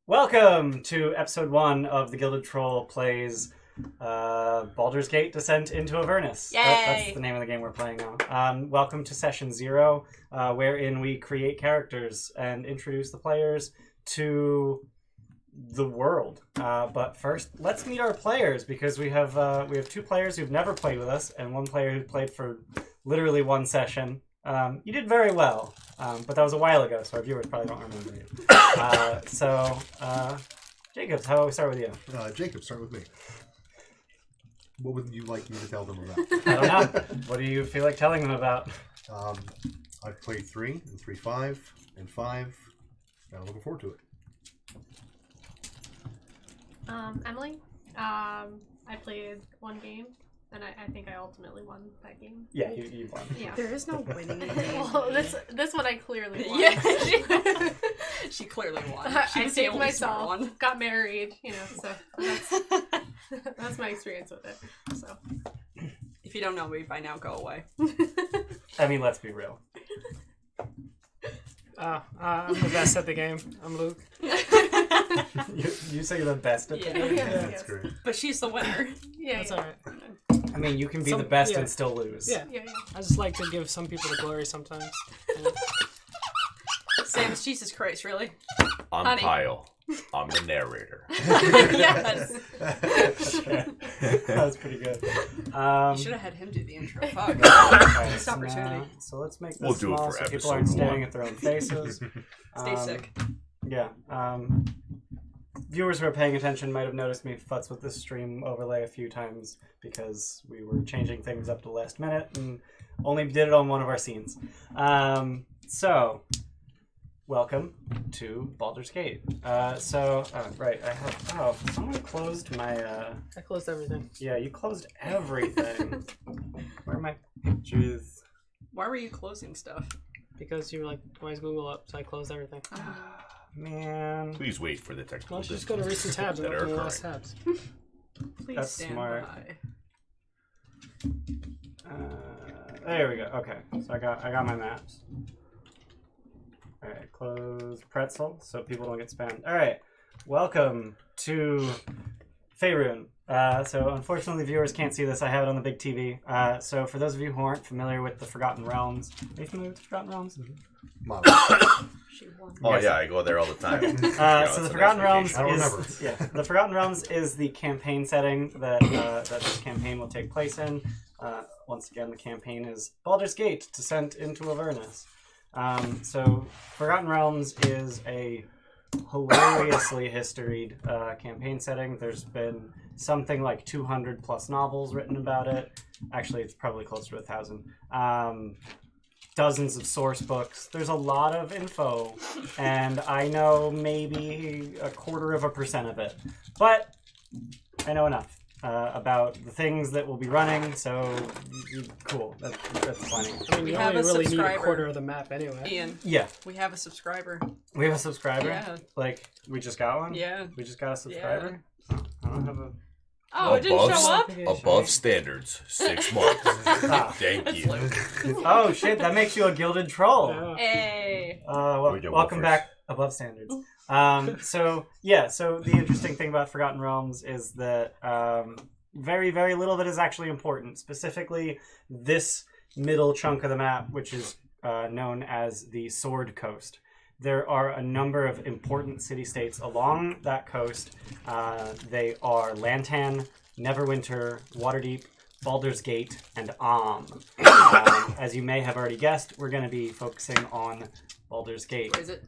Welcome to episode 1 of the Gilded Troll plays Baldur's Gate Descent into Avernus. Yay! That's the name of the game we're playing now. Welcome to session 0, wherein we create characters and introduce the players to the world. But first, let's meet our players, because we have 2 players who've never played with us and 1 player who played for literally 1 session. You did very well, but that was a while ago, so our viewers probably don't remember you. Jacobs, how about we start with you? Jacob, start with me. What would you like me to tell them about? I don't know. What do you feel like telling them about? I've played 3 and 3-5 and 5. And I'm looking forward to it. Emily. I played 1 game, and I think I ultimately won that game. Yeah, you won. Yeah. There is no winning in the game. Well, this one I clearly won. Yeah, she clearly won. She I was the saved only smart myself, one. got married, so that's my experience with it. So, If you don't know me by now, go away. I mean, let's be real. I'm the best at the game. I'm Luke. You say you're the best at the Yeah. game? Yeah. That's great. But she's the winner. yeah, That's yeah. alright. I mean, you can be Some- the best yeah. and still lose. Yeah. Yeah, yeah. I just like to give some people the glory sometimes. Yeah. Sam, Jesus Christ, really? I'm Honey. Kyle. I'm the narrator. Yes. That was pretty good. You should have had him do the intro. Fuck. Okay, Missed so opportunity. now- so let's make this We'll do it small for so people episode aren't staring 1. at their own faces. Stay sick. Yeah. Viewers who are paying attention might have noticed me futz with this stream overlay a few times because we were changing things up to the last minute and only did it on one of our scenes. So, welcome to Baldur's Gate. Right, I have... Oh, someone closed my... I closed everything. Yeah, you closed everything. Where are my pictures? Why were you closing stuff? Because you were like, why is Google up? So I closed everything. Man. Please wait for the technical Well, just go to recent tabs and that are open the last occurring. tabs. Please That's stand smart. by. There we go. Okay, so I got my maps. All right, close pretzel so people don't get spammed. All right, welcome to Faerun. So unfortunately, viewers can't see this. I have it on the big TV. So for those of you who aren't familiar with the Forgotten Realms, are you familiar with the Forgotten Realms? Model. She won. Oh Yes. yeah, I go there all the time. So it's the a Forgotten nice Realms vacation. I don't is the Forgotten Realms is the campaign setting that that this campaign will take place in. Once again, the campaign is Baldur's Gate: Descent into Avernus. So Forgotten Realms is a hilariously historied campaign setting. There's been something like 200 plus novels written about it. Actually, it's probably closer to 1,000. Dozens of source books. There's a lot of info, and I know maybe 1/4% of it, but I know enough about the things that will be running. So cool. That's plenty. I mean, We you have only a really need a subscriber. 1/4 of the map anyway. Ian, Yeah, we have a subscriber. we have a subscriber. Yeah. Like we just got one. Yeah. We just got a subscriber. Oh, I don't have a. Oh, it didn't Above- show up? Above standards, 6 months. Thank That's you. Luke. Oh shit! That makes you a gilded troll. Yeah. Hey. Well, We get welcome woofers. back above standards. So the interesting thing about Forgotten Realms is that very, very little of it is actually important. Specifically, this middle chunk of the map, which is known as the Sword Coast. There are a number of important city-states along that coast. They are Lantan, Neverwinter, Waterdeep, Baldur's Gate, and as you may have already guessed, we're going to be focusing on Baldur's Gate. Where is it?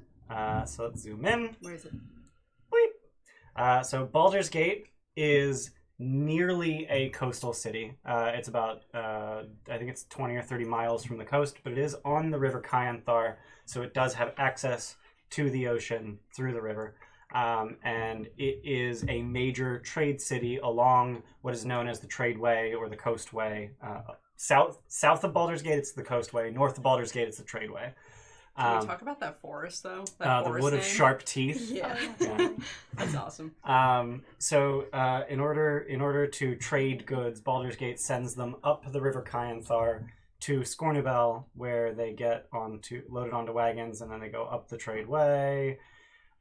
So let's zoom in. Where is it? So Baldur's Gate is nearly a coastal city. It's about, I think it's 20 or 30 miles from the coast, but it is on the River Kyanthar, so it does have access to the ocean through the river. And it is a major trade city along what is known as the Tradeway or the Coastway. South of Baldur's Gate, it's the Coastway. North of Baldur's Gate, it's the Tradeway. Can we talk about that forest, though? That The forest Wood of name? Sharp Teeth. Yeah. Yeah. That's awesome. In order to trade goods, Baldur's Gate sends them up the River Kyanthar to Scornubel, where they get loaded onto wagons, and then they go up the Tradeway,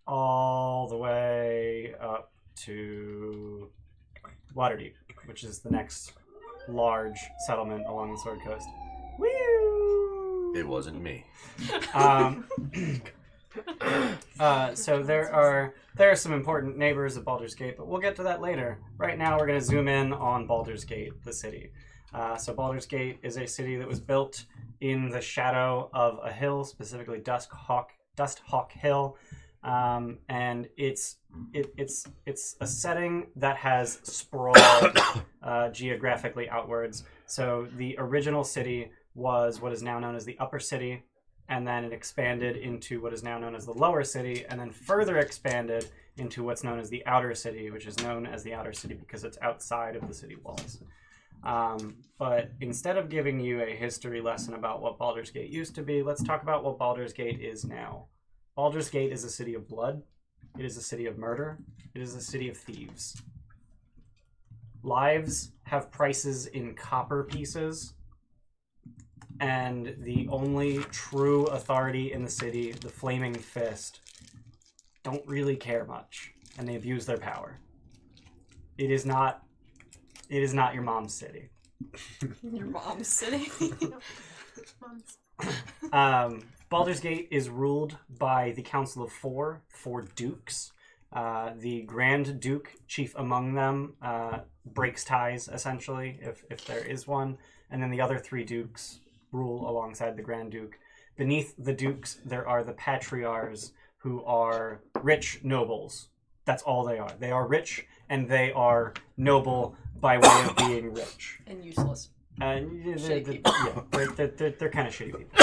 all the way up to Waterdeep, which is the next large settlement along the Sword Coast. Woo! It wasn't me. So there are some important neighbors of Baldur's Gate, but we'll get to that later. Right now, we're going to zoom in on Baldur's Gate, the city. So Baldur's Gate is a city that was built in the shadow of a hill, specifically Dust Hawk Hill, and it's a setting that has sprawled geographically outwards. So the original city was what is now known as the Upper City, and then it expanded into what is now known as the Lower City, and then further expanded into what's known as the Outer City, which is known as the Outer City because it's outside of the city walls. But instead of giving you a history lesson about what Baldur's Gate used to be, let's talk about what Baldur's Gate is now. Baldur's Gate is a city of blood. It is a city of murder. It is a city of thieves. Lives have prices in copper pieces, and the only true authority in the city, the Flaming Fist, don't really care much, and they abuse their power. It is not your mom's city. Your mom's city. Baldur's Gate is ruled by the Council of four dukes. The Grand Duke, chief among them, breaks ties, essentially, if there is one. And then the other 3 dukes rule alongside the Grand Duke. Beneath the dukes, there are the patriarchs, who are rich nobles. That's all they are. They are rich, and they are noble by way of being rich. And useless. They're kind of shitty people.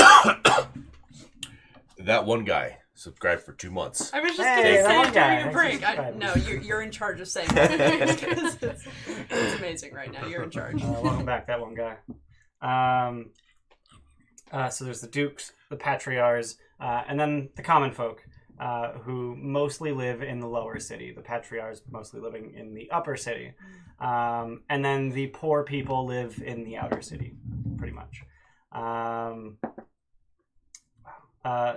That one guy subscribed for 2 months. I was just Hey, that gonna one say guy, during a thanks for break. subscribing. You're in charge of saying that. It's amazing right now. You're in charge. Welcome back, that one guy. So there's the dukes, the patriarchs, and then the common folk, who mostly live in the lower city. The patriarchs mostly living in the upper city. And then the poor people live in the outer city, pretty much.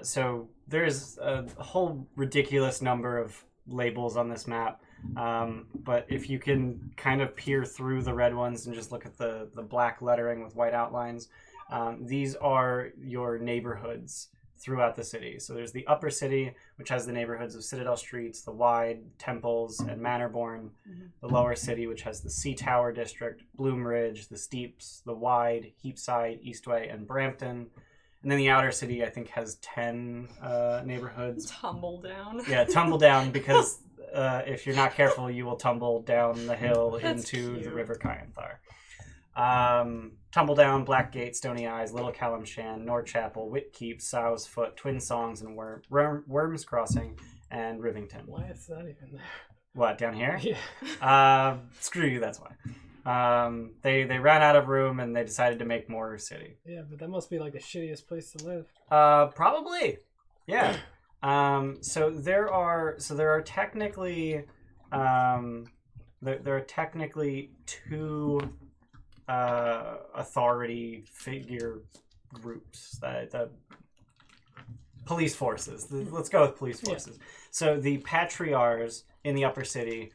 So there's a whole ridiculous number of labels on this map. But if you can kind of peer through the red ones and just look at the black lettering with white outlines, these are your neighborhoods throughout the city. So there's the Upper City, which has the neighborhoods of Citadel Streets, the Wide, Temples, and Manorborn. Mm-hmm. The Lower City, which has the Sea Tower District, Bloomridge, the Steeps, the Wide, Heapside, Eastway, and Brampton. And then the Outer City, I think, has 10 neighborhoods. Tumble down. Yeah, tumble down, because if you're not careful, you will tumble down the hill into cute. the River Kyanthar. Tumbledown, Blackgate, Stony Eyes, Little Calamshan, Northchapel, Whitkeep, Sow's Foot, Twin Songs, and Worms Crossing, and Rivington. Why is that even there? What, down here? Yeah. Screw you, that's why. They ran out of room and they decided to make more city. Yeah, but that must be like the shittiest place to live. Probably. Yeah. So there are technically there are technically 2 authority figure groups, the police forces. Let's go with police forces. Yeah. So the patriarchs in the Upper City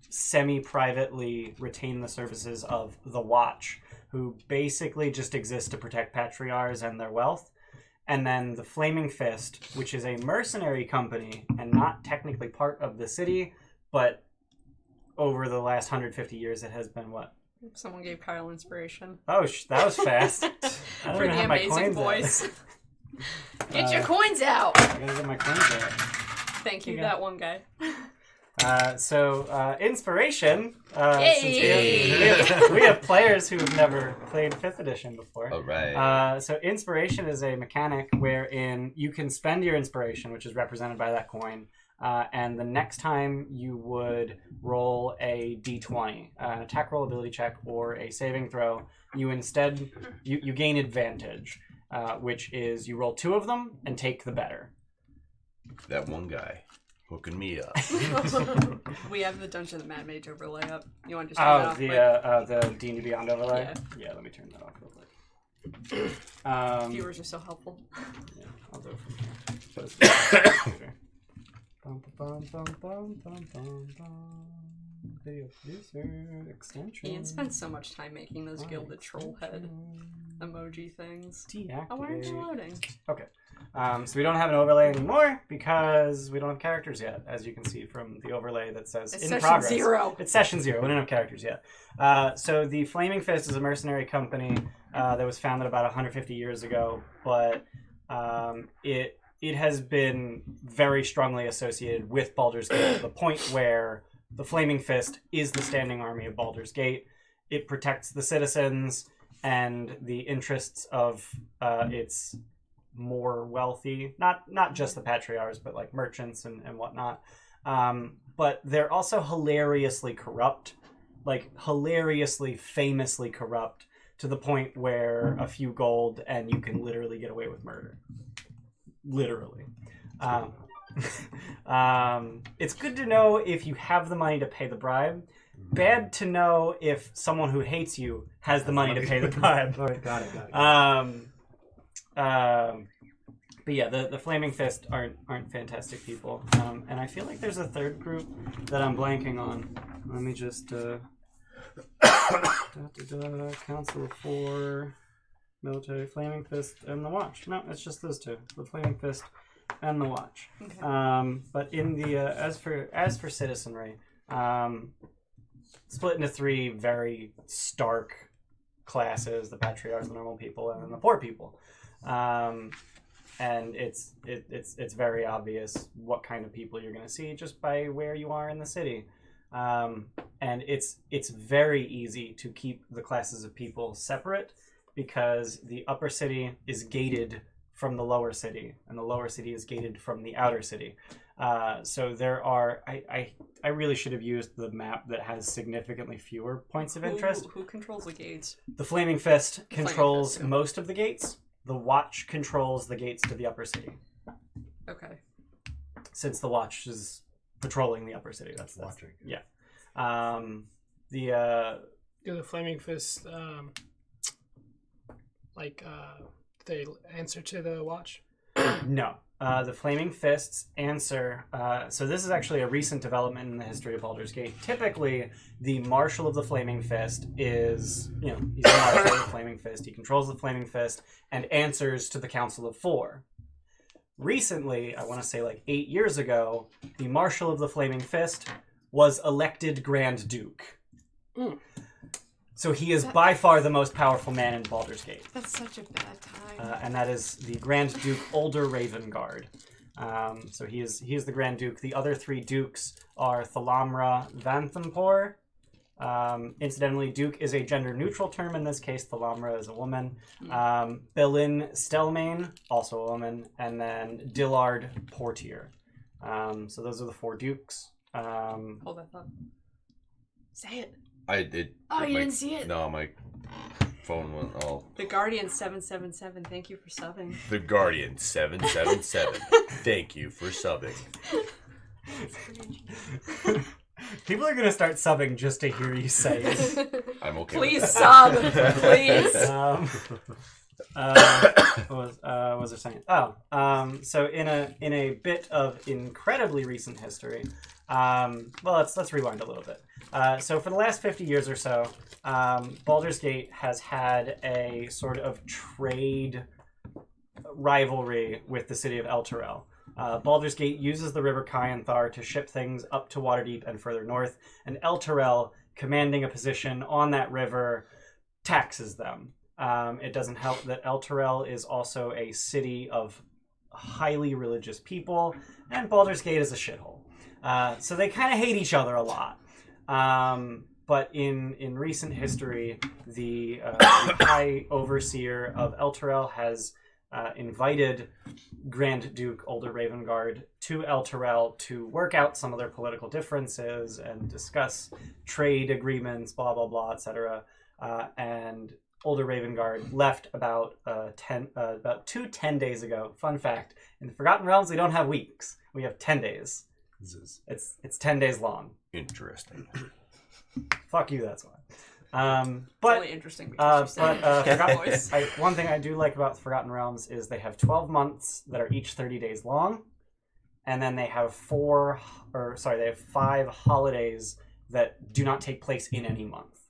semi-privately retain the services of the Watch, who basically just exist to protect patriarchs and their wealth. And then the Flaming Fist, which is a mercenary company and not technically part of the city, but over the last 150 years it has been what? Someone gave Kyle inspiration. Oh, that was fast. For the amazing voice. Get your coins out! I gotta get my coins out. Thank you, that one guy. Inspiration. Since we have players who have never played 5th edition before. All right. So inspiration is a mechanic wherein you can spend your inspiration, which is represented by that coin, and the next time you would roll a d20, an attack roll, ability check, or a saving throw, you instead you gain advantage, which is you roll 2 of them and take the better. That one guy hooking me up. We have the Dungeon of the Mad Mage overlay up. You want to just turn that off? The D&D Beyond overlay? Yeah. Let me turn that off real quick. Viewers are so helpful. Yeah, I'll do it from here. Bum, bum, bum, bum, bum, bum, bum. Video producer extension. Ian spent so much time making those gilded troll head emoji things. Deactivate. Oh, why aren't they loading? Okay. So we don't have an overlay anymore because we don't have characters yet, as you can see from the overlay that says It's in session progress. 0. It's session 0. We don't have characters yet. So the Flaming Fist is a mercenary company that was founded about 150 years ago, but it has been very strongly associated with Baldur's Gate to the point where the Flaming Fist is the standing army of Baldur's Gate. It protects the citizens and the interests of its more wealthy, not just the patriarchs, but like merchants and whatnot. But they're also hilariously corrupt, like hilariously, famously corrupt to the point where a few gold and you can literally get away with murder. Literally. It's good to know if you have the money to pay the bribe. Bad to know if someone who hates you has the money to pay the bribe. All right, got it. But yeah, the Flaming Fist aren't fantastic people. And I feel like there's a third group that I'm blanking on. Let me just Council of 4, Military, Flaming Fist, and the Watch. No, it's just those two. The Flaming Fist and the Watch. Okay. But in the as for citizenry, split into 3 very stark classes: the patriarchs, the normal people, and then the poor people. And it's very obvious what kind of people you're going to see just by where you are in the city. And it's very easy to keep the classes of people separate because the upper city is gated from the lower city, and the lower city is gated from the outer city. So there are... I really should have used the map that has significantly fewer points of interest. Who controls the gates? The Flaming Fist controls Fist, yeah. most of the gates. The Watch controls the gates to the upper city. Okay. Since the Watch is patrolling the upper city. That's Watching. Yeah. Do the Flaming Fists, they answer to the Watch? No. The Flaming Fists answer... so this is actually a recent development in the history of Baldur's Gate. Typically, the Marshal of the Flaming Fist is... he's the Marshal of the Flaming Fist. He controls the Flaming Fist and answers to the Council of 4. Recently, I want to say like 8 years ago, the Marshal of the Flaming Fist was elected Grand Duke. Mm. So he is by far the most powerful man in Baldur's Gate. That's such a bad time. And that is the Grand Duke Older Ravengard. So he is the Grand Duke. The other 3 dukes are Thalamra Vanthampor. Incidentally, Duke is a gender-neutral term in this case. Thalamra is a woman. Belin Stelmane, also a woman. And then Dillard Portier. So those are the 4 dukes. Hold that thought. Say it. I did. Oh, you didn't see it? No, my phone went all. The Guardian 777. Thank you for subbing. The Guardian 777. Thank you for subbing. People are going to start subbing just to hear you say it. I'm okay. Please with sub, please. What was I saying? So in a bit of incredibly recent history, let's rewind a little bit. So for the last 50 years or so, Baldur's Gate has had a sort of trade rivalry with the city of Elturel. Baldur's Gate uses the river Kyanthar to ship things up to Waterdeep and further north, and Elturel, commanding a position on that river, taxes them. It doesn't help that Elturel is also a city of highly religious people, and Baldur's Gate is a shithole. So they kind of hate each other a lot. But in recent history, the High Overseer of Elturel has invited Grand Duke Older Ravengard to Elturel to work out some of their political differences and discuss trade agreements, blah, blah, blah, etc. And Older Ravengard left about 2 10 days ago. Fun fact, in the Forgotten Realms, we don't have weeks. We have 10 days. It's 10 days long. Interesting. Fuck you, that's why. It's really interesting. One thing I do like about the Forgotten Realms is they have 12 months that are each 30 days long, and then they have 5 holidays that do not take place in any month.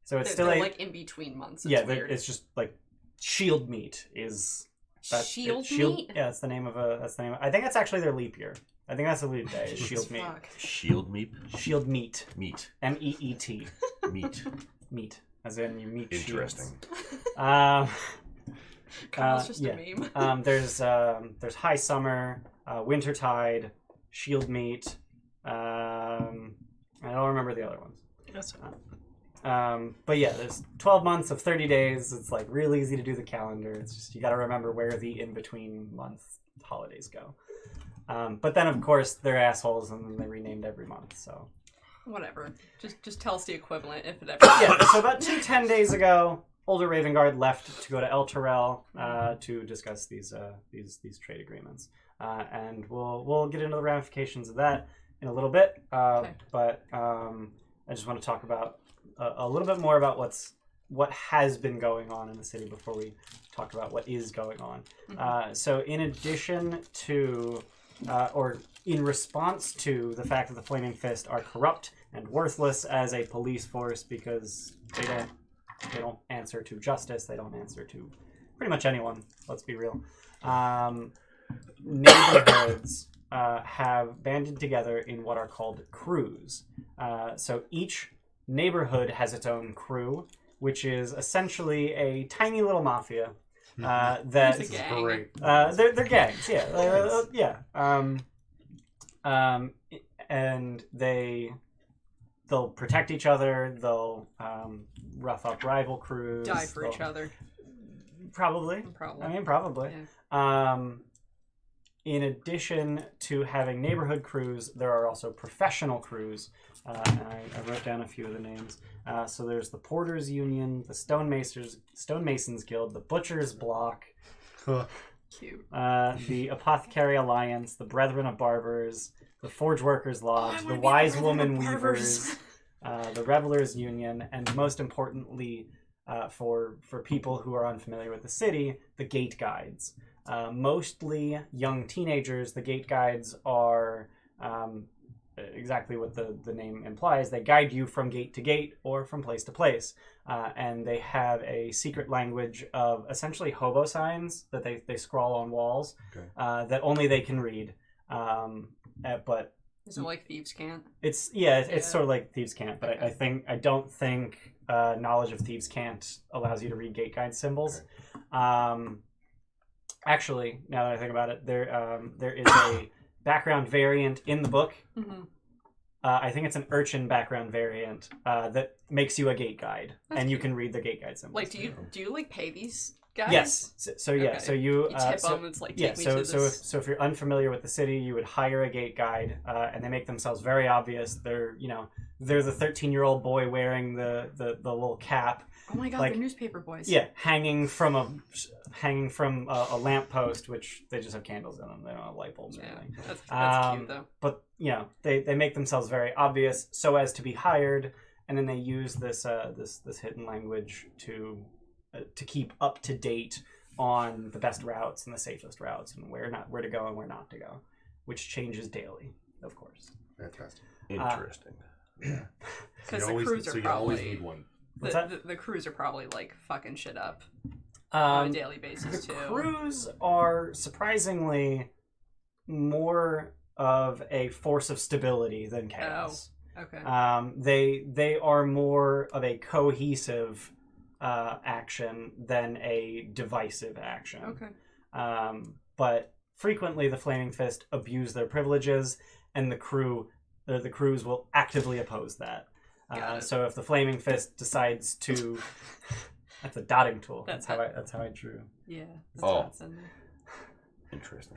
So it's they're like in between months. It's weird. It's just like Shield Meat is Shield Meat. Yeah, that's the name of I think that's actually their leap year. I think that's the leap day. Is Shield Meat. Shield meat? Shield Meat. Meat. MEET. Meat. Meat. As in you meet Interesting. It's just a meme. There's High Summer, Wintertide, Shield Meat. I don't remember the other ones. That's fine. But yeah, there's 12 months of 30 days. It's like really easy to do the calendar. It's just you got to remember where the in-between month holidays go. But then of course they're assholes and they renamed every month. So whatever. Just tell us the equivalent if it ever. Yeah. So about 10 days ago, Older Ravengard left to go to Elturel to discuss these trade agreements, and we'll get into the ramifications of that in a little bit. Okay. But I just want to talk about a little bit more about what has been going on in the city before we talk about what is going on. Mm-hmm. So in addition to, or in response to the fact that the Flaming Fist are corrupt and worthless as a police force because they don't answer to justice, they don't answer to pretty much anyone, let's be real. Neighborhoods have banded together in what are called crews. So each neighborhood has its own crew, which is essentially a tiny little mafia. That It's a gang. Great. they're gangs, yeah, and they'll protect each other. They'll rough up rival crews. Die for each other. Probably. Probably. I mean, probably. Yeah. In addition to having neighborhood crews, there are also professional crews. And I wrote down a few of the names. So there's the Porters Union, the Stonemasons Guild, the Butchers Block, Cute. the Apothecary Alliance, the Brethren of Barbers, the Forge Workers Lodge, the wanna be Wise the Brethren Woman of Weavers, the Revelers Union, and most importantly, for people who are unfamiliar with the city, the Gate Guides. Mostly young teenagers. The Gate Guides are exactly what the name implies. They guide you from gate to gate or from place to place. And they have a secret language of essentially hobo signs that they scrawl on walls that only they can read. But Is it like thieves can't? it's sort of like Thieves Can't, but Okay. I don't think knowledge of Thieves Can't allows you to read gate guide symbols. Actually, now that I think about it, there is a background variant in the book. Mm-hmm. I think it's an urchin background variant that makes you a gate guide, That's and you cute. can read the gate guide symbols. Like, do you like pay these guys? Yes. So yeah. Okay. So you tip them. It's like, take me so to this. if you're unfamiliar with the city, you would hire a gate guide, and they make themselves very obvious. They're the 13-year-old boy wearing the little cap. Oh my god, like- they're newspaper boys. Yeah, hanging from a lamppost, which they just have candles in them. They don't have light bulbs or Yeah, anything. that's cute though. But they make themselves very obvious so as to be hired, and then they use this hidden language to keep up to date on the best routes and the safest routes and where to go and where not to go, which changes daily, of course. Fantastic. Interesting. Yeah. Because you the crews so are you always probably need one. What's that? the crews are probably like fucking shit up on a daily basis The too. crews are surprisingly more of a force of stability than chaos. Okay. They are more of a cohesive action than a divisive action. Okay. But frequently the Flaming Fist abuse their privileges, and the crews will actively oppose that. Got it. So if the Flaming Fist decides to, that's a dotting tool. That's how I drew. Yeah. Oh. That's in there. Interesting.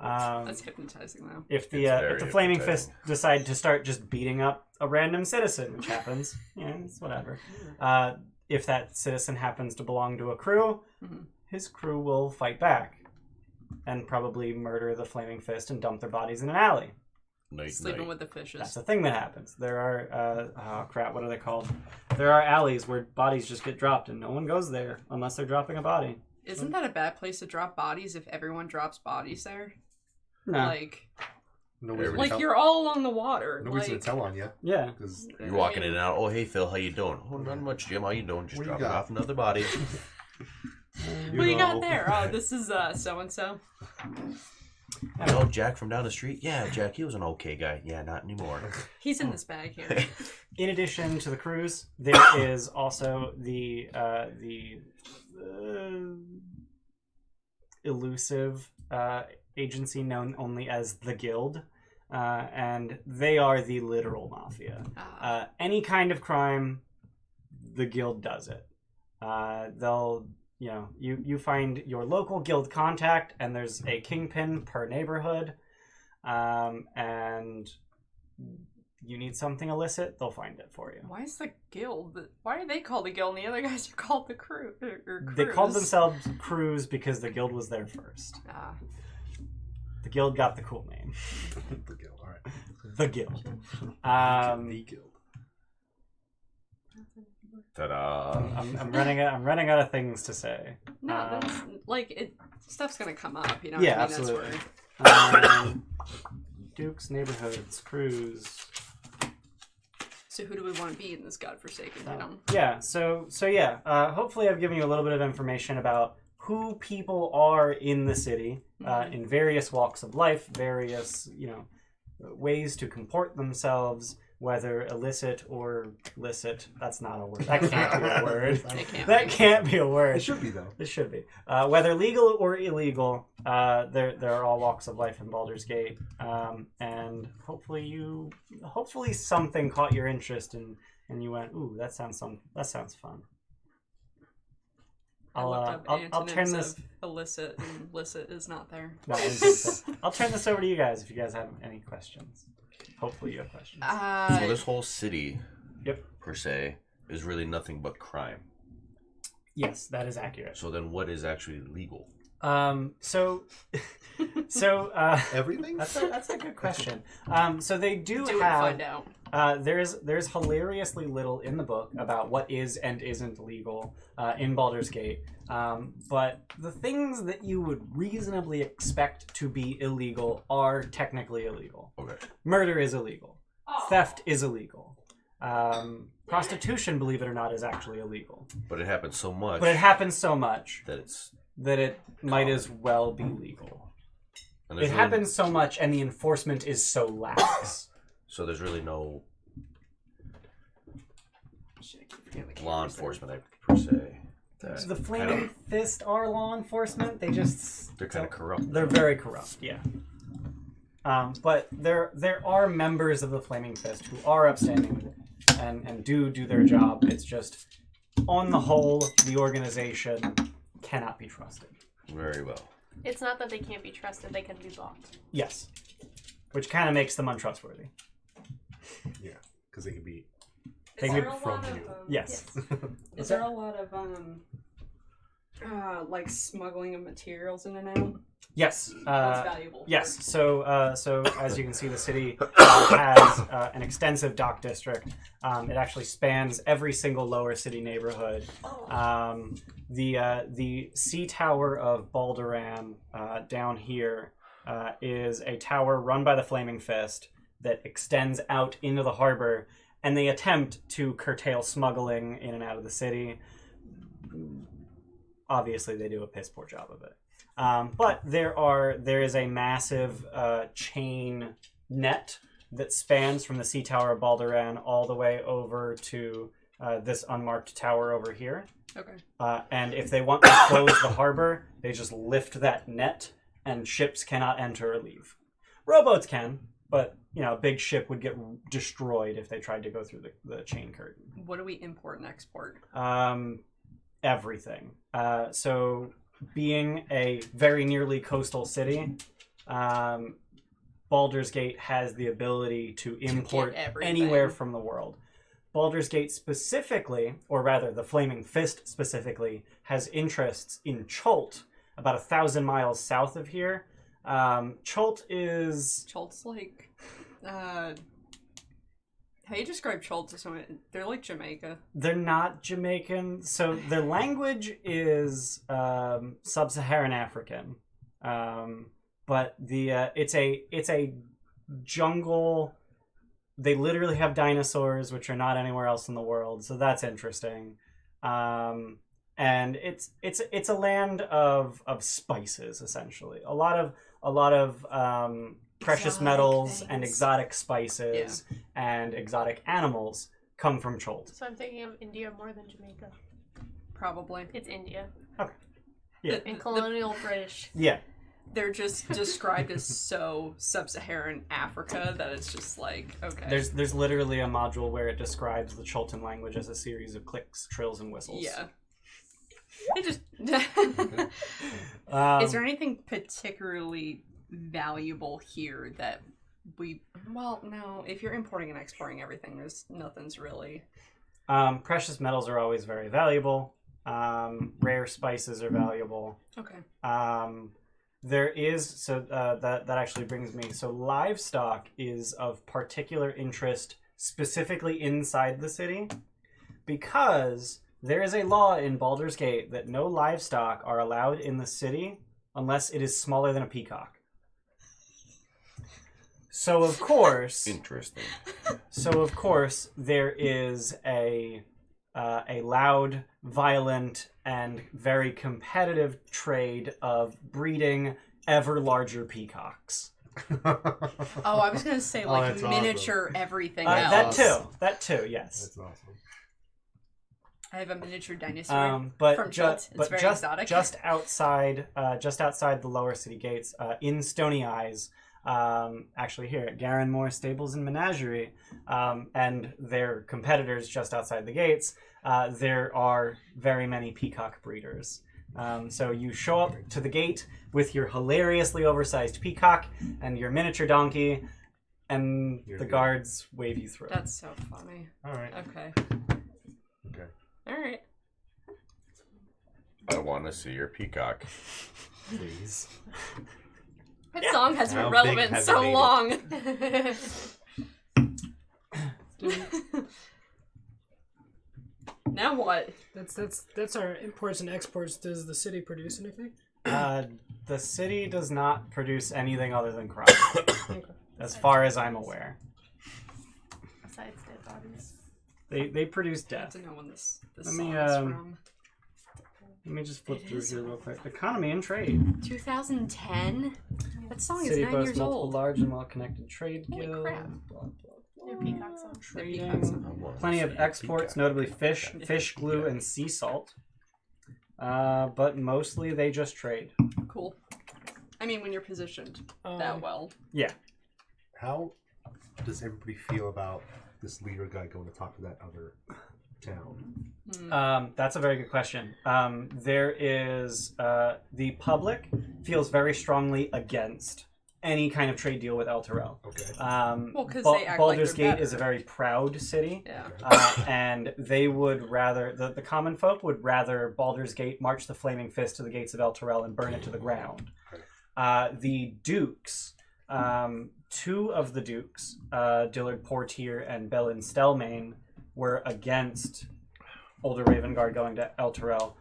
That's hypnotizing though. If the It's very if the Flaming hypnotizing. Fist decide to start just beating up a random citizen, which happens, it's whatever. If that citizen happens to belong to a crew, Mhm. his crew will fight back and probably murder the Flaming Fist and dump their bodies in an alley. Night, Sleeping night. with the fishes. That's a thing that happens. There are what are they called? There are alleys where bodies just get dropped and no one goes there unless they're dropping a body. Isn't that a bad place to drop bodies if everyone drops bodies there? No. Like, Nobody's Like gonna tell- you're all along the water. Nobody's like, gonna tell on you. Yeah. Because You're walking in and out. Oh, hey, Phil, how you doing? Oh, not much, Jim. How you doing? Just What do you dropping got? off another body. What you got there? Oh, this is so and so. You know Jack from down the street? Yeah, Jack, he was an okay guy. Yeah, not anymore. He's in this bag here. In addition to the cruise, there is also the elusive agency known only as the Guild, and they are the literal mafia. Any kind of crime, the Guild does it. They'll, you find your local Guild contact, and there's a kingpin per neighborhood, and you need something illicit, they'll find it for you. Why is the guild? Why are they called the guild and the other guys are called the crew? They called themselves Crews because the Guild was there first. The Guild got the cool name. the Guild, all right. The Guild. The Guild. Ta-da. I'm running out of things to say. No, that's, stuff's gonna come up. You know. Yeah, what I mean? absolutely. That's Dukes, neighborhoods, Crews. so who do we want to be in this godforsaken town? Yeah. So yeah. Hopefully, I've given you a little bit of information about who people are in the city, in various walks of life, various ways to comport themselves, whether illicit or licit. That's not a word. That can't be a word. That can't be a word. It should be, though. It should be. Whether legal or illegal, there are all walks of life in Baldur's Gate, and hopefully something caught your interest and you went, ooh, that sounds fun. I'll turn this. Of illicit and licit is not there. No, I didn't think so. I'll turn this over to you guys if you guys have any questions. Hopefully you have questions. So this whole city, Yep. per se, is really nothing but crime. Yes, that is accurate. So then what is actually legal? So Everything? that's a good question. So they do Do have. find out. There's hilariously little in the book about what is and isn't legal in Baldur's Gate, but the things that you would reasonably expect to be illegal are technically illegal. Okay. Murder is illegal. Theft is illegal. Prostitution, believe it or not, is actually illegal. But it happens so much. But it happens so much that it might as well be legal. and It there's happens so much, and the enforcement is so lax. So there's really no Shit, I keep forgetting the law cameras there. enforcement per se. The Flaming Fist are law enforcement. They're kind of corrupt. They're very corrupt, yeah. But there are members of the Flaming Fist who are upstanding and do their job. It's just, on the whole, the organization cannot be trusted. Very well. It's not that they can't be trusted; they can be bought. Yes, which kind of makes them untrustworthy. Yeah, because they can be They Is can there be a from lot you. of, yes. Is there a lot of like smuggling of materials in and out? Yes. What's valuable? Yes. So as you can see, the city has an extensive dock district. It actually spans every single lower city neighborhood. The sea tower of Balduran down here is a tower run by the Flaming Fist that extends out into the harbor, and they attempt to curtail smuggling in and out of the city. Obviously, they do a piss poor job of it. But there is a massive chain net that spans from the sea tower of Balduran all the way over to this unmarked tower over here. Okay. And if they want to close the harbor, they just lift that net, and ships cannot enter or leave. Rowboats can, but a big ship would get destroyed if they tried to go through the chain curtain. What do we import and export? Everything. So, being a very nearly coastal city, Baldur's Gate has the ability to import anywhere from the world. Baldur's Gate specifically, or rather the Flaming Fist specifically, has interests in Cholt, about 1,000 miles south of here. Cholt's like, how you describe Cholt to someone? They're like Jamaica. They're not Jamaican. So their language is sub-Saharan African. but it's a jungle. They literally have dinosaurs, which are not anywhere else in the world, so that's interesting. And it's a land of spices, essentially. A lot of precious Exotic metals things. and exotic spices and exotic animals come from Cholt. So I'm thinking of India more than Jamaica. Probably. It's India. Yeah. And colonial British. Yeah. They're just described as so sub-Saharan Africa that it's just like, okay. There's literally a module where it describes the Cholton language as a series of clicks, trills, and whistles. Yeah. They just... Um, Is there anything particularly valuable here that we... Well, no. If you're importing and exporting everything, nothing's really... Precious metals are always very valuable. Rare spices are valuable. Okay. There is, that actually brings me, so livestock is of particular interest specifically inside the city because there is a law in Baldur's Gate that no livestock are allowed in the city unless it is smaller than a peacock. So of course, Interesting. there is a loud, violent, and very competitive trade of breeding ever larger peacocks. Oh, I was going to say, like, that's miniature everything That else. too, yes. That's awesome. I have a miniature dinosaur But from Chult. It's very exotic. just outside the lower city gates, in Stony Eyes, actually here at Garenmore Stables and Menagerie, and their competitors just outside the gates, there are very many peacock breeders. So you show up to the gate with your hilariously oversized peacock and your miniature donkey, and You're the good. guards wave you through. That's so funny. All right. Okay. Okay. Alright. I want to see your peacock. Please. That song has been How big relevant has so it made long. Now what? That's our imports and exports. Does the city produce anything? The city does not produce anything other than crops, as far as I'm aware. Besides dead bodies. They produce I have death. to know when this Let song me, is from. Let me just flip It through is here real quick. Economy and trade. 2010? That song is City 9 boasts years multiple old. large and well-connected trade Holy guilds. crap. Blah, blah, Your blah. peacock song. Trading. I want Plenty to of see your exports, peacock. notably fish, glue, and sea salt. But mostly they just trade. Cool. I mean, when you're positioned Um, that well. Yeah. How does everybody feel about this leader guy going to talk to that other town? That's a very good question. There is the public feels very strongly against any kind of trade deal with Elturel. Okay. Well, 'cause they act like Baldur's they're Gate is a better. very proud city. Yeah. And they would rather, the common folk would rather Baldur's Gate march the flaming fist to the gates of Elturel and burn it to the ground. The dukes, two of the dukes, Dillard Portier and Belin Stelmane, were against Older Ravengard going to Elturel,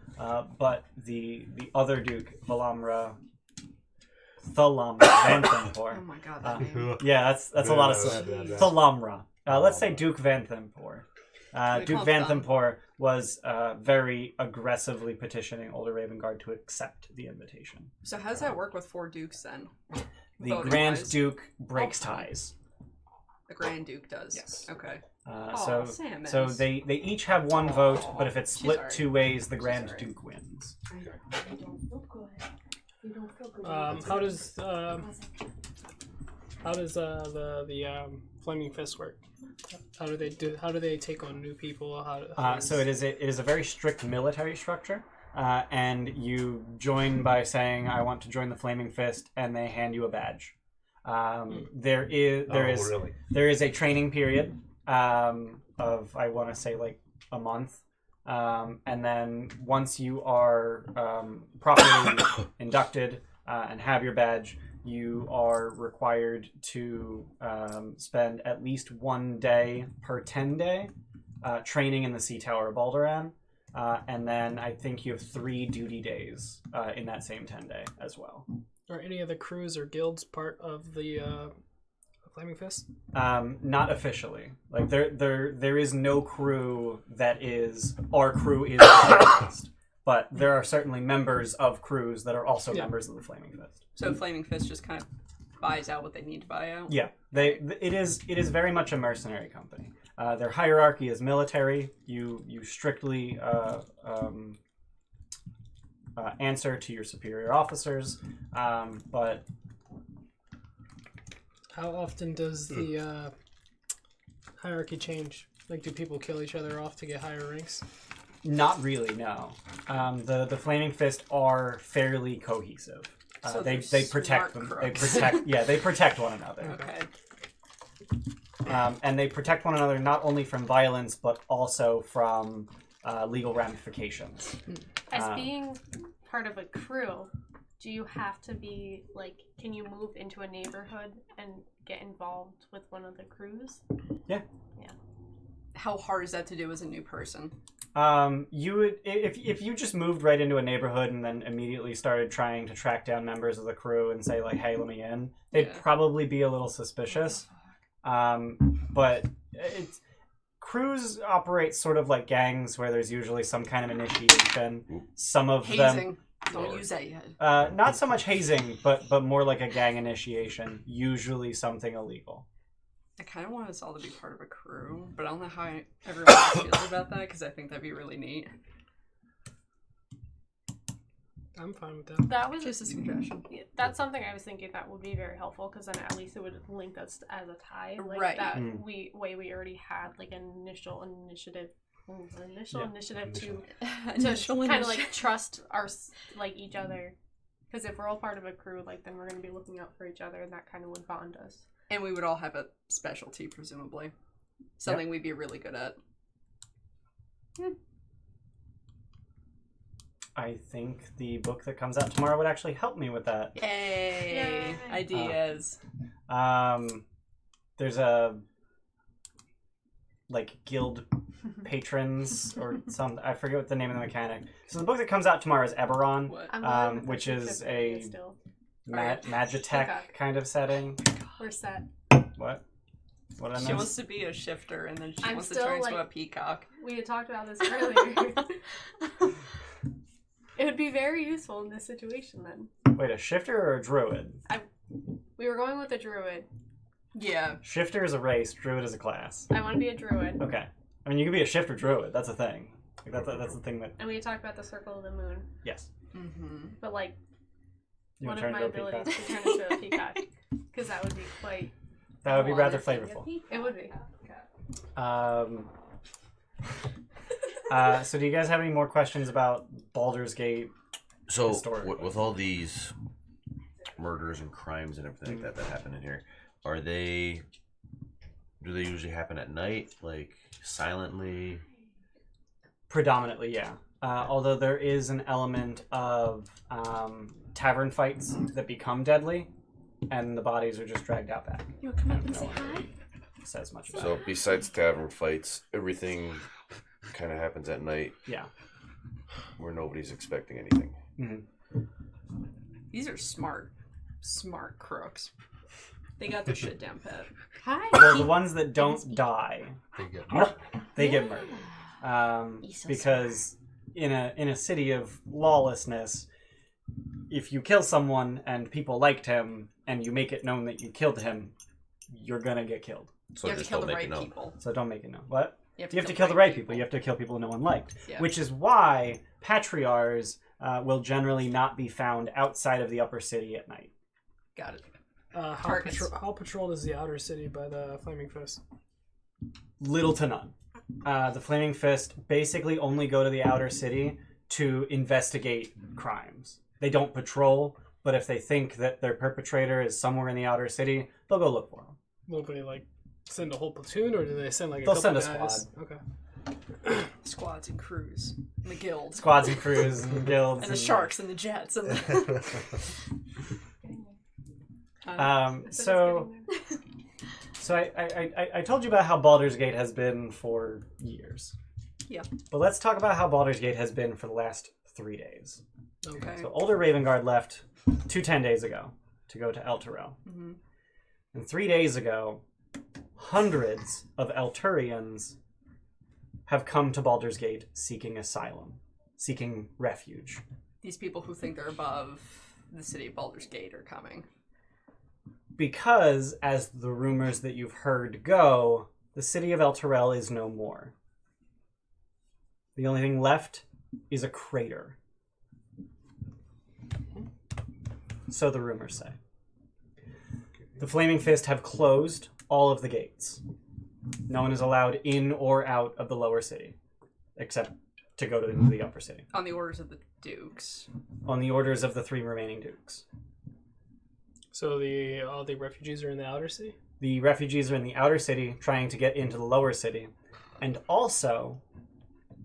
but the other duke, Thalamra Oh Vanthampor. my god, that name. Yeah, that's a lot of Yeah. Thalamra. Let's say Duke Vanthampor. We Duke call it Thumb. Vanthampor was very aggressively petitioning Older Ravengard to accept the invitation. So how does that work with 4 dukes then? The Voting Grand wise? Duke breaks Oh. ties. The Grand Duke does. Yes. Okay. So Samus. they each have one vote, Aw, but if it's she's split alright. 2 ways, the Grand alright. Duke wins. How does the Flaming Fist work? How do they take on new people? So it is a very strict military structure, and you join by saying I want to join the Flaming Fist, and they hand you a badge. There is Really? there is a training period of I want to say like a month, and then once you are properly inducted and have your badge, you are required to spend at least 1 day per 10-day training in the Sea Tower of Balduran, and then I think you have 3 duty days in that same 10-day as well. Are any of the crews or guilds part of the Flaming Fist? Not officially. Like there is no crew that is our crew is the Flaming Fist. But there are certainly members of crews that are also members of the Flaming Fist. So Flaming Fist just kind of buys out what they need to buy out? Yeah. It is very much a mercenary company. Their hierarchy is military. You strictly answer to your superior officers, but how often does the hierarchy change? Like, do people kill each other off to get higher ranks? Not really, no. The Flaming Fist are fairly cohesive. So they they're protect smart them. crooks. They protect one another. Okay. And they protect one another not only from violence but also from legal ramifications. As being part of a crew, do you have to be like? Can you move into a neighborhood and get involved with one of the crews? Yeah. How hard is that to do as a new person? You would if you just moved right into a neighborhood and then immediately started trying to track down members of the crew and say like, "Hey, let me in," they'd probably be a little suspicious. But crews operate sort of like gangs where there's usually some kind of initiation. Some of Hazing. them Don't use that yet. not so much hazing, but more like a gang initiation. Usually something illegal. I kind of want us all to be part of a crew, but I don't know how everyone else feels about that because I think that'd be really neat. I'm fine with that. That was Just a suggestion. That's something I was thinking that would be very helpful because then at least it would link us as a tie, like Right. that we already had like an initial initiative to kind of like trust our like each other. Because if we're all part of a crew, like then we're gonna be looking out for each other, and that kind of would bond us. And we would all have a specialty, presumably. Something we'd be really good at. I think the book that comes out tomorrow would actually help me with that. Yay! Ideas. There's a like guild patrons or some I forget what the name of the mechanic. So the book that comes out tomorrow is Eberron, What? which is a Alright. Magitech Peacock. kind of setting. We're set. What? What did I She miss? wants to be a shifter, and then she I'm wants to still, turn into like- a peacock. We had talked about this earlier. It would be very useful in this situation then. Wait, a shifter or a druid? We were going with a druid. Yeah. Shifter is a race, druid is a class. I want to be a druid. Okay. I mean, you can be a shifter druid. That's a thing. Like, that's the thing that. And we had talked about the circle of the moon. Yes. Mm-hmm. But like You one would of turn my into a abilities peacock. to turn into a peacock. Because that would be quite... That would be Oh, rather honestly, flavorful. It would be. So do you guys have any more questions about Baldur's Gate? So Historically. with all these murders and crimes and everything like that happen in here, do they usually happen at night, like silently? Predominantly, yeah. Although there is an element of tavern fights that become deadly, and the bodies are just dragged out back. You want to come up and No say one hi? really says much about So it. besides tavern fights, everything kind of happens at night Yeah. where nobody's expecting anything. Mm-hmm. These are smart crooks. They got their shit down pat. Hi. Well, the ones that don't die, They get they get murdered. Because in a city of lawlessness, if you kill someone and people liked him and you make it known that you killed him, you're gonna get killed. So You have to just kill don't the make right it known. people. So don't make it known. What? You You have to kill the right people. You have to kill people no one liked. Yeah. Which is why patriarchs will generally not be found outside of the upper city at night. Got it. How patrolled is the outer city by the Flaming Fist? Little to none. The Flaming Fist basically only go to the outer city to investigate crimes. They don't patrol, but if they think that their perpetrator is somewhere in the outer city, they'll go look for him. Will they like send a whole platoon, or do they send like a They'll couple send a guys? squad. Okay. Squads and crews. And the guild. Squads and crews and guilds. And the sharks and the jets. And the... So I told you about how Baldur's Gate has been for years. Yeah. But let's talk about how Baldur's Gate has been for the last 3 days. Okay. So Older Ravengard left 10 days ago to go to Elturel. Mm-hmm. And 3 days ago, hundreds of Elturians have come to Baldur's Gate seeking asylum, seeking refuge. These people who think they're above the city of Baldur's Gate are coming. Because, as the rumors that you've heard go, the city of Elturel is no more. The only thing left is a crater. So the rumors say. The Flaming Fist have closed all of the gates. No one is allowed in or out of the lower city, except to go to the upper city. On the orders of the dukes. On the orders of the 3 remaining dukes. So all the refugees are in the outer city? The refugees are in the outer city trying to get into the lower city. And also,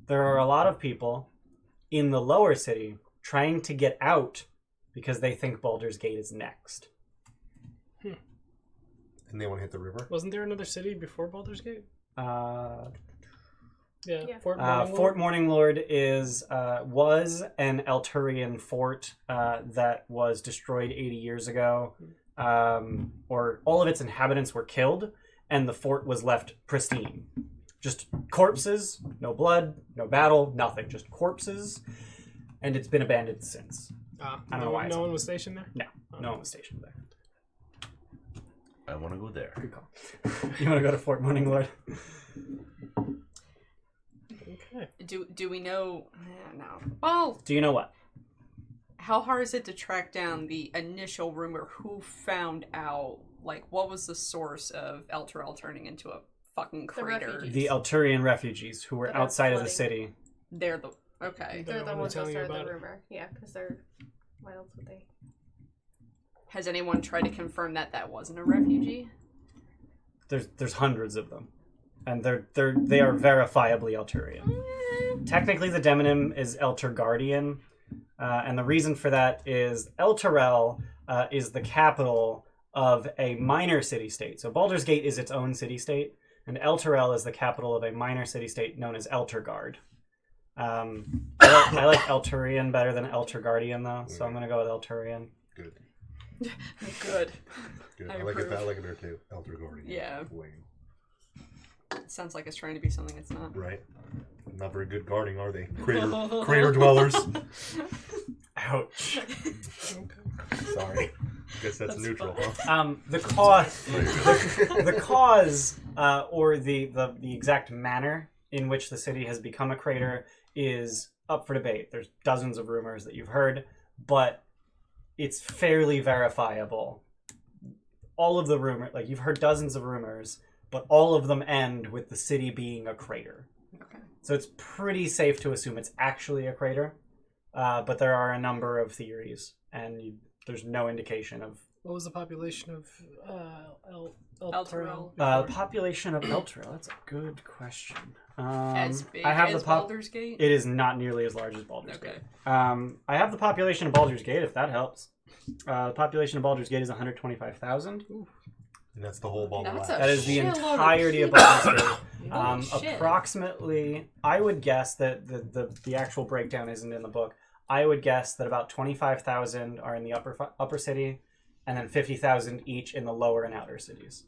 there are a lot of people in the lower city trying to get out because they think Baldur's Gate is next. And they want to hit the river? Wasn't there another city before Baldur's Gate? Yeah. Fort Morning Lord? Fort Morning Lord was an Elturian fort that was destroyed 80 years ago. Or all of its inhabitants were killed, and the fort was left pristine. Just corpses, no blood, no battle, nothing. Just corpses, and it's been abandoned since. I don't know why. No one was stationed there? No, no one was stationed there. I want to go there. Good call. You want to go to Fort Morning Lord? Okay. Do we know? No. Well, Do you know what? how hard is it to track down the initial rumor? Who found out? Like, what was the source of Elturel turning into a fucking crater? refugees. The Elturian refugees who were That are outside of the flooding. city. They're the okay. They're the They're ones that telling you started the about it. rumor. Yeah, because they're... Why else would they? Has anyone tried to confirm that that wasn't a refugee? There's hundreds of them, and they are verifiably Elturian. Technically, the demonym is Elturgardian, and the reason for that is Elturel is the capital of a minor city-state. So Baldur's Gate is its own city-state, and Elturel is the capital of a minor city-state known as Elturgard. I like Elturian better than Elturgardian, though, so I'm going to go with Elturian. Good. Good. Good. I I like it. approve. I like it better too. Elder Guardian. Yeah. Way. Sounds like it's trying to be something it's not. Right. Not very good guarding, are they? Crater dwellers. Ouch. Sorry. Guess that's neutral, huh? The cause, or the exact manner in which the city has become a crater is up for debate. There's dozens of rumors that you've heard, but it's fairly verifiable. All of the you've heard dozens of rumors, but all of them end with the city being a crater. Okay. So it's pretty safe to assume it's actually a crater, but there are a number of theories, and there's no indication of... What was the population of Elturel. The population of Elturel, that's a good question. As big I have as the Baldur's Gate? It is not nearly as large as Baldur's Okay. Gate. I have the population of Baldur's Gate, if that helps. The population of Baldur's Gate is 125,000. And that's the whole ball of That's wax. That is the Shitload of entirety of people. Baldur's Gate. Holy shit. Approximately, I would guess that the actual breakdown isn't in the book. I would guess that about 25,000 are in the upper city, and then 50,000 each in the lower and outer cities.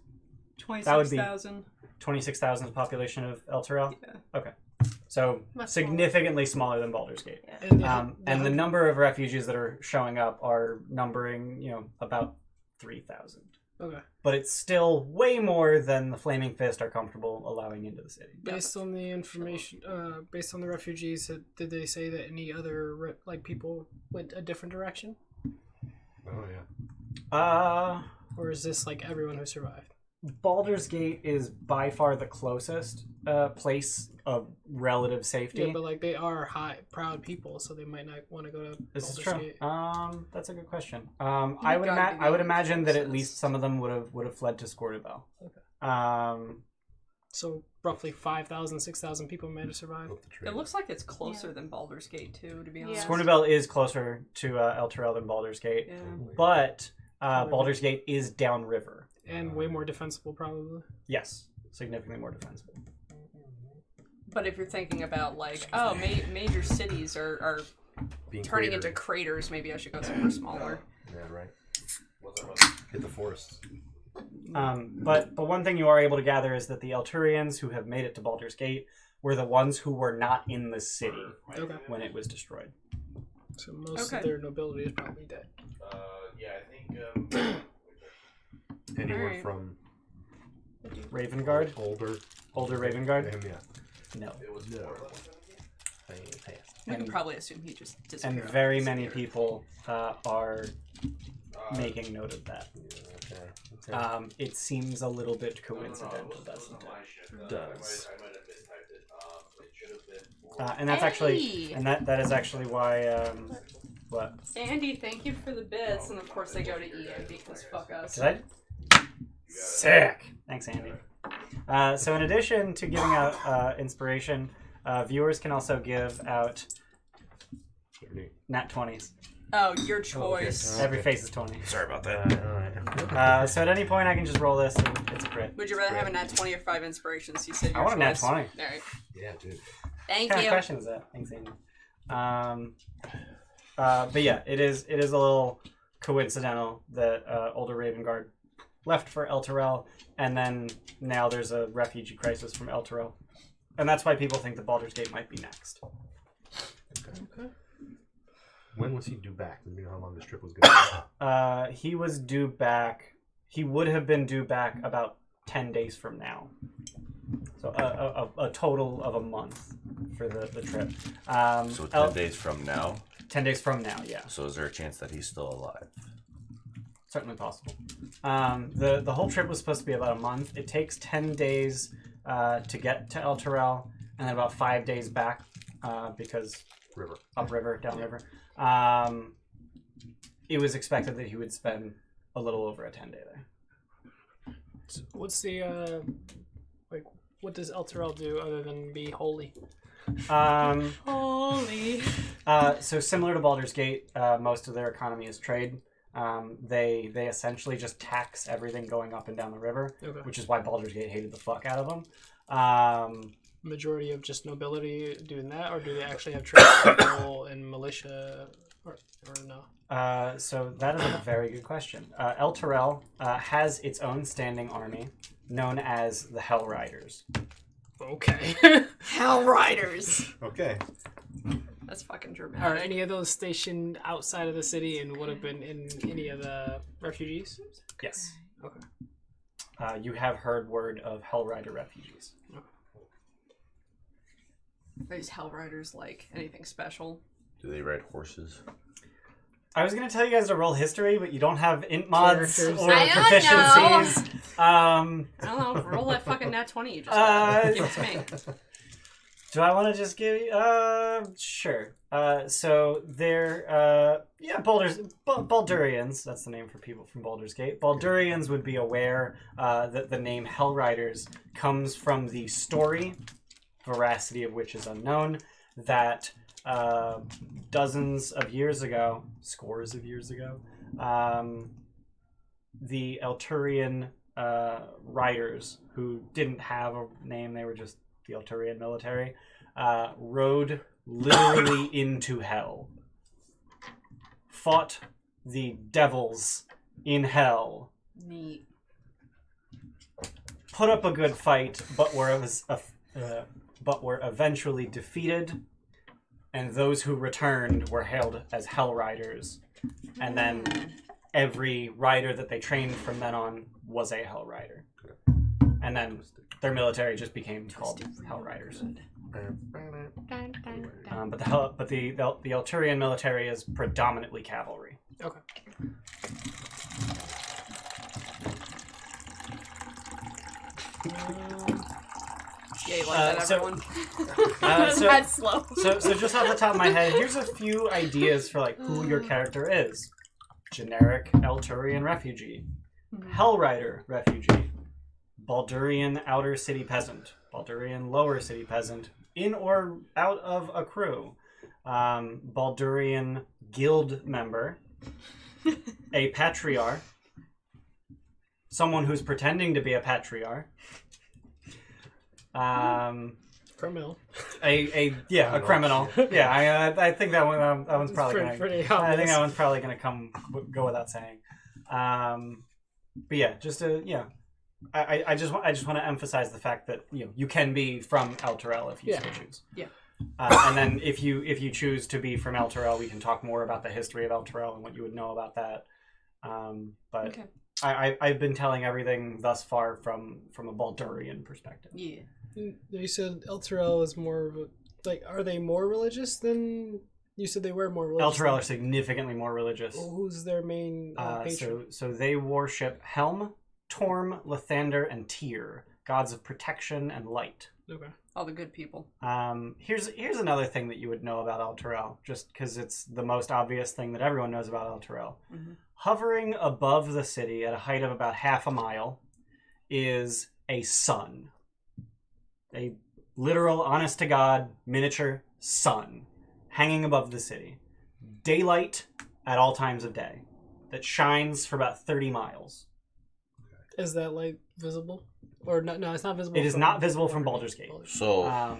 That would be 26,000. 26,000 is the population of Elturel? Yeah. Okay. So Much significantly smaller than Baldur's Gate. Yeah. And the number of refugees that are showing up are numbering, about 3,000. Okay. But it's still way more than the Flaming Fist are comfortable allowing into the city. Based on the information, based on the refugees, did they say that any other people went a different direction, Oh, yeah. or is this like everyone who survived? Baldur's Gate is by far the closest place of relative safety. Yeah, but they are proud people, so they might not want to go to. This is Baldur's true. Gate. That's a good question. I would gotta be I would the imagine that at closest. least some of them would have fled to Scortibel. Okay. So roughly 5,000, 6,000 people might have survived. Up the tree. It looks like it's closer than Baldur's Gate, too, to be honest. Scortibel is closer to Elturel than Baldur's Gate, Yeah. but Baldur's Gate is downriver. And way more defensible, probably. Yes, significantly more defensible. But if you're thinking about, major cities are Being turning cratered. into craters. Maybe I should go somewhere smaller. Yeah, right. Hit the forest. But one thing you are able to gather is that the Elturians who have made it to Baldur's Gate were the ones who were not in the city when it was destroyed. So most of their nobility is probably dead. Yeah, I think. Anyone Alright. from Ravengard? older Ravengard? him, yeah. No. It was No. Fantastic. We can And- probably assume he just disappeared. And very many people are making note of that. Yeah, okay. It seems a little bit coincidental, doesn't it? Does. And that's actually, and that is actually why. What? Sandy, thank you for the bits, and of course they go to EA because fuck us. Did I? Sick. Thanks, Andy. So in addition to giving out inspiration, viewers can also give out nat 20s. Oh, your choice. Okay. Every face is 20. Sorry about that. Alright. So at any point, I can just roll this, and it's a crit. Would you rather have a nat 20 or 5 inspirations? You said your I want a nat choice. 20. Alright. Yeah, dude. Thank What kind you. of question is that? Thanks, Andy. But yeah, it is a little coincidental that older Ravengard left for Elturel, and then now there's a refugee crisis from Elturel, and that's why people think the Baldur's Gate might be next. Okay. When was he due back? Do you know how long this trip was going? He was due back. He would have been due back about 10 days from now. So a total of a month for the trip. So 10 days from now. 10 days from now, yeah. So is there a chance that he's still alive? Certainly possible. The whole trip was supposed to be about a month. It takes 10 days to get to Elturel, and then about 5 days back because River. upriver, downriver. It was expected that he would spend a little over a 10-day there. So what's the what does Elturel do other than be holy? Holy. So similar to Baldur's Gate, most of their economy is trade. They essentially just tax everything going up and down the river, which is why Baldur's Gate hated the fuck out of them. Majority of just nobility doing that, or do they actually have tradespeople and militia, or no? So that is a very good question. Elturel has its own standing army known as the Hell Riders. Okay. Hell Riders. Okay. That's fucking Are dramatic. any of those stationed outside of the city and would have been in any of the refugees? Yes. Okay. You have heard word of Hell Rider refugees. Are these Hell Riders like anything special? Do they ride horses? I was going to tell you guys to roll history, but you don't have int mods Characters. or I don't proficiencies. I don't know. Roll that fucking nat 20 you just got. Give it to me. Do I want to just give you... sure. So they're... Baldurians. That's the name for people from Baldur's Gate. Baldurians would be aware that the name Hell Riders comes from the story, veracity of which is unknown, that dozens of years ago, scores of years ago, the Elturian riders, who didn't have a name, they were just the Elturian military, rode literally into hell, fought the devils in hell, Neat. put up a good fight, but were eventually defeated, and those who returned were hailed as Hell Riders, and then every rider that they trained from then on was a Hell Rider, and then their military just became called Hell Riders. But the Elturian military is predominantly cavalry. Okay. Yeah, you like that, so- everyone? So, That's slow. so just off the top of my head, here's a few ideas for like who your character is. Generic Elturian refugee, Hell Rider refugee, Baldurian outer city peasant, Baldurian lower city peasant, in or out of a crew, Baldurian guild member, a patriarch, someone who's pretending to be a patriarch, Criminal. a criminal. Yeah, I think that one's probably gonna. Pretty I think obvious. that one's probably gonna go without saying. But yeah, I just want to emphasize the fact that you can be from Elturel if you so choose. Yeah. And then if you choose to be from Elturel, we can talk more about the history of Elturel and what you would know about that. But Okay. I've been telling everything thus far from a Baldurian perspective. Yeah. You said Elturel is more of a, like, are they more religious than you said they were more religious? Elturel are significantly more religious. Who's their main patron? So they worship Helm, Torm, Lathander, and Tyr, gods of protection and light. Okay. All the good people. Here's another thing that you would know about Elturel, just because it's the most obvious thing that everyone knows about Elturel. Mm-hmm. Hovering above the city at a height of about half a mile is a sun. A literal, honest-to-God, miniature sun hanging above the city. Daylight at all times of day that shines for about 30 miles. Is that light visible? Or no, it's not visible. It is not visible from Baldur's Gate. So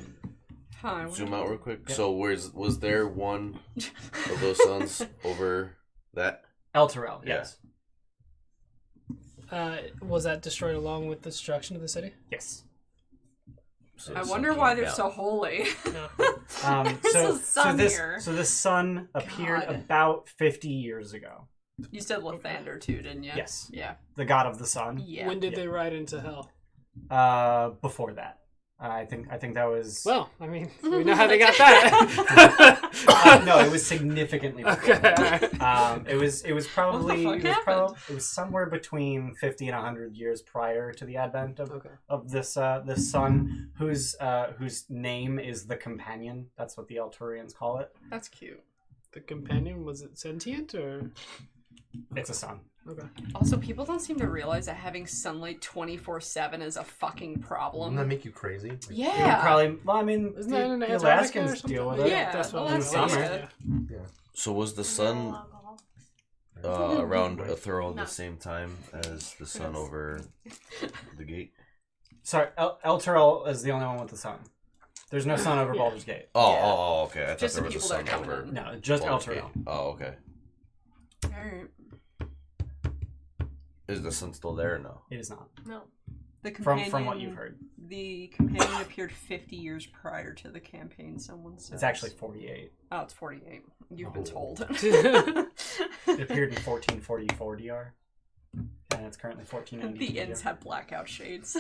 zoom out real quick. Yeah. So was there one of those suns over that? Elturel, yes. Was that destroyed along with the destruction of the city? Yes. So I the wonder sun why came they're down. so holy. No. There's a sun here. So this sun appeared God. about 50 years ago. You said Lathander too, didn't you? Yes. Yeah. The god of the sun. Yeah. When did they ride into hell? Before that. I think that was... Well, I mean, we know how they got that. no, it was significantly before. Okay. It was probably What the fuck happened? it was somewhere between 50 and 100 years prior to the advent of this this sun, whose name is the Companion. That's what the Elturians call it. That's cute. The companion, was it sentient or? It's a sun. Okay. Also, people don't seem to realize that having sunlight 24/7 is a fucking problem. Doesn't that make you crazy? Like, Yeah. Probably. Well, I mean, Isn't that in the Antarctica or Alaskans something? deal with it. Yeah, that's what well, I was that's saying. summer. Yeah. So was the sun around Elturel at the same time as the sun over the gate? Sorry, Elturel is the only one with the sun. There's no sun over Baldur's Gate. Oh, okay. I thought Just there the was a people that sun are coming over. in. No, just Baldur's Elturel. Gate. Oh, okay. Alright. Is the sun still there or no? It is not. No. The companion, From what you've heard. The companion appeared 50 years prior to the campaign, someone said. It's actually 48. Oh, it's 48. You've been told. It appeared in 1444 DR. And it's currently 1492 The inns DR. have blackout shades.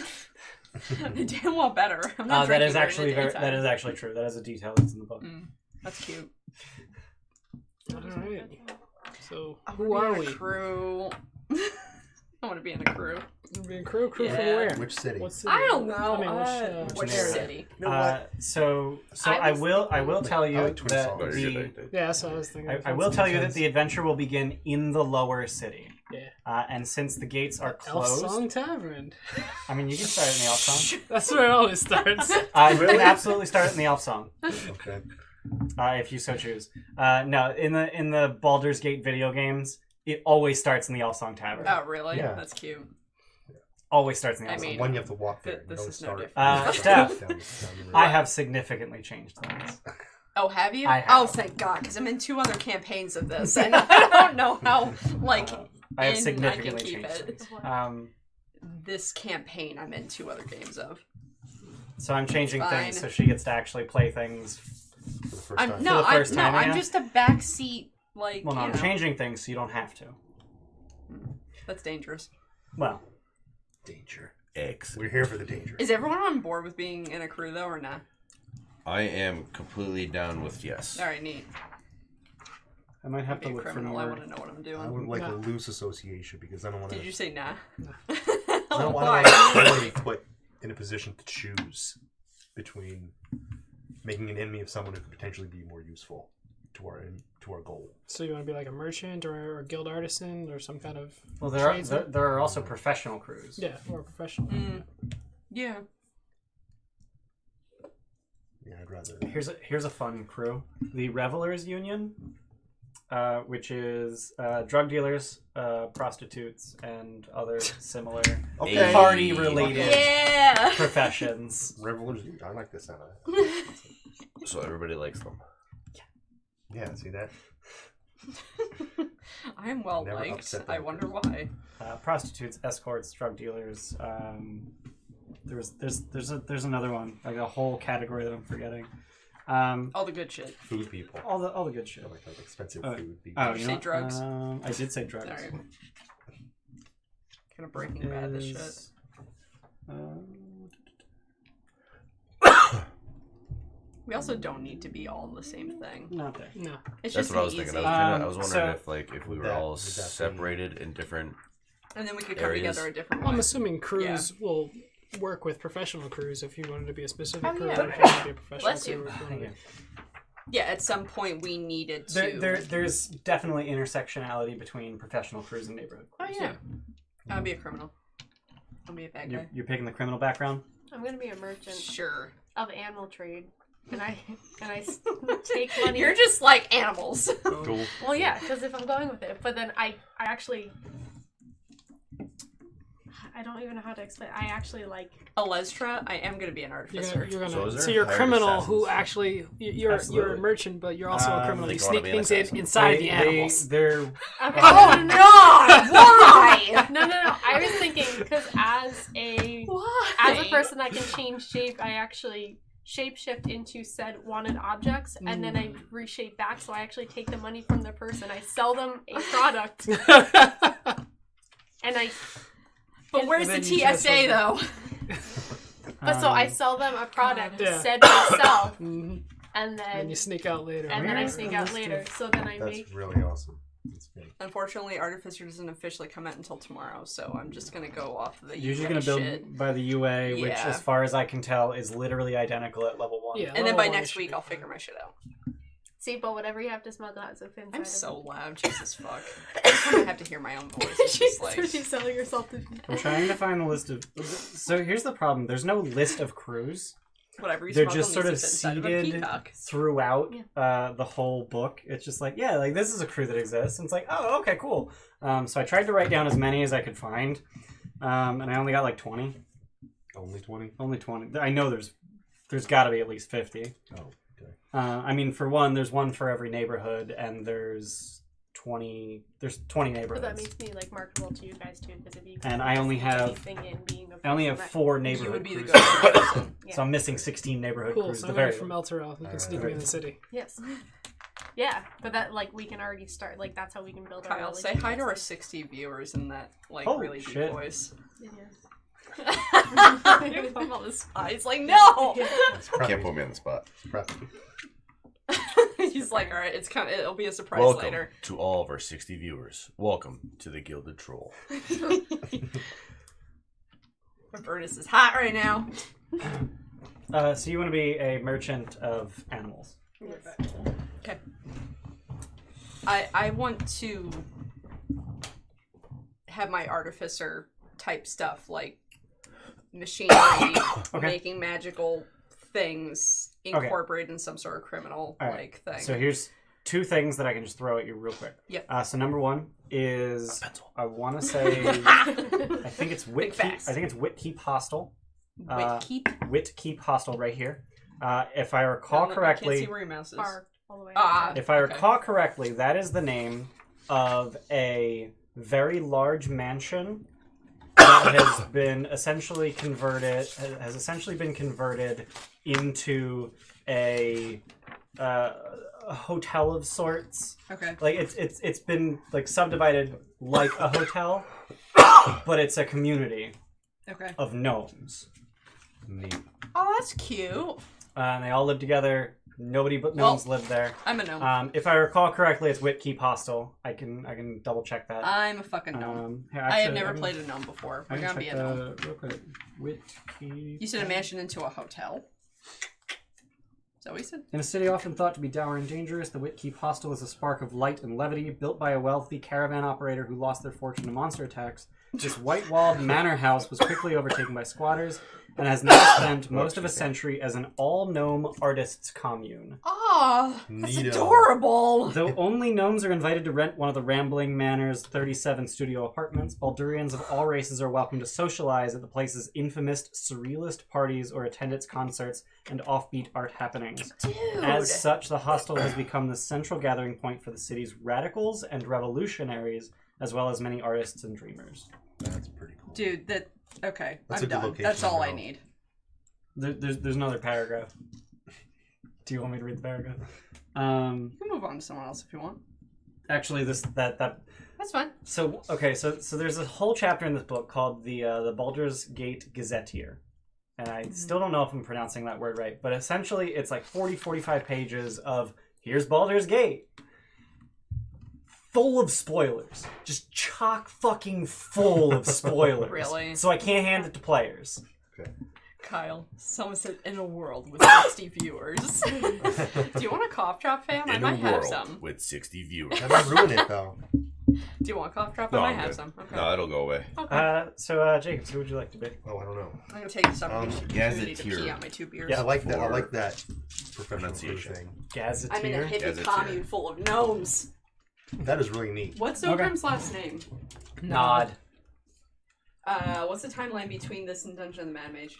They damn well better. I'm not That drinking is during actually the that is actually true. That is a detail that's in the book. That's cute. Alright. So, I who wanna are be in we? a crew. I want to be in a crew. Being crew from Yeah. where? Which city? What city? I don't know. I mean, Which area? city? So I I was will tell you I like Twin that Salt. the Yeah, that's what I was thinking. I will tell you that the adventure will begin in the lower city. Yeah. And since the gates are Elf closed, Song Tavern. I mean, you can start in the Elf Song. That's where it always starts. You can absolutely start in the Elf Song, Okay. if you so choose. No, in the Baldur's Gate video games, it always starts in the Elf Song Tavern. Oh, really? Yeah. That's cute. Always starts in the I Elf Song. mean, One you have to walk there. this You don't is no start different. Steph, down the I road. have significantly changed things. Oh, have you? I have. Oh, thank God, because I'm in 2 other campaigns of this, and I don't know how, like, I have in significantly I can keep changed it. things. This campaign, I'm in 2 other games of. So I'm changing Fine. things so she gets to actually play things. For the first I'm time. no, the first time, I'm yeah? just a backseat, like. Well, no, you I'm know. changing things so you don't have to. That's dangerous. Well, Danger. X. We're here for the danger. Is everyone on board with being in a crew though, or not? I am completely down with yes. All right, neat. I might have Be to a look for criminal. I more. want to know what I'm I doing. would like No. a loose association because I don't want to. Did you say nah? I don't Why? want to be put in a position to choose between making an enemy of someone who could potentially be more useful to our goal. So you want to be like a merchant or a guild artisan or some kind of Well, there tradesman? are also professional crews. Yeah, or a professional. Yeah. Yeah, I'd rather. Here's a fun crew. The Revelers Union. which is drug dealers, prostitutes, and other similar Okay. party-related Yeah. professions. Revolution. I like this sound. So everybody likes them. Yeah, see that? I'm well Never liked. upset I them. wonder why. Prostitutes, escorts, drug dealers. There's another one, like a whole category that I'm forgetting. All the good shit. Food people. All the good shit. Like expensive Oh. food people. Did you say drugs? I did say drugs. Alright. Kind of Breaking Bad this shit. Is, We also don't need to be all in the same thing. not there. No. It's That's just what I was easy. thinking. I was wondering if we were That- all would that be- separated in different. And then we could come areas. together a different Well, I'm way. assuming crews will work with professional crews if you wanted to be a specific Oh, crew, yeah. or if you wanted to be a professional Bless you. crew. If you wanted to be... Yeah, at some point we needed to. There's definitely intersectionality between professional crews and neighborhood Oh crews. yeah. I'll be a criminal. I'll be a bad guy. You're picking the criminal background? I'm gonna be a merchant Sure. of animal trade, and I take money. You're just like animals. Cool. Well, yeah, because if I'm going with it, but then I actually, I don't even know how to explain. I actually like. Alestra, I am gonna be an artificer. You're So gonna, is there so you're a hired criminal assassins? who actually you're a Absolutely. merchant, but you're also a criminal. They You wanna sneak be an things in assassin. inside the animals. They're Okay. Oh God! Why? No. I was thinking because as a person that can change shape, I actually shapeshift into said wanted objects, and then I reshape back. So I actually take the money from the person, I sell them a product, and I. But where's the And then you TSA though? But so I sell them a product, Yeah. said myself, Mhm. and And then you sneak out later. I sneak out later. So then I That's make. really awesome. That's good. Unfortunately, Artificer doesn't officially come out until tomorrow, so I'm just gonna go off of the usually UA going to build shit. by the UA, which, Yeah. as far as I can tell, is literally identical at level 1. Yeah. And then level by one next should week, be I'll fine. figure my shit out. See, but whatever you have to smuggle has a fin. I'm so loud, Jesus fuck. Every time I have to hear my own voice. It's just like, She's selling herself to people. I'm trying to find the list of. So here's the problem: there's no list of crews. whatever you They're smuggle just sort of needs to fit inside of a seated peacock. throughout the whole book. It's just like, yeah, like this is a crew that exists. And it's like, oh, okay, cool. So I tried to write down as many as I could find, and I only got like 20. Only 20? Only 20. I know there's got to be at least 50. Oh, okay. I mean, for one, there's one for every neighborhood, and there's 20 But neighborhoods. that makes me like marketable to you guys too, because if you And I only have- anything in being a I only have person 4 You neighborhood would be the crews. go-to person. Yeah. So I'm missing 16 neighborhood Cool. crews So at I'm the very from Elturel. You can sneak me in the city. Yes. Yeah, but that like we can already start. Like that's how we can build our. Kyle, say hi to our 60 viewers in that like Holy really deep shit. voice. Yeah. I'm on the spot. He's like, no. It's Can't preppy. put me on the spot. It's preppy. He's like, all right, it'll be a surprise Welcome later. to all of our 60 viewers. Welcome to the Gilded Troll. Avernus is hot right now. So you want to be a merchant of animals. Okay. I want to have my artificer type stuff like machinery, making magical things incorporated in some sort of criminal All right. like thing. So here's 2 things that I can just throw at you real quick. Yep. So number 1 is I want to say I think it's Big Whitkeep. facts. I think it's Whitkeep Hostel. Whitkeep. Whitkeep Hostel right here. If I recall I can't correctly, see where your mouse is. Far all the way. Ah. if I Okay. recall correctly, that is the name of a very large mansion that has been essentially converted into a hotel of sorts. Okay. Like it's been like subdivided like a hotel, but it's a community Okay. of gnomes. Neat. Oh, that's cute. And they all live together. Nobody but gnomes live there. I'm a gnome. If I recall correctly, it's Whitkeep Hostel. I can double check that. I'm a fucking gnome. Here, I have actually, never I'm- played a gnome before. I We're can gonna be check a gnome. real quick. Whitkeep. You said a mansion into a hotel. Is that what you said? In a city often thought to be dour and dangerous, the Whitkeep Hostel is a spark of light and levity, built by a wealthy caravan operator who lost their fortune to monster attacks. This white-walled manor house was quickly overtaken by squatters and has now spent most of a century as an all-gnome artists' commune. Ah, that's Neato. adorable. Though only gnomes are invited to rent one of the rambling manor's 37 studio apartments, Baldurians of all races are welcome to socialize at the place's infamous surrealist parties or attend its concerts and offbeat art happenings. Dude. As such, the hostel has become the central gathering point for the city's radicals and revolutionaries, as well as many artists and dreamers. That's pretty cool. Dude, okay, That's I'm a good done. location That's all to I go. need. There's another paragraph. Do you want me to read the paragraph? You can move on to someone else if you want. Actually, that That's fine. so okay. So there's a whole chapter in this book called the Baldur's Gate Gazetteer, and I still don't know if I'm pronouncing that word right, but essentially it's like 45 pages of here's Baldur's Gate, full of spoilers, just chock fucking full of spoilers. Really? So I can't hand it to players. Kyle, someone said in a world with 60 viewers. Do you want a cough drop, fam? I In might a have world some. with 60 viewers. That might ruin it, though. Do you want a cough drop? No, I I'm might have good. some. Okay. No, it'll go away. So Jacob, who would you like to be? Oh, I don't know. I'm gonna take this opportunity to Gazetteer. pee out my 2 beers. Yeah. I like that. I For like that professional pronunciation. thing. Gazetteer. I'm in a hippie Gazetteer. commune full of gnomes. That is really neat. What's Okay. Ogrim's last name? Nod. What's the timeline between this and Dungeon of the Mad Mage?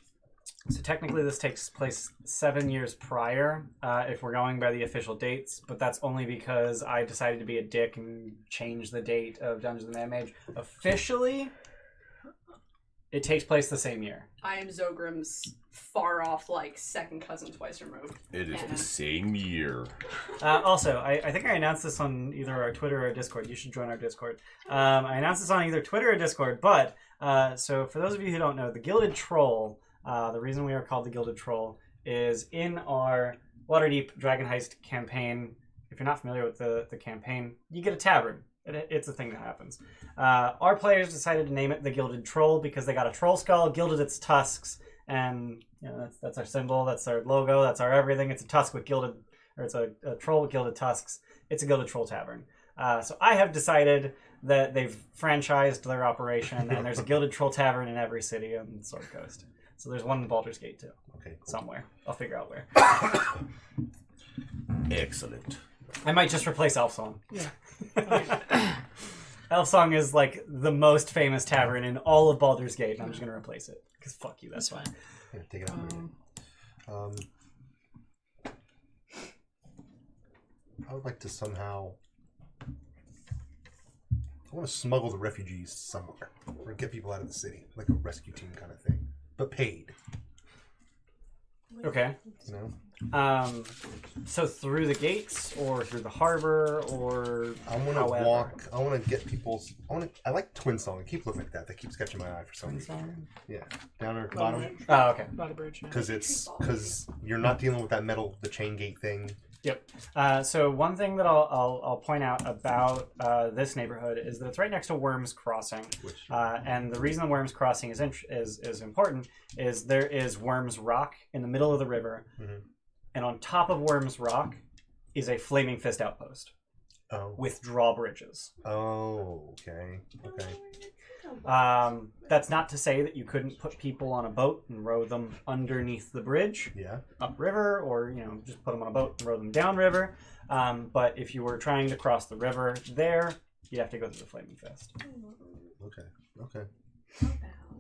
So technically this takes place 7 years prior, if we're going by the official dates, but that's only because I decided to be a dick and change the date of Dungeons of the Mad Mage. Officially, it takes place the same year. I am Zogrim's far off, like, second cousin twice removed. It is Yeah. the same year. Also, I think I announced this on either our Twitter or Discord. You should join our Discord. I announced this on either Twitter or Discord, but, so for those of you who don't know, the Gilded Troll... the reason we are called the Gilded Troll is in our Waterdeep Dragon Heist campaign. If you're not familiar with the campaign, you get a tavern. It's a thing that happens. Our players decided to name it the Gilded Troll because they got a troll skull, gilded its tusks, and that's our symbol, that's our logo, that's our everything. It's a tusk with gilded, or it's a troll with gilded tusks. It's a Gilded Troll tavern. So I have decided that they've franchised their operation, and there's a Gilded Troll tavern in every city on the Sword Coast. So there's one in Baldur's Gate too. Okay, cool. Somewhere. I'll figure out where. Excellent. I might just replace Elfsong. Yeah. Elfsong is like the most famous tavern in all of Baldur's Gate, and I'm just gonna replace it. Because fuck you, that's fine. Yeah, take it out. I would like to somehow... I want to smuggle the refugees somewhere. Or get people out of the city. Like a rescue team kind of thing. But paid. Okay. You know? So through the gates, or through the harbor, or I want to however. walk. I want to get people's. I like Twin Song. It keeps looking like that. That keeps catching my eye for some reason. Yeah, down there at the bottom. Oh, okay. Not a bridge. Yeah. Because you're not dealing with that metal, the chain gate thing. Yep. So one thing that I'll point out about this neighborhood is that it's right next to Worms Crossing, Which and the reason Worms Crossing is important is there is Worms Rock in the middle of the river, and on top of Worms Rock is a Flaming Fist outpost with drawbridges. Oh, okay. That's not to say that you couldn't put people on a boat and row them underneath the bridge. Yeah. Upriver, or just put them on a boat and row them downriver. But if you were trying to cross the river there, you'd have to go through the Flaming Fist. Okay.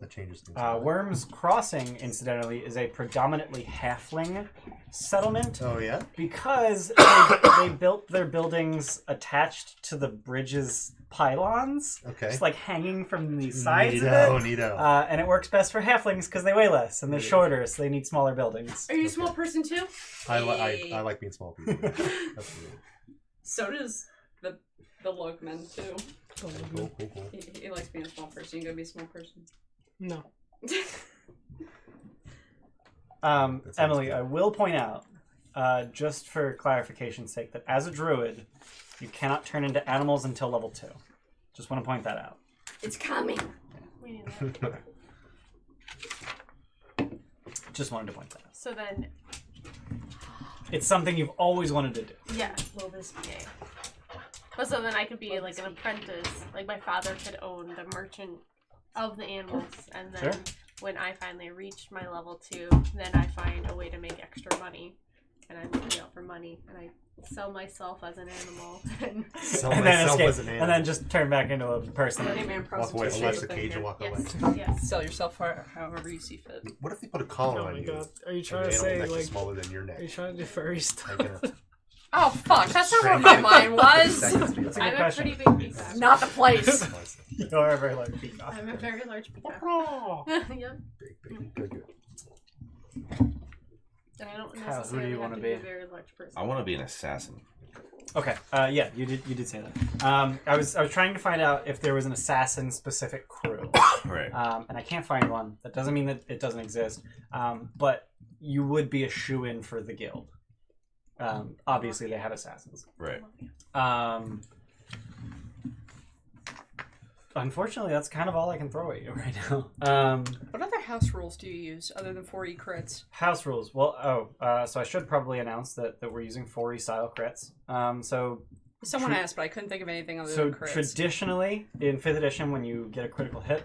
That changes things. Worms Crossing, incidentally, is a predominantly halfling settlement Oh yeah. because they built their buildings attached to the bridge's pylons, Okay. just like hanging from the sides Neato, of it. neato. And it works best for halflings because they weigh less and they're shorter, so they need smaller buildings. Are you a small person too? I like being small people. Absolutely. So does the Logman too. Cool. He likes being a small person. You gonna be a small person? No. Emily, I will point out, just for clarification's sake, that as a druid, you cannot turn into animals until level 2. Just want to point that out. It's coming. We knew that. Just wanted to point that out. So then, It's something you've always wanted to do. yeah, will this be a... But so then I could be like an apprentice. Like my father could own the merchant of the animals, and then Sure. when I finally reach my level 2, then I find a way to make extra money, and I'm looking out for money, and I sell myself as an animal, and And then escape, and then just turn back into a person. Hey man, walk away, prostitution. unless the cage and walk away. yes. Sell yourself however you see fit. What if they put a collar Oh on my you? god. Are you and trying the to animal say, neck is like, smaller than your neck? are you trying to do furry stuff? Like a- Oh fuck, that's not where my mind was. That's a good I'm a question. pretty big peacock. Not the place. You're a very large peacock. I'm a very large peacock. Yep. Big, good. And I don't Kyle, who do necessarily you have wanna to be? be a very large person. I want to be an assassin. Okay. Yeah, you did say that. I was trying to find out if there was an assassin specific crew. Right. And I can't find one. That doesn't mean that it doesn't exist. But you would be a shoo-in for the guild. Obviously, they have assassins. Right. Unfortunately, that's kind of all I can throw at you right now. What other house rules do you use other than 4E crits? House rules. Well, so I should probably announce that we're using 4E style crits. Someone asked, but I couldn't think of anything other So than crits. traditionally, in 5th edition, when you get a critical hit,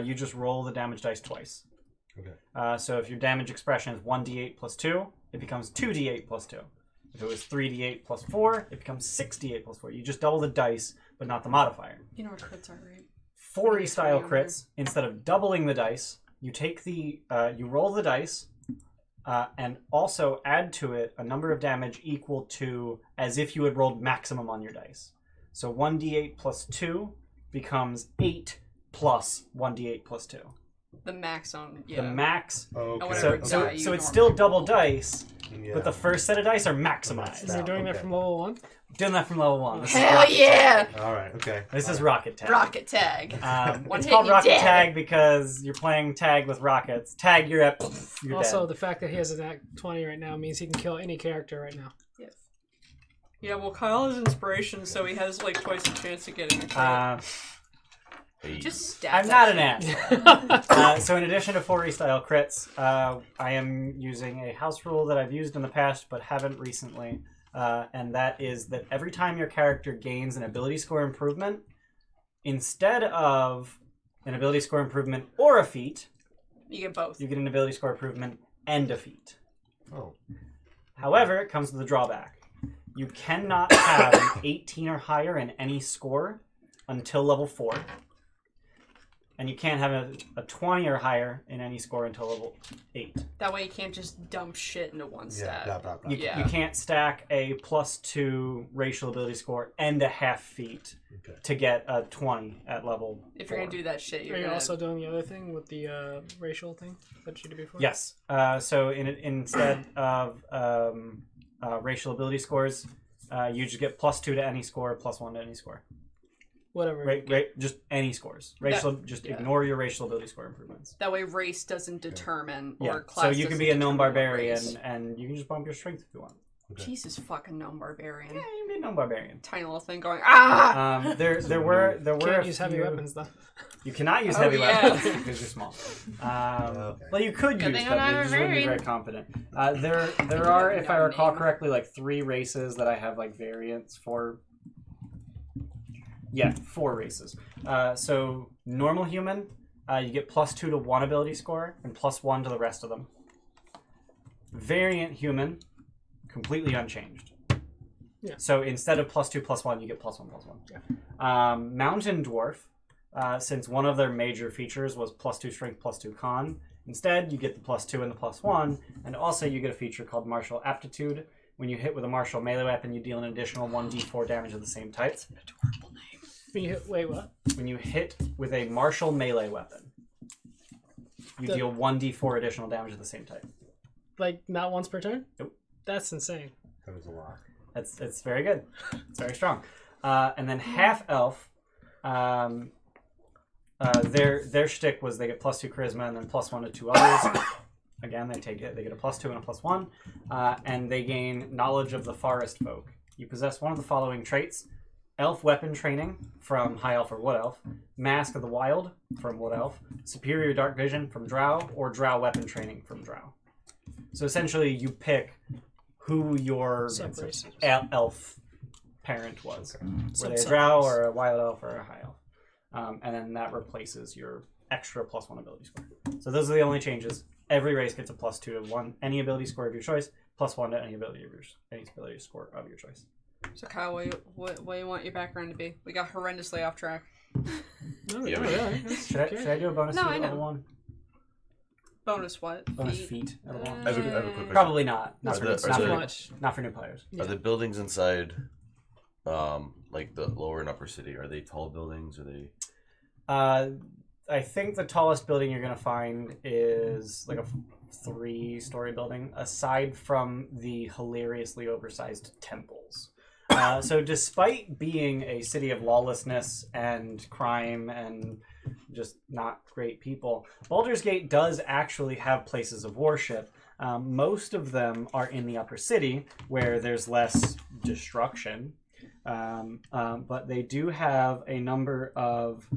you just roll the damage dice twice. Okay. So if your damage expression is 1d8 plus 2, it becomes 2d8 plus 2. If it was 3d8 plus 4, it becomes 6d8 plus 4. You just double the dice, but not the modifier. You know what crits are, right? 4E style crits, instead of doubling the dice, you take the you roll the dice, and also add to it a number of damage equal to as if you had rolled maximum on your dice. So 1d8 plus 2 becomes 8 plus 1d8 plus 2. The max on, yeah. The max. Okay. whatever So die you it's normally still double roll. dice, Yeah. but the first set of dice are maximized. You're doing that Okay. from level 1? Doing that from level 1. This is Hell rocket yeah! All right. Okay. This is rocket tag. Rocket tag. One It's hit called you rocket dead. tag because you're playing tag with rockets. Tag, you're at. You're Also, dead. the fact that he has an Act 20 right now means he can kill any character right now. Yes. Yeah, well, Kyle is inspiration, so he has like twice the chance of getting a crit. Hey. Just stab I'm that not shit. an ass. So in addition to 4E style crits, I am using a house rule that I've used in the past but haven't recently, and that is that every time your character gains an ability score improvement, instead of an ability score improvement or a feat, You get both. you get an ability score improvement and a feat. Oh. However, it comes with a drawback. You cannot have an 18 or higher in any score until level 4. And you can't have a 20 or higher in any score until level 8. That way you can't just dump shit into one Yeah. stat. Blah, blah, blah. You, Yeah. you can't stack a +2 racial ability score and a half feat Okay. to get a 20 at level If you're 4. gonna do that shit, Are you're you gonna... also doing the other thing with the racial thing that you did before? Yes. So instead of racial ability scores, you just get +2 to any score, +1 to any score. Whatever. Just any scores. Racial. Just yeah. ignore your racial ability score improvements. That way race doesn't determine, Yeah. or class So you can doesn't be a gnome determine barbarian, race. and you can just bump your strength if you want. Okay. Jesus fucking gnome barbarian. Yeah, you can be a gnome barbarian. Tiny little thing going, ah! There were Can't a use heavy few- weapons though. You cannot use Oh, heavy yeah. weapons because you're small. Okay. Well, you could Good use thing them. I'm You not just wouldn't be barbarian. very confident. There are, if I No recall name. correctly, like 3 races that I have like variants for. Yeah, 4 races. So normal human, you get +2 to 1 ability score and +1 to the rest of them. Variant human, completely unchanged. Yeah. So instead of +2 +1, you get +1 Yeah. Mountain dwarf, since one of their major features was +2 strength +2 con, instead you get the +2 and the +1, and also you get a feature called martial aptitude. When you hit with a martial melee weapon, you deal an additional 1d4 damage of the same type. That's an adorable name. When you wait, what? When you hit with a martial melee weapon, you The- deal 1d4 additional damage of the same type. Like not once per turn? Nope. That's insane. That was a lot. It's very good. It's very strong. And then half elf, their shtick was they get +2 charisma and then +1 to 2 others. Again, they get a +2 and a +1, and they gain knowledge of the forest folk. You possess one of the following traits: elf weapon training from high elf or wood elf, mask of the wild from wood elf, superior dark vision from drow, or drow weapon training from drow. So essentially, you pick who your Sub-races. elf parent was. Were they a Sub-races. drow or a wild elf or a high elf? and then that replaces your extra +1 ability score. So those are the only changes. Every race gets a +2 to 1 any ability score of your choice, +1 to any ability score of your choice. So Kyle, what do you want your background to be? We got horrendously off track. Should I do a bonus No, feat I at know. level 1? Bonus what? Bonus feat at level 1? I have a quick question. Probably not. Not Are for, the- not, are for, the- much. not for new players. Yeah. Are the buildings inside, like the lower and upper city, are they tall buildings? Are they? I think the tallest building you're going to find is like a 3-story building, aside from the hilariously oversized temples. So despite being a city of lawlessness and crime and just not great people, Baldur's Gate does actually have places of worship. Most of them are in the upper city, where there's less destruction. But they do have a number of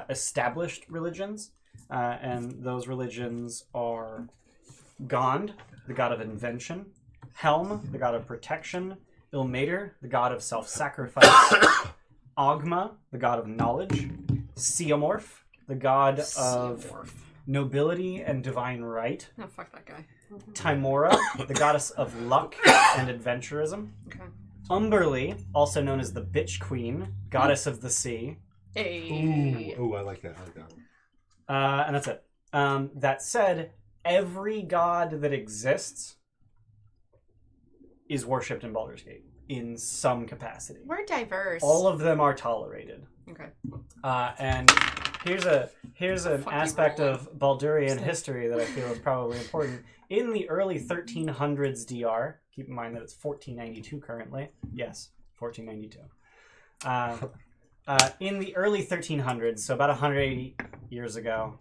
established religions, and those religions are Gond, the god of invention, Helm, the god of protection, Ilmater, the god of self-sacrifice, Ogma, the god of knowledge, Seomorph, the god of nobility and divine right, Oh, fuck that guy. Timora, the goddess of luck and adventurism, Okay. Umberly, also known as the Bitch Queen, goddess of the sea, Hey. Ooh, I like that. I like that. and that's it. That said, every god that exists is worshipped in Baldur's Gate in some capacity. We're diverse. All of them are tolerated. Okay. And here's an Fuck you, aspect Roland. of Baldurian history that I feel is probably important. In the early 1300s DR, keep in mind that it's 1492 currently. Yes, 1492. In the early 1300s, so about 180 years ago,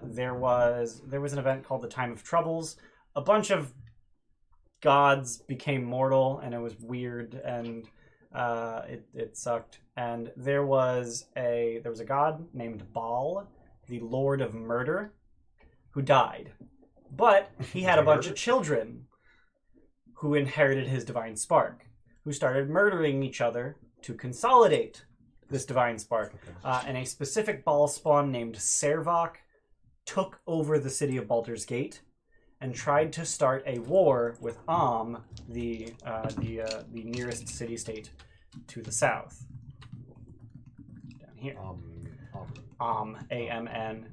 there was an event called the Time of Troubles. A bunch of gods became mortal, and it was weird, and it sucked. And there was a god named Baal, the Lord of Murder, who died. But he had a bunch of children who inherited his divine spark, who started murdering each other to consolidate this divine spark. And a specific Baal spawn named Servok took over the city of Baldur's Gate and tried to start a war with the nearest city-state to the south. Down here. A-M-N.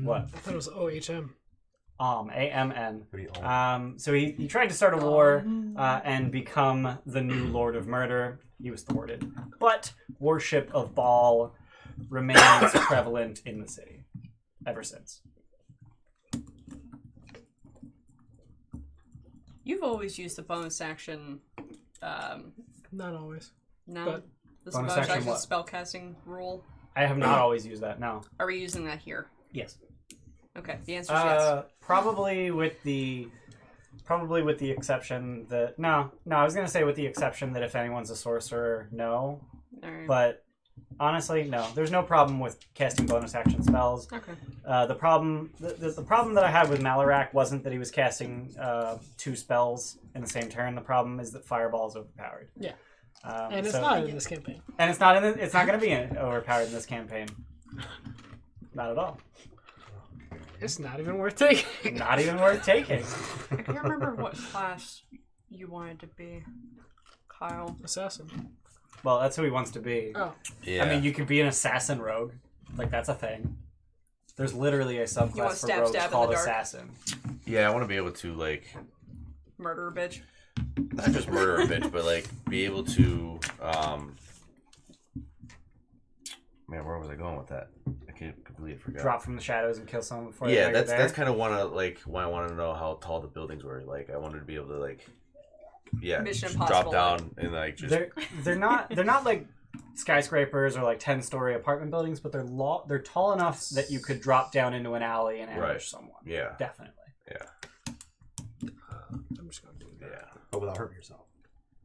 What? I thought it was OHM. A-M-N. Maybe So he tried to start a war and become the new Lord of Murder. He was thwarted. But worship of Baal remains prevalent in the city ever since. You've always used the bonus action. Not always. No. But- The Bonus bonus action action what? spellcasting rule. I have not always used that, no. Are we using that here? Yes. Okay. The answer is yes. Probably with the exception that I was gonna say with the exception that if anyone's a sorcerer, no. Alright. But honestly, no. There's no problem with casting bonus action spells. Okay. The problem that I had with Malarak wasn't that he was casting 2 spells in the same turn. The problem is that Fireball is overpowered. Yeah. And And it's not in this campaign. And it's not going to be overpowered in this campaign. Not at all. It's not even worth taking. Not even worth taking. I can't remember what class you wanted to be, Kyle. Assassin. Well, that's who he wants to be. Oh. Yeah. I mean, you could be an assassin rogue. Like, that's a thing. There's literally a You subclass wanna for stab rogues in the called dark? assassin. Yeah, I want to be able to like Murder a bitch. not just murder a bitch, but like be able to man, where was I going with that? I completely forgot. Drop from the shadows and kill someone before they Yeah, know you're that's there. kind of why I wanted to know how tall the buildings were. Like I wanted to be able to like Mission just Impossible, drop down and like just They're not like skyscrapers or like 10-story apartment buildings, but they're tall enough that you could drop down into an alley and ambush Right. someone. yeah. Definitely. I'm just going to do that. Yeah. But without hurting yourself.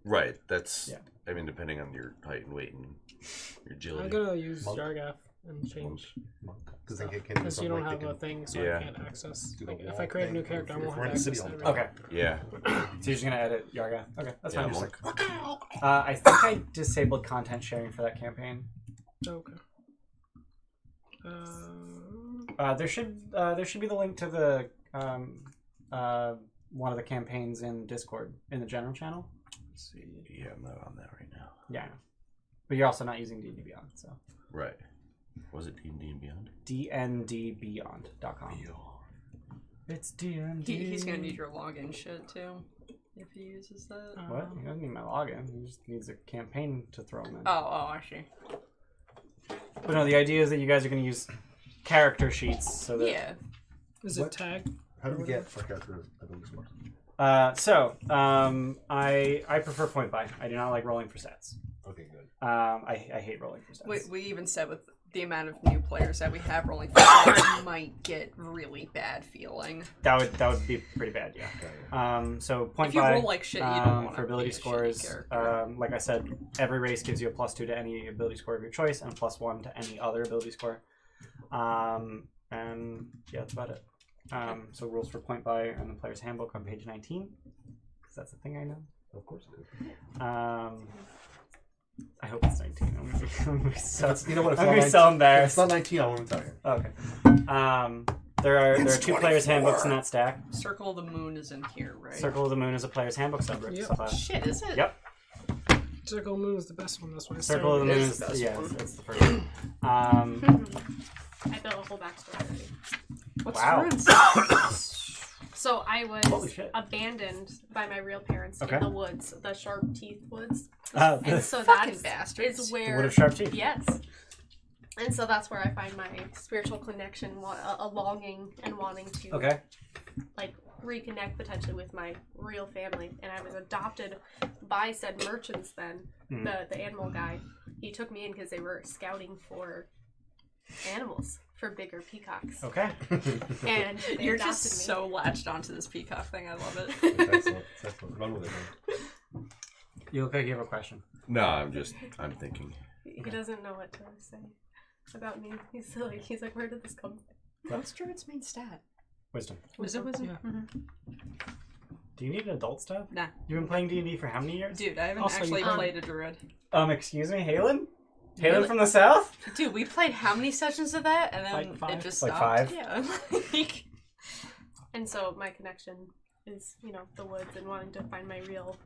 Right. That's Yeah. I mean depending on your height and weight and your agility. I'm going to use Monk. Jargath and change. Because they can Because you don't have a thing, so Yeah. I can't access. Do the Like, if wall I create a new thing, character, I if won't we're have in the access city to all the everything. Yeah. So you're just gonna edit Yarga. Okay, that's Yeah, fine. Monk. I think I disabled content sharing for that campaign. Okay. There should be the link to the one of the campaigns in Discord in the general channel. Let's see. Yeah, I'm not on that right now. Yeah, but you're also not using D&D Beyond, so. Right. Was it D&D and Beyond? dndbeyond.com. It's D&D. He's gonna need your login shit too, if he uses that. What? He doesn't need my login. He just needs a campaign to throw him in. Oh, I see. But no, the idea is that you guys are going to use character sheets so that. Yeah. Is it tag? How do we get for character ability scores? I prefer point buy. I do not like rolling for stats. Okay, good. I hate rolling for stats. We even said with the amount of new players that we have rolling for stats might get really bad feeling. That would be pretty bad, yeah. Okay. So point if you buy roll like shit, you don't want for ability scores. Like I said, every race gives you a +2 to any ability score of your choice and a +1 to any other ability score. And yeah, that's about it. So rules for point buy are in the player's handbook on page 19, because that's the thing I know. Of course it is. I hope it's 19. I'm gonna be so, You know what? If I'm gonna be so If embarrassed. it's not 19, I won't tell you. Okay. There are 2 players' handbooks in that stack. Circle of the Moon is in here, right? Circle of the Moon is a player's handbook subject. Yep. Shit, is it? Yep. Circle of the Moon is the best one. That's why I Circle of the Moon It's is the best one. it's the first one. I built a whole backstory already. What's Wow. Runes? So I Holy was shit. abandoned by my real parents Okay. in the woods, the sharp teeth woods. The And so Fucking that's bastards. is wood where of sharp teeth. yes. And so that's where I find my spiritual connection, a longing and wanting to Okay. like reconnect potentially with my real family. And I was adopted by said merchants then, the animal guy. He took me in because they were scouting for animals, for bigger peacocks. Okay. And they You're adopted just me. so latched onto this peacock thing. I love it. That's excellent. That's excellent. Run with it, man. You look like you have a question. No, I'm thinking. He doesn't know what to say about me. He's like, where did this come from? What's Druid's main stat? Wisdom. Was it wisdom? Yeah. Mm-hmm. Do you need an adult stuff? Nah. You've been playing D&D for how many years? Dude, I haven't Also, actually you- played a Druid. Excuse me, Halen? Halen Really? from the south? Dude, we played how many sessions of that? And then Like 5? it just Like stopped. 5? Yeah. And so my connection is, the woods and wanting to find my real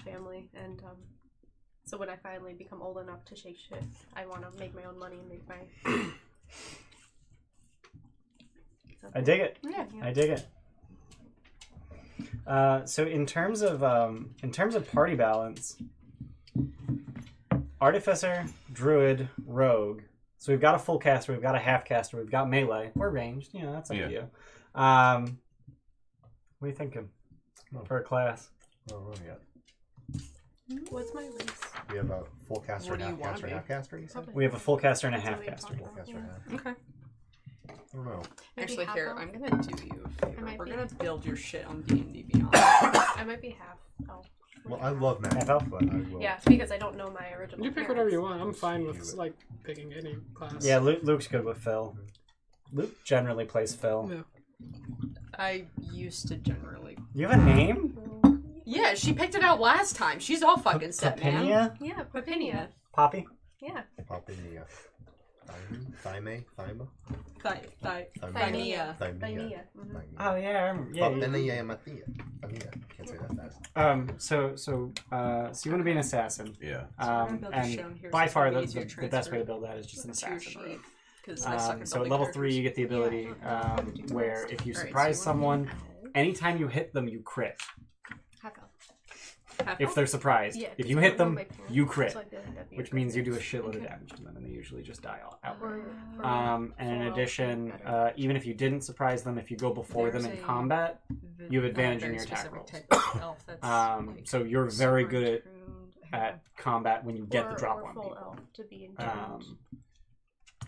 family. And so when I finally become old enough to shake shit, I want to make my own money and make my. I dig it. Yeah. I dig it. So in terms of party balance, Artificer, Druid, Rogue. So we've got a full caster, we've got a half caster, we've got melee. We're ranged, that's up to you. What are you thinking for a class? Oh, what do we got? What's my race? We have a full caster, What do you half wanna caster, be? half caster, you said? We have a full caster and a That's half what we caster. talked Full about, caster, yeah. half. Okay. I don't know. Maybe Actually, half here, elf? I'm gonna do you a favor. might We're be. gonna build your shit on D&D Beyond. I might be half elf. Well, I love magic, Half elf? but I will. Yeah, it's because I don't know my original. You pick whatever you want. I'm fine with picking any class. Yeah, Luke's good with Phil. Luke generally plays Phil. Yeah. I used to generally. You have a name? Yeah, she picked it out last time. She's all fucking set, man. Papinia? Yeah, Papinia. Poppy? Yeah. Pop in the Thyme? Thyma? Thymea. Thymea. Mhm. Oh yeah, I remember. Pop Yeah. in the Mathia. Can't say that fast. So you want to be an assassin. Yeah. I'm gonna build a shown And here by so far it's the easier to best way transfer to build that is just an to your assassin. sheet. 'Cause I suck at So at building level 3 characters. you get the ability where if you surprise someone, anytime you hit them you crit. Half elf. If they're surprised. Yeah, If you hit them, my parents, you crit. so I feel like that'd be Which a means you do a good shitload of Okay. damage to them and they usually just die outright. Or And in full addition, elf, better. even if you didn't surprise them, if you go before them There's in a- combat, you have advantage in very your attack specific rolls. type of elf that's, like, so you're very super good tuned. at combat when you get the Or- drop or on full people. elf to be in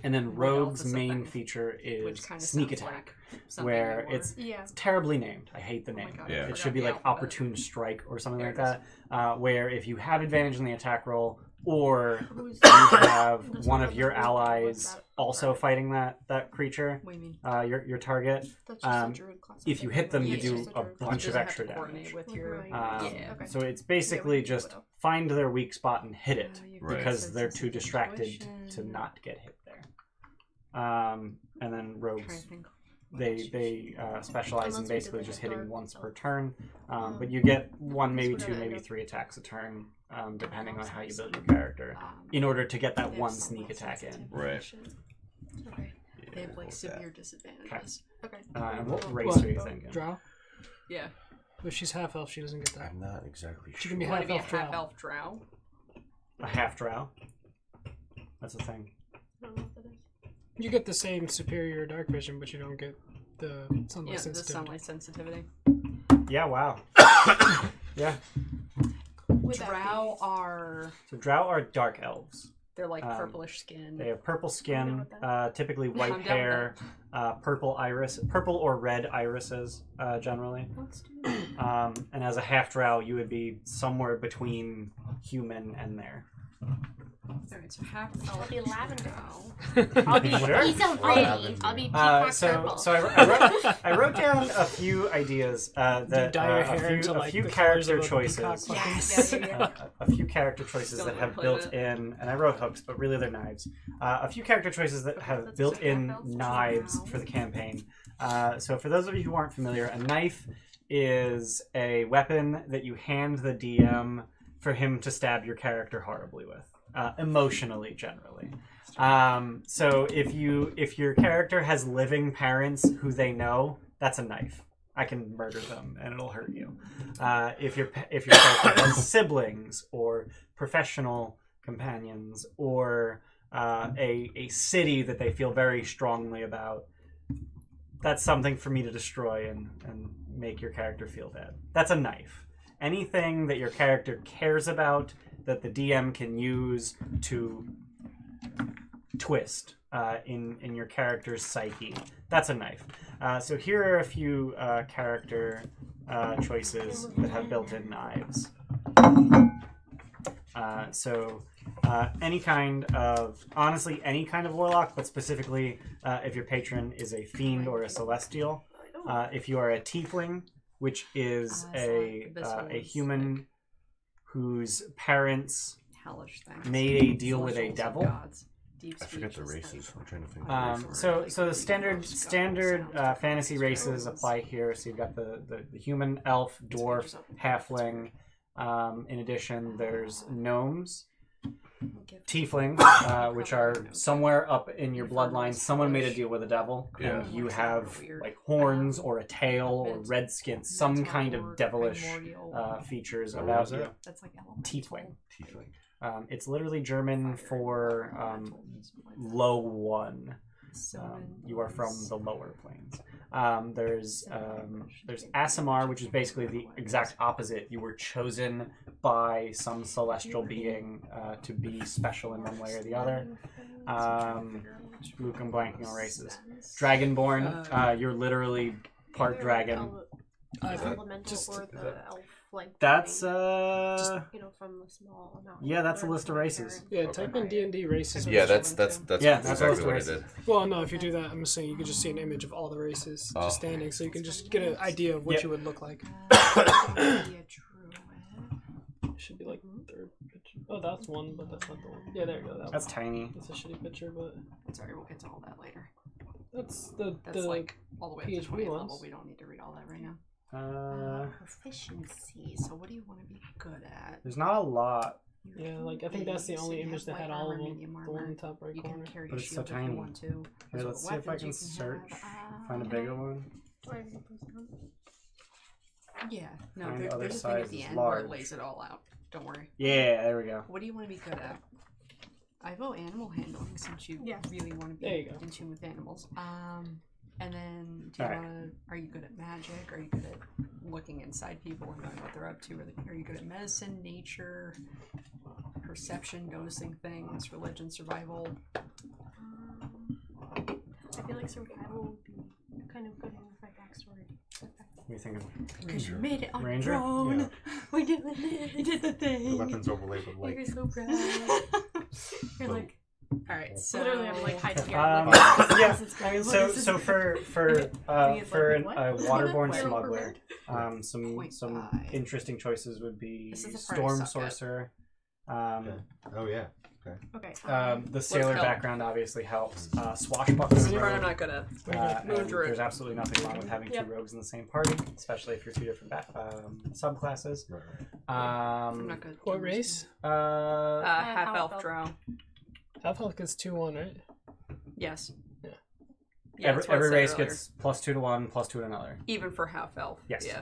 And then Wood elf Rogue's is a main thing, feature is which kind of sneak sounds attack, like something where you were. it's Yeah. terribly named. I hate the Oh my name. God, Yeah. I It forgot should be the like alphabet. Opportune Strike or something There like it that, where if you have advantage in the attack roll, or Who's you have That's one what of your I'm thinking. allies What's that? also fighting that creature, What do you mean? your target, That's just a um, druid class. if you hit them, you Yeah, do it's just a druid bunch Doesn't of have extra to coordinate damage. with your. Yeah. Okay. So it's basically Yeah, just Widow. find their weak spot and hit it, you Right. because sense they're of too distracted to intuition. not get hit there. and then rogues. They specialize in basically just hitting once per turn, but you get 1, maybe 2, maybe 3 attacks a turn, depending on how you build your character, in order to get that 1 sneak attack in. Right. Okay. They have like severe disadvantages. Okay. And what race are you thinking? Drow? Yeah. But she's half elf, she doesn't get that. I'm not exactly She sure. can be You want half to be a elf drow. half elf drow? A half drow. That's a thing. I don't know what that is. You get the same superior dark vision, but you don't get the sunlight Yeah, the sensitivity. sunlight sensitivity. Yeah, wow. Yeah. Would that Drow are... So drow are dark elves. They're like purplish skin. They have purple I'm skin, down with typically I'm white down with hair, purple or red irises, generally. Let's do that. And as a half drow, you would be somewhere between human and there. Alright, so half I'll elf be lavender. drow. I'll be Sure. he's so pretty. I'll be peacock purple. So I wrote down a few ideas that dye your hair into, a like, few the colours character of a choices. peacock? Yeah. A few character choices Don't that have play built with in, and I wrote hooks, but really they're knives. A few character choices that have That's built just in half elves. knives for the campaign. So for those of you who aren't familiar, a knife is a weapon that you hand the DM for him to stab your character horribly with, emotionally, generally. So if your character has living parents who they know, that's a knife. I can murder them and it'll hurt you. If your character has siblings or professional companions or a city that they feel very strongly about, that's something for me to destroy and make your character feel bad. That's a knife. Anything that your character cares about that the DM can use to twist in your character's psyche, that's a knife. So here are a few character choices that have built-in knives. Any kind of warlock, but specifically if your patron is a fiend or a celestial. If you are a tiefling, which is a human whose parents Hellish things. made a deal with a Celestials devil. and gods. Deep I forget the speech is races. I'm trying to think. Of the So races. the standard fantasy races apply here. So you've got the human, elf, dwarf, halfling. In addition, there's gnomes, tiefling, which are somewhere up in your bloodline. Someone made a deal with the devil, and you have like horns or a tail or red skin, some kind of devilish features about you. That's like Tiefling. Tiefling. It's literally German for low one. You are from the lower planes. There's Asimar, which is basically the exact opposite. You were chosen by some celestial being to be special in one way or the other. Luke, I'm blanking on races. Dragonborn, you're literally part dragon. Elemental or the elf like. That's from the small amount. yeah, that's a list of races. Yeah, type in D&D races. Yeah, that's Yeah, that's exactly what what I it did. Well, no, if you do that, I'm saying you could just see an image of all the races just standing, so you can just get an idea of what you would look like. It should be like third picture. Oh, that's one, but that's not the one. Yeah, there you go. That's one. tiny. That's a shitty picture, but Sorry, we'll get to all that later. that's That's like all the way up to PHP 20th ones. level. We don't need to read all that right now. Proficiency. So what do you want to be good at? There's not a lot. Yeah, like I think that's the only image that had all of them. The one in the top right You corner. can carry But a it's so shield if tiny. you want to. Here, let's see if I can search. Find a bigger one. Yeah, no, Find other there's a thing at sizes the end where large. it lays it all out. Don't worry. Yeah, there we go. What do you want to be good at? I vote animal handling since you Yeah. really want to There you be go. in tune with animals. And then Alright. are you good at magic? Are you good at looking inside people and knowing what they're up to? Are you good at medicine, nature, perception, noticing things, religion, survival? I feel like survival would be kind of good in my backstory. What do you think of Because you made it on Ranger? your own. Yeah. We did it. We did the thing. The weapons overlaid with You're light. so proud. You're like, all right. So Literally, I'm like hiding here. yeah, I mean, so for waterborne Where smuggler, overheard? some 0.5. interesting choices would be This is the part I storm suck at. sorcerer. Oh yeah. Okay. The sailor help? background obviously helps. Swashbuckler. This is the part I'm not good at. and Moon Druid. there's absolutely nothing wrong with having two rogues in the same party, especially if you're two different subclasses. I'm not good. What race? Half elf drow. Half elf gets 2-1, right? Yes. Yeah. Yeah, that's what I every said race earlier. gets +2 to 1, +2 to another. Even for half elf. Yes. Yeah.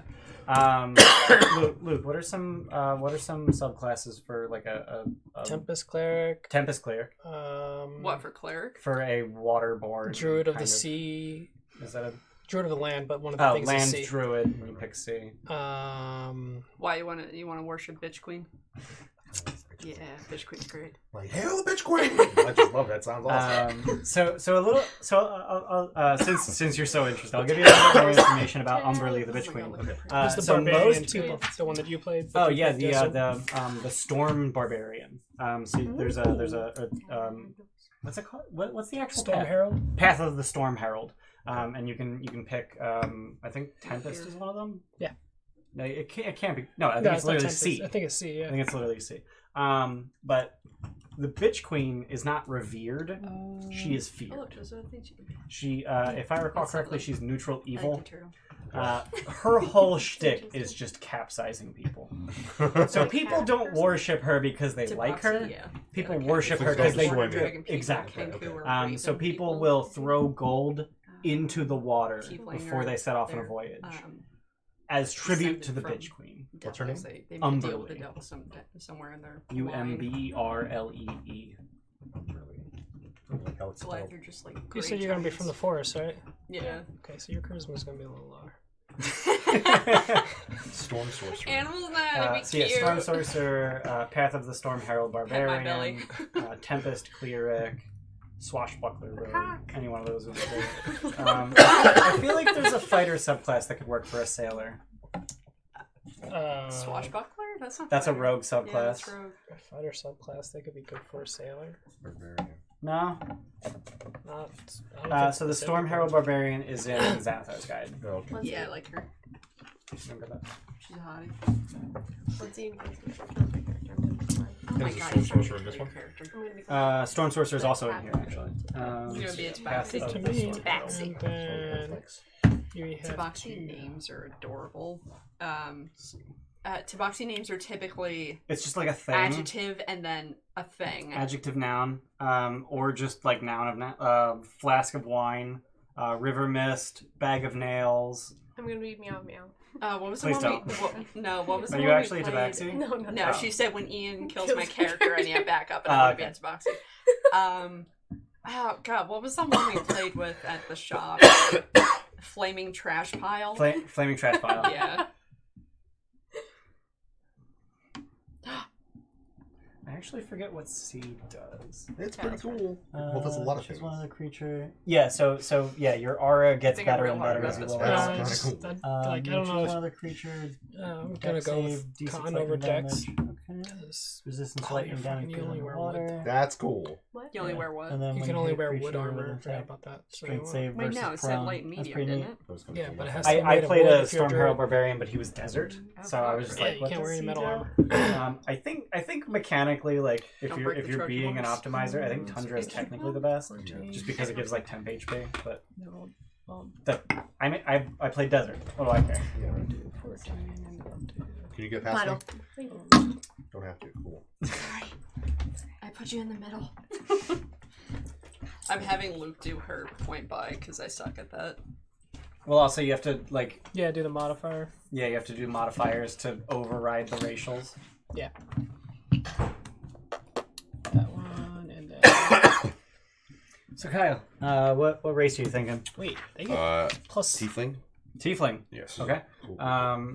Luke, what are some subclasses for like a Tempest cleric. Tempest cleric What for cleric? for a waterborne Druid of kind the sea. Is that a Druid of the land, but one of the things land is sea. druid when you pick C? Why you wanna worship Bitch Queen? Yeah, Bitch Queen's great. Like, hail the bitch queen! I just love that. Sounds awesome. Since you're so interested, I'll give you a little bit more information about Umberly the Bitch Queen. Who's the so barbarian most too? people, The one that you played? oh yeah, the Storm Barbarian. So there's a what's it called? What's the actual Storm path? Herald? Path of the Storm Herald. And you can pick. I think Tempest is one of them. Yeah. No, it can't be. No, I think No, it's not literally Tempest. C. I think it's C. I Yeah. think it's literally C. But the Bitch Queen is not revered. She is feared. Oh, Joseph, I think She, if I recall correctly, she's neutral evil. Thank you, Turtle. Her whole shtick is just capsizing people. So people don't worship her because they like her. Yeah. People Okay. worship her It's because they like Dragon people, exactly. Kenku, or So Raven people will throw gold into the water Tiefling before or they set off on a their, voyage as tribute to the descended Bitch from Queen. What's her name? They made a deal with the Umberly. devil somewhere in their line. Umberlee. Like how it's Glad spelled. they're just like. You said you're gonna be from the forest, right? Yeah. Okay, so your charisma's gonna be a little lower. Storm Sorcerer. Animals not to be So yeah, cute. Storm Sorcerer, Path of the Storm Herald Pet my belly. Barbarian, Tempest Cleric, Swashbuckler Rogue. Any one of those would be great. I feel like there's a fighter subclass that could work for a sailor. Swashbuckler? That's not. That's a fighter. rogue Yeah, subclass. that's rogue. A fighter subclass that could be good for a sailor. Barbarian. No. Not. I don't think So the Storm Herald Barbarian is in Xanathar's Guide. Oh, okay. Yeah, I like her. Remember that? She's a hottie. Let's see. Oh my Is the god, Storm he's such a Sorcerer in this great one? character. Storm Sorcerer is also in here, actually. He's gonna be a Path Tabaxi. of To the me, Storm Herald. Tabaxi. and then you have Tabaxi names are adorable. Tabaxi names are typically It's just like a thing. adjective and then a thing. Adjective noun, or just like noun of flask of wine, river mist, bag of nails. I'm gonna read meow meow. What was the Please one no, what was the Are one you we actually played? Tabaxi? No. No, Oh. she said when Ian kills Kills my my character, I need to back up and I want to okay. be a Tabaxi. Oh god, what was the one we played with at the shop? Flaming trash pile. Flaming trash pile. Yeah. I actually forget what C does. It's pretty cool. Well, that's a lot of Choose things. one of the creature. Yeah, so yeah, your aura gets think I'm better real and hard better about as you this level one. up. That's kinda cool. I don't know. Choose If, one of the creature. I'm gonna Dex go save, with D6 con lightning over Dex. damage. Okay. Resistance to Oh, lightning you're damage. fine. You good only on wear water. That's cool. What? You only wear what? And then You when can only hit a wear creature wood with armor. an I forgot attack, about that. So Strength save Wait, versus no, it said prone. light That's medium, pretty didn't neat. it? That was kinda Yeah, cool. but it has to be I made of played wood a if you're Storm Herald druid. Barbarian, but he was desert, so I was just Yeah, like, you what can't does wear any he metal do? armor. I think mechanically, like if Don't you're break the if you're Trojan being an horse. optimizer, I think Tundra is technically the best, just because it gives like temp HP. But I played desert. What do I care? Yeah, right. Can you get past Final. me? Thank you. Don't have to. Cool. I put you in the middle. I'm having Luke do her point by because I suck at that. Well, also you have to like Yeah, do the modifier. you have to do modifiers to override the racials. Yeah. That one and then. So Kyle, what race are you thinking? Wait, they get plus. Tiefling? Tiefling. Yes. Okay. Cool.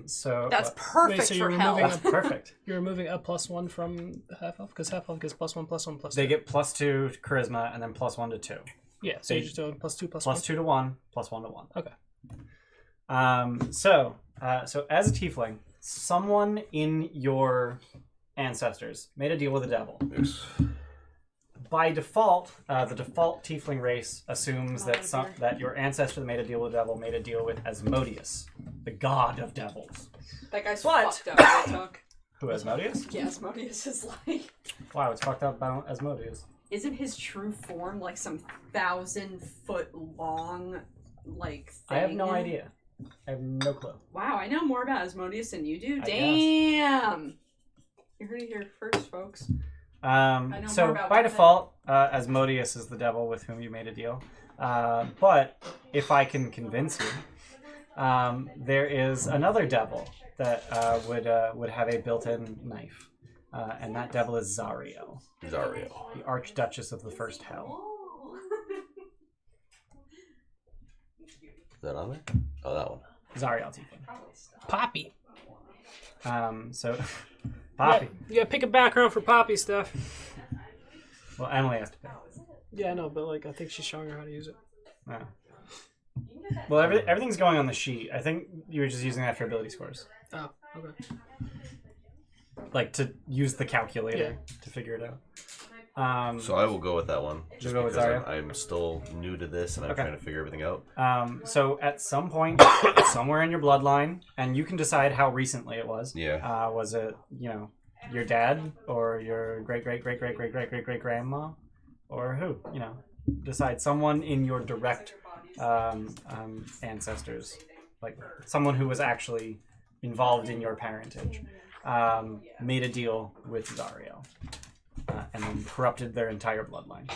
So That's perfect Wait, so you're for hell. removing perfect. You're removing a +1 from half elf because half elf gets +1, +1, +2. They get +2 charisma and then +1 to 2. Yeah, so you're just doing +2, +1. +2 to 1, +1 to 1. Okay. So as a tiefling, someone in your ancestors made a deal with the devil. Yes. By default, the default tiefling race assumes that your ancestor that made a deal with the devil made a deal with Asmodeus, the god of devils. That guy's What? fucked up. Real talk. Who, Asmodeus? Yeah, Asmodeus is like Wow, it's fucked up about Asmodeus. Isn't his true form like some 1,000-foot long, like, thing? I have no idea. I have no clue. Wow, I know more about Asmodeus than you do. I Damn! You heard it here first, folks. So by default, Asmodeus is the devil with whom you made a deal. But if I can convince you, there is another devil that would have a built-in knife, and that devil is Zariel. Zariel. The Archduchess of the First Hell. Is that on there? Oh, that one. Zariel Tiefling. Poppy. So Poppy. You gotta pick a background for Poppy stuff. Well, Emily has to pick. Yeah, I know, but like I think she's showing her how to use it. Yeah. Well, everything's going on the sheet. I think you were just using that for ability scores. Oh, okay. Like to use the calculator to figure it out. So I will go with that one. Just go with because Zariel? I'm still new to this and I'm trying to figure everything out. So at some point, somewhere in your bloodline, and you can decide how recently it was. Yeah. Was it, your dad or your great-great-great-great-great-great-great-grandma? Or who? Decide someone in your direct ancestors. Like someone who was actually involved in your parentage. Made a deal with Zariel. And then corrupted their entire bloodline.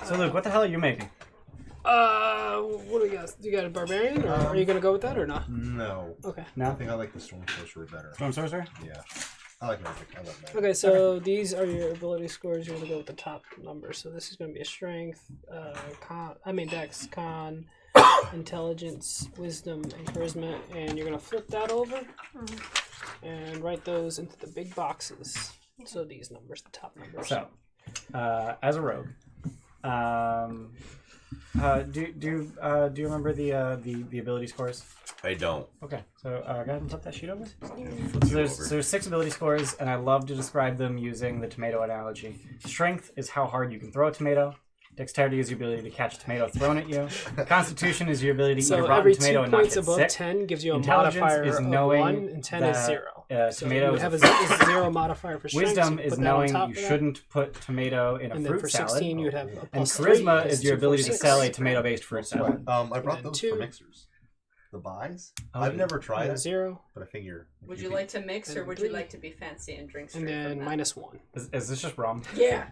So Luke, what the hell are you making? What do we got? You got a barbarian, or are you gonna go with that or not? No. Okay. I think I like the Storm Sorcerer better. Storm Sorcerer? Yeah. I like magic. I love magic. Okay, so these are your ability scores. You're gonna go with the top number. So this is gonna be a strength, dex, con, intelligence, wisdom, and charisma, and you're gonna flip that over and write those into the big boxes. So these numbers, the top numbers. So, as a rogue, do you remember the ability scores? I don't. Okay, so go ahead and flip that sheet over. So there's 6 ability scores, and I love to describe them using the tomato analogy. Strength is how hard you can throw a tomato. Dexterity is your ability to catch a tomato thrown at you. Constitution is your ability to eat a rotten tomato and not get sick. So every 2 points above 10 gives you a Intelligence modifier is of knowing 1, and 10 is 0. So tomato you have a 0 modifier for strength. Wisdom so is put that on knowing top you of that. shouldn't put tomato in a And then fruit for salad. 16, you would have a And plus charisma 3, is your ability to 6. sell a tomato-based fruit salad. I brought those two. for mixers. The buys? Oh, I've never tried And it, 0, but I figure. Would you like to mix, or And would 3. you like to be fancy and drink straight and then from that? minus 1. Is this just rum? Yeah.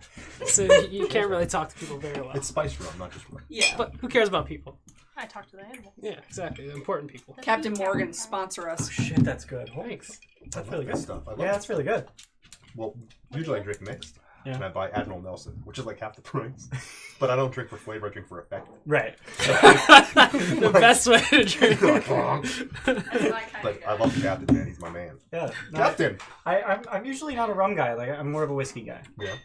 So you can't really talk to people very well. It's spice rum, not just rum. Yeah. But who cares about people? I talk to the animals. Yeah, exactly. The important people. Captain Morgan, sponsor us. Shit, that's good. Thanks. That's I really love good. this stuff. I love Yeah, it. that's really good. Well, usually I drink mixed, Yeah. and I buy Admiral Nelson, which is like half the price. But I don't drink for flavor; I drink for effect. Right. The best way to drink. But I love the Captain, man. He's my man. Yeah. No, Captain. I'm usually not a rum guy. Like I'm more of a whiskey guy. Yeah.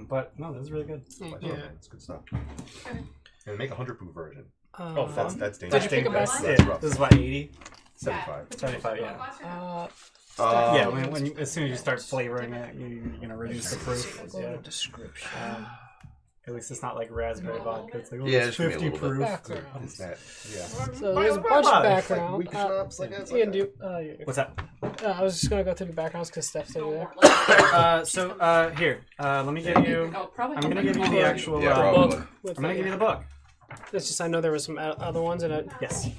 But no, this is really good. Spice Yeah. rum, man. It's good stuff. And make a 100 proof version. That's That's Did dangerous. you pick a dangerous. best? That's Yeah. rough. This is what 80. 75. 75. Yeah. Uh, When as soon as you start flavoring it, you're gonna reduce the proof. go Yeah. to description. At least it's not like raspberry vodka. It's like Yeah, it's just give me a 50 little bit. proof. Background. Is that? Yeah. So there's a bunch of background. Weak schnapps, like that. Ian, do What's that? I was just gonna go through the backgrounds because Steph's over there. Here. Let me give you. Oh, probably. I'm gonna give you the actual. Yeah, probably. With I'm gonna give you the book. It's just I know there was some other ones and Yes.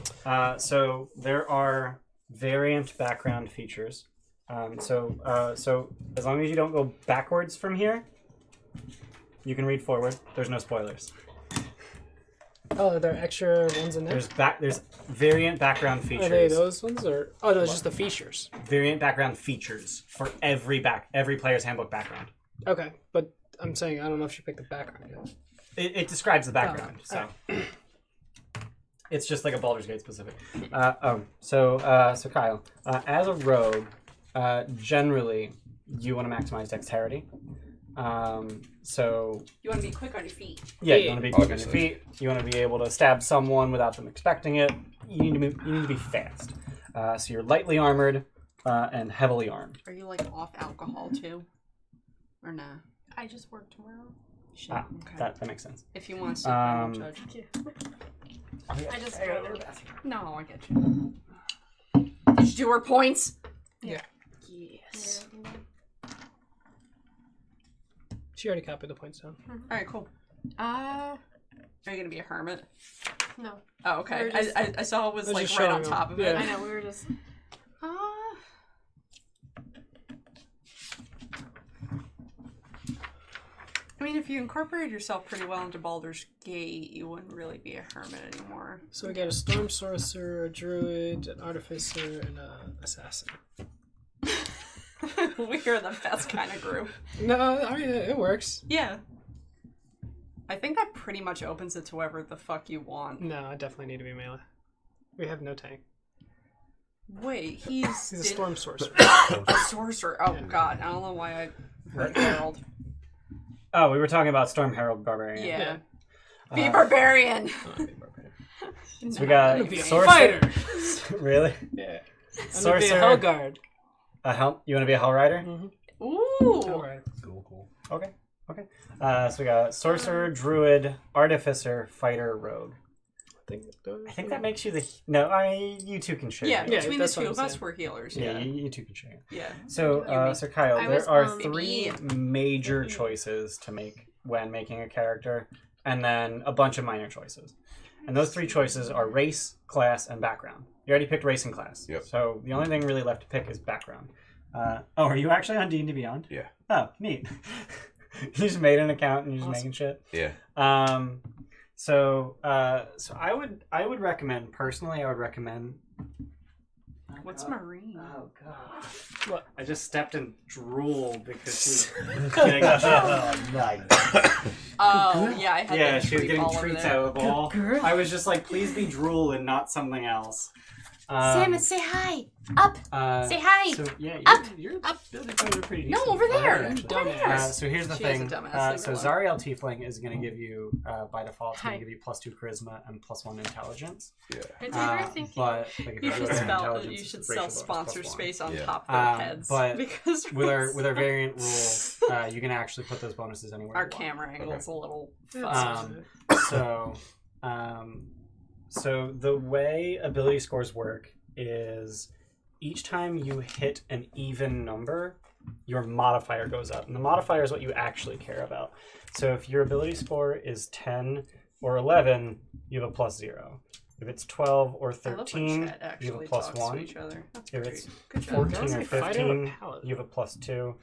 So there are variant background features. So as long as you don't go backwards from here, you can read forward. There's no spoilers. are there extra ones in there? There's variant background features. Are they those ones or no? It's just the features. Variant background features for every player's handbook background. Okay, but I'm saying I don't know if you picked the background yet. It describes the background, so it's just like a Baldur's Gate specific. So Kyle, as a rogue, generally you want to maximize dexterity. So You want to be quick on your feet. yeah, you want to be quick on your Obviously. feet. You want to be able to stab someone without them expecting it. You need to be fast. So you're lightly armored and heavily armed. Are you like off alcohol too, or nah? I just work tomorrow. Shit. Ah, Okay. that makes sense. If you want to, I won't Um, judge. I just go to the bathroom. No, I get you. Did Did you do her points? Yeah. Yes. She already copied the points down. Alright, cool. Are you gonna be a hermit? No. Oh, okay. We were just- I saw it was They're like just right on showing top them. of it. Yeah. I know, we were just... I mean, if you incorporated yourself pretty well into Baldur's Gate, you wouldn't really be a hermit anymore. So we got a storm sorcerer, a druid, an artificer, and an assassin. We're the best kind of group. No, I mean it works. Yeah. I think that pretty much opens it to whoever the fuck you want. No, I definitely need to be melee. We have no tank. Wait, he's He's a storm sorcerer. a sorcerer. Oh god, I don't know why I heard Herald. Oh, we were talking about Storm Herald Barbarian. Yeah. Be barbarian. So we got Be a sorcerer. fighter. Really? Yeah. I'm gonna be a Sorcerer. Hellguard. You want to be a Hell Rider? Ooh. Hellrider. Cool. Okay. So we got sorcerer, druid, artificer, fighter, rogue. I think that makes you the... No, you two can share. Yeah, Yeah, between the that's what two I'm of us, saying. we're healers. Yeah, Yeah. you two can share. Yeah. So, so Kyle, I was, there are um, 3 major choices to make when making a character, and then a bunch of minor choices. And those 3 choices are race, class, and background. You already picked race and class. Yep. So the only thing really left to pick is background. Are you actually on D&D Beyond? Yeah. Oh, neat. You just made an account and you're just making shit. Yeah. So I would recommend personally. I would recommend. What's Marine? Oh god! What? I just stepped in drool because she's getting nice. Oh, yeah, I had Yeah, that she was treat getting all over treats there. out of the ball. I was just like, please be drool and not something else. Samus, say hi! Up! Say hi! So yeah, Up! Your Up! ability points are pretty No, decent. over there! Actually. Dumbass. So here's the She is a thing. dumbass, leave So her Zariel Tiefling is going to give you, by default, it's going Hi. to give you +2 charisma and +1 intelligence. Yeah. It's very thinking. But like, if You go should to spell. intelligence, You should it's sell racial bonus sponsor +1. space on Yeah. top of their heads. But because with our variant rule, you can actually put those bonuses anywhere. our you want. camera angle's a little So the way ability scores work is each time you hit an even number, your modifier goes up. And the modifier is what you actually care about. So if your ability score is 10 or 11, you have a +0. If it's 12 or 13, you have a +1. If it's Good job. 14 That's or like fighter or 15, paladin. you have a +2.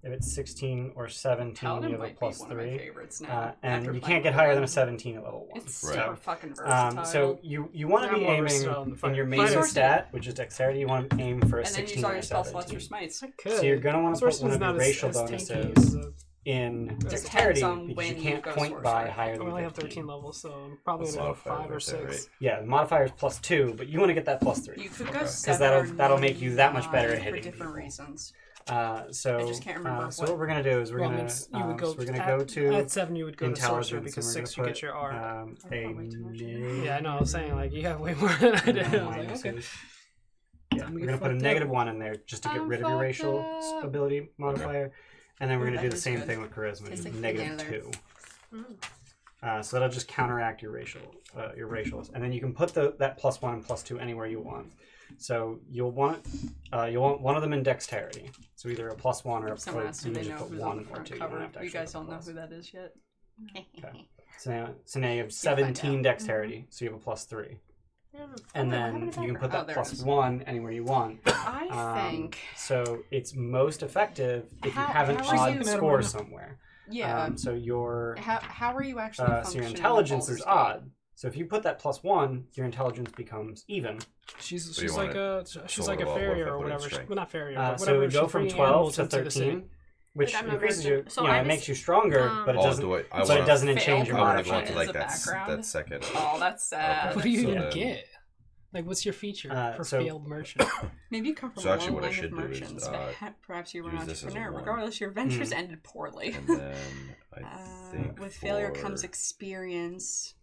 If it's 16 or 17, Paladin you have a might be one of my +3. favorites now. And after you playing can't get higher than a Paladin. 17 at level 1. It's Right. super fucking versatile. So you want to I'm be more aiming versatile in the in fighter. your main Fighter. stat, which is dexterity. You want to aim for a and then 16 use all or your a spell slots 17. for smites. Could. So you're going to want to put one Swordsman's of your not racial as tanky bonuses as in Depends dexterity on because when you you can't go point by sorcerer. higher I than only have 15. 13 levels, so I'm probably That's gonna go a lot of 5 or fire right there, 6. Yeah, the modifier is +2, but you want to get that +3. You could go Okay. 7 that'll or make you that much better at 9 hitting for different people. reasons. So I just can't remember so what we're going to do is we're Well, going means to you would go, so we're going to at, go to at 7 you would go to sorcerer intelligence because and 6 we're you going get your R. way too much. Yeah, I know. I was saying like you have way more than I did. I was like, okay. Yeah, we're gonna put a -1 in there just to get rid of your racial ability modifier, and then we're gonna do the same thing with charisma, Tastes just like banana there. -2. So that'll just counteract your racials, and then you can put that +1 and +2 anywhere you want. So you'll want one of them in dexterity. So either a +1 or a Someone asked you if can they just know put who's on 1 the or front 2. cover. don't have to You actually guys put don't know plus. who that is yet. Okay. So now you have find 17 out. dexterity, so you have a +3. And then you can put that there it is. +1 anywhere you want. I think. So it's most effective if you How- have an how are odd you- score somewhere. Yeah. So your How are you actually so functioning? your in intelligence is Baldur's Gate? odd. So if you put that +1, your intelligence becomes even. She's you like want a sort like a of all farrier work or up with whatever. strength. Well, not farrier. So but it whatever. would go she's from bringing 12 animals to into the city. 13, which Like, I'm a increases virgin. your, So it I was- makes you stronger, but it doesn't. do I But it wanna- doesn't fail change your I want to go modifier. into like As a background? that second. Oh, that's sad. Okay. What do you So even then- get? Like, what's your feature for so- failed merchant? Maybe you come from So a actually long what I line should of do is, merchants, but perhaps you were an use this as a entrepreneur. one. Regardless, your ventures ended poorly. And then I think With failure for- comes experience.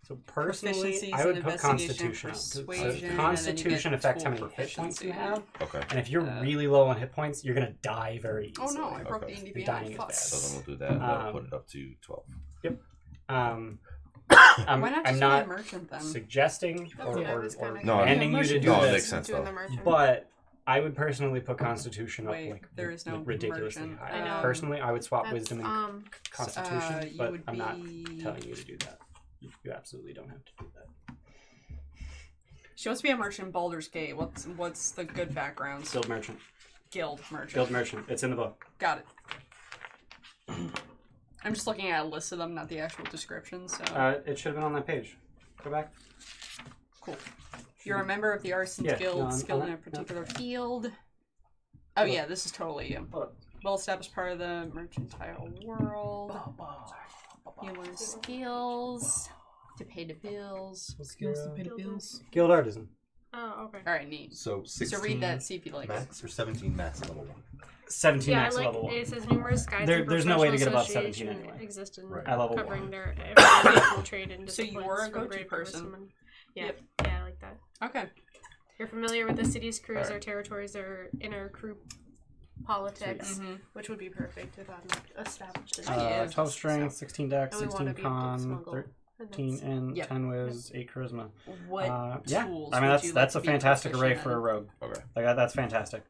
So personally, Proficiencies I would in put investigation and Constitution up. persuasion, and then you Constitution get affects how tool many hit points you proficiency. have. Okay. And if you're really low on hit points, you're gonna die very Oh easily. no, I broke Okay. the You're NDB dying on. is Fuck. bad. So then we'll do that. That'll put it up to 12. Um, Why not I'm just not be a merchant then? suggesting or, what I or, was or kinda commanding you to do No, it this, makes sense Doing though. the merchant. but I would personally put Constitution up Wait, like there is no like, ridiculously merchant. high. I know. Personally, I would swap That's, Wisdom and Constitution, you but would I'm not be- telling you to do that. You absolutely don't have to do that. She wants to be a merchant in Baldur's Gate. What's the good backgrounds? Guild Merchant. Guild merchant. Guild Merchant. It's in the book. Got it. I'm just looking at a list of them, not the actual description. So It should have been on that page. Go back. cool. You're a member of the Arsons Yeah, Guild, no, I'm- skilled in a I'm- particular field. Oh yeah, this is totally you. Well-established part of the mercantile world. You learn skills to pay the bills. Skills to pay the bills. Guild Artisan. Oh, okay. All right, neat. So 16 So read that, see if you like it. max or 17 max level 1. 17 Yeah, max I like level 1. it says numerous guides. There- and there's no way to get above professional 17 association anyway. Exist in Right. At level covering 1. their every trade and So you disciplines were a from go-to brave person. horsewomen. Yeah, Yep. yeah, I like that. Okay. You're familiar with the city's crews, Alright. their territories, their inner crew politics, Mhm. which would be perfect if I'm like, established in Yeah. 12 strength, 16 dex, And we want 16 to be able to con, smuggle. 13 in, Yep. 10 whiz, 8 charisma. What Yeah, tools? I mean would you that's like a to be fantastic array proficient for a in? rogue. Okay. Like that's fantastic.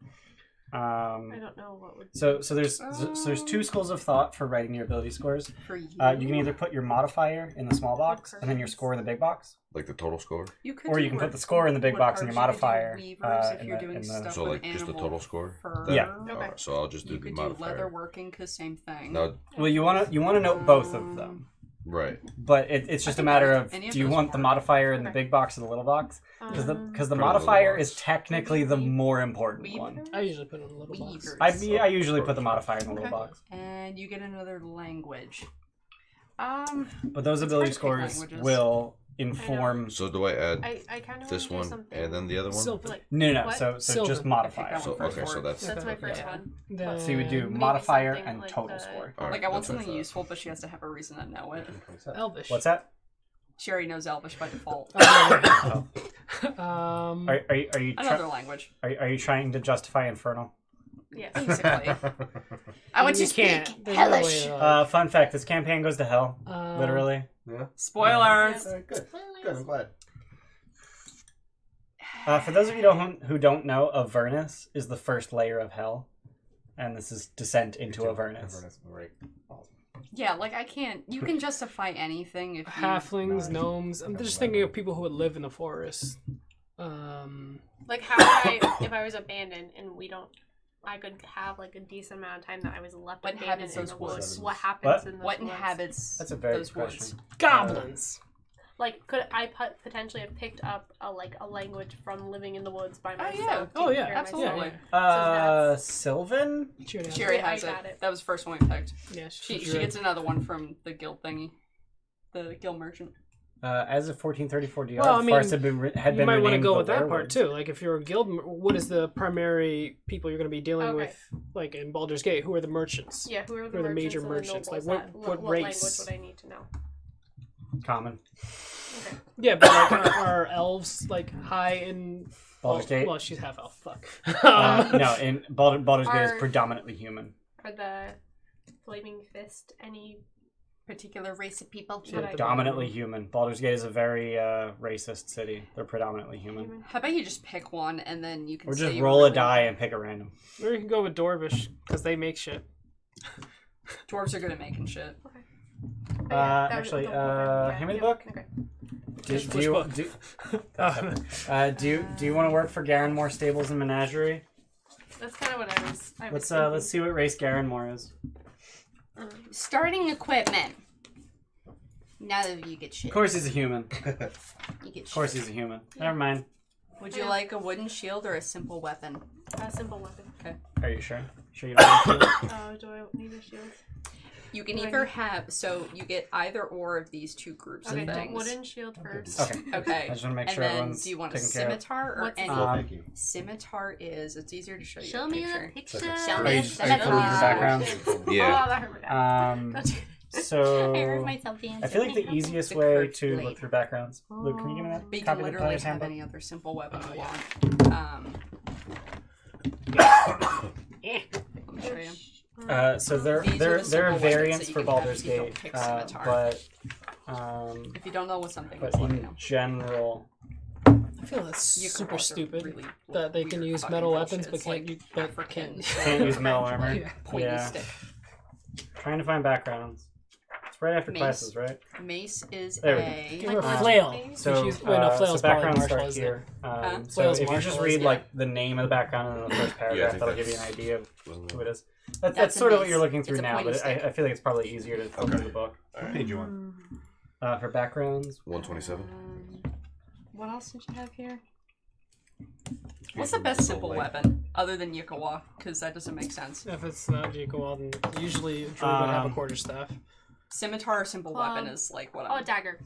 I don't know what would. So there's two schools of thought for writing your ability scores. For you, You can either put your modifier in the small box and then your score in the big box, Like the total score. could or do you can put wood- the score in the big box and your woodcarvers, you could do modifier weavers if in you're the- doing in the- stuff So with like just the animal total score. fur. Then? Yeah. Okay. Alright, so I'll just do You the could do modifier. leather working, cause same thing. No, Well, you want to note both of them, right. but it's just a can matter manage of any of do you those want the work. modifier in the Okay. big box or the little box? Because the Put it in the modifier little is box. technically the more important one. Weavers? I usually put it in a little box. Weavers. I usually put the modifier in the little Okay. box, And you get another language. but those It's ability hard to pick scores languages. will inform. So do I add I kind of this do one something and then the other one? Silver. like No. What? So Silver. just I modifier. think So that one okay, so first that's that's my Okay. first Yeah. one. So you would do Then modifier something and like total the- score. Alright, Like I want that's what something thought. useful, but she has to have a reason to know it. Elvish. What's that? She already knows Elvish by default. Oh. Are you Another language, are you trying to justify infernal? Yeah. basically. I want you to can't. speak There's no way Hellish. to, Fun fact: this campaign goes to hell, literally. Yeah. Spoilers. Alright, good. Good, I'm glad. For those of you who don't know, Avernus is the first layer of hell, and this is Descent into Avernus. Right. Awesome. Yeah, like I can't. You can justify anything if you. halflings, Nice. gnomes. I'm just thinking of people who would live in the forest. Like how would I, if I was abandoned and we don't, I could have like a decent amount of time that I was left What abandoned inhabits in those the woods. woods? What happens What? in those What woods? inhabits That's a very those good woods? question. Goblins. Like, could I potentially have picked up a language from living in the woods by Oh, yeah. myself? Oh, taking yeah, care of absolutely. myself? Sylvan? She already has She already I has it. got it. That was the first one we picked. Yeah, She druid. gets another one from the guild thingy, the guild merchant. As of 1434 DiA, Well, I the mean, forest had you been might want to renamed go the with that part Werewolves. too. Like, if you're a guild, what is the primary people you're going to be dealing Okay. with? Like in Baldur's Gate, who are the merchants? Yeah, who are Who are the major merchants? merchants? And the Like, nobles? what What race? language would I need to know? Common. Yeah, but like, are elves like high in? Baldur's Gate? Well, she's half elf. Fuck. No, in Baldur's Gate is Are- predominantly human. Are the Flaming Fist any? Particular race of people. Should I- Predominantly human. Baldur's Gate is a very racist city. They're predominantly human. How about you just pick one and then you can Or say just you roll a really die want- and pick a random. Or you can go with Dwarvish because they make shit. Dwarves are good at making shit. Actually, hand me the book. Okay. Do you want to work for Garenmore Stables and Menagerie? That's kind of what I was. Let's see what race Garenmore is. Starting equipment. Now that you get shit. Of course he's a human. You get Of course he's a human. Never mind. Would you like a wooden shield or a simple weapon? A simple weapon. Are you sure? Sure you don't want to? Oh, do I need a shield? You can Right. either have, so you get either or of these two groups Okay, of things. wooden shield first. Okay. Okay. I just want to make And sure then, everyone's do you want a taken care of. scimitar or What's any? Thank you. Scimitar is, it's easier to show you Show the me picture. the picture. Show Are me you the just- are you pulling your scimitar. background? Yeah. Oh, that hurt my back. I So hurt myself dancing. I feel like the easiest The way curved to blade. look through backgrounds. Luke, can you give me that But you copy can of the literally player's have handbook? any other simple weapon you want. Let me show you. So there These are there the there are simple weapons variants that you for can have Baldur's if you don't Gate, pick scimitar. but If you don't know what something But is, let me in know. general, I feel that's You can super also stupid really that they can weird use fucking metal bullshit. weapons, but It's like can't African can't use metal armor. Yeah. pointy Yeah. stick. Trying to find backgrounds. It's right after Mace. classes, right? Mace is There we go. a Give her a Um, flail. So, She's- wait, no, flail's so backgrounds probably start martial, isn't it? here. Huh? So Flail's if you martial, just read isn't it? like the name of the background in the first paragraph, think that'll give you an that's- idea of Wasn't who it? it is. That's That's a sort of what mace. you're looking It's through a now, pointy but I feel like it's probably easier to flip through the book. What page you on? For backgrounds, 127. What else did you have here? What's the best simple weapon other than Yukawa? Because that doesn't make sense. If it's not Jacob, then usually a druid would have a quarterstaff. Scimitar or simple weapon is like what Oh, I'm. dagger.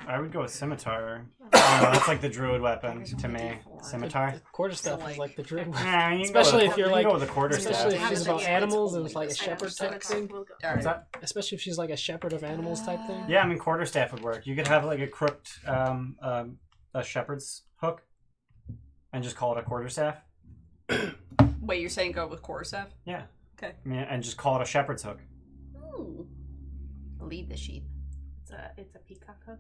I would go with scimitar. That's like the druid weapon to me. Scimitar. Quarterstaff So, is like the druid. Yeah, you can Especially go with, if you're you can like- go with the quarter especially staff. if she's about It's animals and only it's like a this. shepherd type thing. We'll go. What's that? Especially if she's like a shepherd of animals type thing. Yeah, I mean quarterstaff would work. You could have like a crooked a shepherd's hook, and just call it a quarterstaff. Wait, you're saying go with quarterstaff? Yeah. Okay. I mean, and just call it a shepherd's hook. Ooh. Lead the sheep. It's a peacock hook.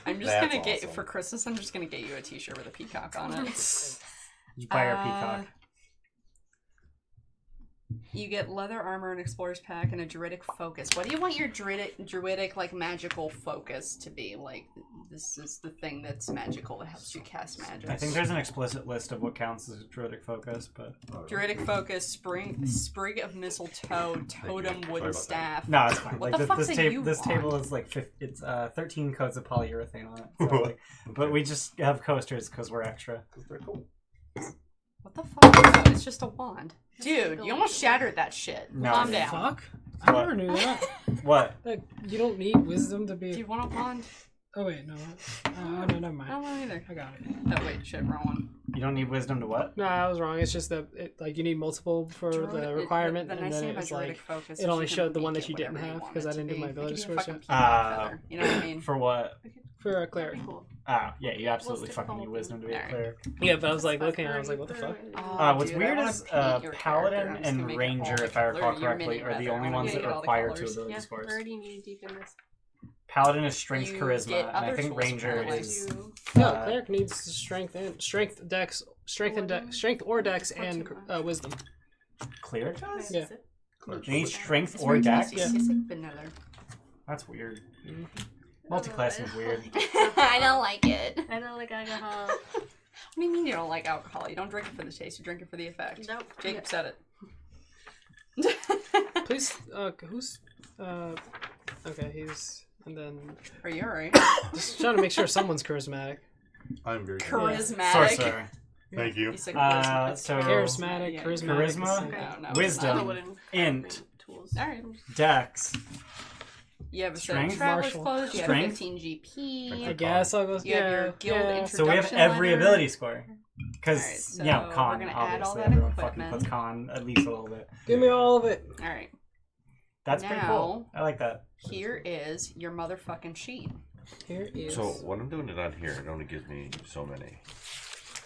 I'm just That's gonna get awesome. for Christmas. I'm just gonna get you a T-shirt with a peacock on it. You buy your peacock. You get leather armor, an explorer's pack, and a druidic focus. What do you want your druidic like magical focus to be? Like this is the thing that's magical that helps you cast magic. I think there's an explicit list of what counts as a druidic focus, but druidic focus, sprig of mistletoe, totem, wooden Sorry about staff. no, it's fine. What Like the fuck this do table, you this want? table is like 13 coats of polyurethane on it. So like, but we just have coasters because we're extra. They're cool. What the fuck? No, it's just a wand, dude. You almost shattered that shit. No, Calm dude. down. Fuck. I What? never knew that. What? Like, you don't need wisdom to Do you be. want a wand? Oh wait, no. No, never I mind. don't know either. I got it. Oh wait, shit, wrong one. You don't need wisdom to what? No, I was wrong. It's just that like you need multiple for the requirement, The and nice then thing about it's druidic like focus it is only you can showed the one make that you it didn't whatever have, want 'cause it I to didn't do be. my It ability could be a scores fucking yet. peacock feather, you know what I mean? For what? for a cleric. Cool. Yeah, you absolutely Let's fucking do need wisdom to be a Alright. clear. Yeah, but I was like looking, I was like, what the fuck? Oh, What's dude, weird I wanna is paint your Paladin character. I'm just gonna and make it Ranger, all if I recall color. You're correctly, mini are the leather. only I'm ones gonna that get all the require 2 colors. ability Yeah, scores. we're already knee deep in this. Paladin is strength, You charisma, get and I other think tools Ranger for it. is. No, Uh, cleric needs strength and strength or dex and wisdom. Cleric does? Yeah. You need strength It's or very dex? tasty. Tastes like vanilla. That's weird. Multiclassing is weird. I don't like it. I don't like alcohol. What do you mean you don't like alcohol? You don't drink it for the taste, you drink it for the effect. Nope. Jacob said it. Please, who's okay, he's and then Are you alright? just trying to make sure someone's charismatic. I'm very Charismatic. Sorcerer. Thank you. You said charisma. So Charismatic, Yeah. charismatic. Charisma? No, no, Wisdom. I wouldn't Int. tools. Alright. Dex. You have a set Strength? of traveler's Martial. clothes, you have Strength? 15 GP. I guess I'll go. You have your Yeah, guild yeah. intro- So we have Introduction every letter. ability score. Because, Alright, so you know, we're con, gonna add all obviously. that Everyone fucking equipment. puts con at least a little bit. Give me all of it. Alright. That's pretty cool. Now- I like that. Here is your motherfucking sheet. Here is. So what I'm doing it on here, it only gives me so many.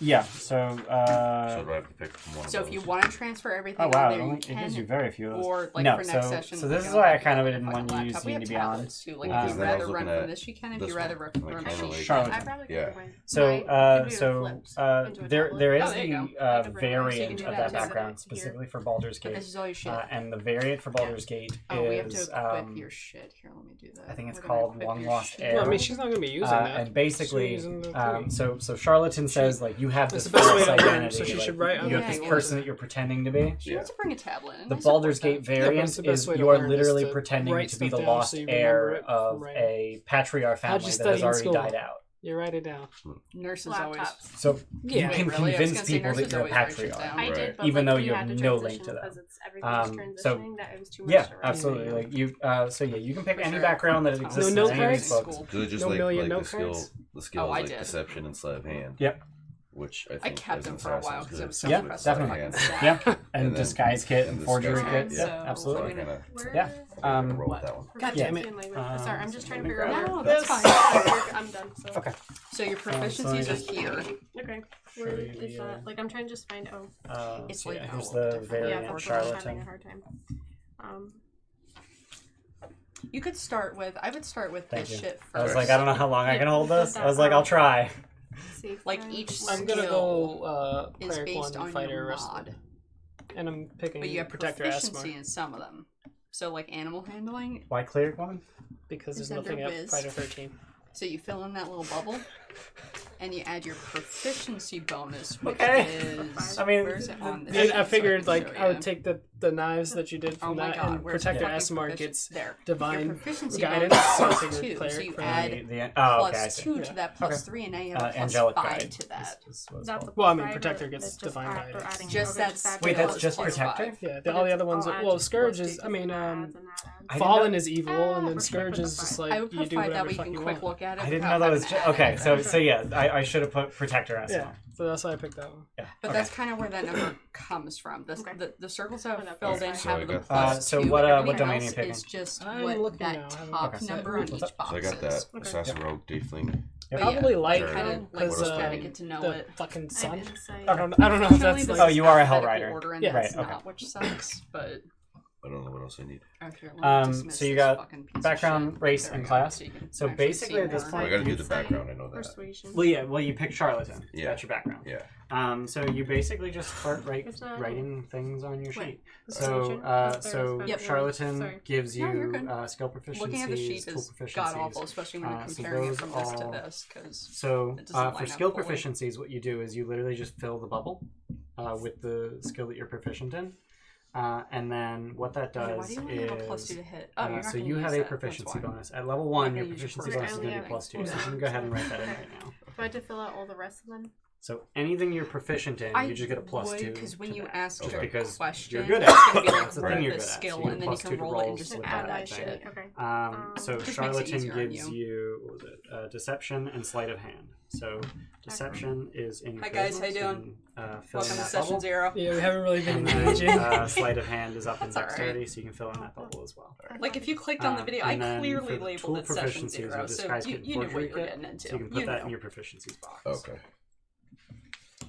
Yeah, so, So do I have to pick from one of So those? if you want to transfer everything oh wow, on it, there, only, you it can. gives you very few of those. Or like no, for next so, session. so we this can is go why I on kind of the didn't fucking want to use laptop. We you have to be on. tablets too. Like Well, if because you then I rather was run looking from at this, you can. If this you rather one. run Like, from kinda a like- sheet. Charlotte. I probably could Yeah. do mine. So, Mine could be so flipped into a there tablet. is Oh, there you the go. I could bring mine, so you variant can do of that that too. background Here. specifically for Baldur's But Gate, this is all your shit. and the variant for Baldur's Gate Oh, we have to is equip your shit. Here, let me do that. I think it's We're gonna called equip One your Lost shit. Heir. Well, I mean, she's not gonna be using that. and basically, She's using the thing. so Charlatan says like you have That's this the best way false to learn, identity, so she like, should write on you the have this thing. person that you're pretending to be. She wants to bring a tablet. And The I support Baldur's that. Gate it's variant the best is way to you are learn is literally to pretending write to be the stuff down lost so you heir remember it of from writing. a patriarch How'd family you that study has in already school? died out. You write it down. Nurses always. Laptops. So Yeah. you can Wait, really? I was convince gonna say people that nurses you're a always write shit patriarch. down. I Right. did, but Even like, though you had have to no transition link to them. because it's everything's So- transitioning. That it was too much Yeah, to write. absolutely. Like you, so yeah, you can pick For any sure. background that No exists note in any of these cards? books. School. So it's just No million like note the skill, cards? the skill Oh, I like did. deception and sleight of hand. Yep. Which I I think kept as them an for a assassin while is because good. it was so Yeah, impressive. definitely. Fucking stack. Yeah, and And then- disguise kit and and forgery disguise kit. kit, Yeah, So- absolutely. So I kinda Where- Yeah. roll with that one. God damn it. Sorry, I'm just trying to let me figure out. No, where- that's this. fine. I'm done. So. Okay. So your so let proficiencies me are just- here. Okay. Show Where you is the, that? Like, I'm trying to just find. It's so like yeah, a here's little the different. variant Yeah, that's what I'm having charlatan. a hard time. You could start with. I would start with Thank this you. shit first. I was like, I don't know how long I can hold this. I was like, I'll try. Like each I'm gonna go is cleric based 1, on fighter, your wrestler. mod, And I'm picking but you have protector proficiency Asmar in some of them. So like animal handling. Why cleric one? because Is there's under nothing at Wiz. fighter 13. So you fill in that little bubble, and you add your proficiency bonus, which Okay. is. I mean, where's it on this? I sheet so figured can like show I would you? take the knives that you did Oh from my that god, and where's protector the fucking Asmar proficiency? gets there. divine Your proficiency guidance. bonus So I is figured 2, so cleric you for add Oh, okay, plus I see. 2 to that plus Okay. 3, and now you have a plus Angelic 5 guide. to that. Is what it's That's called. Well, I mean, five, protector or gets that's just divine after guidance. adding- Just okay, that just add Wait, that's skill just plus protector? 5. Yeah, But all the it's- other ones. I'll add Well, just Scourge plus is. two I mean, and adds. I didn't Fallen know- is evil, and then we're Scourge put is the just five. like I would you put do 5 whatever that the way you fuck can you quick want. look at it. I didn't without know that was having to add okay. anything. So yeah, I should have put protector as Yeah, well. so that's why I picked that one. Yeah. But okay. that's kind of where that number comes from. Okay. The circles that Okay. are filled in So have I the got plus so 2. what Everything domain are you else picking? is just I'm what looking that now. I haven't- top Okay. number on What's each up? box So I got is. that Okay. assassin rogue tiefling. Yep. But Probably like Sure. kind of like because What else gotta do I get to know the it. fucking I sun. didn't say. I don't know if that's Unfortunately, like. Oh, you are a alphabetical Hellrider. order, and Yeah. that's Right, okay. not, which sucks. But I don't know what else I need. okay, let me dismiss so you this got fucking piece of background, shit. race, There and we go, class. so you can So actually basically see at this more. Well, I point- gotta do the Insight, background. I know that. Persuasion. Well, yeah. Well, you pick charlatan. Yeah. That's your background. Yeah. So you basically just start It's not- writing things on your sheet. Wait, So persuasion? Is there so a Yep. charlatan Sorry. gives No, you're you good. skill proficiencies, Looking at the sheet tool is proficiencies. god awful, especially when you're so comparing it those from this to all- this. Because So It doesn't for line skill up fully. proficiencies, what you do is you literally just fill the bubble with the skill that you're proficient in, and then what that why does do you only have a plus 2 is to hit? Oh, you're not so gonna you use have that, a that's proficiency why. bonus at level 1. You're Your gonna use your proficiency bonus is only going to be have plus 2. So it. you can go ahead and write that in right now. Do I have to fill out all the rest of them? So anything you're proficient in, you just get a plus 2. Because when to you that. ask Just a because question, you're good it's at going to be like That's the roll thing you're this good at. skill, So you get and then you plus 2 can to roll it and rolls just with add that that thing. shit. Okay. So Just makes it charlatan easier on gives you. you what was it? Deception and sleight of hand. So deception is in your Hi, guys, charisma, how you so doing? can, fill Welcome in to that session bubble. 0. Yeah, we haven't really been And then engaging. sleight of hand is up in That's all right. dexterity, so you can fill in that bubble as well. Like if you clicked on the video, I and then clearly for labeled tool it session proficiencies, 0, this so guy's you good knew what you were forgery kit, getting into. So you can put You that in knew. your proficiencies box. Okay.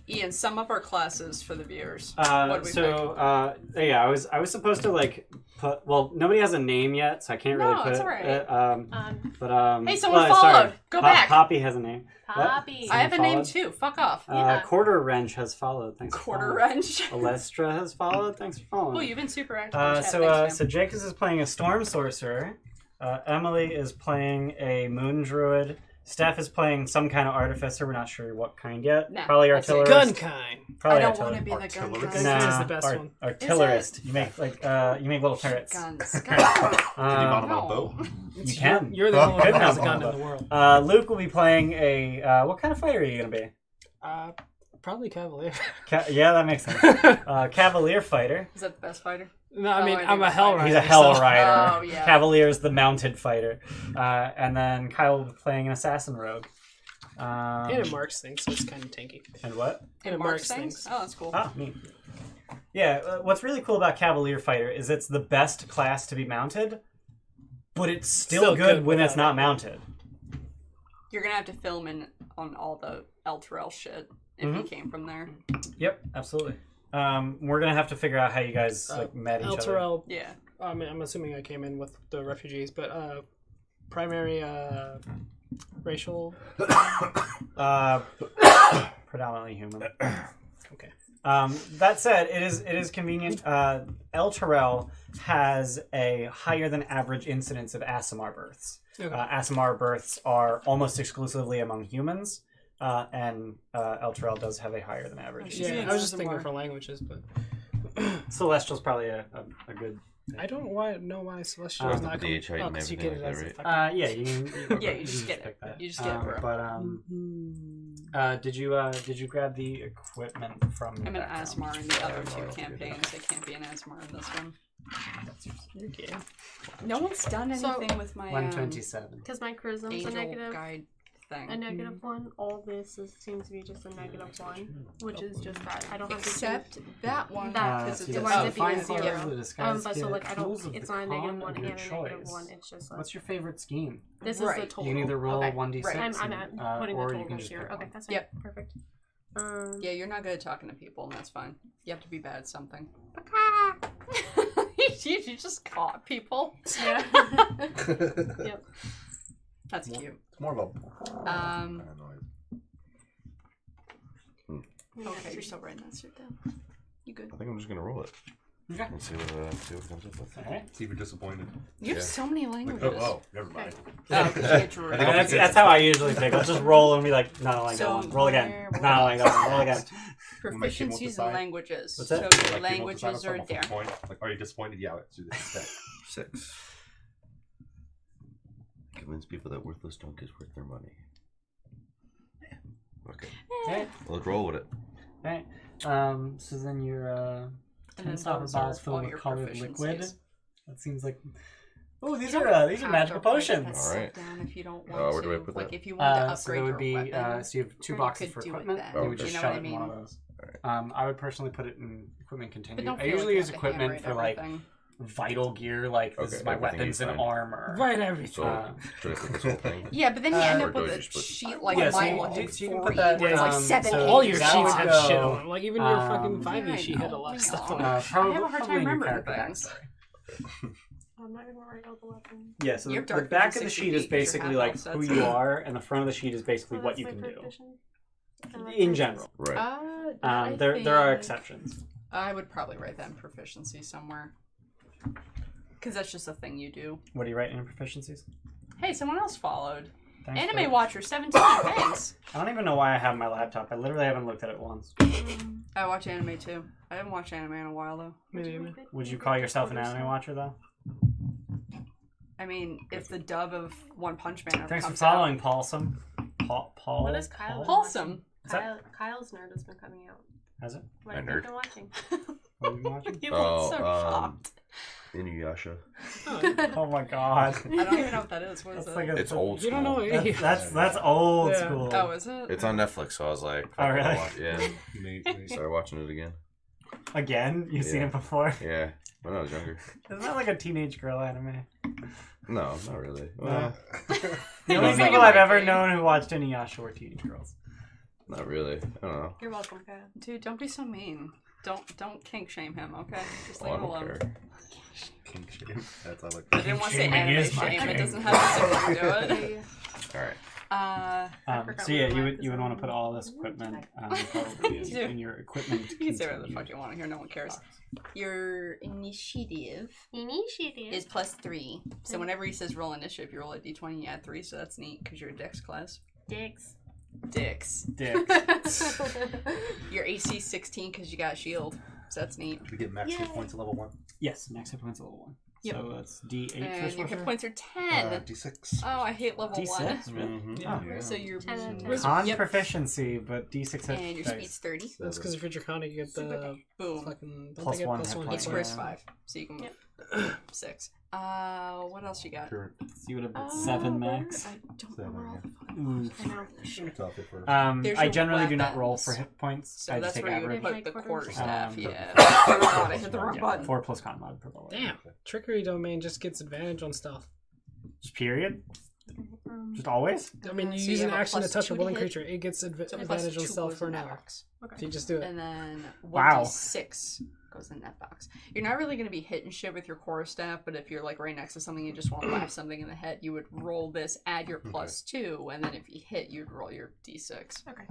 Ian, sum up our classes for the viewers. Yeah, I was supposed to like put. Well, nobody has a name yet, so I can't really No, put it's all right. it. Hey, someone well, followed. sorry. Go back. Poppy has a name. Poppy. I have a name followed? too. Fuck off. Yeah. Quarter Wrench has followed. Thanks. for Quarter following. wrench. Alestra has followed. Thanks for following. Oh, you've been super active. in chat. Thanks, man. So Jacobs is playing a Storm Sorcerer. Emily is playing a Moon Druid. Steph is playing some kind of Artificer. We're not sure what kind yet. Nah, Probably we'll see. Artillerist. Gun kind. Probably I don't artillery. want to be the gun Artillerist? guy. Gun Nah, is the best one. Artillerist. You make like you make little turrets. Guns. Can you mount him on a No. bow? You can. You're the only one Good that has a enough. gun in the world. Luke will be playing a. What kind of fighter are you gonna be? Probably Cavalier. Yeah, that makes sense. Cavalier fighter. Is that the best fighter? No, I mean, I I'm think a Hell Rider. He's a Hell so- Rider. Oh, yeah. Cavalier's the mounted fighter. And then Kyle will be playing an assassin rogue. And it marks things, so it's kind of tanky. And what? And it marks things. Oh, that's cool. Ah, neat. Yeah, what's really cool about Cavalier Fighter is it's the best class to be mounted, but it's still good when it's without not mounted. You're gonna have to film in on all the Elturel shit if you came from there. Yep, absolutely. We're gonna have to figure out how you guys like met each other. Elturel, Yeah. I mean, I'm assuming I came in with the refugees, but primary racial. Predominantly human. Okay. That said, it is convenient. Elturel has a higher than average incidence of Aasimar births. Okay. Aasimar births are almost exclusively among humans, and Elturel does have a higher than average. Yeah, incidence. I was just thinking for languages, but Celestial's probably a good. I don't know why Celestial Oh, is the not DH height and 'cause you everything get it like as that, a right? fucking- Yeah, you Yeah, you just get pick it. that. You just get it, bro. But did you grab the equipment from? I'm an background? Asmar in the other two I'll do campaigns. I can't be an Asmar in this one. You're gay. No one's done So- anything with my 127. Because my charisma's a angel negative. guide thing. A -1. All this seems to be just a -1, which is just that I don't have to Except that one. That because see, it's it that's winds the up being fine a color 0. of the disguise But so kit, like I tools don't. of It's the not a con -1 of and your a choice. -1. It's just like What's your favorite scheme? this Right. is the total. You can either roll okay. 1d6, Right. I'm putting or the you can totals just here. pick Okay, one. that's Yep. fine. Perfect. Yeah, you're not good at talking to people, and that's fine. You have to be bad at something. you just caught people. Yeah. Yep. That's cute. It's more of a Um, kind of noise. Okay, you're still writing that shit down. You good? I think I'm just gonna roll it. Okay. Let's see what it comes up with. All right. See if you're disappointed. You have so many languages. Oh, never mind. Oh, 'cause you drew it. That's how I usually pick. I'll just roll and be like, not like that So one. Roll again. where- Not like that one. Roll again. Proficiencies in side. languages. What's So that? your Like, you languages multiply are someone there. for a point. Like, are you disappointed? Yeah, let's do this instead. 6. Convince people that worthless junk is worth their money. Okay. Okay. Well, let's roll with it. All right. So then your And 10 then stopper those bottles are filled all with your colored liquid. proficiencies. That seems like. Oh, these You are don't these are have magical to write potions. that stuff Alright. down if you don't want Where do I to. put Like that? if you want to upgrade So there would your be weapon. so you have 2 or you boxes could for do it equipment. then. You would just You know shove what it I in one mean? of those. I would personally put it in equipment But continue. don't I feel usually like use you have to equipment handwrite for like everything. vital gear, like this Okay, is my everything you weapons and find. armor. Write everything. So, should I put this whole thing? Yeah, but then you Uh, end or up do with I a just put- sheet like Yeah, so mine you- looking so you can for put that, where it's like um, 7 so All your that sheets would have go, shit on them. Like even your fucking um, 5e yeah, sheet had a lot of I stuff know. on it. Probably, I have a hard time probably in your remembering character things. backstory. I'm not gonna write out the weapon. Yeah, so You the, have the dark back vision of the 60 sheet is feet 'cause you're basically half like elf, so who that's you fine. are, and the front of the sheet is basically Oh, what that's you my can do. proficiency. In general. Right. There are exceptions. I would probably write that in proficiency somewhere. Because that's just a thing you do. What do you write in proficiencies? Hey, someone else followed. Thanks Anime for- Watcher 17, thanks. I don't even know why I have my laptop. I literally haven't looked at it once. I watch anime too. I haven't watched anime in a while though. Would you call yourself an anime watcher though? I mean, if the dub of One Punch Man ever Thanks for comes following, Paulsome. Paul. What is Kyle? Wholesome. Is that- Kyle's Nerd has been coming out. Has it? What A have you nerd. been watching? What have you been watching? He looks so shocked. Inuyasha. Oh my god. I don't even know what that is. What is That's it? like a, It's old school. You don't know any. that's old Yeah. school. Oh, is it? It's on Netflix, so I was like, Oh, really? Yeah. Maybe. Started watching it again. Again? You've seen Yeah. it before? Yeah, when I was younger. Isn't that like a teenage girl anime? No, not really. No. The No, only no, people no. I've ever known who watched Inuyasha were teenage girls. Not really. I don't know. You're welcome, Kyle. Dude, don't be so mean. Don't kink shame him, okay? Just Oh, leave I him don't alone. care. Kink shame. That's all I didn't want to say Shaming anime is my shame. It thing. doesn't have a zipper to it. All right. forgot So yeah, what you I would like you would this want to one. put all this equipment probably in your equipment. You can say whatever the continue. fuck you want here. No one cares. Your initiative Initiative. is +3. So whenever he says roll initiative, you roll a d20, you add 3. So that's neat because you're a dex class. Dicks. Dicks. Dick. Your AC 16 because you got shield. So that's neat. We get max hit Yay. points at level 1. Yes, max hit points level 1. Yep. So that's D8 And for your sorcerer. hit points are 10. D6. Oh, I hate level 1. D6. Really? Mm-hmm. Yeah. So you're 10 out of 10. Where's- Con Yep. proficiency, but D6 hit And your dice. speed's 30. That's because if you're Draconic, you get the Boom. fucking Plus they get one plus hit one point. Each hit square's point. 5. So you can move 6. What else you got? Sure. So you would have been 7 max. I don't Seven, remember all the Ooh. I know. It's off it for There's I your generally do not roll weapons. for hit points. So I just that's take where you average. would Like put the quarters. quarterstaff. Um, Yeah. Oh my god, I hit the wrong Yeah, button. 4 plus con mod per level. Damn. Trickery domain just gets advantage on stuff. Just period? Just always? I mean, you So you use an have a action to plus touch a 2 to willing hit. creature. It gets So advantage on +2 stealth goes for in an that hour. box. If you just do it. And then Wow. 1d6 goes in that box. You're not really going to be hitting shit with your core staff, but if you're like right next to something you just want to whack something in the head, you would roll this, add your +2, and then if you hit, you'd roll your d6. Okay.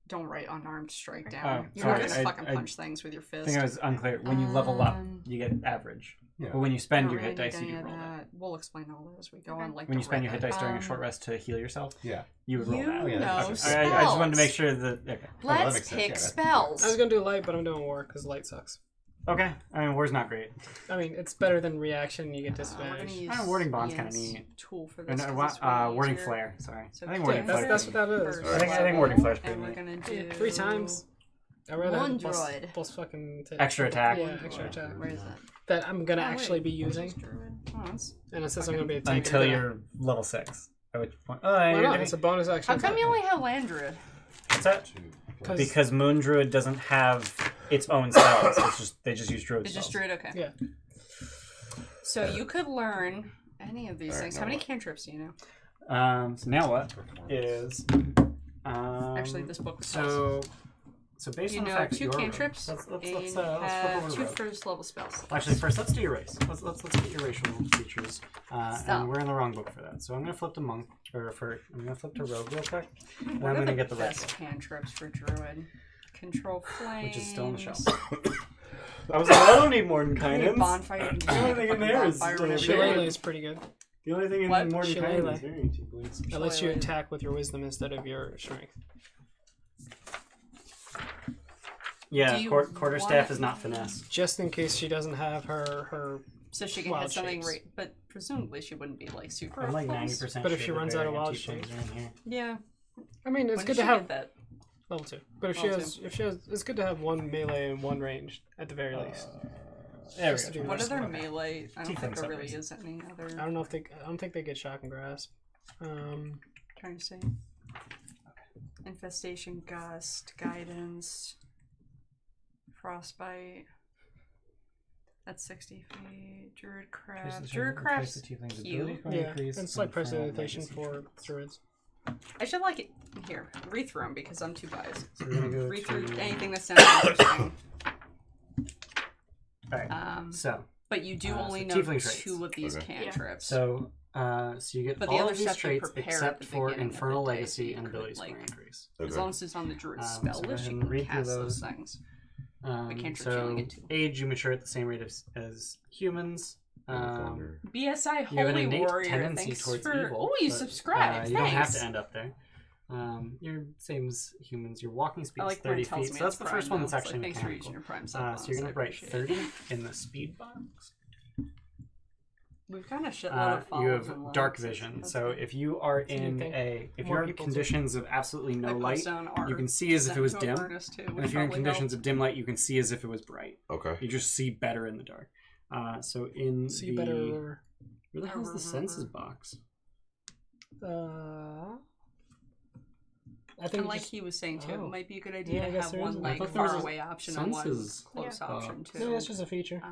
Don't write unarmed strike Oh, down. You're sorry, not going to I- fucking I punch things with your I fist. think I was unclear. When you level up, Um, you get average. Yeah. But when you spend I your don't hit really dice, need you any can of roll that. that. We'll explain all that as we go Okay. on. Like When you the spend your hit red. dice during a short rest to heal yourself, Yeah. you would roll You that. yeah, know okay. spells. I just wanted to make sure that. Okay. that Let's makes sense, pick yeah, that's- spells. I was gonna do light, but I'm doing war because light sucks. Okay. I mean, war's not great. I mean, it's better than reaction. You get We're gonna disadvantage. use Warding Bond's Ian's kinda neat. tool for Or this. no, 'cause it's way warding easier. flare. Sorry. So I think yeah, warding that's flare. what that is. First I think warding flare's and pretty we're neat. gonna do 3 times. I rather One have plus, droid. plus fucking Extra attack. Yeah, extra attack. Where is that? That I'm gonna Oh, wait. actually be using, Oh, that's... and it says I'm gonna be attacking. Until you're level 6. At which point? Oh, Why you're not? giving- It's a bonus action. How come attack. you only have Land Druid? What's that? 2. 'Cause- Because Moon Druid doesn't have its own spells. It's just they just use Druid It's spells. just Druid, okay. Yeah. So you could learn any of these Alright, things. now How many what? cantrips do you know? So now what is Actually, this book was so So based You on the know fact that 2 you're cantrips let's and flip have over to 2 rogue. first level spells. Actually, first let's do your race. Let's get your racial features. Stop. And we're in the wrong book for that. So I'm gonna flip to monk, I'm gonna flip to rogue real quick. And What I'm are gonna the get the best rest, cantrips for druid? Control flames. which is still in the shelf. I was like, I don't need more than kindness. Bonfire. You can The only thing in there is Shillelagh is pretty good. The only thing in What? more than Shillelagh. kindness is very 2 points. It lets you Shillelagh. attack with your wisdom instead of your strength. Yeah, Do you quarterstaff want- is not finesse. Just in case she doesn't have her. So she can Wild hit something shapes. right, but presumably she wouldn't be like super. I'm like close. 90%. But if sure she that runs the out of very wild anti-plagues are in here. Yeah. I mean, it's When good did to she have get that? level 2. But if she Level has, it's good to have 1 melee and 1 range at the very least. There we Just to go. do What this. other melee? I don't Tiefling think there really subrace. is any other. I don't know if they. I don't think they get shock and grasp. Trying to say. Infestation, gust, guidance, frostbite. That's 60 feet. Druid craft. Druid craft's cute. Yeah, it's like prestidigitation for druids. I should like it here. Read through them because I'm too biased. So we're gonna go Read through to... anything that sounds interesting. Alright, so But you do so only know tiefling traits. 2 of these Okay. cantrips. So you get But the all other of these stuff you traits prepare at except the for beginning of Infernal the day, Legacy so and you could, Ability like, Score increase. as long as it's on the druid spell so go list, ahead you and can read through cast those those. things. But cantrips you So only get 2. age, you mature at the same rate as humans. BSI You have an Holy innate Warrior, tendency thanks towards for... evil. Oh, you but, subscribed, you don't have thanks. to end up there. You're same as humans. Your walking speed I is like when 30 it tells feet. me So that's it's the prime first one now. that's It's actually like, thanks for using mechanical. your prime So sub you're gonna bonus, I write appreciate 30 in the speed box. We've got a shitload of You follows and have likes. dark vision. So if you are in if More you're in people conditions of absolutely no I light, post down our you can see as if it was Into dim. Avernus too, And which if you're in probably conditions helped. of dim light, you can see as if it was bright. Okay. You just see better in the dark. So in See the better. where the hell's the senses box? I think And like just, he was saying too, Oh. it might be a good Yeah, idea I to guess have there is one a- I like thought there was far a away option and one senses close option too. maybe that's just a feature.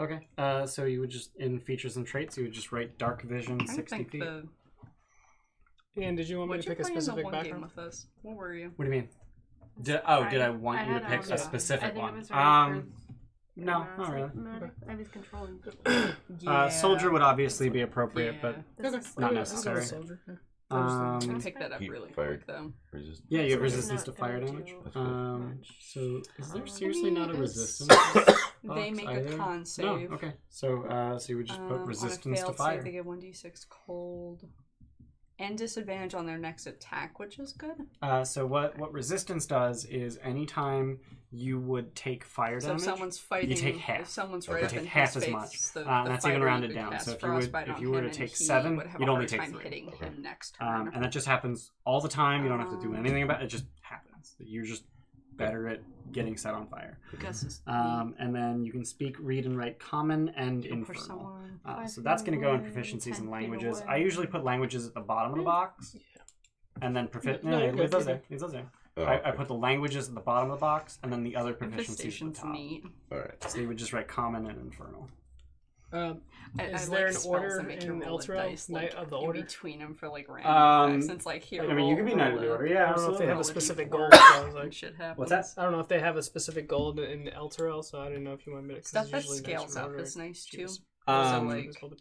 Okay. So you would just in features and traits, you would just write dark vision, I don't 60 think feet. the. And did you want me What'd to you pick a play in the specific one game background? with us? What were you? What do you mean? Did I want you to had pick on a the- specific I think one? It was right No, not really. I was controlling. Soldier would obviously be appropriate, Yeah. but This is not like- necessary. I Um, picked that up Heat, really fire. quick though. Resist. yeah, you have So it's resistance to not fire gonna damage. do That's good. So is there I seriously not a it's- resistance? They box make either? a con save. No, okay. So you would just put On resistance a to failed fire. save, they get 1d6 cold. And disadvantage on their next attack, which is good. So what resistance does is anytime you would take fire So damage, if someone's fighting, you take half. if someone's You right up take in half his as face, much. the And that's even fighter rounded would down. cast So if you were frostbite on to him, take and he 7, would have you'd a only hard take time 3. hitting him next turn. And that just happens all the time. You don't have to do anything about it. It just happens. You're just better at getting set on fire. Because it's And then you can speak, read, and write common and push infernal. someone. So that's going to go in away, proficiencies 10 and feet languages. away. I usually put languages at the bottom of the box. And then No, you're it does good. there. It does there. Oh, I put the languages at the bottom of the box, and then the other proficiencies at the Infestation's top. neat. All right. So you would just write common and infernal. Is I there like an spells order that make you in roll a Elturel, dice, Knight of the in Order? between them for like random effects. And it's like here. I mean, you could be Knight of the Order. Yeah, I don't know if they absolutely. have roll a specific D4, goal. So I was like, shit happens. What's that? I don't know if they have a specific goal in Elturel, so I didn't know if you wanted me to. 'cause Stuff it's that usually scales nice in up order. is nice too. Jeez.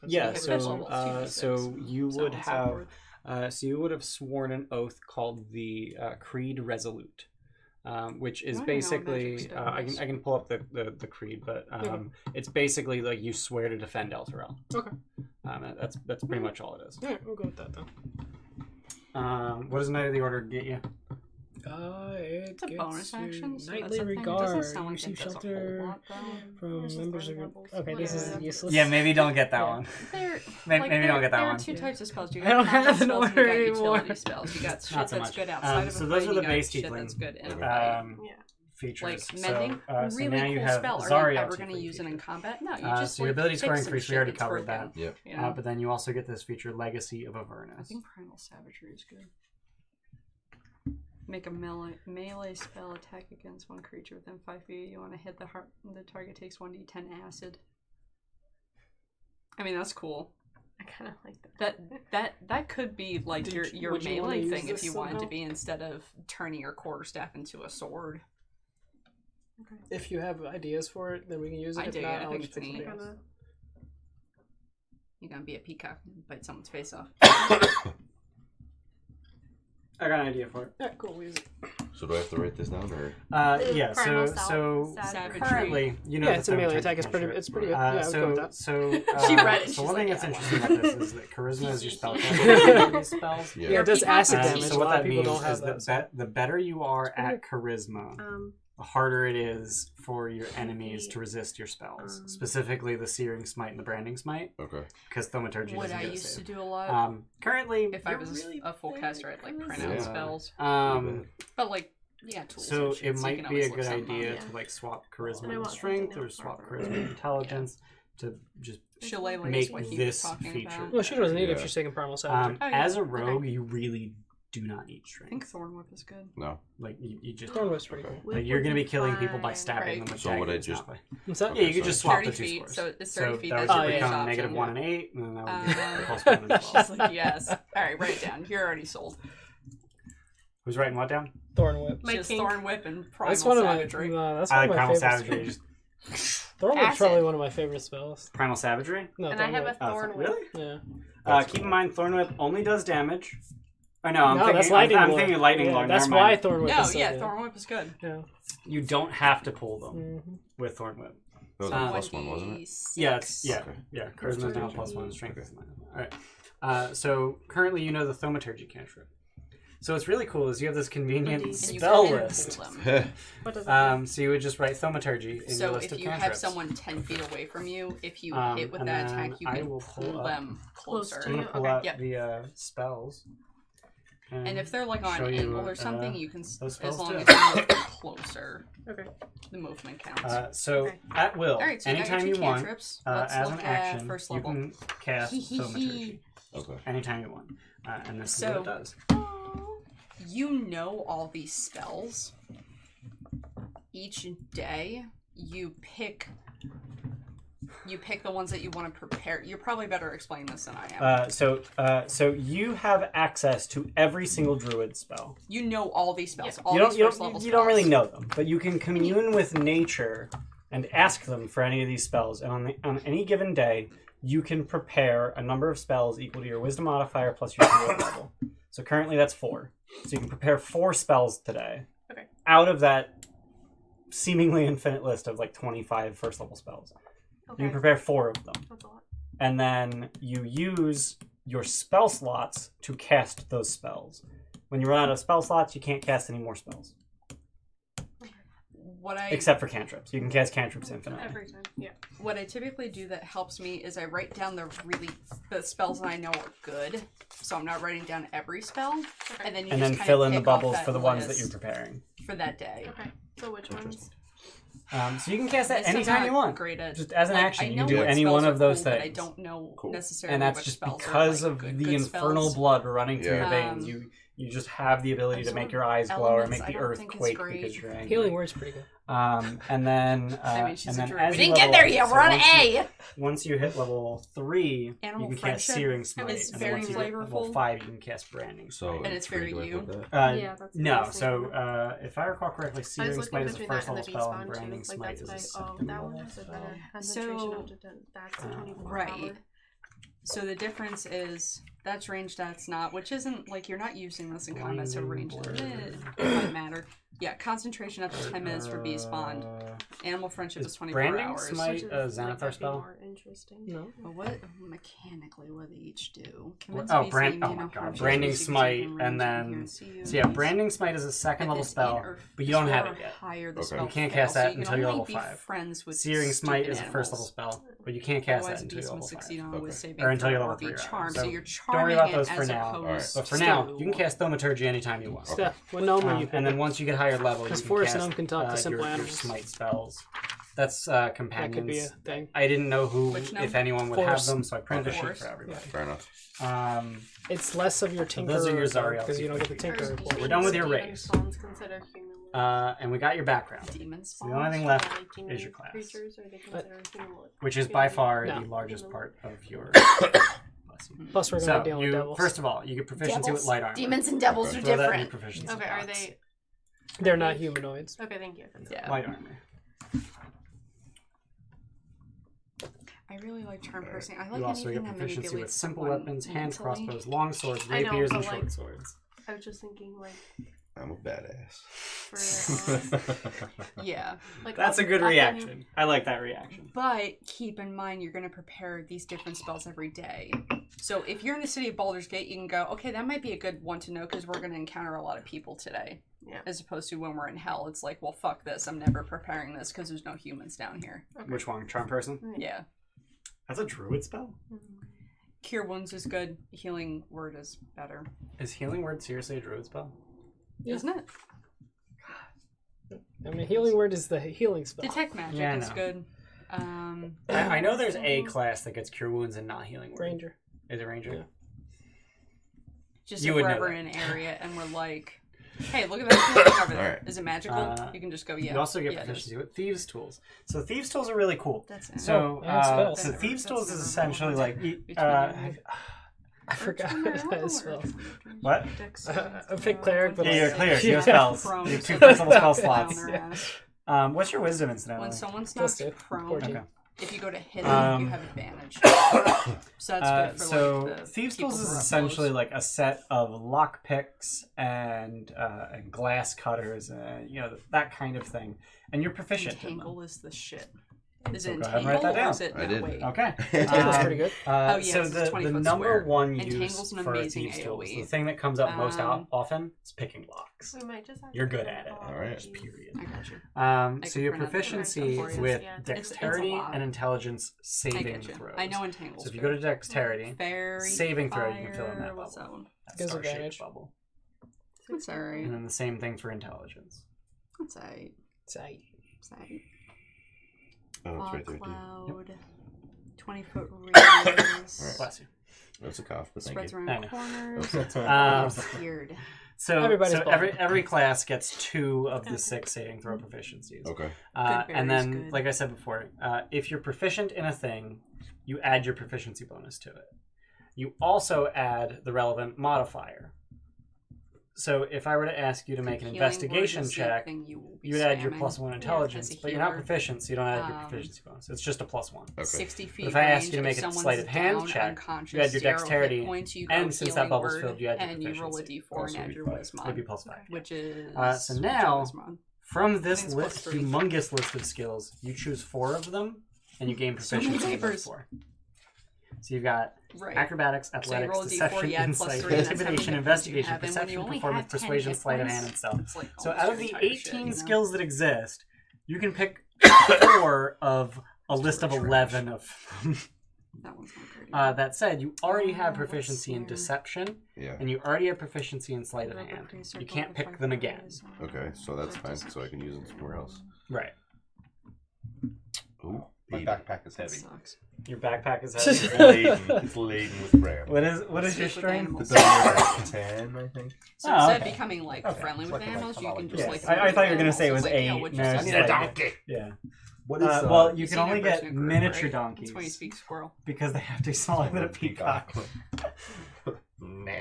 Yeah, If so it's level 2d6, so you so would on and so have forth. so you would have sworn an oath called the Creed Resolute, which is I don't know what basically magic I spell is. can pull up the creed, but it's basically like you swear to defend Elturel. Okay. That's pretty much all it is. Yeah, we'll go with that then. What does Knight of the Order get you? It It's a gets bonus you action. So Nightly that's a thing. It regard. doesn't sound You like receive it does a whole shelter lot, though. from There's just members of lower your. levels. Okay, this is Yeah. useless. Yeah, maybe don't get that Yeah. one. There, Maybe don't get that there one. are two types of spells. You I got don't combat have an spells and order you got utility anymore. spells. You got shit Not so that's much. good outside of So a those fight. are You the got base shit tiefling. that's good in a fight. Yeah. Features. Like mending, So really now you cool have spell. Are Zarya you ever going to tiefling use it in feature. combat? No, you just So your like, ability fix scoring some increase, we shit already that's covered broken, that. Yep. you know? But then you also get this feature, Legacy of Avernus. I think Primal Savagery is good. Make a melee spell attack against one creature within 5 feet. You want to hit the target takes 1d10 acid. I mean, that's cool. kind of like that. That could be like your would you wanna melee use thing if this you wanted to somehow? be, instead of turning your quarterstaff into a sword. If you have ideas for it, then we can use it. I If do, not, yeah, I I'll think just it's pick neat. something else. You're gonna be a peacock and bite someone's face off. I got an idea for it. Yeah, cool. We use it. So do I have to write this down or? Yeah. Primal So Savagery. currently, you know, Yeah, the it's a melee thaumaturgy attack. It's pretty. cantrip. It's pretty good. Yeah, I would go with that. She read it, So she's one thing like, that's yeah, interesting about this is that charisma is your spell spells. Yeah. Yeah, it does acid And damage. so a what lot of that people means don't have is that. that the better you are at charisma, the harder it is for your enemies to resist your spells. Specifically, the Searing Smite and the Branding Smite, Okay. because Thaumaturgy What doesn't I get a used to save. do a lot. Currently, If I you're was really a full bad caster, at I'd like print out Yeah. spells. But like, yeah, tools. so and shit, it you might can be a always look good something idea up. to like swap And I charisma and want strength, something or else swap for charisma and intelligence to just Shillelagh make is what he was this talking feature. about. Well, she doesn't need it if Yeah. she's taking primal savage. Oh, yeah. As a rogue, you really do not need I think strength. Thorn Whip is good. No. Like you just Thorn Whip's pretty Okay. cool. like, you're gonna be killing people by Fine. stabbing Right. them with So would I daggers, just- not by- What's that? Yeah, you Okay, could just sorry. swap the 30 two feet, scores. so it's 30 feet, That would that's your just base become option. negative 1 and 8, and then that would be plus 1 and 12. She's like, yes. All right, write it down. You're already sold. Who's writing what down? Thorn Whip. My She has kink. Thorn Whip and Primal That's one of my. Savagery. That's I one like of my Primal favorite Savagery. spells. Just Thorn Whip's Acid. probably one of my favorite spells. Primal Savagery. No, And I Thorn have Whip. a thorn whip. Really? Yeah. Keep in mind, Thorn Whip only does damage. Oh no, I'm No, thinking. that's lightning I'm lore. thinking lightning Yeah, lore. that's Never why mind. Thorn Whip No, is so yeah, good. Thorn Whip is good. Yeah. You don't have to pull them Mm-hmm. with Thorn Whip. That was a plus one, wasn't it? 1d6. Yeah, yeah, Okay. yeah. Charisma is now +1, strength Okay. is -1. All right. So currently, you know the Thaumaturgy cantrip. So what's really cool is you have this convenient And you spell can list. pull them. What does it do? So you would just write Thaumaturgy in your So list if of you have cantrips. someone 10 feet away from you, if you hit with and that then attack, you I can will pull pull them Close closer. to I'm you. gonna pull Okay. out Yep. the spells. And if they're like on show an you, angle or something, you can, those as spells long do. as you move closer, Okay. the movement counts. So Okay. at will, All right, so you got your anytime two you want, cantrips. Let's as look an at action, first you level. can cast Thaumaturgy Okay. anytime you want, and this is So- what it does. You know all these spells. Each day, you pick the ones that you want to prepare. You're probably better explaining this than I am. So you have access to every single druid spell. You know all these spells. All You don't, these you first don't, level you don't spells. really know them, but you can commune with nature and ask them for any of these spells. And on any given day, you can prepare a number of spells equal to your wisdom modifier plus your druid level. So currently that's 4. So you can prepare 4 spells today. Okay. Out of that seemingly infinite list of like 25 first level spells. You Okay. can prepare 4 of them. That's a lot. And then you use your spell slots to cast those spells. When you run out of spell slots, you can't cast any more spells. Except for cantrips. You can cast cantrips infinitely. Every time. Yeah. What I typically do that helps me is I write down the spells that I know are good. So I'm not writing down every spell, and then you And just then kind fill of in the pick off bubbles that for the ones that list you're preparing. for that day. Okay. So which ones? So you can cast that This is anytime not you want. great at- Just as an like, action, I you know can do what any spells one are of those cool, but things. I don't know Cool. necessarily And that's which just spells because are of like the good infernal spells. blood running through your Yeah. veins. You just have the ability to make your eyes glow or Elements, make I the don't earth think it's quake great. because you're angry. Healing word's pretty good. And then, I mean, she's and a then druid. as We you didn't get level there up- yet. so We're on once A. Once you hit level 3, Animal you can cast friendship Searing Smite. is And then very once you hit level flavorful. 5, you can cast Branding So Smite. And it's very do I you. put that? Yeah, that's No, what I so was if I recall correctly, I was Searing looking Smite is a between that first and level the spell, beast and bond Branding too. Like Smite that's is a why. Oh, second that level one has a better spell. concentration So- of that's a 24 Right. power. So the difference is that's range, that's not, which isn't like you're not using this in combat, so range Blinding it might matter. Yeah, concentration up to 10 minutes for beast bond. Animal friendship is 24 Branding hours. Smite Which is, a Xanathar that'd be spell? more interesting. No. But what mechanically what they each do? Convince Oh, beasts brand- that you oh may my not God, harm Branding beasts, you can Smite, take them and range then- here and see you. So yeah, Branding Smite is a second If level it's spell, 8 or but you don't have 4 it yet. Higher, the Okay. spell You can't fails, cast that so you can until you're only level be 5. friends with Searing Smite stupid is a first level animals. spell, but you can't cast Otherwise, that a until beast you're level must 5. succeed on a Okay. saving Or until you're throw level or be 3, charmed. rather. So you're Don't worry charming about it those as for now. opposed But for to... now, you can cast Thaumaturgy anytime you want. Steph, what gnome are you And then once you get higher level, you Because can Forest cast Gnome can talk to simple your animals. smite spells. That's That companions. could be a thing. I didn't know who, Which gnome? if anyone would Forest. have them, so I printed a sheet Forest. for everybody. Fair enough. It's less of your So tinker those are your Zariel because you don't get the people. tinker report. We're done with your Demon race. spawns consider human. And we got your background, Demon so the only thing left is your class, Creatures, or they consider human. which is by far No. the largest part of your. Bless Plus, we're going to deal with devils. First of all, you get proficiency with light armor. Demons and devils are Throw that in your different. proficiency Okay, are box. they? They're not humanoids. Okay, thank you. Yeah. Light armor. I really like charm person. I like You also anything get that proficiency with manipulates simple someone weapons, hands, mentally. crossbows, long swords, I know, rapiers, but and short like- swords. I was just thinking like I'm a badass. for Yeah. like That's a good upping- reaction. I like that reaction. But keep in mind, you're going to prepare these different spells every day. So if you're in the city of Baldur's Gate, you can go, okay, that might be a good one to know because we're going to encounter a lot of people today. Yeah. As opposed to when we're in hell, it's like, well, fuck this. I'm never preparing this because there's no humans down here. Which one? Charm person? Yeah. That's a druid spell? Cure wounds is good. Healing word is better. Is healing word seriously a druid spell? Yeah. Isn't it? I mean, healing word is the healing spell. Detect magic Yeah, I is know. good. I know there's a class that gets cure wounds and not healing word. Ranger. Is it ranger? Yeah. Just You if would we're know ever that. in an area and we're like, hey, look at that thing over there. Alright. Is it magical? You can just go, yeah. You also get yeah, it is. proficiency with thieves' tools. So thieves' tools are really cool. That's So, and spells. so thieves' tools is essentially like I forgot that spell. what? I picked cleric, but Yeah, you're clear. You Yeah. have spells. Prone. You have 2 flexible spell Down slots. their ass. What's your wisdom incidentally? When someone's Plus knocked 2. prone, 14. Okay. if you go to hit them, you have advantage. So that's good for so like the thieves' people tools who is are essentially close. like a set of lock picks and glass cutters, that kind of thing, and you're proficient in them. Entangle is the shit. Is So it go ahead and write entangle that or is down. it I no, did. wait. Okay. Entangle's pretty good. yeah, So it's the 20 foot number square. one use Entangle's an for amazing thieves' tools, AoE. the thing that comes up most Um, often is picking locks. We might just have You're to good do at it. all Alright. of these. Period. I got you. So can your print out the proficiency rest of with it. dexterity It's a lot. and intelligence I saving get you. throws. I know entangles. So if you go to dexterity, fairy saving throw, you can fill in that fire, what's bubble. that one? that Gives star-shaped advantage. bubble. That's alright. And then the same thing for intelligence. That's alright. Say. That's alright. Oh, it's Fog right there too. cloud. 20-foot radius. Bless you. That's a cough, but thank Spreads you. I around know. corners. That's Um, Weird. So, Everybody's so bubble. every class gets 2 of the 6 saving throw proficiencies. Okay. Good And berries, then, good. like I said before, if you're proficient in a thing, you add your proficiency bonus to it. You also add the relevant modifier. So if I were to ask you to make an Healing investigation word is the check, thing you will be you would add your spamming. +1 intelligence, as a but you're not healer. proficient, so you don't add your Um, proficiency bonus. It's just a +1. Okay. 60 feet But if I ask range, you to make if a someone's sleight of hand down, check, unconscious, you add your 0 hit dexterity, points, you and go since that healing bubble's word, filled, you add your and you roll a proficiency. d4 Also and add be your 5. wismod, It'd be +5. which is So which now- is Wismod. From this it's list, +3. humongous list of skills, you choose 4 of them, and you gain So many proficiency in those papers. 4. So you've got Right. acrobatics, So you athletics, roll a d4, deception, you add insight, +3, and that's how many intimidation, hit points you investigation, have, and when you perception, only performance, have 10 persuasion, hit sleight of points, hand, and stealth. it's like So almost out of your the entire 18 shit, you know? skills that exist, you can pick 4 of a list of trash. 11 of them. That one's not great. That said, you already have What's proficiency in here? deception, Yeah. and you already have proficiency in sleight of Rubber hand. crease You circle can't with pick 5 them again. eyes. Okay, so that's fine. So I can use them somewhere else. Right. Ooh, My baby. backpack is That heavy. sucks. Your backpack is It's heavy. laden. It's laden with brand. What is your With strength? animals. It's like 10, I think. So Oh, instead okay. of becoming like Okay. friendly It's with like a animals, you can like- just Yes. like. I thought you were gonna say it was It's like, 8. yo, what's No, your it's size? I need a like- donkey. Yeah. What is Well, you You've can seen only a get person in group, miniature right? donkeys That's when you speak squirrel. because they have to be smaller than a peacock. Nah.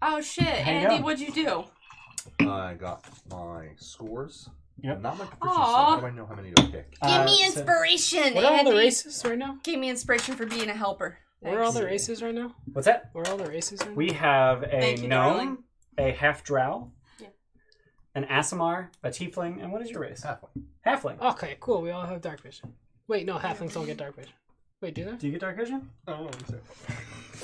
Oh shit, How you Andy, going? what'd you do? I got my scores. Yep. Not my proficiency. Aw. How do I know how many to pick? Give me so- inspiration, What are all the Andy. races right now? Give me inspiration for being a helper. Where are all the Thanks. races right now? What's that? Where are all the races right now? We have a Thank you, gnome, darling. a half drow, Yeah. an Aasimar, a tiefling, and what is your race? Halfway. Halfling. Okay, cool. We all have dark vision. Wait, no, halflings don't get dark vision. Wait, do they? Do you get dark vision? Oh,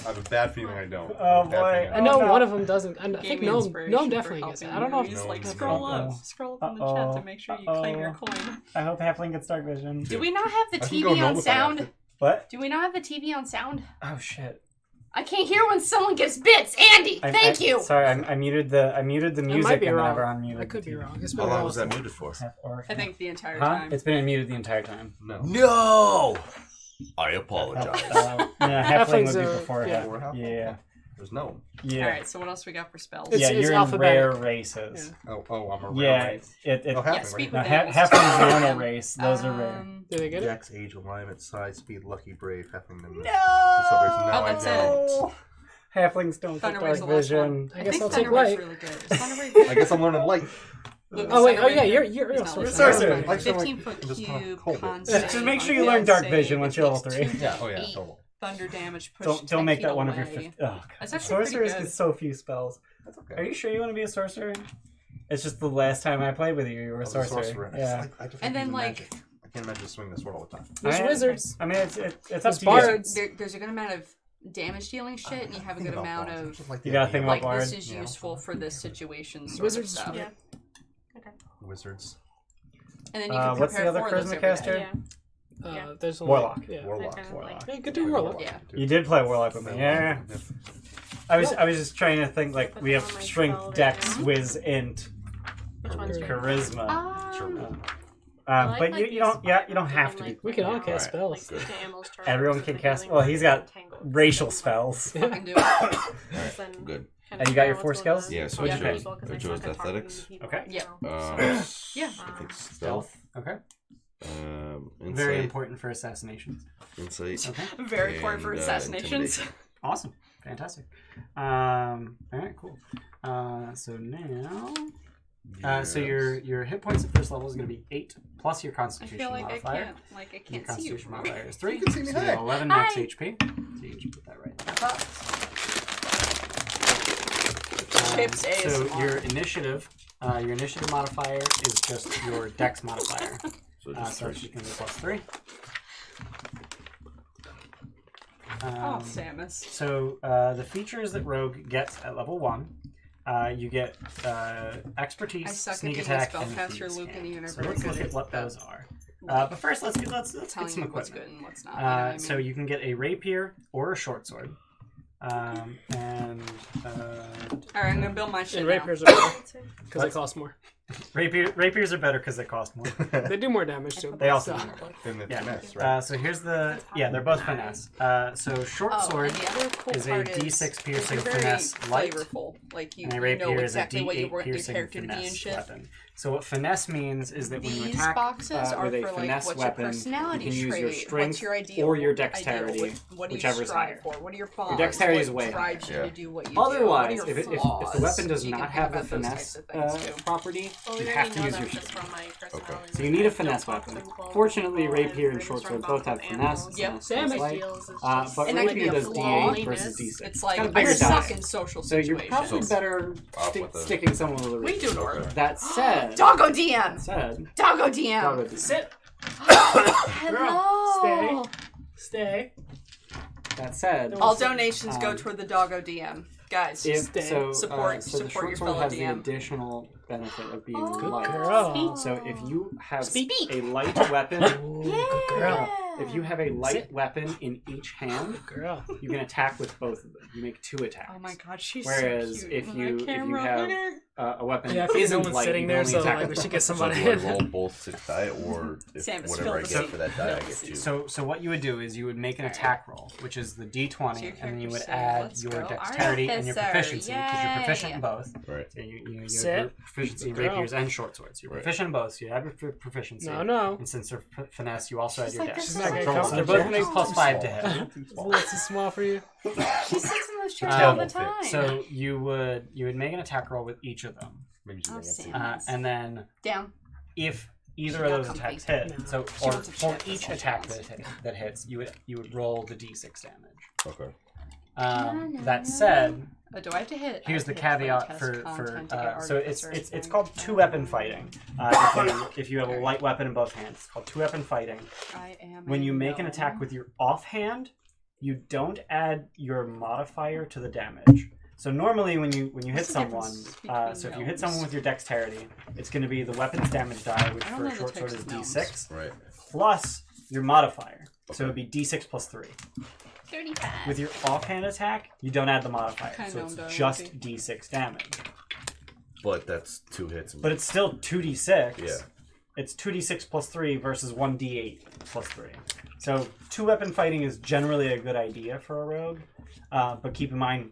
I have a bad feeling I don't. Oh, I have a bad boy. feeling I know no. one of them doesn't. I Gave think me gnome inspiration definitely for gets it. helping I don't know if you. He's No, like, no, scroll no. up, scroll up in the chat to make sure you claim your coin. I hope halfling gets dark vision. Do we not have the I can go TV gnome on if I have sound? to. What? Do we not have the TV on sound? Oh shit! I can't hear when someone gives bits. Andy, thank you. Sorry, I muted the music might be and wrong. never unmuted. I could the be TV. wrong. It's been How a long while was that since- muted for? I think the entire Huh? time. It's been muted the entire time. No. No! I apologize. Yeah, halfling would be Halflings are- before yeah. half. Before halfling? Yeah. There's no. Yeah. Alright, so what else we got for spells? It's- You're in alphabetic. rare races. Oh, I'm a Yeah. rare race. It Oh, halfling, Yeah, speak no, with animals. halfling's the normal race. Those are rare. Did they get it? Dex, age, alignment, size, speed, lucky, brave, halfling. No! No, Oh, that's don't. Halflings don't get Thunderwave's dark the last vision. one. I guess think I'll take Thunderwave's light. really good. Is Thunderwave I guess I'm learning light. Luke, Oh wait, oh Thunderwave yeah, good? you're He's a not sorcerer. Sorcerer. listening. Like, so, 15 like, foot just cube, hold it. con Just save, make sure you dex learn dark save, vision once you're level takes 3. 2 Yeah, oh yeah, feet, total. thunder damage, push Don't 10 make feet that one of away. your 50. Oh, God. That's actually pretty Sorcerers good. get so few spells. That's okay. Are you sure you want to be a sorcerer? It's just the last time I played with you, you were I a was sorcerer. Yeah. I just And then, use like- magic. I can't imagine swinging this sword all the time. There's wizards. I mean, it's up There's to bards. There's a good amount of damage dealing shit, and you have a good amount of You gotta think like about this bards. is useful for this situation sort Wizards of stuff. Yeah. Wizards. And then you can What's the prepare other for those charisma every caster? day. Yeah. There's only, Warlock. Yeah. Warlock. Kind of Warlock. like- Yeah, you could do warlock. Yeah. You did play Warlock with me. Yeah. I was just trying to think like we have Put it on my strength, spell dex, right now. whiz, int, Which one's your charisma. I But like you don't these you don't have to be. like, We can all like, cast Alright. spells. Like, the animals charge Everyone with can the cast. healing Well, he's got entangled. racial spells. Fucking do it. Because then Good. kind And of you got know your what's 4 going skills? on. Yeah, so Oh, I yeah, chose- as well, 'cause I I chose suck at talking to athletics. people, Okay. Yep. so- Yeah. I think stealth. Okay. Insight, Very important for assassinations. Insight. Okay. Very important for and, assassinations. intimidation. Awesome. Fantastic. All right. Cool. So now. So your hit points at first level is going to be 8 plus your I Constitution feel like modifier. I Your can't see you Constitution from modifier is 3. You can see me, So you hi. have 11 max Hi. HP. So you should put that right there. Chips So ASMR. your initiative modifier is just your Dex modifier. So just So she can be plus 3. Oh, Samus. So the features that Rogue gets at level 1, you get expertise, I suck at sneak being attack, a and spellcaster, thieves' Luke, and cam. you're So never let's good look at at what that. those are. But first, let's get Telling some you what's good equipment. and what's not. You know what I mean? So you can get a rapier or a short sword. And Alright, I'm gonna build my shit And now. rapiers are better because they cost more. rapiers are better because they cost more. They do more damage too. They also So- do more. Then the Yeah. finesse, right? So here's the they're both finesse. So short Oh, sword and the other cool is a part D6 piercing you're very finesse light, flavorful. Like you, and a you rapier know is a exactly what you D8 want your piercing character to be and finesse shit. weapon. So what finesse means is that when you These attack boxes are with a for like finesse what's weapon, your personality you can use trait, your strength what's your ideal, or your ideal, dexterity, what do whichever you is strive higher. for? What are your bonds? dexterity is what way drives you higher. to do what you Otherwise, do? What are if your the flaws? weapon does You can not think have the about those finesse types of things, too. property, Well, you we have already to know use that your just strength. from my personality. So you need a Like, finesse don't talk weapon. to people, Fortunately, people, rapier and really short sword strong both have with finesse. animals. Yep. It's Damn most it. light. Deals is just- But And that could rapier be a does flaw. D8 versus D6. It's like got a I bigger suck dice. in social So you're situations. probably better with the- sticking someone with a We rapier. do Nord. That said, Doggo DM. Doggo DM. Doggo DM. Sit. Hello. Stay. That said, All donations go Um, toward the Doggo DM. Guys, if Stay. so, Support- so the support short your sword fellow has DM. the additional benefit of being Oh. light. Girl. So if you have Speak. a light weapon, Good girl. if you have a light Sit. weapon in each hand, Girl. you can attack with both of them. You make 2 attacks. Oh my god, she's Whereas so cute. if on you- that if you camera, have- look at her. A weapon Yeah, I that think isn't no one's light, sitting you there, only so attack like we with should get So somebody do I in. roll both 6 die, or if Sam, it's whatever I filled get with for that die, I get 2? So what you would do is you would make an attack roll, which is the D20, So your and then you would character add says, your "Let's go, dexterity and your artificer, proficiency, because you're proficient in yay." both. Right. So you Sit. your proficiency in Good girl. rapiers and short swords. You're Right. proficient in both, so you have your proficiency. No. And since they're finesse, you also add She's your like, dex. this is not gonna So count they're for both jack. going to be plus 5 to hit. It's a little too small for you. She sits in those chairs Um, all the time. So you would make an attack roll with each of them, Maybe she's Oh, making it Sam. seem- and then Down. if She's either of not those comfy. attacks hit, No. so She or wants a for chip, each that's attack all she that hits, you would roll the D6 damage. Okay. That said, Oh, do I have to hit? I here's have the to hit caveat test for content to get so artificer it's thing. called 2-weapon fighting. If you have a light weapon in both hands, it's called 2-weapon fighting. I am When a you make an gnome. attack with your offhand, you don't add your modifier to the damage. So normally when you hit What's the someone, difference between so if you hit gnomes? someone with your dexterity, it's going to be the weapon's damage die, which I don't for know a the short sword types is of gnomes. D6, Right. plus your modifier. So it would be D6 plus 3. 35. With your offhand attack, you don't add the modifier, Kinda so it's gnome die, just maybe. D6 damage. But that's 2 hits. And But it's still 2d6. Yeah. It's 2d6 plus 3 versus 1d8 plus 3. So 2-weapon fighting is generally a good idea for a rogue. But keep in mind,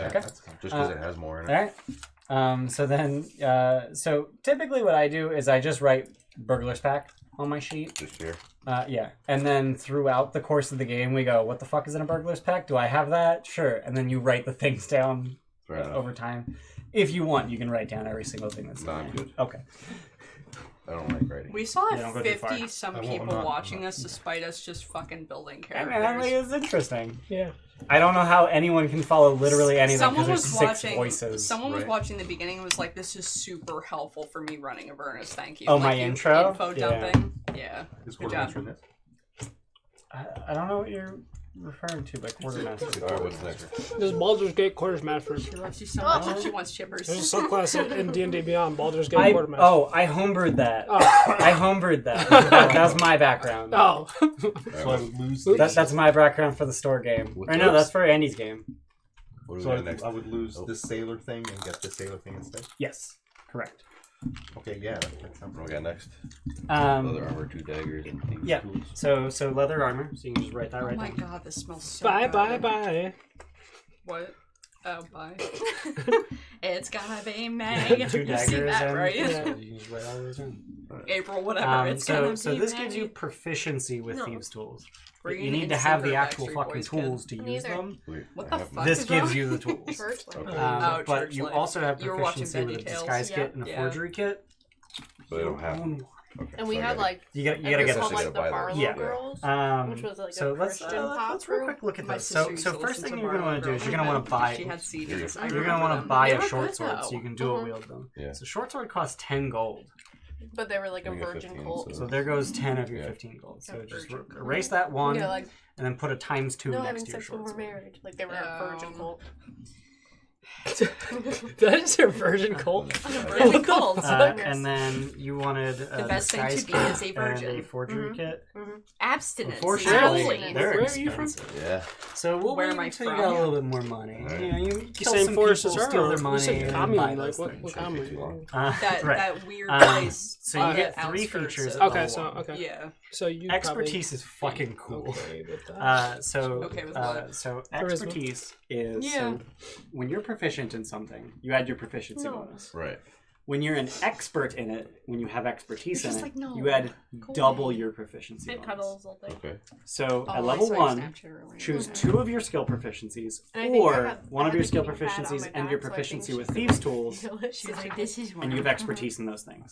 Yeah, Okay. just because it has more in it. All right. So then, so typically what I do is I just write burglar's pack on my sheet. Just here. Yeah. And then throughout the course of the game, we go, what the fuck is in a burglar's pack? Do I have that? Sure. And then you write the things down Fair enough. over time. If you want, you can write down every single thing that's No, in I'm there. good. Okay. I don't like writing. We still Yeah, don't have go too far. 50-some I'm people not- watching I'm not. us despite us just fucking building I mean, characters. it's interesting. Yeah. I don't know how anyone can follow literally anything Someone because was there's 6 watching. voices. Someone was right? watching the beginning and was like, "This is super helpful for me running Avernus. Thank you." Oh, like, my you intro? info Yeah. dumping. Yeah. Is Good quartermaster job. in this? I don't know what you're referring to by quartermaster. Alright, what's next? This is Baldur's Gate Quartermaster. She loves you so much and she wants chippers. There's a subclass in D&D Beyond, Baldur's Gate I Quartermaster. homebrewed that. Oh. I homebrewed that. That was my background. Oh. So I would lose. That's my background for the store game. What's Or no, yours? that's for Andy's game. What do we So got next? I would lose Oh. this sailor thing and get the sailor thing instead. Yes, correct. Okay, yeah, that sounds What do we got next? Um, Leather armor, 2 daggers, and thieves' yeah. tools. So leather armor. So you can just write that Oh right my down. god, this smells so Bye, good. bye, bye. What? Oh, bye. It's gonna be May. 2 You daggers see that, and right? so you can just write all those in. April, whatever. It's gonna So be this May. gives you proficiency with No. thieves' tools. But Green you need and to have the Secret actual Backstreet fucking Boys kid. tools to use Neither. them. Wait, What I the have- fuck? This is gives wrong? you the tools. Church one. Okay. Oh, But church you life. also have You were watching proficiency with a VeggieTales. disguise Yeah. kit and a Yeah. forgery kit. But I don't have them. Okay, And we so I had gotta- like You gotta it get was those. called like gotta the buy Barlow those. Yeah. Girls, which was like so a Christian pop let's real group. quick look at My this. sister So used to first listen thing to you're gonna Barlow want to do is Girls. you're gonna want to buy. She had CDs. You're I gonna remember want them. to buy They a were short good, sword though. so you can dual wield them. Yeah. So short sword costs 10 gold. But they were like a We get virgin 15, cult. So there goes 10 of your Yeah. 15 gold. So A just virgin cult. erase that one Yeah, like and then put a ×2 no next having to your sex when short we're sword. married. Like they were a virgin cult. Did I just hear virgin cult? Virgin cult. And then you wanted The best thing to disguise be kit is a and virgin. a forgery kit. Abstinence. Unfortunately, Holy. they're Where are you from? expensive. Yeah. So we'll Where wait am I until you from? got a little bit more money. Right. You know, you kill Same some force people, as steal her. their You money, said and commune. buy Like those what things. commune? Too long. That right. that weird Um, place. so you on get the 3 outskirts features. of- at Okay, level so 1. okay. Yeah. So you Expertise is fucking cool. Okay with that. Okay with what? So Charisma. expertise is Yeah. so when you're proficient in something, you add your proficiency No. bonus. Right. When you're an expert in it, when you have expertise You're in just it, like, no, you add go double away. your proficiency And bonus. cuddles all day. Okay. So Oh, at I level saw your 1, Snapchat earlier. choose 2 of your skill proficiencies, And I think I or had- one I of had your the skill heating pad on proficiencies my and back, your so I proficiency think with she thieves' could tools, feel it. She's like, this is one. and you have expertise in those things.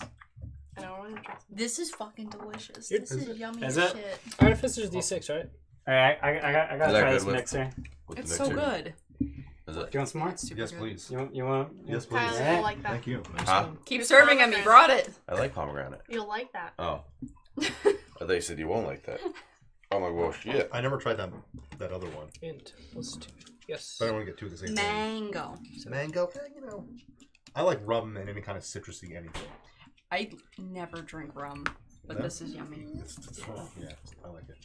I know, I'm interested. This is fucking delicious. You're- This is yummy Is as it? shit. Artificer's D6, right? All right, I gotta Is that try good this with- mixer. What's It's the so next one? good. Is it? Do you want some more? It's super Yes, good. please. You want? Yes, please. Tyler, Yeah. you'll like that. Thank you. Huh? Keep serving him. He brought it. I like pomegranate. You'll like that. Oh. They said you won't like that. I'm like, well, shit. I never tried that other one. Int +2. Yes. But I don't want to get 2 of the same thing. Mango. Mango, I like rum and any kind of citrusy anything. I never drink rum, but No? this is yummy. Yeah, I like it.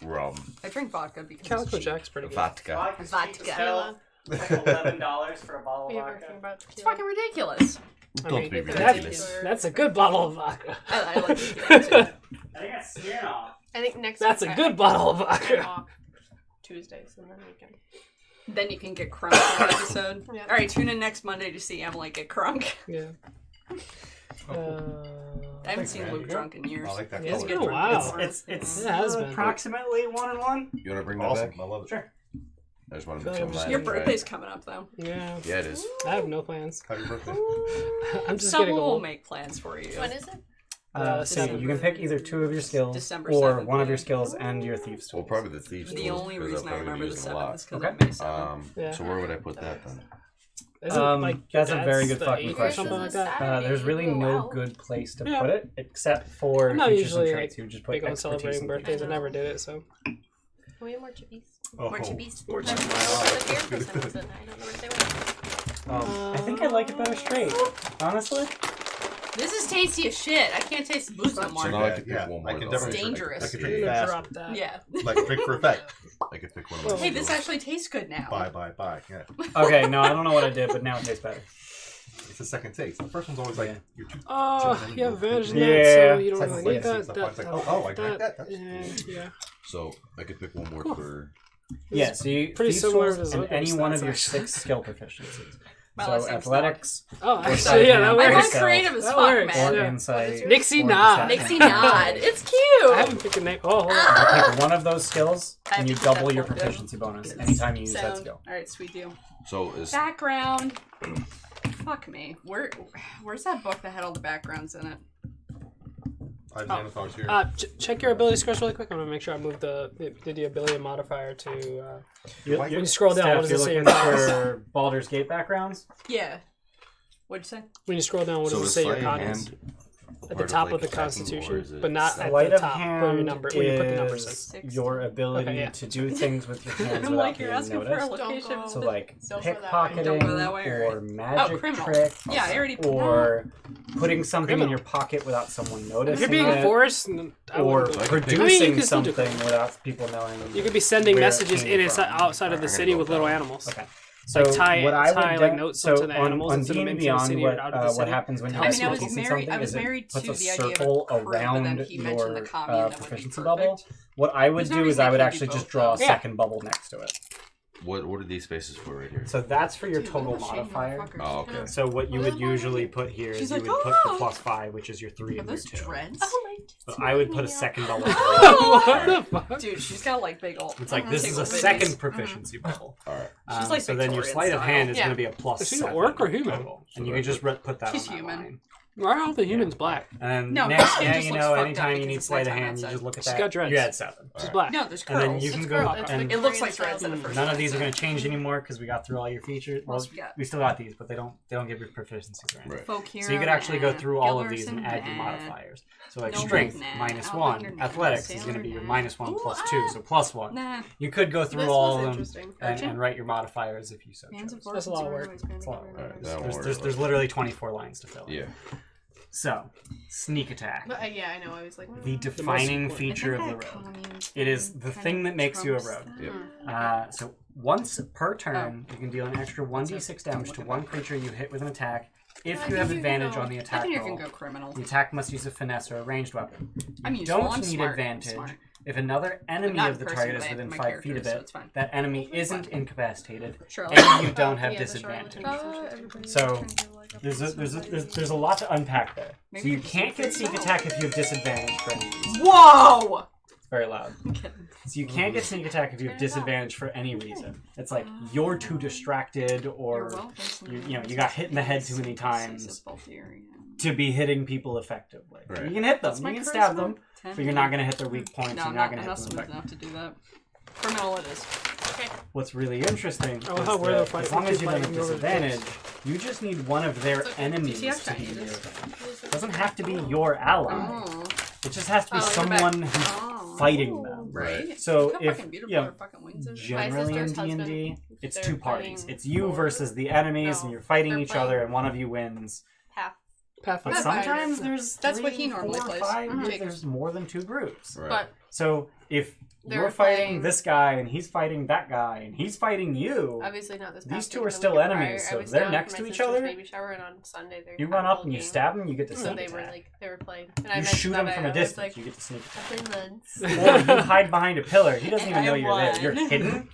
Rum. I drink vodka because Calico it's cheap. Jack's pretty good. Vodka. Vodka. $11 for a bottle We of ever vodka. think about It's tequila? fucking ridiculous. I Don't mean, be that's, ridiculous. that's a good bottle of vodka. I like tequila too. I think that's Smirnoff. I think next That's week a I- good bottle of I'm vodka. off Tuesdays and then we can. Then you can get crunk on the episode. Yeah. Alright, tune in next Monday to see Emily get crunk. Yeah. I haven't seen man. Luke drunk in years. I like that Yeah, it's color. been a Good while. drunk. It's It has been. approximately 1 and 1. You want to bring that Awesome. back? I love it. Sure. I just want to Feel mix like up I'm just- mine. Your and try it. birthday's coming up though. Yeah. Yeah, it is. I have no plans. Happy birthday. I'm just Someone getting will old. make plans for you. When is it? So you can pick either 2 of your skills December or 7th, 1 of yeah. your skills and your thieves' Well, tools. probably the thieves. The tools, only 'cause reason I'll I probably remember use the them a 7th lot. is because Okay. I'm May 7th. Yeah. So where would I put that then? Isn't it, like That's a very good the fucking 8th or question. something like that? There's really Oh, no wow. good place to Yeah. put it except for I'm not features usually, and traits. like, You would just put big on expertise celebrating and birthdays. I features. never did it, so. Can we have more chippies? Oh, More chippies. More No, chippies. the character sentence and I don't know what they were. I think I like it better straight, honestly. This is tasty as shit. I can't taste the booze no more. So now I can pick Yeah, one I more. can though. definitely dangerous. I can You're drink gonna fast. drop that. Yeah. Like drink for effect. I could pick one of my Hey, this skills. actually tastes good now. Bye. Yeah. Okay, no, I don't know what I did, but now it tastes better. It's a second taste. The first one's always like, Yeah. you're too. Oh, you have advantage in that, Yeah. so you don't Second really need place that. is I drank that. Yeah. So I could pick one more Cool. for. Yeah, so you Pretty thieves' similar tools to and any Zoidberg's one of stats, your actually. 6 skill proficiencies. Well, that So seems athletics, Oh, Or actually, yeah, that side I'm works. not creative as That fuck, works, man. or yeah. insight. Nixie or nod. deception. Nixie nod. It's cute. I haven't picked a name. Oh, hold on. You pick one of those skills, I and you have to put double that your one down. proficiency bonus anytime you use that Sound. skill. Alright, sweet deal. So is Background. Fuck me. Where's that book that had all the backgrounds in it? I have Xanathar's here. Check your ability scores really quick. I'm gonna make sure I move the ability modifier to. When you scroll down, what does it say? You're looking for Baldur's Gate backgrounds? Yeah. What'd you say? When you scroll down, what does it say your con is? At the top of the Constitution, but not at Sleight the of top hand where you put the numbers in. is your ability to do things with your hands I'm without like, you're being asking for a noticed. location. Don't go. So like Don't go that way. Don't go that way, pickpocketing or right? magic criminal. tricks Yeah, I already or putting something in Criminal. your pocket without someone If noticing you're being it, forced, I or wouldn't do it. producing can still do something without people knowing. You could be sending where it messages came in from. outside of the city with little animals. Okay. So Like tie what I would like do- notes so onto the animals on instead of D&D into the Beyond, city or out of the what city. happens when you I have mean, I was expertise in married- something I was is it married puts to a the idea of a circle crew, but then around he mentioned the your commune, that would be proficiency perfect. bubble. What I would There's no do is reason I I would can't actually do just both, draw a though. second bubble next to it. What are these spaces for right here? So that's for your Dude, total little shady modifier. motherfuckers. Oh, okay. So what you would usually put here is She's you like, would put the "Oh!" +5, which is your 3 Are and your those 2. dreads? Oh my. But I would put a second bubble. What the fuck? Dude, she's got like big old. It's like this is a tickle bitties. second proficiency bubble. All right. She's like so then your Victorian sleight of style. hand is Yeah. going to be a Is she +7 an orc or human? total. And you can just put that She's on that human. line. Why are all the humans black? And then No, next, skin yeah, just you looks know, fucked up anytime you because need it's sleight of nighttime hand, you outside. just look at She's that. got dreads. You had 7. She's black. No, there's And curls. then you can It's go curls. up It's and- like- it looks like dreads in the first. None of these are going to change anymore because we got through all your features. What Well, else we got? we still got these, but they don't give you proficiencies or anything. Right. Folk So you could actually go through all of these Gillerson, and add your nah. modifiers. So like No, strength nah. -1, Outlander, nah. athletics is going to be your -1 plus 2, so +1. Nah. You could go through This all was of them interesting. and write your modifiers if you so Bands chose. of That's a lot of work. Orphans That's a lot of Rose Band work. together. That won't There's literally 24 lines to fill in. Yeah. So, sneak attack. But, yeah, I know. I was like. The defining important. feature of the rogue. It is the thing that makes you a rogue. Yep. So once per turn, you can deal an extra 1d6 damage to one creature you hit with an attack. If you have advantage on the I attack think you can roll, go criminal. the attack must use a finesse or a ranged weapon. I'm You useful. don't I'm need smart. advantage Smart. if another enemy not of the in person, target is but I have within my 5 feet of character, so it. it's fine. That enemy isn't incapacitated, Charlotte. and you don't have Yeah, the disadvantage. charlatan. So, There's a lot to unpack there. Maybe So you you just can't do get sneak attack if you have disadvantage for any reason. Whoa! It's very loud. I'm kidding. So you can't get sneak attack if you have disadvantage for any reason. It's like you're too distracted, or you got hit in the head too many times to be hitting people effectively. Right. You can hit them, What's my you can stab charisma? them, 10? but you're not going to hit their weak points. No, You're not not going to hit enough them smooth effectively. enough to do that. Criminal it is. Okay. What's really interesting Oh, is how were the that fight- as long as you don't have fighting over the disadvantage, you just need one of their It's okay. enemies See how to shiny be it your is? It doesn't have to be your ally. Oh. It just has to be Oh, you're back. someone who's Oh. fighting them. Right. So Look how if fucking beautiful you know, her fucking wings are. generally in sister's D&D, husband, it's they're 2 parties. fighting It's you for- versus the enemies, No, and you're fighting they're each other, playing- and one of you wins. Half. But Pathfinder. sometimes there's That's what 3, he normally 4, plays. 5, Mhm. there's more than 2 groups. Right. But So if They're you're fighting playing- this guy, and he's fighting that guy, and he's fighting you, obviously not this. These past two week, are the still week prior, enemies, I so was they're down next for to my each sister's other. Baby shower, and on Sunday they you run up and you stab them, you get to So sneak they were attack. like they were playing, and I You mentioned shoot that him from I a was distance, like, you get to sneak attack. Finlands. Or you hide behind a pillar. He doesn't even I know you're there. won. You're hidden.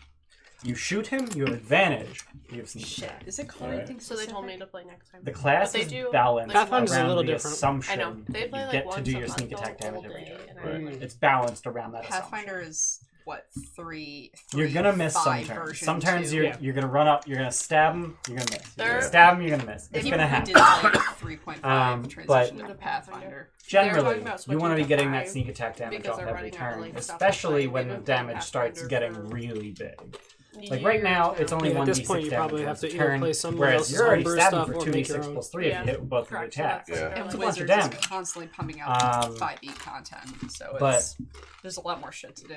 You shoot him, you have advantage. You have sneak Shit. attack. Is it called Alright. anything So they told me specific? to play next time. The class But they is do, balanced like, Pathfinder's a around little the different. assumption I know. They that play you like get once to do a your month sneak the attack whole damage every day, turn. and I- Right. It's balanced around that Pathfinder assumption. is what 3. You're gonna miss some 5 turns. version Some turns 2. you're gonna run up, you're gonna stab him, you're gonna miss. You're gonna They're- stab him, you're gonna miss. It's He gonna did happen. like 3.5 But transition With to the Pathfinder. Generally, They were talking about you want to be switching to getting that 5 sneak attack damage because off they're every running out of, turn, like, stuff especially to when play. the They've been damage starts Pathfinder getting for really big. years Like right now, now. it's only Yeah, at 1d6 this point, you damage probably have per to either turn, play someone whereas else's you're already homebrew stabbing stuff for or 2d6 make your own. plus 3 if Yeah. you hit with both of your Correct, so attacks. that's Yeah. like And That's a bunch of Wizards is damage. constantly pumping out Um, 5e content, so but- it's, there's a lot more shit to do.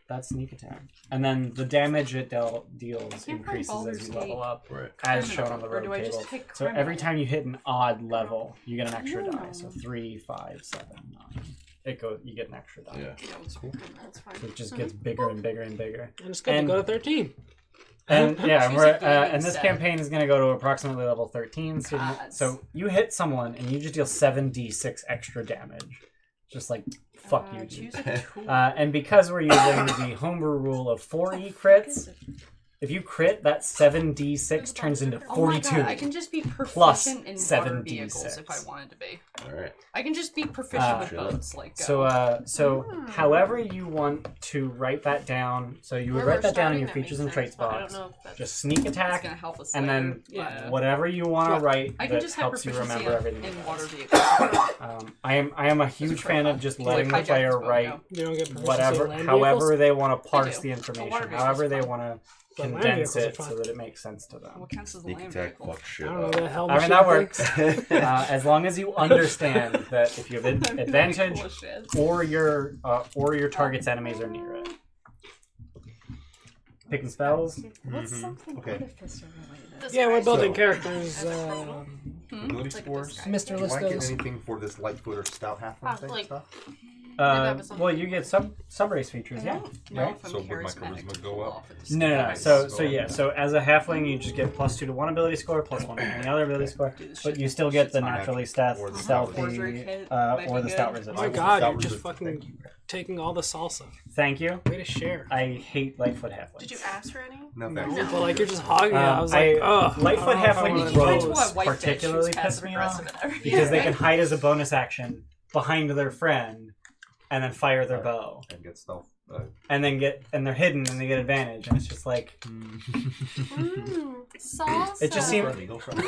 That's sneak attack. And then the damage it deals find increases Baldur's as you level Gate. up, Right. as shown on the Or road do I just table. pick So every criminal? time you hit an odd level, you get an extra die. So 3, 5, 7, 9. You get an extra die. Yeah. Yeah, it's cool. That's fine. So it just gets bigger and bigger and bigger. And it's good And- to go to 13. And yeah, and She's we're a gaming and this set. campaign is going to go to approximately level 13. Gods. So you hit someone and you just deal 7d6 extra damage. Just like fuck you, dude. Choose a tool. And because we're using the homebrew rule of 4e crits, If you crit, that 7d6 turns into 42. Oh my God, I can just be plus proficient in water 7d6. vehicles if I wanted to be. Alright. I can just be proficient with boats. Like So however you want to write that down, so you would Where write we're that down in starting, your that features makes and traits sense, but I box. don't know if that's... Just sneak it's attack, gonna help us and later. then whatever you want to write I can that just have helps you proficiency remember everything. in it water does. vehicles. I am a huge fan of just letting the hijack player this boat, write no. You don't get proficiency whatever, in land however vehicles? they want to parse do. the But information, water vehicles however is they fun. want to But land condense vehicles are it so fun. that it makes sense to them. What counts as a Sneak land attack, vehicle? fuck shit I don't know up. the hell. I mean, that works. As long as you understand that if you have advantage Cool shit. or your target's enemies are near it. Picking spells. What's something Okay. artificer related? Yeah, we're building So- characters. Ability Like scores. this guy. Mr. Do I get Listos. anything for this Lightfoot or Stout halfling thing like- stuff? Well, you get sub race features, yeah. No, Right? if I'm So would my charismatic, charisma to go pull up? off with the No. skill. So as a halfling, you just get +2 to one ability score, +1 to any other ability score, but you still get the naturally Or the stealthy, Forgery hit or might the be stout good. resistance. Oh my Stout God, you're just resistance, fucking thank you. taking all the salsa. Thank you. Way to share. I hate Lightfoot halflings. Did you ask for any? No, No, thanks. but like you're just hogging it. I was like, ugh. Lightfoot I don't know if I halfling wanna You do turn rogues into those. a white bitch who's particularly piss passive me aggressive off and everything. because they can hide as a bonus action behind their friend and then fire their bow. And get stealth. And they're hidden and they get advantage, and it's just like Salsa. it just seems. Friendly, go friendly.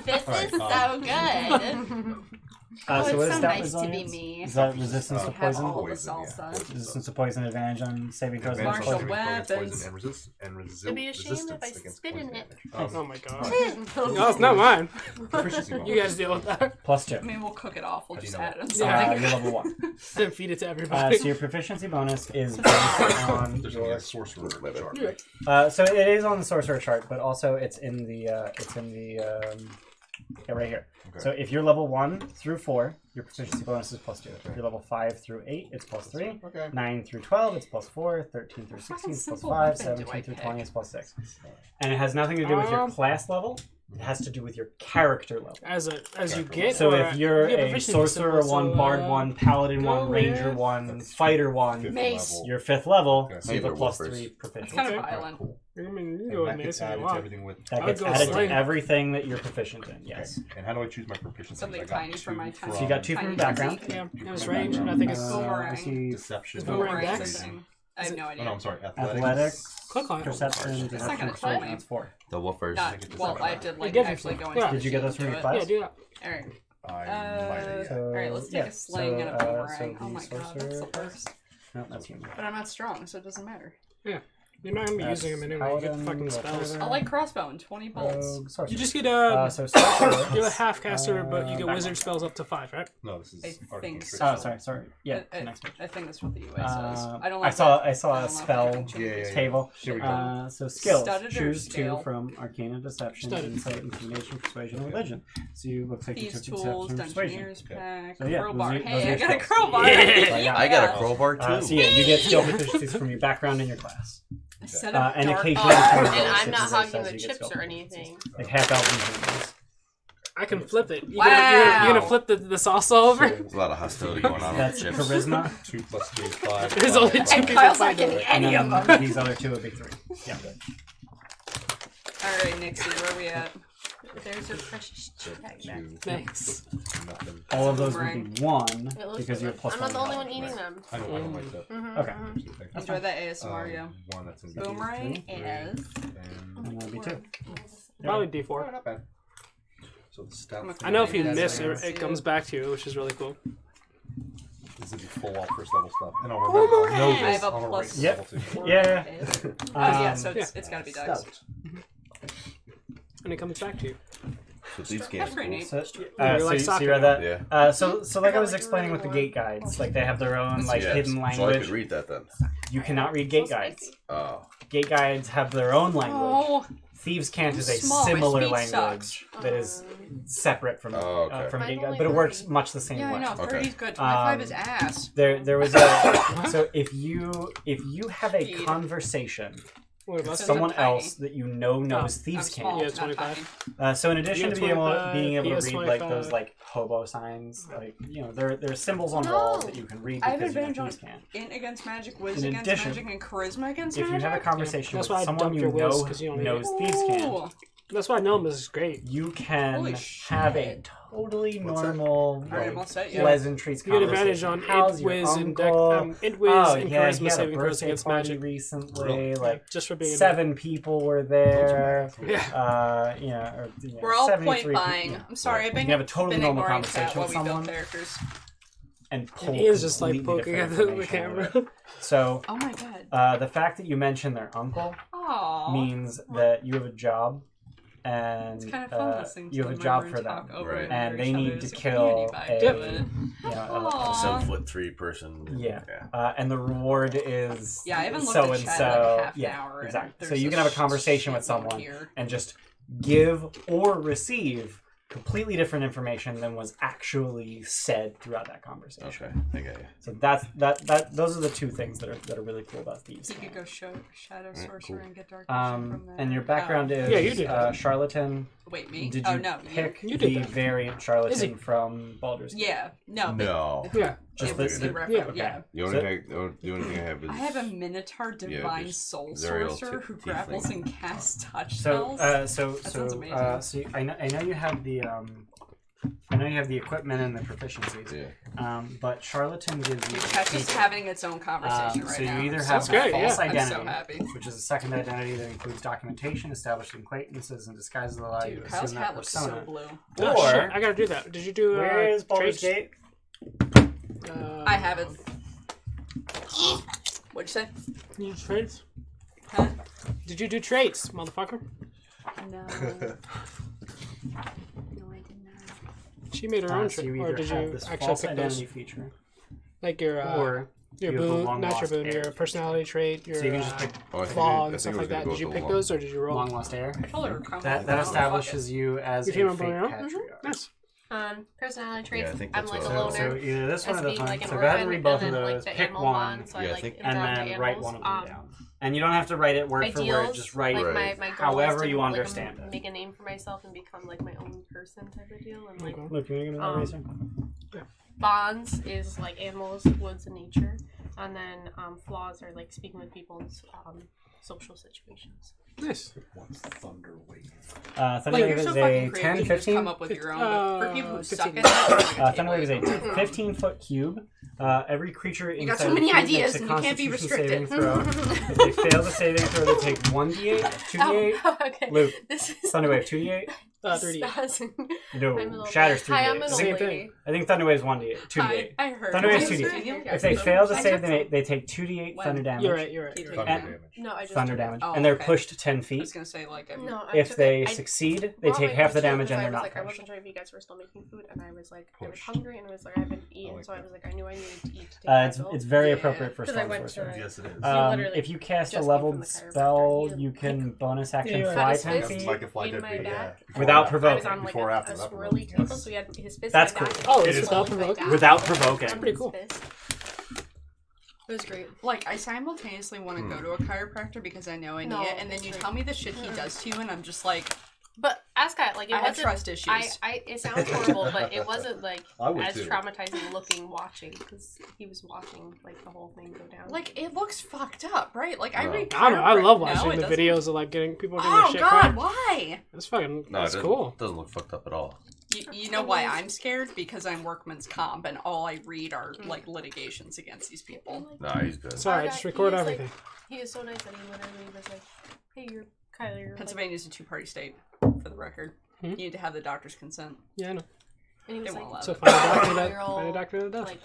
This Alright, is so good. Oh, So it's what is so stout nice to be resilience? me. Is that resistance to Have poison? all the Poison, yeah. salsa. Poison Resistance stuff. to poison, advantage on saving throws against Martial poison. weapons. And resistance It'd be a shame if I against spit in poison it. damage. Oh my God. No, it's not mine. Proficiency You guys deal with that. +2. I mean, we'll cook it off. We'll How do just you know add it on Yeah. something. You're level 1. Then feed it to everybody. So your proficiency bonus is based on There's your. a sorcerer chart. Yeah. So it is on the sorcerer chart, but also it's in the yeah, right here. Okay. So if you're level 1 through 4, your proficiency bonus is +2. If you're level 5 through 8, it's +3. Okay. 9 through 12, it's +4. 13 through 16, it's simple +5. weapon do 17 I through pick? 20, it's +6. And it has nothing to do with your class level. It has to do with your character level. As you get. So or if you're you have a proficiency sorcerer symbol, 1, so, bard 1, paladin 1, go ranger with- 1, fighter 1, Fifth Mace. level. you're 5th level, Okay. so you have a Either +3 wolfers. It's proficiency. kind of Okay. violent. Cool. I mean, you And go with that mace gets if you added to want. everything with. That I'd gets go added sling. to everything that you're proficient in, yes. And how do I choose my proficiency? Something I got tiny for my two tiny. So you got 2 tiny from background. physique. Yeah, and it's range, and I think it's Boomerang. I see Deception. Boomerang Boomerang dex? thing. I have no Oh idea. no, I'm sorry. Athletics. athletics, click on it. perception, It's not deception, gonna tell persuasion, me. that's 4. The woofers. Not, Make it well, I decide. did like Give it actually to go me. into Yeah. Did you get those from do your it. class? Yeah, do that. Alright. I might have. So, Alright, let's take yeah, a sling and a so, boomerang. so Oh my the god, that's the sorcerer- worst. No, that's you. But I'm not strong, so it doesn't matter. You're not gonna be That's using them anyway. You get the paladin, fucking spells. whatever. I like crossbow and 20 bolts. Sorcerer. You just get So sorcerer. you're a half caster, but you get back wizard one. spells up to 5, right? No, this is I think arcane so. Oh, sorry. Yeah, the next page. I think that's what the UI says. I don't know. I if saw that- a I don't know if spell anything changes. Yeah. table. Here we go. So skills. Studded or Choose 2 scale? from Arcana, Deception, Studded. Insight, Intimidation, Persuasion, and Religion. So you looks like you Thieves' took tools, Deception and Persuasion. Dungeoneer's pack, So, yeah, crowbar. those are Hey, I your got a skills. crowbar. Yeah. I got a crowbar too. So yeah, you get skill proficiencies from your background and your class. A set of And dark occasionally armor. from and those I'm not sixes, hogging says the you get chips skill or proficiencies. anything. Like half elves. I can flip it. Wow. You're gonna flip the salsa over? There's a lot of hostility going on That's with chips. charisma. 2 plus 3 is 5. There's only 2 And people Kyle's not fighting. getting And any of then them. these other 2 would be 3. Yeah. Alright, Nixie, where are we at? There's your precious chip back there. Thanks. Nothing. All of those would be 1 It looks because you're good. plus I'm 1. not the only one intelligence. eating them. I don't like that. Okay. Enjoy that ASMR, yo. One that's in Boomerang three, is. and And that'd be 2. Probably oh, D4. not bad. So the stout. I know if you That's miss, right. it comes back to you, which is really cool. This is the full all first level stuff, and I'll remember. I'll know I this. have a I'll plus- write Yep. level 2. Yeah. Oh, yeah, so yeah. it's gotta be Dex. Stout. And it comes back to you. So these That's games. pretty neat. So, You're like so you soccer read now. that? Yeah. So like I was explaining with the gate guides, like they have their own like Yeah, hidden So I language. could read that then. You cannot read gate guides. Oh. Gate guides have their own language. Oh, Thieves' Cant is a Small, my similar speed language sucks. that is separate from Oh, okay. from Mine gate guide, only but it works 30. much the same yeah, way. I know. Okay. 30's good. 25 Um, is ass. There was a so if you have a Speed. conversation What about So someone I'm tiny. else that you know knows Oh, thieves' I'm small, can't. Yeah, not 25. tiny. So in addition You to have being 25, able he to has read like those 25. like hobo signs, like there's symbols on No. walls that you can read I have because advantage on thieves can't. int against magic, whiz In against addition, magic, and charisma against If you magic. have a conversation That's with why I someone dumped you your whiz, know 'cause you don't knows thieves can't, Ooh. That's why Gnomes is great. you can Holy have a shit. totally What's that? normal Alright, like, I'm all set, yeah. pleasantries You get advantage conversation. on How's int your whiz and uncle? int whiz Oh, and yeah, he charisma had a saving throws birthday against party magic. recently. Like Just for being 7 people were there. Yeah. We're all 73 point buying. people. I'm sorry, I've been, You have a totally been normal ignoring conversation chat while with we build someone. characters. And pull He is just like completely poking at different the information out of camera. it. So Oh my god. the fact that you mentioned their uncle Aww. means that you have a job, and It's kind of fun listening to you have a them job murmur for and them, talk over Right. and over and they each other. need There's to a kill community vibe a to it. Aw. 7'3" person. Yeah. And the reward is Yeah, I haven't looked so at and chat so. in like half an Yeah, hour. and exactly. So there's you a can have a conversation with shitload someone here. and just give or receive completely different information than was actually said throughout that conversation. Okay, I got you. So that those are the two things that are really cool about thieves. You could go shadow sorcerer cool. and get dark vision from there. And your background is Yeah, you did. charlatan. Wait, me? Did Oh you no, pick You did the that. variant Is charlatan it- from Baldur's Gate? Yeah, no. No. Yeah. Just It the, was the, the reference. yeah. Yeah. The only thing I have is I have a Minotaur Divine just Soul Zariel Sorcerer who tiefling. grapples and casts touch so spells. sounds amazing. so I know you have the I know you have the equipment and the proficiencies. yeah. But charlatan gives you Catch is having its own conversation right so now. you either So have great, false yeah. I'm identity, so happy. which is a second identity that includes documentation, established acquaintances, and disguises that allow you Dude, to Kyle's assume that hat looks so persona. blue. Oh, shit, Or I gotta do that. Did you do where is Baldur's traits? Gate? I have it. What'd you say? You do traits? Huh? Did you do traits, motherfucker? No. She made her own So trait, you or either did have you this actually false pick identity those? feature, Like your or your you have the boon, long not your lost boon, heir your personality trait, your so you can just pick Oh, I think flaw I and think stuff it was like gonna that. go Did you with pick the long. those, or did you roll? long lost heir. I told her to come That with that me. establishes you as You a came on fake board, yeah? patriarch. Nice. Personality Yeah, I traits. think I'm that's like a what I So, was loner. so either this one As or this being one. like an So go ahead and orphan, read both of and then, those. like, the Pick animal one, bond, so Yeah, I I like think- and interact then with write animals. one of them down. And you don't have to write it word for word. Ideals, Just write. like Right. my goal however is to you like, understand it. make a name for myself and become like my own person type of deal. And like Okay. Look, you want to give me that razor? bonds is like animals, woods, and nature, and then flaws are like speaking with people in social situations. Nice. Thunderwave Like, you're is so a fucking creative. 10, You can just 15. come up with your own. But for people who 15. suck at it, it's like a Thunderwave is a table. 15-foot cube. Every creature You got inside so the many cube ideas makes a and you can't be Constitution saving restricted. throw. If they fail the saving throw, they take 1d8, 2d8. Oh, okay. Luke, This is Thunderwave 2d8. 3D. I'm a No, little Shatters bit- Hi, I'm 3d8. an I old think, lady. I think Thunderwave's 1d8, 2d8. I heard. Thunderwave's it. 2d8. If they fail to save, they take 2d8 When? thunder damage. You're right. You're right. You You're take right. Thunder And- damage. No, I just Thunder took it. damage, Oh, and they're okay. pushed 10 I feet. was gonna say like I'm. No, I If took they it. I succeed, they brought take my half the food damage, and because they're I was not like, I pushed. wasn't sure if you guys were still making food, and I was like, I was Push. hungry, and I was like, I haven't eaten, like so I that. was like, I knew I needed to eat to take It's very Yeah. appropriate for 'Cause I Storm went to Sorcerer. the- Yes, it is. literally If you cast a just came leveled from the chiropractor. spell, He, you can bonus action Yeah, you're fly right. 10 His feet. fist Like a fly in could my be, back. yeah. Without I was provoking. on like Before or a after that swirly provoking, table, yes. so he had his fist. That's in my back, cool. and Oh, he it's was without holding my provoking? back Without with provoking. his Pretty cool. fist. It was great. Like I simultaneously want to go to a chiropractor because I know I need No, it, and then it's you great. tell me the shit he does to you, and I'm just like, But ask Guy, like it I have wasn't. trust issues. It sounds horrible, but it wasn't like I would as too. traumatizing looking watching because he was watching like the whole thing go down. Like it looks fucked up, right? Like I No. read. I don't know. I love No, watching it the doesn't. videos of like getting people getting Oh their shit God, cracked. why? It's fucking. No, That's it cool. doesn't look fucked up at all. You know why I'm scared? Because I'm workman's comp, and all I read are like litigations against these people. Nah, he's good. Sorry, Our just guy, record he is, everything. Like, he is so nice that he literally was like, "Hey, you're Kyler." You're Pennsylvania's a two-party state, for the record. Hmm? You need to have the doctor's consent. Yeah, I know. Like, and he was They like, won't allow So it. find a doctor You're that all, find a doctor that does. like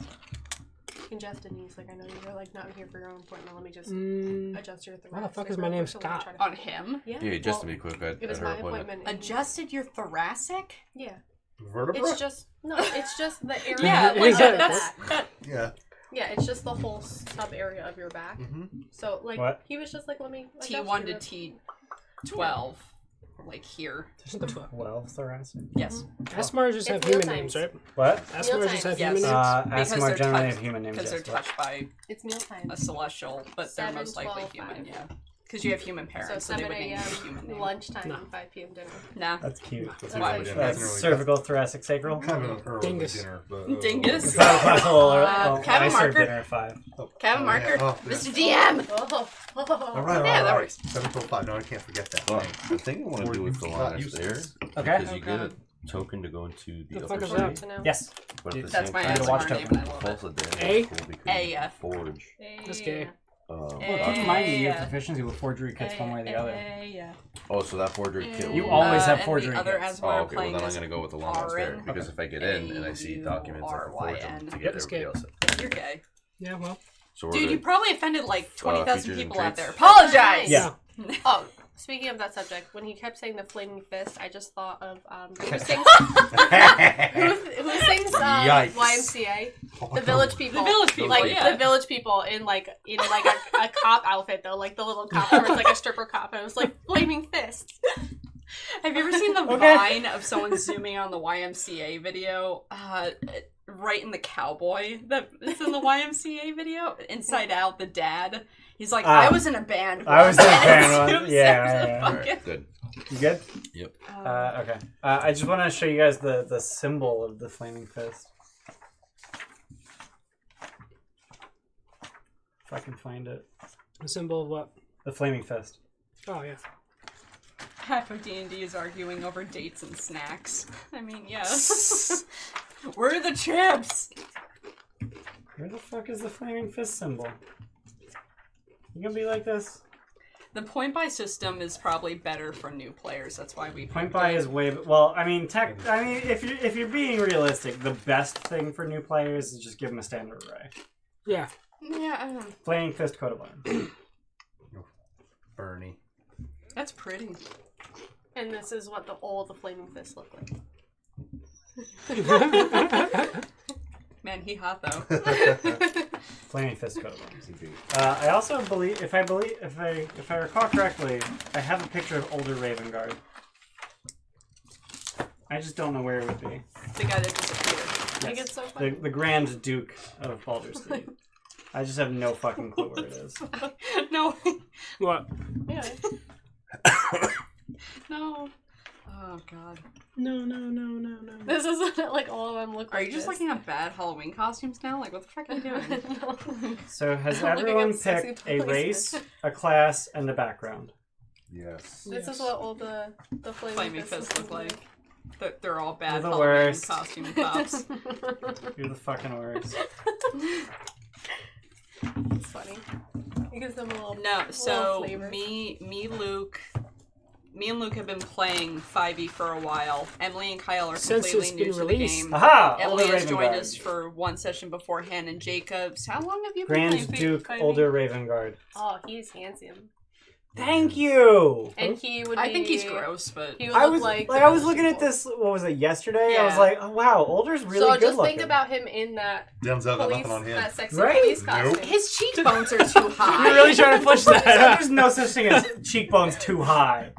congested, and he's like, "I know you're like not here for your own appointment. Let me just Mm, adjust your thoracic." why the fuck is or my name whatever, so let me Scott? try to- On him? Yeah. Yeah, just to well, be quick, at it was her my appointment. appointment. and he- Adjusted your thoracic? Yeah. Vertebra? It's just no. It's just the area. Yeah, It like is that, that- that's that. Yeah. Yeah, it's just the whole sub area of your back. Mm-hmm. So like What? he was just like, let me adjust T1 your- to T12, like here. Just the 12. 12 thoracic. Yes, Asmar just It's have human mealtimes. names, right? What? Asmar just have Yes. human names. Because Asmar they're generally touched- have human names. because they're yes, but- touched by It's mealtime. a celestial, but they're 7, most likely 12, human. 5. Yeah. Because you have human So parents, so they 7 would name you a human a.m. name. lunchtime No. and 5 p.m. dinner. Nah. That's cute. That's Why an would you- early- That's an early- cervical, thoracic, sacral. kind of an early Dingus. dinner, but Dingus. 5 o'clock or Can I have a I serve marker? dinner at 5. Can I have a marker? Oh, yeah. Mr. DM! Oh. All right, Yeah, that all right. works. 7 till 5. No, I can't forget that. Well, Thanks. the thing I want to do with the Not longest there, useless. Okay. because you get a token to go into the The upper fuck is city, that? To know. Yes. but at the That's same my time, to watch ASMR name, token. and I love it. false advantage A? is cool because A, you yeah. forge. That's gay. Well, keep in mind you have Yeah. proficiency with forgery kits one way or the other. Yeah. Oh, so that forgery kit. You will- always have and forgery the other kits. ASMR Oh, I'm okay. Well, playing then I'm is gonna go with the longest there RN. because if I get in and I see documents, I can forge them to Yep, get it's everybody gay. else. You're gay. Yeah, well. So we're Dude, you good. probably offended like 20,000 features and people out there. traits. Apologize! Yeah. Oh, speaking of that subject, when he kept saying the flaming fist, I just thought of who sings who sings Yikes. YMCA? The village people. The village people, like yeah. the village people in like a cop outfit though, like the little cop, where it's like a stripper cop, and it was like flaming fists. Have you ever seen the Okay. vine of someone zooming on the YMCA video? Right in the cowboy that is in the YMCA video? Inside Out, the dad. He's like, I was in a band. I was in a once," band and it once, zooms yeah, into yeah. fucking- Alright, good. You good? Yep. Okay. I just want to show you guys the symbol of the flaming fist. If I can find it. A symbol of what? The flaming fist. Oh, yeah. Half of D&D is arguing over dates and snacks. I mean, yes. Where are the chips? Where the fuck is the flaming fist symbol? You gonna be like this? The point buy system is probably better for new players. That's why we Point picked buy it. is way. Well, I mean, if you're being realistic, the best thing for new players is just give them a standard array. Yeah. Yeah, I don't know. Flaming fist, coat of arms. Bernie. That's pretty. And this is what all the flaming fists look like. Man, he hot though. Flaming fist, coat of arms. I also believe, if I recall correctly, I have a picture of older Ravenguard. I just don't know where it would be. The guy that disappeared. I think it's so funny. The Grand Duke of Baldur's Gate. I just have no fucking clue where it is. No. What? Yeah. No. Oh god. No. This is what like all of them look like. Are you just looking at bad Halloween costumes now? Like, what the fuck are you doing? So has I'm looking everyone up sexy picked a policemen. race, a class, and a background? Yes. This is what all the flaming, Flaming fists look like. They're all bad You're the Halloween worst. costume cops. You're the fucking worst. It's funny. It gives them a little No, so flavor. me and Luke have been playing 5e for a while. Emily and Kyle are Since completely it's new been to the released. game. Aha! Emily Older has joined Ravenguard. us for one session beforehand, and Jacobs. How long have you been Grand playing Duke, 5e? older Ravenguard. Oh, he's handsome. Thank you! And he would I think be- he's gross, but He would I look was like I was looking at this, what was it, yesterday? I was Yeah. like, oh wow, older's really so good just looking. think about him in that Denzel got police, nothing on him. that sexy Right? police costume. Nope. his cheekbones are too high. You're really trying to push that. There's no such thing as cheekbones too high.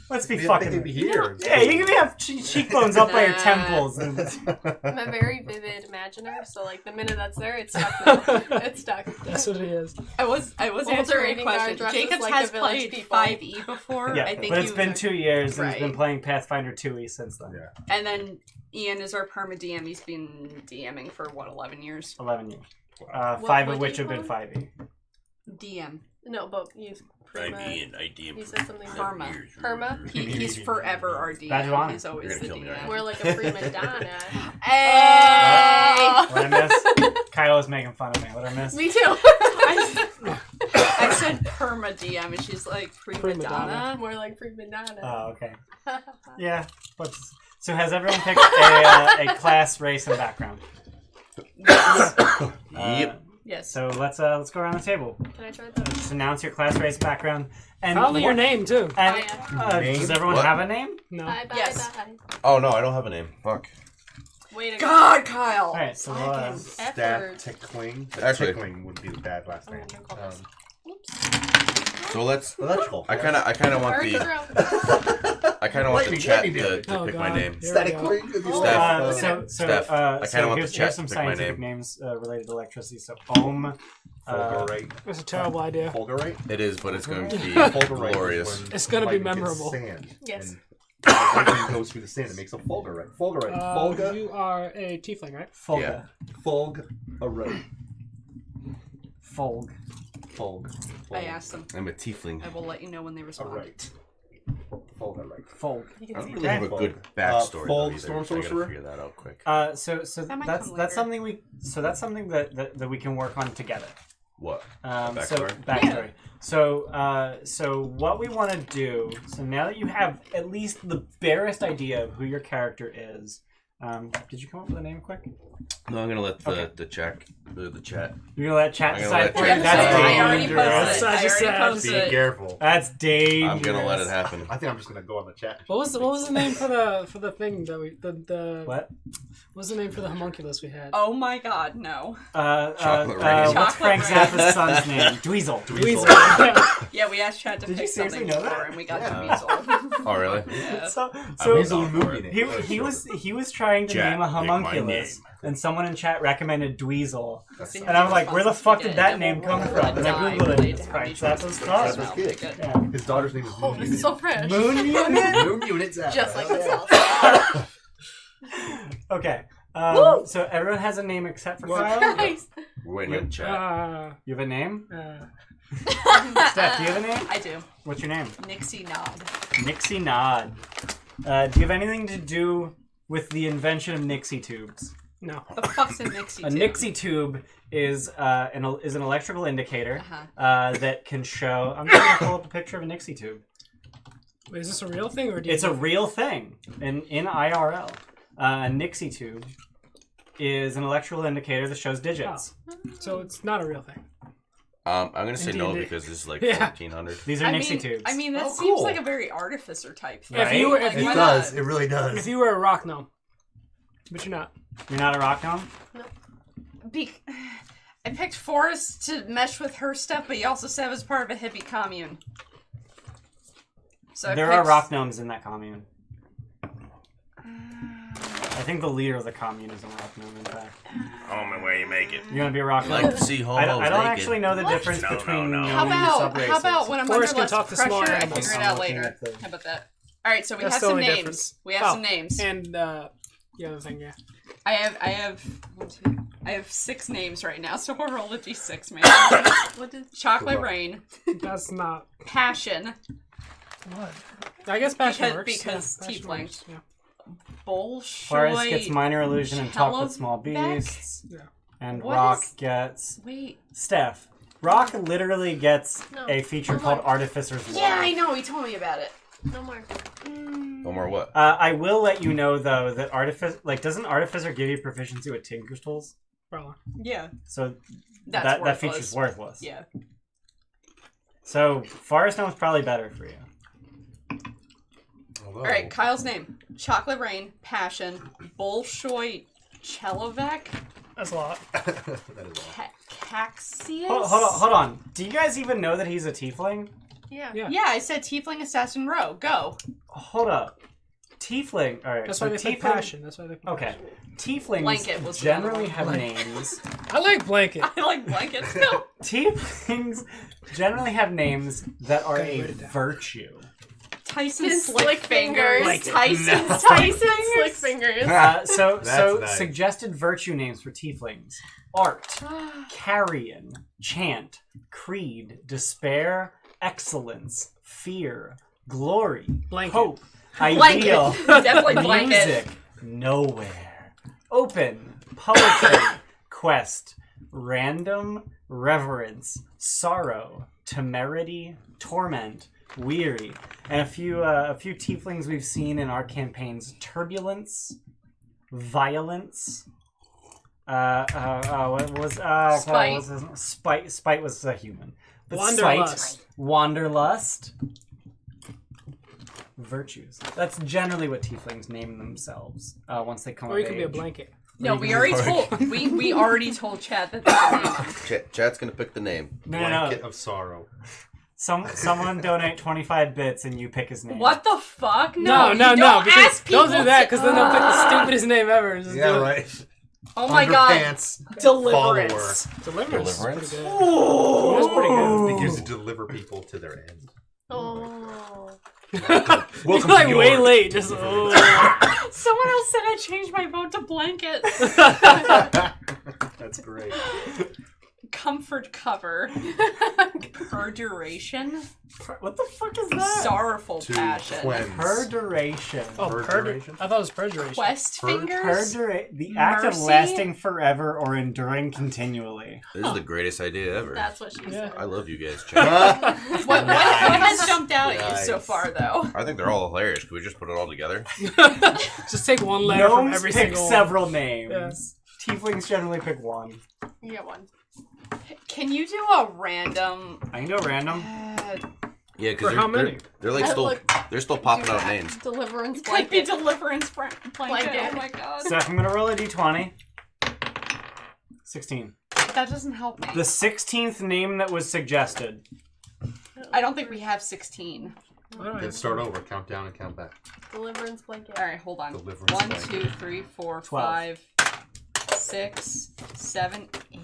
Let's be They think fucking... they'd be here. Yeah, you can have cheekbones up by your Nah. temples. I'm a very vivid imaginer, so like the minute that's there, it's stuck now. It's stuck. That's what it is. I was Older answering a Ravenguard question. dresses Jacobs like has the village played people. 5e before. Yeah, I think but it's you- been 2 years and he's been Right. playing Pathfinder 2e since then. Yeah. And then Ian is our perma DM. He's been DMing for what, 11 years? 11 years. What 5 would of which you have been call 5e. DM. No, but he's prima. I DM He said something like Perma. perma. He's forever our DM. Badge of honor. He's always You're the gonna kill me, DM. right? We're like a prima donna. Hey! What I miss? Kyle was making fun of me. What I miss? Me too. I said perma DM, and she's like prima Prima donna. donna. More like prima donna. Oh, okay. Yeah. So has everyone picked a class, race, and background? Yep. Yes. So let's go around the table. Can I try that? Just announce your class, race, background, and Probably your name, too. And Name? does everyone What? have a name? No. Bye bye Yes. bye. Oh no, I don't have a name. Fuck. Way to go. God, Kyle. All right. So Effort. Stat tickling. Actually- Tickling would be the bad last name. I'm gonna call this. So let's. Electrical. I kind of want Alright, the. girl. I kind of want the Lightning, chat lightning to damage. Oh, pick God. my name. Here we go. Steph. so Steph. I kinda want the here's chat some to pick my scientific name. names related to electricity. So ohm, Fulgurite. That's a terrible idea. Fulgurite? It is, but it's going to be Fulgurite is glorious. when It's gonna be lightning hits memorable. Sand, Yes. and lightning goes through the sand. It makes a fulgurite. Fulgurite. Fulga. You are a tiefling, right? Fulga. Yeah. Fulgurite. Fulg. Fulg. I asked them. I'm a tiefling. I will let you know when they respond. Alright. Fulgurite. Fulg. I don't really have a good backstory. Fulg, though, either. Storm I gotta Sorcerer? figure that out quick. So That might that's come later. something that we can work on together. What? So Backstory? backstory. So what we want to do. So now that you have at least the barest idea of who your character is, did you come up with a name quick? No, I'm gonna let the Okay. the chat. You're gonna let chat I'm gonna decide let for you. chat That's decide. I already dangerous. posted. I already Be posted. Be careful. That's dangerous. I'm gonna let it happen. I think I'm just gonna go on the chat. What was the name for the thing that we the What? What's the name for the homunculus we had? Oh my god, no. Chocolate rain. What's Chocolate Frank rain. Zappa's son's name? Dweezil. Yeah, we asked Chad to Did you pick seriously something know that? for, and we got Yeah. Dweezil. Oh, really? Yeah. So Weasel down for movie it. name. he was trying to Chat, name a pick my homunculus, name. and someone in chat recommended Dweezil. See And how I'm many like, where the responses fuck we did get, that and name we'll come roll from? a And I die googled it. related It's to how Frank many Zappa's choices we son. get. Zappa's Okay, kid. good. Yeah. His daughter's name is Oh, Moon it's Unit. so fresh. Moon Unit. Moon Unit Zappa. Just like Oh, myself. Okay. So everyone has a name except for Kyle. Nice. We're waiting on the chat. You have a name? Uh, Steph, do you have a name? I do. What's your name? Nixie Nod. Nixie Nod. Do you have anything to do with the invention of Nixie tubes? no. The fuck's a Nixie A tube? Nixie tube is an electrical indicator Uh-huh. that can show. I'm going to pull up a picture of a Nixie tube. Wait, is this a real thing or do you It's a real thing in IRL. A Nixie tube is an electrical indicator that shows digits. So it's not a real thing. I'm gonna say no Indeed. because this is like Yeah. 1400. These are Nixie tubes. I mean, that Oh, seems cool. like a very artificer type thing. If you were, Like, if It you why does. not? It really does. if you were a rock gnome, but you're not. You're not a rock gnome? I picked Forrest to mesh with her stuff, but you also said it was part of a hippie commune. So I There are picked- rock gnomes in that commune. I think the leader of the commune is a rock gnome, in fact. Home and where you make it. You want to be a rock I gnome? like to see homos I don't naked. actually know the What? difference No, between no, no. gnome How and about when I'm Forrest under can less talk to pressure, small I animals. figure it I'm out looking later. at the- How about that? All right, so we That's have the some only names. difference. We have Oh, some names. And the other thing, yeah. I have 6 names right now, so we'll roll a d6, man. What did? Chocolate Good luck. Rain, That's not. Passion, What? I guess passion works. because yeah, passion tiefling. works, yeah. Forrest gets Bolshoi. minor illusion and talk with small Televac? beasts. Yeah. And What Rock is- gets... Wait. Steph. Rock literally gets No. a feature Come called on. Artificer's Wand. Yeah, I know. He told me about it. No more. No more what? I will let you know, though, that doesn't Artificer give you proficiency with Tinker's Tools? Probably. Yeah. So That's that worthless. feature's worthless. Yeah. So Forest Gnome's probably better for you. Although, All right, Kyle's name: Chocolate Rain, Passion, Bolshoi, Chelovek, That's a lot. that is all. Caxius. Hold on. Do you guys even know that he's a tiefling? Yeah. Yeah. Yeah, I said Tiefling Assassin Row. Go. Hold up. Tiefling. All right. That's so why they said tiefling. passion. That's why they. Okay. Tieflings Blanket was the other generally one. have names. I like blanket. I like blankets. No. Tieflings generally have names that are Gotta a write it down. virtue. Tyson His Slick slick Fingers. fingers. Tyson No. Tyson Slick Fingers. So That's nice. suggested virtue names for tieflings: art, carrion, chant, creed, despair, excellence, fear, glory, Blanket. hope, Blanket. ideal, Definitely blanket. music, nowhere, open, poetry, quest, random, reverence, sorrow, temerity, torment, weary, and a few tieflings we've seen in our campaigns: turbulence, violence. What was Spite. what was his name? Spite was a human. But Wanderlust. Spite, wanderlust, virtues. That's generally what tieflings name themselves once they come Or of you could be a age. blanket. No, Or we you already can told. We already told Chad that they could name him. Chat's gonna pick the name. No. Blanket of sorrow. Someone donate 25 bits and you pick his name. What the fuck? No, you don't because ask people don't do that to- because then they'll pick the stupidest name ever. and just Yeah, do it. right. Oh my god. underpants Deliverance. Deliverance. Is Deliverance? pretty good. That's pretty good. They use it to deliver people to their end. Oh. Welcome You're to like your way late. Just Someone else said I changed my vote to blanket. That's great. Comfort cover. Perduration. What the fuck is that? Sorrowful To passion. cleanse. Perduration. Oh, Perduration? I thought it was perduration. Quest fingers. The act of Mercy? lasting forever or enduring continually. This is the greatest idea ever. That's what she Yeah. said. I love you guys, chat. What has jumped out at you Nice. so far, though? I think they're all hilarious. Can we just put it all together? Just take one letter from Gnomes every pick single several names. Tieflings generally pick one. You get one. Can you do a random? I can go random. Yeah, For because how many? they're like they're still popping out names. Deliverance Could be blanket. deliverance blanket. Blanket. Oh my god. So I'm gonna roll a d20. 16. That doesn't help me. The 16th name that was suggested. I don't think we have 16. Then start over, count down and count back. Deliverance blanket. All right, hold on. Deliverance 1, blanket. 2, 3, 4, 12. 5, 6, 7, 8,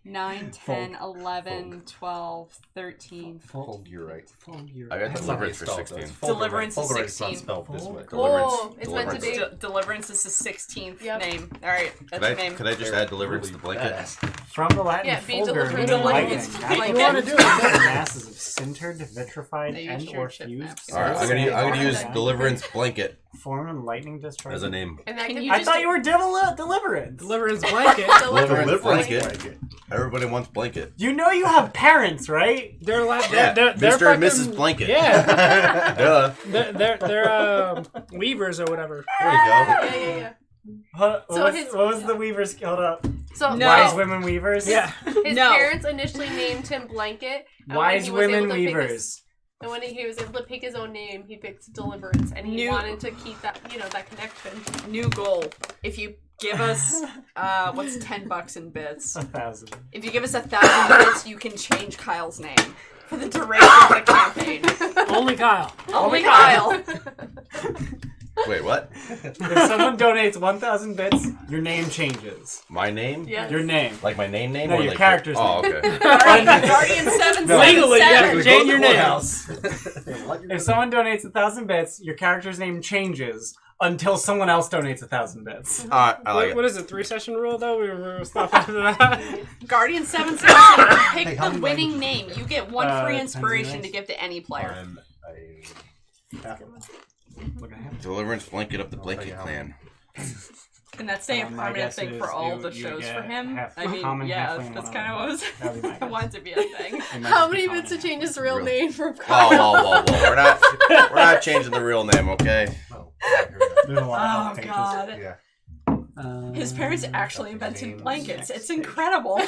9, 10, 11, 12, 13, 14. Oh, you're right. I got That's deliverance not for how it's 16. spelled. Deliverance is Fulgurite is not 16. spelled this way. Oh, it's meant to be. Deliverance is the 16th Yep. name. All right, that's your name. Could I just add deliverance to the blanket? From the Latin Yeah, be fulgur, deliverance meaning lightning. blanket. Natural You wanna do it. masses of sintered, vitrified, They use and your or chip fused. maps. All right, I'm gonna use cells deliverance blanket form and lightning discharge. as a name. And that Can can you I just thought you were deliverance. Deliverance blanket. Deliverance blanket. blanket. Everybody wants blanket. You know you have parents, right? They're like Yeah, they're Mr. and fucking, Mrs. Blanket. Yeah, Duh. they're weavers or whatever. There you go. Yeah. What So his- was the weavers hold up? So No. Wise women weavers? Yeah, his No. parents initially named him Blanket. And when Wise he was able women to pick his- weavers. And when he was able to pick his own name, he picked Deliverance, and he New- wanted to keep that, that connection. New goal. If you give us, what's $10 in bits? 1,000. If you give us 1,000 bits, you can change Kyle's name for the duration of the campaign. only Kyle. Only Kyle. Wait, what? If someone donates 1,000 bits, your name changes. My name? Yeah. Your name. Like my name? No, or your like character's Oh, name. okay. Guardian 777. Legally, yeah. Go to Change the your name. courthouse. If someone donates 1,000 bits, your character's name changes until someone else donates 1,000 bits. I like What it. is it? 3-session rule though? We're stop after that. Guardian 777. Pick Hey, how the many winning name. You get one free depends on inspiration the to give to any player. I'm a... What gonna happen? Deliverance blanket of the Blanket Clan. Can that stay a I permanent guess thing it for is. all You- the you shows get for him? half I mean, common, yeah, halfling, that's one kind of what That'd be my I guess. want it to be a thing. It might How be many common, bits to change his halfling. real Real. name from Whoa, Kyle? whoa, whoa, whoa. We're not changing the real name, okay? Oh, I hear that. There's a lot Oh of pages. god. Yeah. His parents actually Names. invented blankets. It's incredible.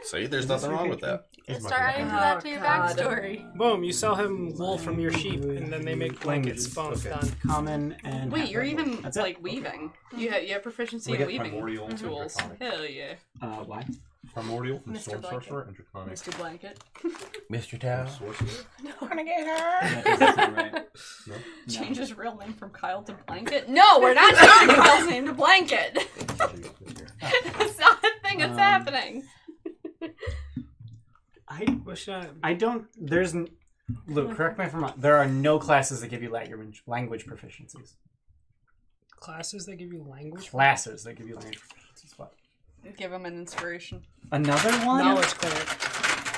See, there's nothing wrong with that. Here's my Start adding to name. that to your God. backstory. Boom! You sell him wool from your sheep, and then they make blankets. Boom, Okay. done. Common and Wait, you're even That's it. like weaving. You have proficiency We in get weaving primordial and tools. draconic. Hell yeah, why? Primordial from Mr. Storm Blanket. Sorcerer and Draconic Mr. Blanket. Mr. Tao. Sorcerer. That doesn't sound right. No? Change his real name from Kyle to Blanket? No, we're not changing Kyle's name to Blanket. It's not a thing that's happening. What should I don't. Luke, correct me if I'm wrong. There are no classes that give you language proficiencies. classes that give you language? Classes that give you language proficiencies. What? Give him an inspiration. Another one? Knowledge cleric.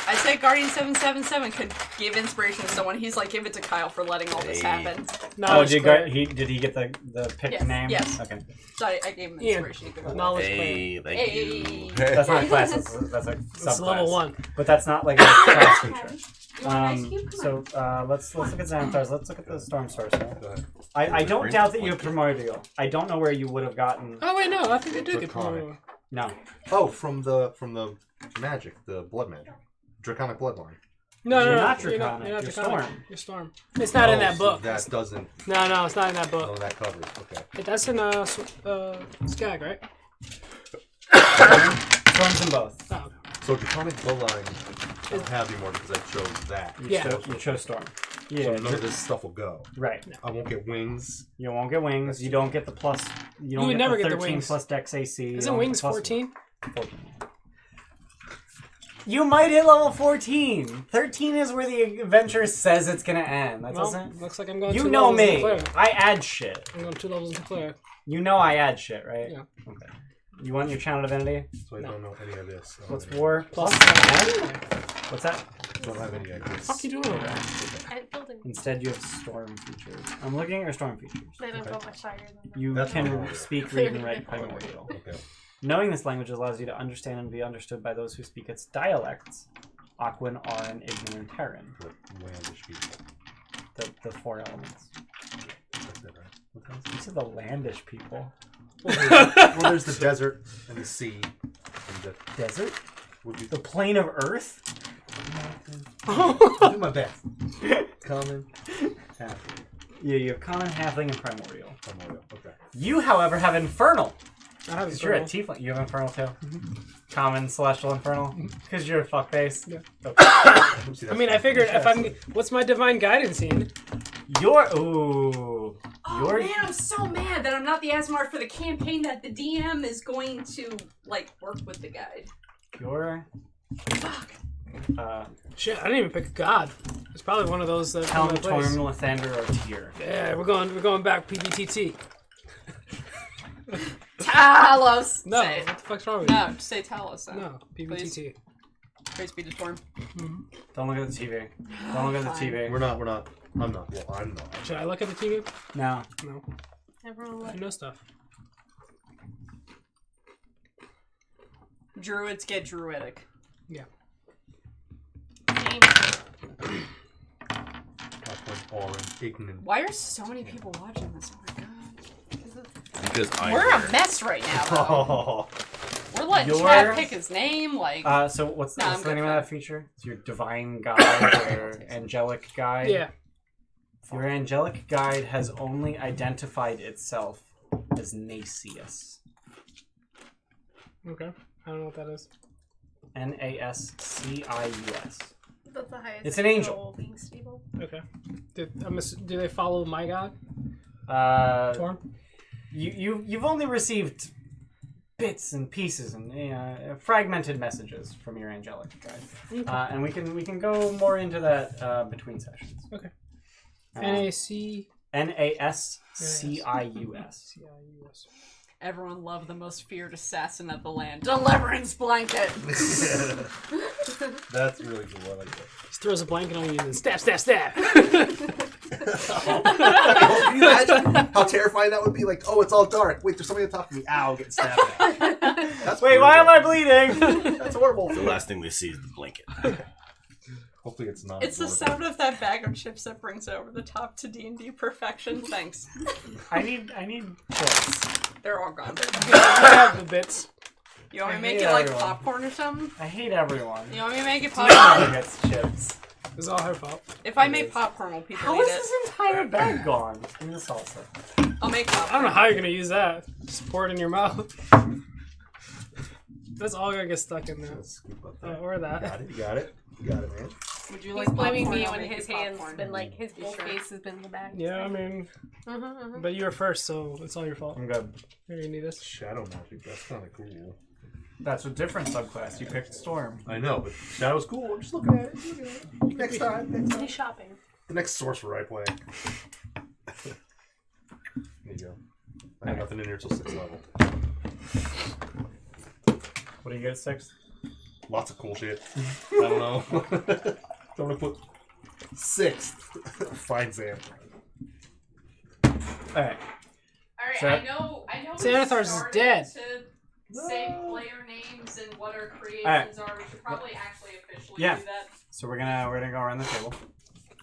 I said Guardian 777 could give inspiration to someone. He's like, give it to Kyle for letting all this Hey. happen. Oh, Knowledge cleric. did he get the picked Yes, name? yes. Okay. So I gave him Yeah. inspiration to give him. Knowledge cleric. Hey, thank Hey. you. That's not a class. That's a It's subclass. level 1. But that's not like a class feature. You want ice cube? Come So let's look at Xanathar's. Let's look at the Storm Sorcerer. Go ahead. I don't Green? doubt that you have Primordial. I don't know where you would have gotten. Oh wait, no, I think I do get Draconic. promoted. No. Oh, from the magic, the blood magic. Draconic bloodline. No, You're no, not you're draconic, You're not you're draconic. storm. You're storm. It's not in Oh, that so book. that doesn't. No, it's not in that book. No, that covers. Okay. That's in Skag, right? Storms in both. Oh, So Draconic bloodline, I don't have anymore because I chose that. You Yeah. chose Storm. Yeah, So none of this stuff will go. right. I won't get wings. You won't get wings. You don't get the plus. You don't would get never the get the 13 wings. plus Dex AC. You Isn't don't get wings the plus 14? 14. You might hit level 14. 13 is where the adventure says it's gonna end. That Well, doesn't. looks like I'm going You 2 know levels into me. cleric. I add shit. I'm going 2 levels into cleric. You know I add shit, right? Yeah. Okay. You want your channel divinity? So I don't know any of this. What's war? Plus What's that? I don't have any ideas. What the fuck you doing over there? I'm building. Instead, you have storm features. I'm looking at storm features. They don't go much higher than that. You That's can primordial. speak, read, and write primordial. Okay. Knowing this language allows you to understand and be understood by those who speak its dialects. Aquan, Aran, Ignan, and Terran. The landish people. The 4 elements. That's it, right? What else? You said the landish people. Well, there's the desert and the sea. And the Desert? would be The plane of Earth? I'll do my best. Common. Half. Yeah, you have common, halfling, and primordial. Primordial. Okay. You, however, have infernal. I have Because you're a tiefling. You have infernal too? Common, celestial, infernal? Because you're a fuckface? Yeah. Okay. See, I that's mean, I fine. figured if I'm... What's my divine guidance in? You're... Ooh. Oh You're... man, I'm so mad that I'm not the Asmar for the campaign that the DM is going to, like, work with the guide. You're... Shit, I didn't even pick a god. It's probably one of those that... Helm, come into place. Torm, Lathander, or Tyr. Yeah, we're going back PBTT. Talos! No, Say it. what the fuck's wrong with you? No, just say Talos then. No, PBTT. Praise be to Torm. Don't look at the TV. Don't look at the TV. We're not. I'm not. Well, I'm not. Should I look at the TV? No. No. Everyone I look. know stuff. Druids get druidic. Yeah. Aquan, Aran, Ignan. Why are so many people watching this? Oh my god. Because I'm We're here. a mess right now, though. Oh. We're letting Your- Chad pick his name, like... So what's No, I'm the good name of for that feature? It's your divine guide or angelic guide? Yeah. Your angelic guide has only identified itself as Nacius. Okay. I don't know what that is. Nascius. That's the highest. It's an angel. roll being stable. Okay. Do they follow my god? Torm? You've only received bits and pieces and fragmented messages from your angelic guide, and we can go more into that between sessions. Okay. Nascius. Cius. Everyone loved the most feared assassin of the land. Deliverance blanket! That's really cool. I like that. Just throws a blanket on you and then stab, stab, stab. Can you imagine how terrifying that would be? Like, oh, it's all dark. Wait, there's somebody on top of me. Ow, get stabbed at. That's Wait, why am I bleeding? That's horrible. The last thing we see is the blanket. Hopefully it's not. It's the sound of that bag of chips that brings it over the top to D&D perfection. Thanks. I need chips. They're all gone. I have the bits. You want me to I make hate it like everyone. popcorn or something? I hate everyone. You want me to make it Nobody popcorn? gets chips. It's all her fault. If I make popcorn, will people How eat is it? this entire bag gone? Give me the salsa. I'll make I don't popcorn. know how you're gonna use that. Just pour it in your mouth. That's all gonna get stuck in there. Let's scoop up that. Or that. Got it. You got it. You got it, man. Would you He's like blaming popcorn? me I'll when make his you hands popcorn. been like his You whole sure? face has been in the bag. Yeah, I mean, Mm-hmm. but you were first, so it's all your fault. I'm good. You're gonna need this. Shadow magic. That's kind of cool. That's a different subclass. You picked Storm. I know, but Shadow's cool. I'm just looking at it. Next time. Next time. He's shopping. The next sorcerer I play. There you go. I have nothing in here till 6th level. What do you get at 6? Lots of cool shit. I don't know. Don't want to put 6th. Fine Sam. Alright. Alright, So- I know Xanathar's is dead. to say player names and what our creations Alright. are. We should probably actually officially Yeah. do that. So we're gonna go around the table.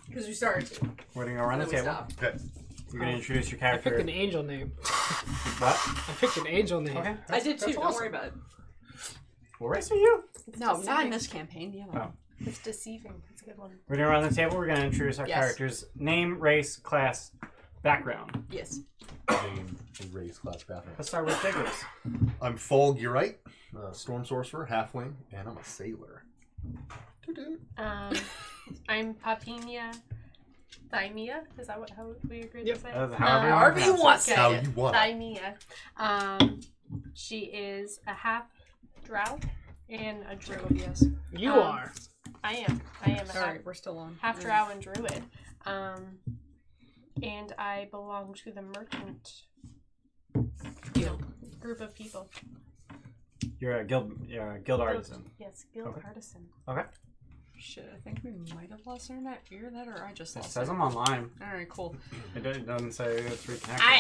Because we started to. We're gonna go around the And then we table. stopped. Okay. You're gonna introduce your I character. picked an angel name. What? I picked an angel name. Okay. I did too, that's don't awesome. worry about it. What race are you? No, not in this campaign, the other Oh. one. It's deceiving. It's a good one. We're gonna go around the table. We're gonna introduce our Yes. characters' name, race, class, background. Yes. Name and race class bathroom. Let's start with Diggers. I'm Fulg, you're right. Storm sorcerer, halfling, and I'm a sailor. Doo-doo. I'm Papinia. Thymia? Is that how we agreed Yep. to say? However you want to pronounce it. How you want it. Thymia. She is a half drow and a druid. Yes. You are. I am a Sorry, we're still on. half drow and druid. And I belong to the merchant group of people. You're a guild artisan. Yes, guild Okay. artisan. Okay. Shit, I think we might have lost internet. Hear that, or I just It lost says it. I'm online. All right, cool. It doesn't say it's reconnected. I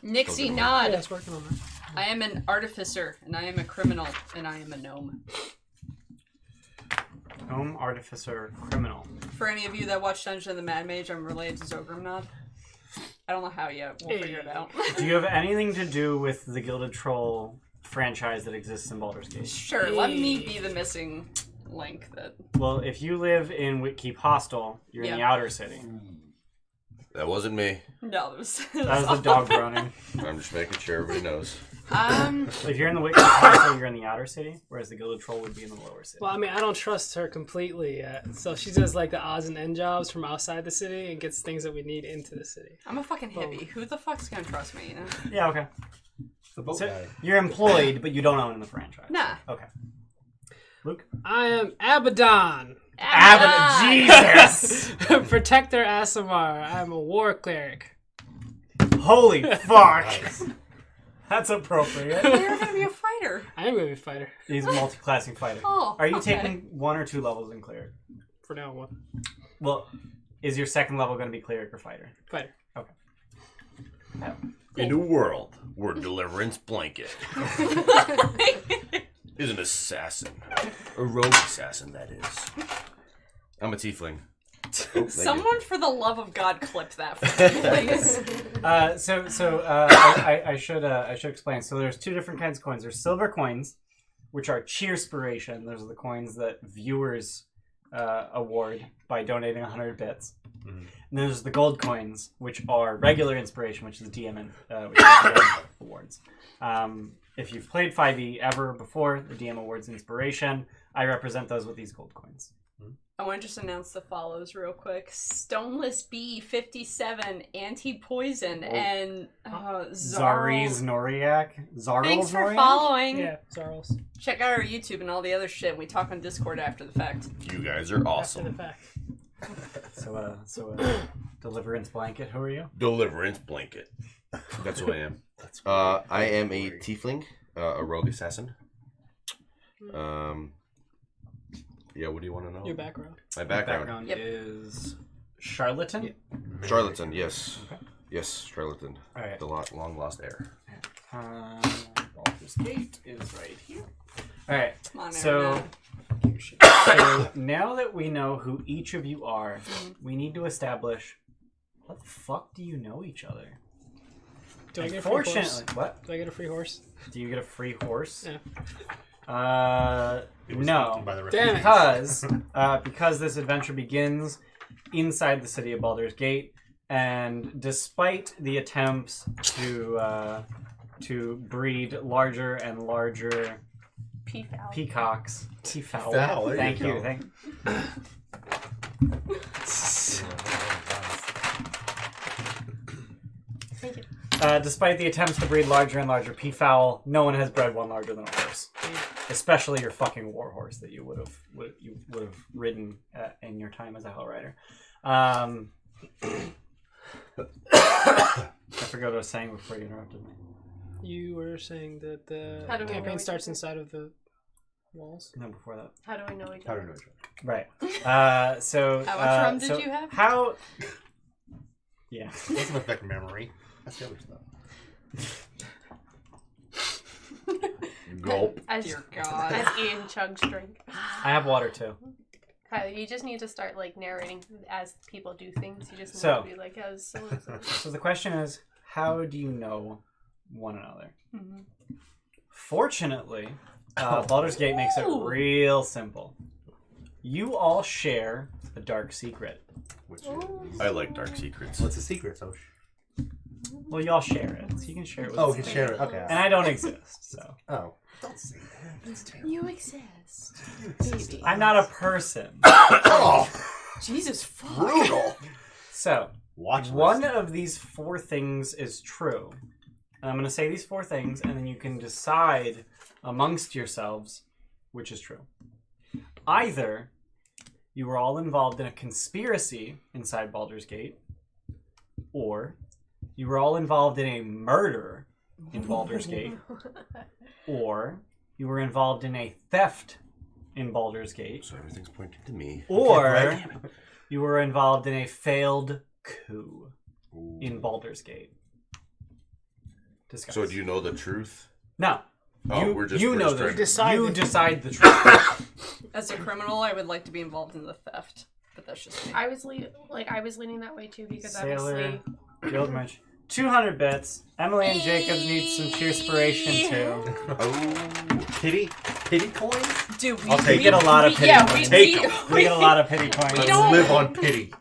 am Nixie Nod. Yeah, it's working on that. I am an artificer, and I am a criminal, and I am a gnome. Gnome, artificer, criminal. For any of you that watch Dungeon of the Mad Mage, I'm related to Zogramnod. I don't know how yet. We'll figure it out. Do you have anything to do with the Gilded Troll franchise that exists in Baldur's Gate? Sure, let me be the missing link that... Well, if you live in Whitkeep Hostel, you're in the outer city. That wasn't me. No, that was That was the dog groaning. I'm just making sure everybody knows. If you're in the Whitkeep Hostel, you're in the outer city, whereas the Gilded Troll would be in the lower city. Well, I mean, I don't trust her completely yet. So she does like the odds and end jobs from outside the city and gets things that we need into the city. I'm a fucking hippie. Who the fuck's gonna trust me, you know? Yeah, okay. The boat So guy. you're employed, but you don't own the franchise. Nah. Okay. Luke? I am Abaddon, Jesus! Protector Asimar. I am a war cleric. Holy fuck! That's appropriate. You're gonna be a fighter. I am going to be a fighter He's a multi-classing fighter. Oh, Are you okay. taking 1 or 2 levels in cleric? for now. One Well, is your second level going to be cleric or fighter? fighter. In a world where Deliverance Blanket is an assassin. A rogue assassin, that is. I'm a tiefling. Oh, thank you. Someone, for the love of God, clip that for me, please. I should explain. So there's 2 different kinds of coins. There's silver coins, which are cheerspiration. Those are the coins that viewers award by donating 100 bits. Mhm. And then there's the gold coins, which are regular inspiration, which is DM awards. If you've played 5e ever before, the DM awards inspiration. I represent those with these gold coins. I want to just announce the follows real quick. Stoneless Bee 57, Anti-Poison, and Zari's Noriak. Zarl's Thanks for Noriak? following. Yeah, Zarls. Check out our YouTube and all the other shit. We talk on Discord after the fact. You guys are After the awesome. fact. So Deliverance Blanket, who are you? Deliverance Blanket. That's who I am. I am a tiefling, a rogue assassin. Yeah, what do you want to know? Your background. My background. Yep. Is charlatan. Yeah. Charlatan, yes. Okay. Yes, charlatan. All right. The long lost heir. Baldur's Gate is right here. All right. Come on, So, Aaron. so now that we know who each of you are, we need to establish what the fuck do you know each other? Do I get a free horse? Unfortunately, what? Do I get a free horse? Do you get a free horse? Yeah. It was No. eaten by the Damn it. refugees. Because this adventure begins inside the city of Baldur's Gate, and despite the attempts to breed larger and larger Peafowl. peacocks, Fowl, there thank you you, go. thank. Thank you. Despite the attempts to breed larger and larger peafowl, no one has bred one larger than a horse. Especially your fucking war horse that you would have ridden in your time as a Hell Rider. I forgot what I was saying before you interrupted me. You were saying that the How do we know campaign each starts other? inside of the walls. No, before that. How do we know each How do other? you know each other? Right. So. How much rum did so you have? How? Yeah. It doesn't affect memory. That's the other stuff. Gulp. As, Dear God. as Ian chugs drink. I have water too. Kylie, you just need to start like narrating as people do things. You just need So- to be like, as so and so. So the question is, how do you know one another? Mhm. Fortunately, Baldur's Gate makes it Ooh. real simple. You all share a dark secret. Which I like dark secrets. What's the secret, Soch? Well, you all share it, so you can share it with Oh, me. we can share it. Okay. And I don't exist, so Oh. Don't say that. That's terrible. You exist. I'm not a person. Oh, Jesus fuck. brutal. So, Watch one list. of these 4 things is true. And I'm going to say these 4 things, and then you can decide amongst yourselves which is true. Either you were all involved in a conspiracy inside Baldur's Gate, or you were all involved in a murder in Baldur's Gate, or you were involved in a theft in Baldur's Gate, So everything's pointing to me. or you were involved in a failed coup in Baldur's Gate. Discuss. So do you know the truth? No. Oh, you we're just know the trying- Decide you it. decide the truth. As a criminal, I would like to be involved in the theft, but that's just me. I was leaning that way too because Sailor, obviously Guild Merch. 200 bits. Emily and Jacob need some cheerspiration too. Oh, pity coins. Dude, I'll take We get a lot of pity yeah, coins. Take We get a lot of pity coins. Let's don't- live on pity.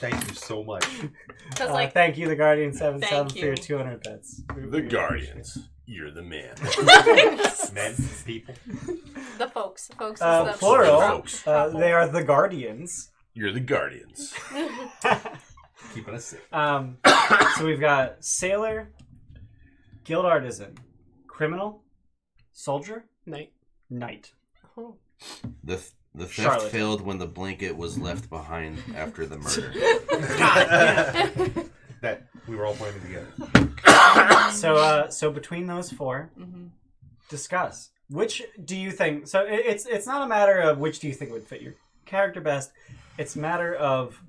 Thank you so much. because like Thank you, the Guardian 77 Thank for your you. 200 bits. The Guardians. You're the man. Men, people. the folks is the Plural. Folks. They are the Guardians. You're the Guardians. Keeping us safe. So we've got Sailor, Guild Artisan, Criminal, Soldier, Night. Knight. The theft Charlotte. failed when the blanket was left behind after the murder. That we were all playing together. So between those 4, discuss. Which do you think? So it's not a matter of which do you think would fit your character best. It's a matter of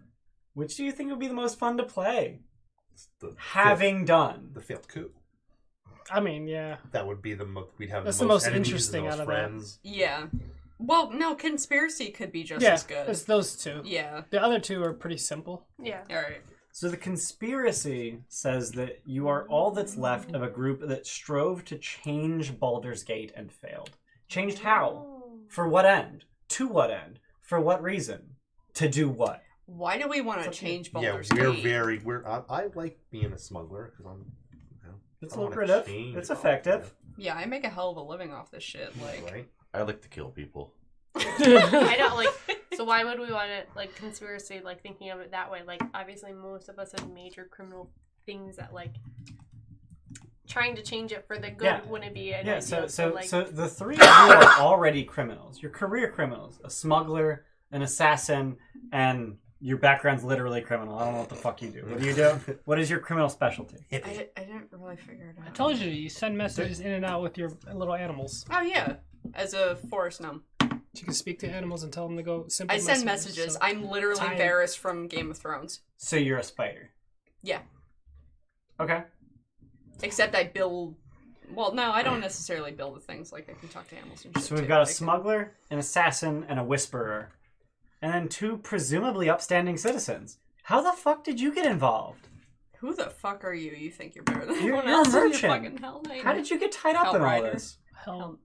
which do you think would be the most fun to play. Having done. The failed coup. I mean, yeah. That would be the most. We'd have That's the the most most enemies, interesting the most out of that. friends. Yeah. Well, no, conspiracy could be just Yeah, as good. it's those 2. Yeah. The other 2 are pretty simple. yeah. All right. So the conspiracy says that you are all that's left of a group that strove to change Baldur's Gate and failed. Changed how? For what end? To what end? For what reason? To do what? Why do we want to It's okay. change Yeah, Baldur's we're Gate? very. I like being a smuggler because I'm. It's I wanna lucrative. change It's it all, effective. Yeah, I make a hell of a living off this shit. Like, Right? I like to kill people. I don't like. So why would we want it like conspiracy? Like thinking of it that way. Like obviously most of us have major criminal things that like trying to change it for the good Yeah. wouldn't be an Yeah, idea. so the 3 of you are already criminals. You're career criminals. A smuggler, an assassin, and your background's literally criminal. I don't know what the fuck you do. What do you do? What is your criminal specialty? I didn't really figure it out. I told you send messages in and out with your little animals. Oh, yeah. As a forest gnome. You can speak to animals and tell them to go simple I send messages. so- I'm literally Time. Varys from Game of Thrones. So you're a spider. Yeah. Okay. Except I build... Well, no, I don't necessarily build the things. Like, I can talk to animals and shit, So we've too. got a Like, smuggler, an assassin, and a whisperer. And then 2 presumably upstanding citizens. How the fuck did you get involved? Who the fuck are you? You think you're better than You're- everyone you're a else in your merchant. fucking Hell Knight? How did you get tied up in all Hellrider. this? Hell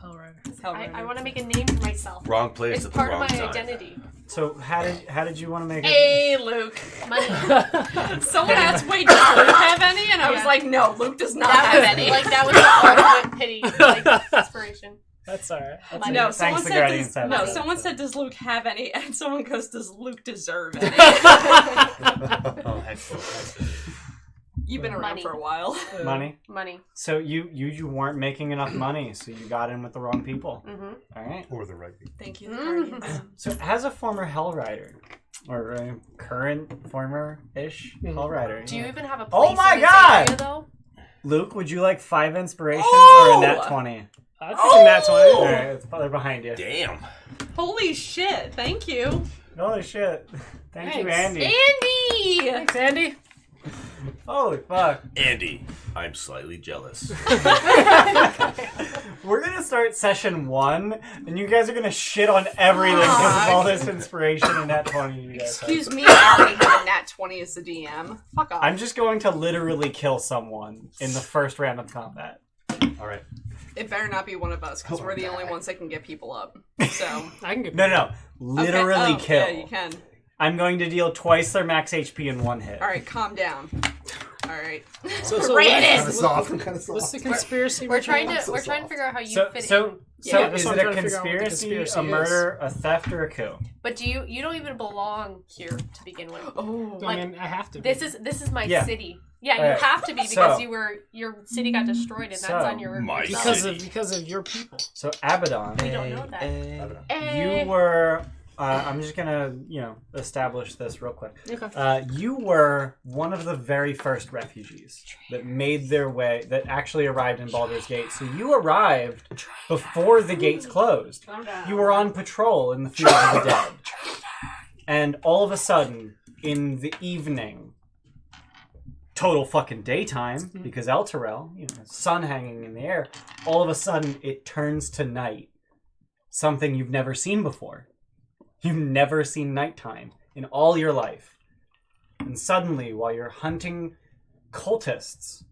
Rider. I want to make a name for myself. Wrong place It's at the part of wrong my time. identity. So how did you want to make it? Hey, Luke. Money. Someone asked, wait, does Luke have any? And I was Yeah. like, no, Luke does not That have was any. like that was the ultimate pity, like inspiration. That's alright. Money. No, Thanks, someone the said, Guardian does, said no, that. someone said, does Luke have any? And someone goes, does Luke deserve any? Oh, excellent. You've been around Money. for a while. Money. Money. So you weren't making enough money, so you got in with the wrong people. Mm-hmm. All right. Or the right people. Thank you, the Guardians. So as a former Hell Rider, or a current former-ish Hell Rider, Do you even have a place Oh my in this God! area, though? Luke, would you like 5 inspirations Oh! or a nat 20? I think that's what All right, it's probably behind you. Damn. Holy shit, thank you. Holy shit! Thank you, Thanks. Andy. Andy! Thanks, Andy. Holy fuck! Andy, I'm slightly jealous. We're gonna start session 1, and you guys are gonna shit on everything because of all this inspiration and nat 20 you guys have. Excuse me, I already have a nat 20 as the DM. Fuck off. I'm just going to literally kill someone in the first round of combat. All right. It better not be one of us, because Oh, we're the God. only ones that can get people up. So. I can get No, literally Okay. Oh, kill. Yeah, you can. I'm going to deal twice their max HP in 1 hit. Alright, calm down. All right. So Brandon! Kind of soft. Kind of what's soft. the conspiracy? We're trying between- to figure out how you So, fit so, in. so Yeah, that's is what it I'm a trying to figure out what the conspiracy, conspiracy a is. murder, a theft, or a coup? But you don't even belong here to begin with. Oh. I mean, I have to. This is my Yeah. city. Yeah, you Alright, have to be because so- your city got destroyed and that's So- on your My yourself. city. because of your people. So Abaddon, We don't know that. you were. I'm just gonna, establish this real quick. Okay. You were one of the very first refugees that made their way, that actually arrived in Baldur's Gate. So you arrived before the gates closed. You were on patrol in the Field of the Dead. And all of a sudden, in the evening, total fucking daytime, because Elturel, sun hanging in the air, all of a sudden it turns to night. Something you've never seen before. You've never seen nighttime in all your life. And suddenly, while you're hunting cultists,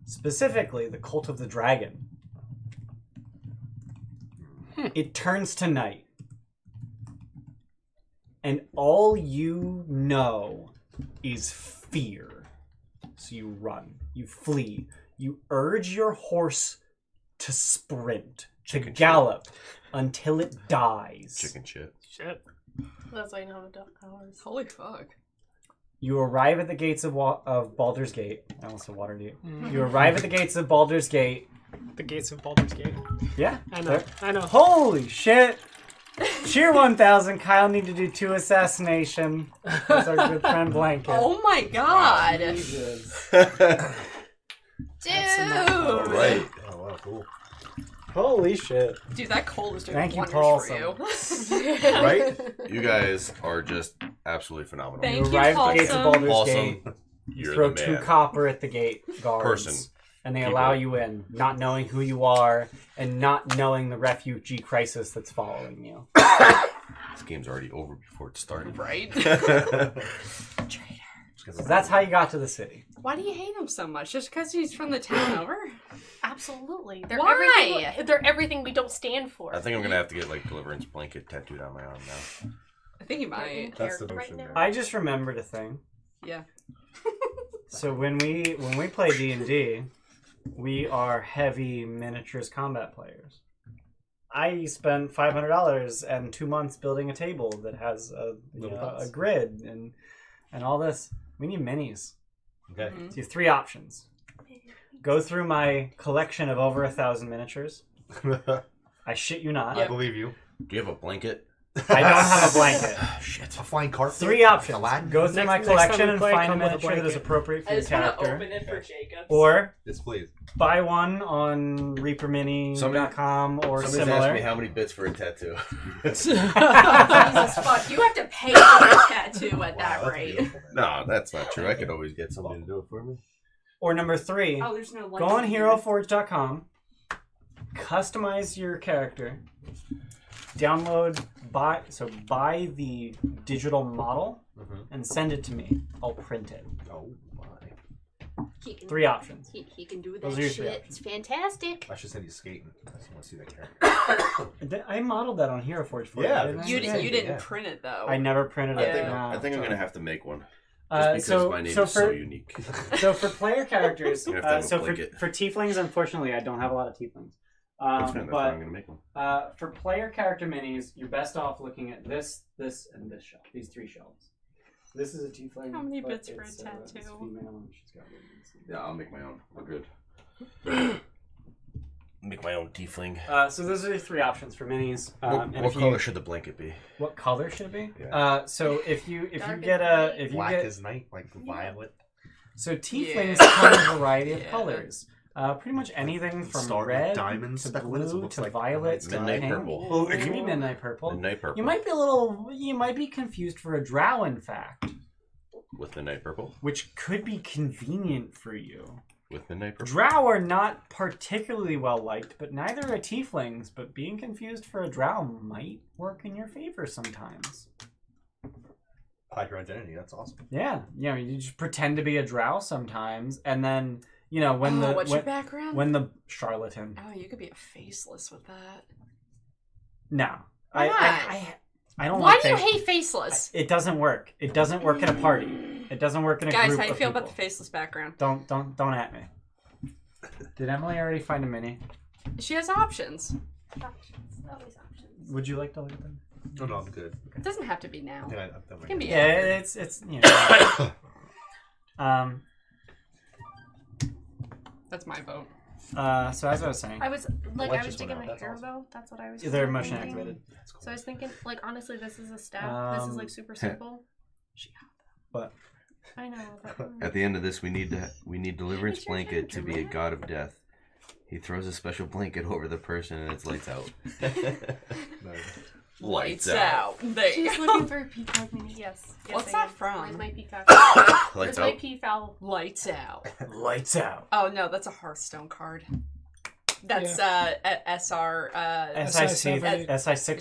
specifically the Cult of the Dragon, it turns to night. And all you know is fear. So you run, you flee, you urge your horse to sprint, to gallop until it dies. Chicken shit. Shit. That's why you know how the duck hours. Holy fuck. You arrive at the gates of Baldur's Gate. I almost said Waterdeep. You arrive at the gates of Baldur's Gate. The gates of Baldur's Gate. Yeah. I know. there- I know. Holy shit! Cheer 1000. Kyle need to do 2 assassination. That's our good friend Blanket. Oh my god. Jesus. All Dude. right. Oh, wow, cool. Holy shit. Dude, that cold is doing Thank you, wonders Paul, for you. Right? You guys are just absolutely phenomenal. Thank You you, arrive at the gates of Paulson. Baldur's Gate. Awesome. You You're throw the 2 man. copper at the gate guards. Person. And they Keep allow it. you in, not knowing who you are and not knowing the refugee crisis that's following you. This game's already over before it started. Right? So that's how you got to the city. Why do you hate him so much? Just because he's from the town over? Absolutely. They're Why? everything. They're everything we don't stand for. I think I'm gonna have to get Deliverance Blanket tattooed on my arm now. I think he might. That's the Right motion now. there. I just remembered a thing. Yeah. So when we play D&D, we are heavy miniatures combat players. I spent $500 and 2 months building a table that has a grid and all this. We need minis. Okay. So you have 3 options. Go through my collection of over 1,000 miniatures. I shit you not. I believe you. Do you have a blanket? I don't have a blanket. Shit. A flying carpet. 3 options. Aladdin. Go through my Next time collection we and play, find a come with a miniature that is blanket. appropriate for I your just want to character. open it for Jacob. Or Yes, please. buy one on reapermini.com or Somebody's asked similar. me how many bits for a tattoo. Jesus fuck, you have to pay for a tattoo at that Wow, that's rate. beautiful, man. No, that's not true. I could always get somebody to do it for me. Or number 3, Oh, there's no go on heroforge.com, customize your character, download, buy the digital model, and send it to me. I'll print it. Oh my. He can, 3 options. he can do Those that are your 3 shit. options. It's fantastic. I should send you skating. I just want to see that character. I modeled that on Heroforge for Yeah, you. Didn't I? You, Yeah, you didn't yeah. print it though. I never printed I it. think, no. I think I'm gonna have to make one. Just because so my name so is for so unique. so for player characters, You have to have a so blanket. for tieflings, unfortunately, I don't have a lot of tieflings. That's fine. That's why I'm But gonna make one. for player character minis, you're best off looking at this, and this shelf. These 3 shelves. This is a tiefling. How many but bits for a it's, tattoo? it's female and she's got wings. Yeah, I'll make my own. We're good. Make my own tiefling. So those are your 3 options for minis. What, And what if you- color should the blanket be? What color should it be? Yeah. So if you Dark get as a if you Black get as night, like violet. so tieflings Yeah. come in a variety of Yeah. colors. Pretty much anything from Star- red diamonds to speckled, it blue looks to like violet to midnight pink. purple. Well, it can be midnight purple. Midnight purple. You might be confused for a drow, in fact, With midnight purple. which could be convenient for you. With midnight purple. Drow are not particularly well liked, but neither are tieflings. But being confused for a drow might work in your favor sometimes. Hide your identity. That's awesome. Yeah, you just pretend to be a drow sometimes, and then when Oh, what's your background? when the charlatan. Oh, you could be a faceless with that. No, Why not? I don't. Why like do you face- hate faceless? It doesn't work. It doesn't work at a party. It doesn't work in a Guys, group how you of feel people. about the faceless background? Don't at me. Did Emily already find a mini? She has options. Options. Always options. Would you like to look at them? No, I'm good. It doesn't have to be now. Yeah, It can be. Yeah, after. it's you know. That's my vote. So as I was saying, I was just digging went the out, that's hair awesome. though. That's what I was. they're thinking. motion activated. So I was thinking, like, honestly, this is a step. This is like super simple. But I know. But, At the end of this, we need Deliverance It's your Blanket to be a temperature, god of death. He throws a special blanket over the person and it's lights out. Lights out. There you she's go. looking for a peacock mini. Yes. What's I that am. from? Where's my peacock? Lights Where's my out. peafowl? Lights out. lights out. Oh no, that's a Hearthstone card. That's SR. SI6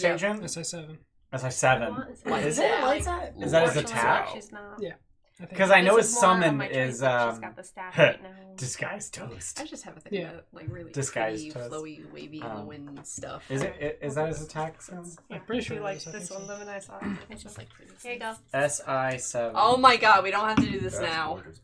Yeah. agent. SI7. SI7. Lights Is it out. lights out? Is that his Unfortunately, attack? She's not. Yeah. I think Because I know This his is more on summon my is choice, but she's got the staff right now. disguised toast. I just have a thing Yeah. about like really Disguised pretty, toast. flowy, wavy, in the wind stuff. Is it? Is that his attack summon? I'm pretty sure You it like is, I this think one, so. the one I saw. It's just like pretty. Here you go. SI7. Oh my god, we don't have to do this now. Gorgeous,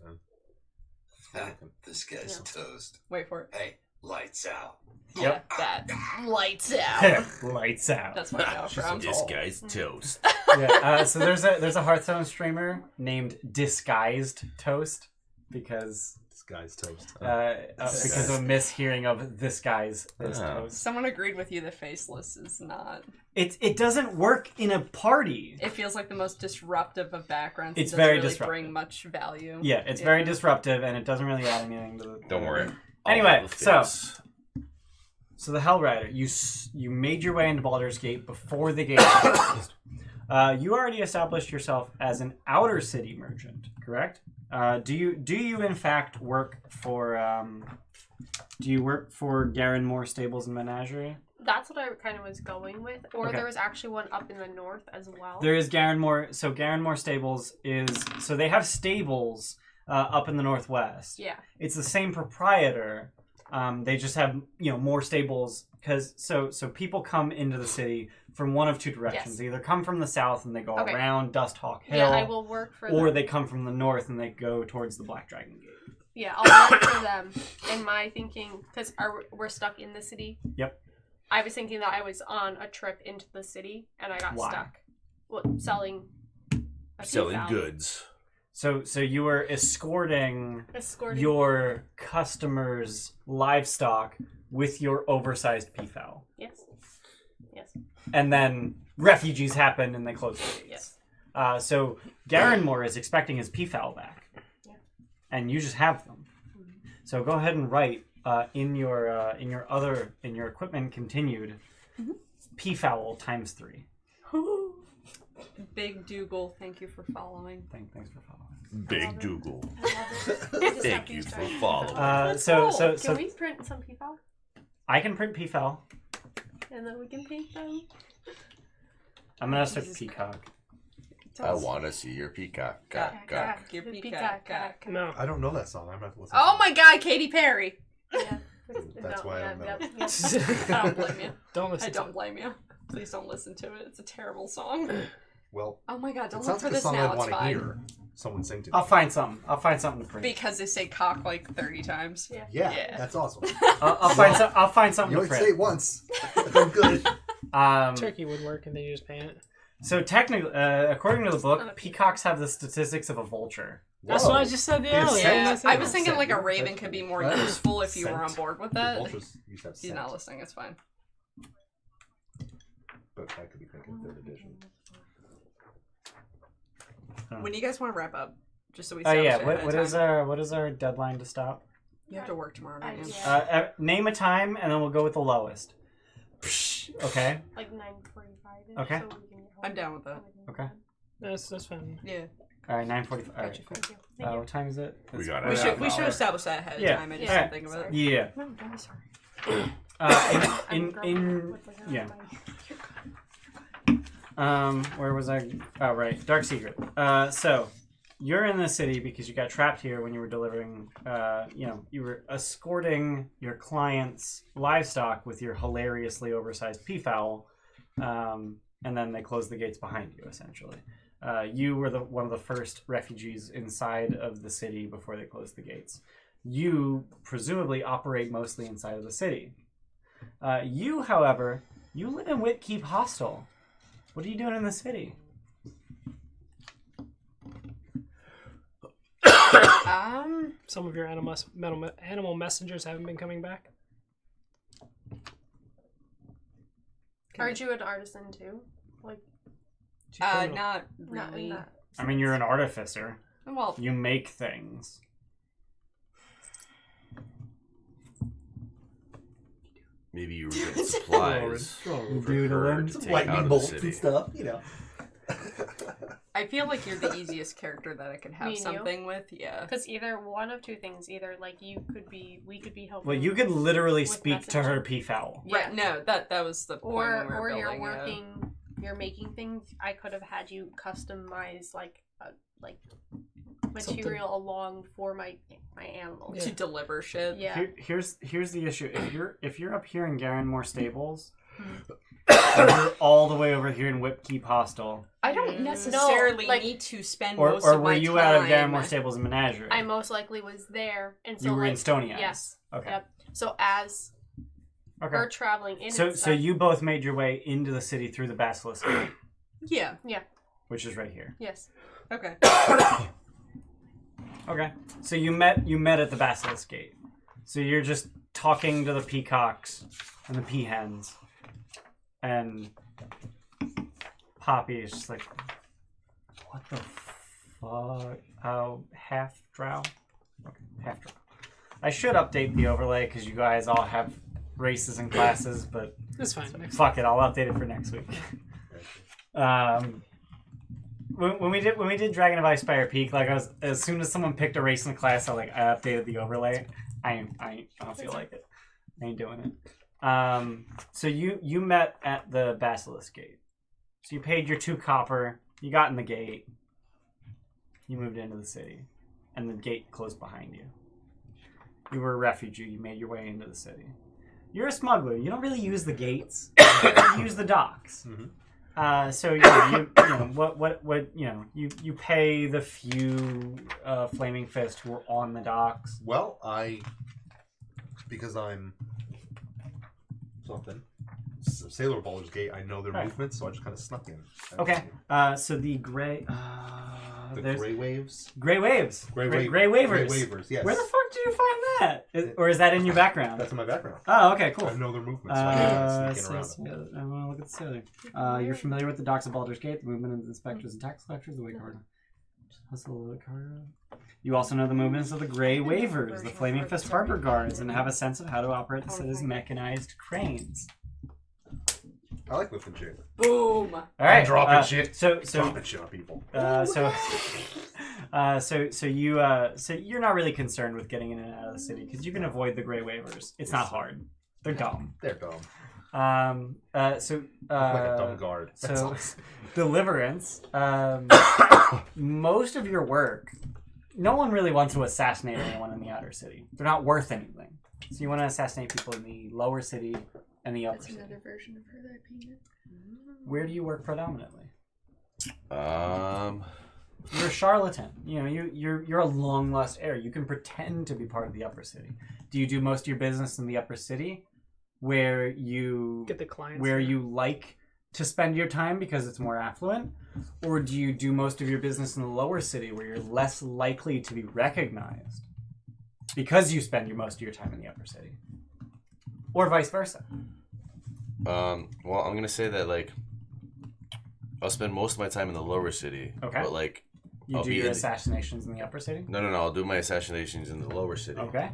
man. This guy's toast. Wait for it. Hey, lights out. Yep. Yeah, that. Lights out. Lights out. That's what I know from. This guy's toast. Yeah, so there's a Hearthstone streamer named Disguised Toast because This guy's toast. because of a mishearing of this guy's is Oh. toast. Someone agreed with you that faceless is not. It doesn't work in a party. It feels like the most disruptive of backgrounds. It's It doesn't very really disruptive. bring much value. Yeah, it's very disruptive and it doesn't really add anything to the. Don't worry. Anyway, All the so face. the Hell Rider, you made your way into Baldur's Gate before the gate closed. You already established yourself as an outer city merchant, correct? Do you in fact work for Garen Moore Stables and Menagerie? That's what I kind of was going with. Or Okay. there was actually one up in the north as well. There is Garen Moore. So Garen Moore Stables so they have stables up in the northwest. Yeah. It's the same proprietor. They just have more stables because so people come into the city from one of two directions. Yes. They either come from the south and they go Okay. around Dust Hawk Hill, Yeah, I will work for or them. they come from the north and they go towards the Black Dragon Gate. Yeah, I'll work for them. And my thinking, because we're stuck in the city. Yep. I was thinking that I was on a trip into the city and I got Why? stuck. Selling a Selling peafowl. goods. So you were escorting Escorting. your customers' livestock with your oversized peafowl. Yes. Yes. And then refugees happen and they close the gates. Yes. So Garen Moore is expecting his peafowl back. Yeah. And you just have them. So go ahead and write in your equipment continued peafowl times 3. Big Dougal, thank you for following. Thanks for following. Big Dougal. Thank Thank you for following. Can we print some peafowl? I can print peafowl. And then we can paint them? I'm gonna start peacock. I want to see your peacock. Cock, cock. Your The peacock. peacock. No. I don't know that song. I'm gonna have to listen. Oh my god, Katy Perry! Yeah. That's why I don't know. I don't blame you. Don't listen I to don't it. blame you. Please don't listen to it. It's a terrible song. Well, Oh my god, don't it look sounds for like a this song now. I'd It's want to fine. hear someone sing to me. I'll find something to print. Because they say cock like 30 times. Yeah. Yeah. That's awesome. I'll find something You to only say it print. once. I'm good. Turkey would work and then you just paint it. So technically, according to the book, peacocks have the statistics of a vulture. That's Whoa. what I just said the Yeah, earlier. Yeah, I I was thinking like a raven could be more useful if you were on Scent. board with The that. vultures used to have He's scent, not listening, it's fine. but I could be thinking third edition. When do you guys want to wrap up? Just so we Oh yeah, establish what ahead of is our deadline to stop? You have to work tomorrow, don't you? Yeah. Name a time and then we'll go with the lowest. Okay. Like 9:45. Okay. So we can get home. I'm down with that. Okay. That's fine. Yeah. All right, 9:45. All right. Gotcha. Thank you. Thank you. What time is it? We got We're it. at We should an hour. establish that ahead of Yeah. time. I just Yeah. didn't think of it. Yeah. No, don't be sorry. Where was I? Oh, right. Dark Secret. So you're in the city because you got trapped here when you were delivering, you were escorting your client's livestock with your hilariously oversized peafowl, and then they closed the gates behind you, essentially. You were one of the first refugees inside of the city before they closed the gates. You presumably operate mostly inside of the city. You, however, you live in Whitkeep Hostel. What are you doing in the city? Some of your animal messengers haven't been coming back. Aren't you an artisan too? Like, Not really. not I mean, you're an artificer. Well, You make things. Maybe you were getting supplies for her to take Lightning out of the bolts city. and stuff, you know. I feel like you're the easiest character that I could Me have and something with. Yeah. because either one of two things. Either like we could be helping. Well, you could literally With speak to her messaging. peafoul. Yeah. No, that was the point when we were or you're building, yeah. working. You're making things. I could have had you customize like material along for my animals. To deliver shit. Yeah. Here's the issue. If you're up here in Garenmore Stables, and you're all the way over here in Whipkeep Hostel, I don't necessarily like- need to spend or most or of were my you time. out of Garenmore Stables and Menagerie? I most likely was there, and so You were in like, Stony Eyes. Yes. Okay. Yep. So as Okay. we're traveling in, So and so stuff, you both made your way into the city through the Basilisk Gate, Yeah. which is right here. yes. Okay. Okay. So you met at the Basilisk Gate. So you're just talking to the peacocks and the peahens, and Poppy is just like, what the fuck? Oh, half drow. Okay, half drow. I should update the overlay because you guys all have races and classes, but That's fine. fuck it, I'll update it for next week. When we did Dragon of Icespire Peak, like as soon as someone picked a race in the class, I updated the overlay. I don't feel like it. I ain't doing it. So you met at the Basilisk Gate. So you paid your 2 copper. You got in the gate. You moved into the city, and the gate closed behind you. You were a refugee. You made your way into the city. You're a smuggler. You don't really use the gates. You use the docks. Mm-hmm. So you know what you pay the few Flaming Fist who are on the docks. Well, because I'm something. Sailor Baldur's Gate, I know their Right. movements, so I just kind of snuck in. Okay. So the gray. The there's Grey Waves? Gray Waves. Gray Gray Waivers, Waivers. yes. Where the fuck did you find that? Or is that in your background? That's in my background. Oh, okay, cool. I know their movements, so I can sneak in around them. I want to look at the sailor. You're familiar with the docks of Baldur's Gate, the movement of the inspectors and tax collectors, the way cargo. Hustle the cargo. You also know the movements of the Grey Waivers, the Flaming Fist Harbor Guards, and have a sense of how to operate the city's mechanized cranes. I like lifting shit. Boom. All right, dropping shit. So Dropping shit on people. So you're not really concerned with getting in and out of the city because you can avoid the Grey Waivers. It's not hard. They're dumb. They're dumb. Like a dumb guard. That's So, awesome. Deliverance. Most of your work, no one really wants to assassinate anyone in the outer city. They're not worth anything. So you want to assassinate people in the lower city and the upper That's city. another version of her that I painted. Where do you work predominantly? You're a charlatan. You know, you're a long lost heir. You can pretend to be part of the upper city. Do you do most of your business in the upper city, where you Get the clients. where you like to spend your time because it's more affluent, or do you do most of your business in the lower city where you're less likely to be recognized because you spend most of your time in the upper city, or vice versa? Well, I'm gonna say that I'll spend most of my time in the lower city. Okay. But You I'll do be your in- assassinations in the upper city. No. I'll do my assassinations in the lower city. Okay.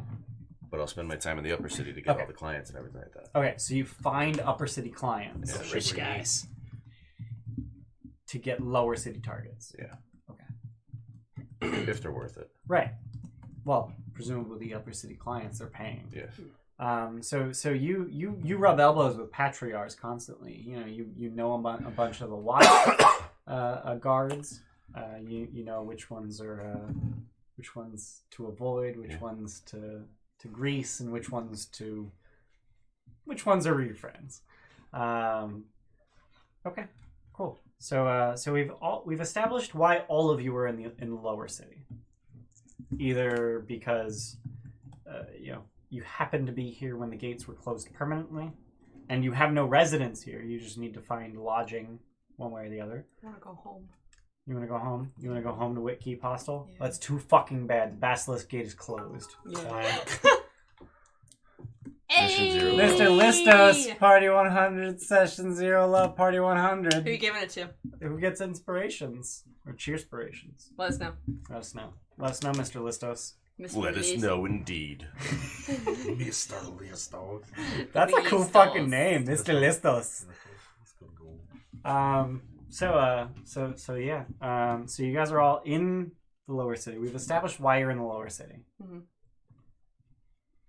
But I'll spend my time in the upper city to get Okay. all the clients and everything like that. Okay, so you find upper city clients Yeah, Rich guys. to get lower city targets. If they're worth it. Right. Well, presumably the upper city clients are paying. Yeah. So you rub elbows with patriarchs constantly. You know a bunch of the watch guards. You know which ones to avoid, which ones to grease, and which ones are your friends. Okay, cool. So we've established why all of you are in the lower city. Either because you happen to be here when the gates were closed permanently, and you have no residence here. You just need to find lodging one way or the other. I want to go home. You want to go home? You want to go home to Whitkeep Hostel? Yeah. That's too fucking bad. The Basilisk Gate is closed. Yeah. Mission 0. Mr. Listos, Party 100, Session 0, Love Party 100. Who are you giving it to? Who gets inspirations? Or cheerspirations? Let us know. Let us know. Let us know, Mr. Listos. Let us know, indeed. Mr. Listos. That's a cool Listos. fucking name, Mr. Listos. So you guys are all in the lower city. We've established why you're in the lower city. Mm-hmm.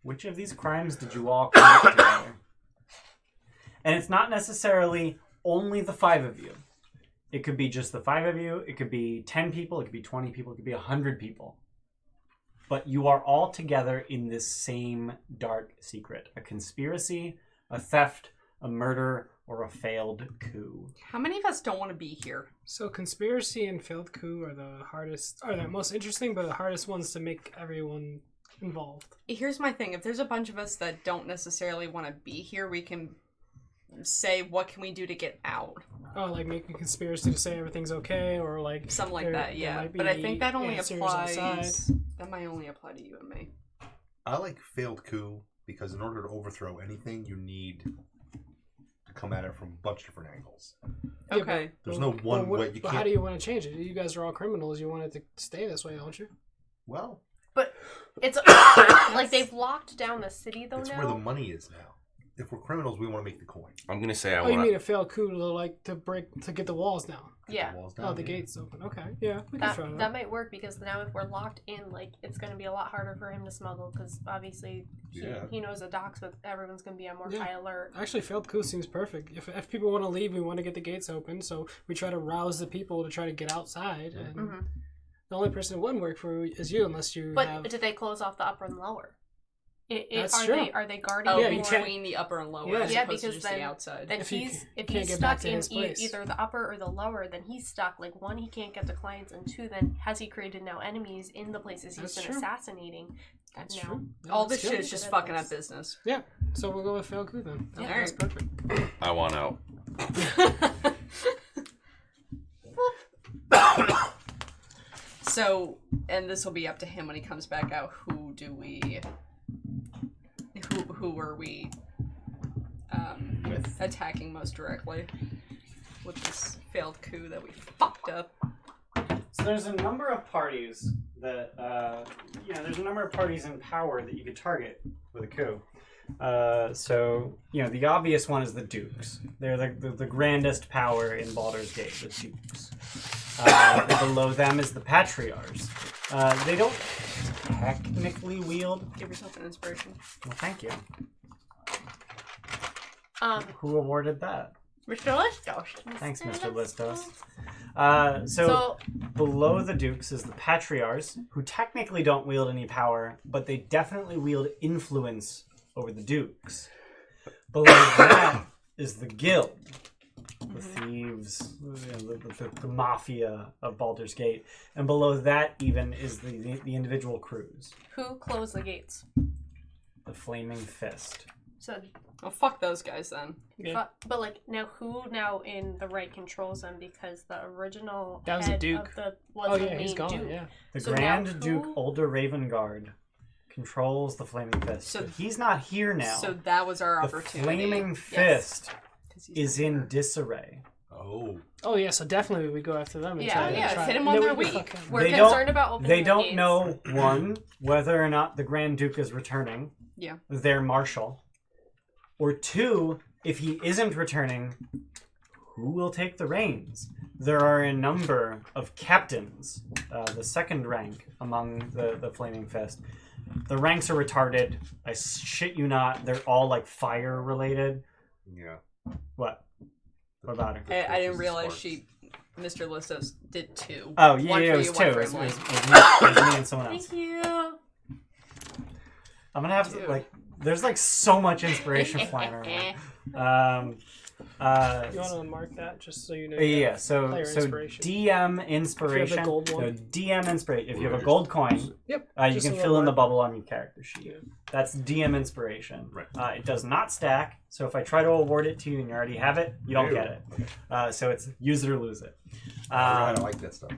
Which of these crimes did you all commit together? And it's not necessarily only the 5 of you. It could be just the 5 of you. It could be 10 people. It could be 20 people. It could be 100 people. But you are all together in this same dark secret. A conspiracy, a theft, a murder, or a failed coup. How many of us don't want to be here? So conspiracy and failed coup are the most interesting, but the hardest ones to make everyone involved. Here's my thing. If there's a bunch of us that don't necessarily want to be here, we can say, what can we do to get out? Oh, like make a conspiracy to say everything's okay, or like Something like there that, yeah. might But I be think that only answers applies... outside. That might only apply to you and me. I like failed coup because in order to overthrow anything, you need to come at it from a bunch of different angles. Yeah, Okay. There's no one way you But can't. how do you want to change it? You guys are all criminals. You want it to stay this way, don't you? Well, But it's like they've locked down the city though it's now. where the money is now. If we're criminals, we want to make the coin. I'm gonna say I Oh, you want mean a failed coup to get the walls down? Yeah. The walls down, Oh, the yeah. gates open. Okay, yeah, we can try That might work because now if we're locked in, like it's going to be a lot harder for him to smuggle because obviously Yeah. he knows the docks, but everyone's going to be on more Yeah. high alert. Actually, failed coup seems perfect. If people want to leave, we want to get the gates open, so we try to rouse the people to try to get outside. And Mm-hmm. the only person it wouldn't work for is you, unless you But have. did they close off the upper and lower? That's are true. They guarding? Oh, Yeah, you more? between the upper and lower, Yeah. as Yeah, opposed to because just the then- outside. Then If he if can't he's get back stuck to in his place. either the upper or the lower, then he's stuck. Like one, he can't get to clients, and 2, then has he created now enemies in the places he's That's been true. assassinating? That's now. true. Yeah, All that's this good. shit is just Good fucking advice. up business. Yeah, so we'll go with failed coup then. Yeah. That's perfect. I want out. So, and this will be up to him when he comes back out. Who are we attacking most directly with this failed coup that we fucked up? So there's a number of parties that, there's a number of parties in power that you could target with a coup. The obvious one is the Dukes. They're the grandest power in Baldur's Gate, the Dukes. Below them is the Patriarchs. They don't technically wield... Give yourself an inspiration. Well, thank you. Mr. Who awarded that? Listos. Thanks, Mr. Listos. So below the Dukes is the Patriarchs, who technically don't wield any power, but they definitely wield influence over the Dukes. Below that is the Guild, the thieves, the mafia of Baldur's Gate. And below that even is the individual crews. Who closed the gates? The Flaming Fist. So, Oh, fuck those guys then. Yeah. but like now, who now in the right controls them? Because the original That was the head Duke. of the was Oh the yeah, main he's gone. Duke. Yeah. The So Grand now Duke who- Ulder Ravengard controls the Flaming Fist. So- but he's not here now. So that was our the opportunity. Flaming Fist 'Cause he's is not in here. disarray. Oh. Oh yeah, so definitely we go after them. And Yeah, try to yeah, try hit 'em and on then their we weak. fuck 'em. We're They concerned don't- about opening They the don't gates. know, one, whether or not the Grand Duke is returning. Yeah. Their marshal. Or 2, if he isn't returning, who will take the reins? There are a number of captains, the second rank among the Flaming Fist. The ranks are retarded. I shit you not. They're all like fire related. Yeah. What? What about her? I didn't realize Mr. Listos did 2. Oh, yeah, One it for was you, 2. one It for was, Emily. it was me and someone else. Thank you. I'm gonna have to, Dude. like, there's like so much inspiration flying around. You want to mark that just so you know. Yeah, so player inspiration. DM inspiration. If you have the gold one. No, DM inspiration. If you have a gold coin, Yep. you just can a fill little in the mark. bubble on your character sheet. Yeah. That's DM inspiration. Right. It does not stack, so if I try to award it to you and you already have it, you don't get it. Okay. So it's use it or lose it. I like that stuff.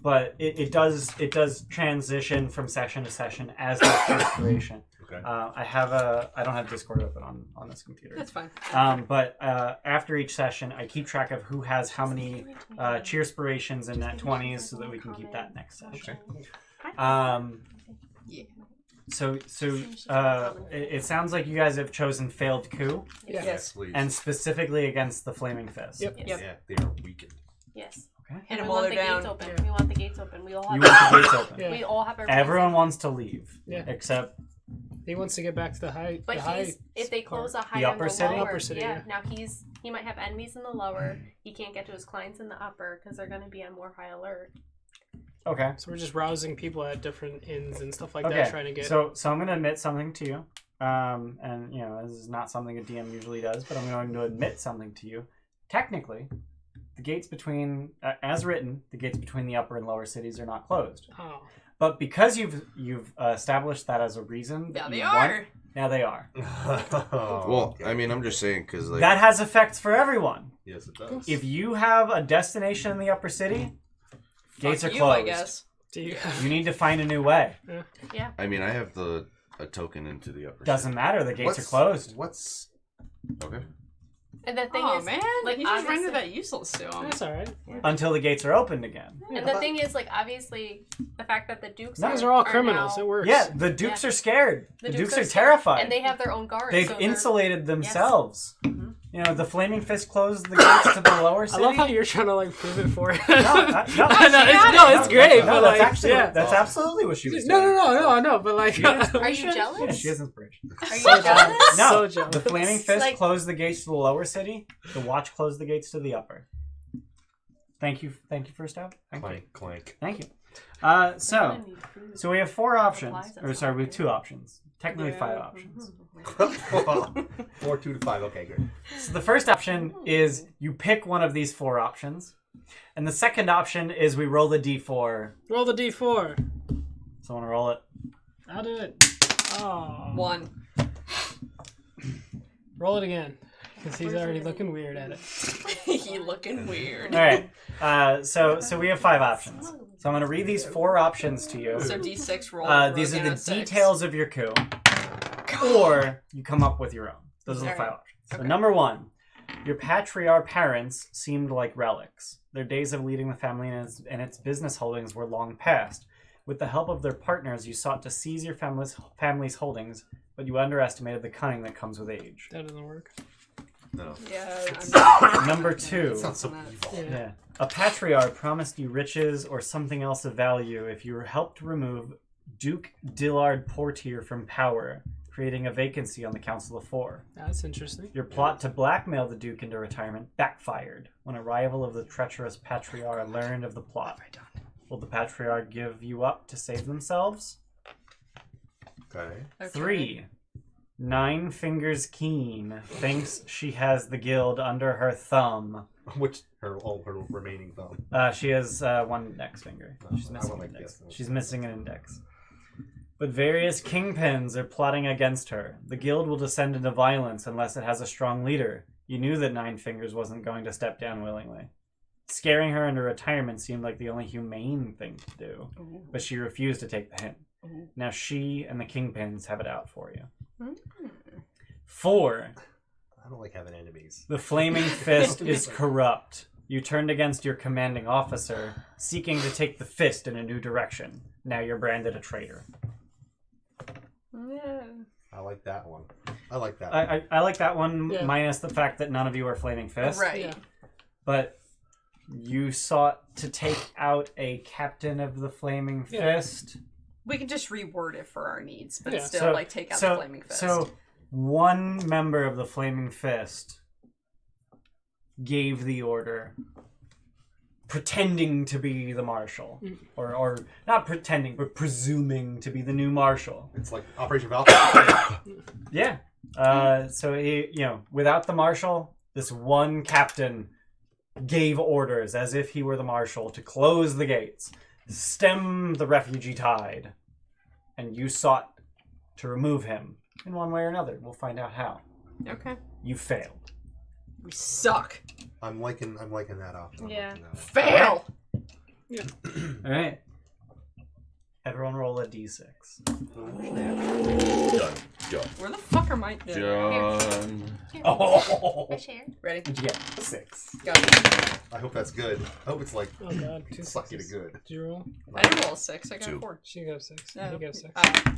But it does transition from session to session as does inspiration. Okay. I don't have Discord open on this computer. That's fine. But after each session, I keep track of who has how many cheer inspirations in that 20s so that we can keep that next session. So it sounds like you guys have chosen failed coup, Yes, please. and specifically against the Flaming Fist. Yep. Yes. Yeah, they are weakened. Yes. Okay. Hit And 'em we while want the they're gates down. open. Yeah. We want the gates open. We all have. You want the gates open. Yeah. We all have our. Everyone wants to leave, Yeah. except He wants to get back to the high. But the high if they close a part. higher upper and the city? lower, Upper city, yeah. Now he might have enemies in the lower. He can't get to his clients in the upper because they're going to be on more high alert. okay. So we're just rousing people at different inns and stuff like Okay. that, trying to get. So I'm gonna admit something to you, and this is not something a DM usually does, but I'm going to admit something to you. Technically, the gates between, as written, the gates between the upper and lower cities are not closed. Oh. But because you've established that as a reason, Now that they you are. want- now they are. Well, I mean, I'm just saying because like That has effects for everyone. Yes, it does. If you have a destination in the upper city, gates are Fuck you, closed. I guess. Do you? You need to find a new way. I mean, I have a token into the upper. Doesn't matter. The gates What's- are closed. What's Okay. And the thing Oh is, man, like, you just obviously- rendered that useless to him. That's all right. Until the gates are opened again. and the thing is, like, obviously, the fact that the Dukes These are all criminals. now- It works. Yeah, the Dukes are scared. The Dukes are scared, terrified. and they have their own guards. They've so they're- insulated themselves. You know, the Flaming Fist closed the gates to the lower I city. love how you're trying to like prove it for it. No, it's great, No, but that's like, actually yeah. that's absolutely what she was No, doing. I know, but like, Are you Yeah, jealous? she has inspiration. Are you jealous? No, So jealous. the Flaming Fist Like- closed the gates to the lower city. The Watch closed the gates to the upper. Thank you, first out. Thank you. clank clank? Thank you. So we have 4 options. Or sorry, we have 2 options. Technically 5 options. 4, 2 to 5. Okay, good. So the first option is you pick one of these 4 options. And the second option is we roll the d4. roll the d4. Someone roll it. I'll do it. Oh. 1. Roll it again. Because he's already looking weird at it. You looking weird. All right. So we have 5 options. So I'm going to read these 4 options to you. So D6 roll. These are the details of your coup. Or you come up with your own. Those are the 5 Alright. options. So Okay. number 1. Your patriarch parents seemed like relics. Their days of leading the family and its business holdings were long past. With the help of their partners, you sought to seize your family's holdings, but you underestimated the cunning that comes with age. That doesn't work. No. Yeah. Number 2. Sounds so evil. Yeah. A patriarch promised you riches or something else of value if you were helped remove Duke Dillard Portier from power, creating a vacancy on the Council of 4. That's interesting. Your plot to blackmail the Duke into retirement backfired when a rival of the treacherous patriarch learned of the plot. Will the patriarch give you up to save themselves? Okay. 3. Nine Fingers Keen thinks she has the guild under her thumb. Which her remaining thumb. She has 1 index finger. She's I missing won't an like index. this. She's missing an index. But various kingpins are plotting against her. The guild will descend into violence unless it has a strong leader. You knew that Nine Fingers wasn't going to step down willingly. Scaring her into retirement seemed like the only humane thing to do, but she refused to take the hint. Now she and the kingpins have it out for you. 4. I don't like having enemies. The Flaming Fist is corrupt. You turned against your commanding officer, seeking to take the fist in a new direction. Now you're branded a traitor. I like that one. I like that. I like that one, Yeah. minus the fact that none of you are Flaming Fist. Right. Yeah. But you sought to take out a captain of the Flaming Yeah. Fist. We can just reword it for our needs, but Yeah. still, like, take out the flaming fist. So one member of the Flaming Fist gave the order, pretending to be the marshal, or not pretending, but presuming to be the new marshal. It's like Operation Valkyrie. Yeah. So he, without the marshal, this one captain gave orders as if he were the marshal to close the gates, stem the refugee tide, and you sought to remove him in one way or another. We'll find out how. Okay. You failed. We suck. I'm liking that option. Yeah. Fail. All right. Everyone roll a d6. Done. Go. Where the fuck are my... Done. Oh! I share. Ready? What'd you get? 6. Go. I hope that's good. I hope it's like Oh god, 2 sucky to sixes. good. Did you roll? I didn't roll a 6. I got 2. a 4. She got a 6. Oh. He got a 6. Uh,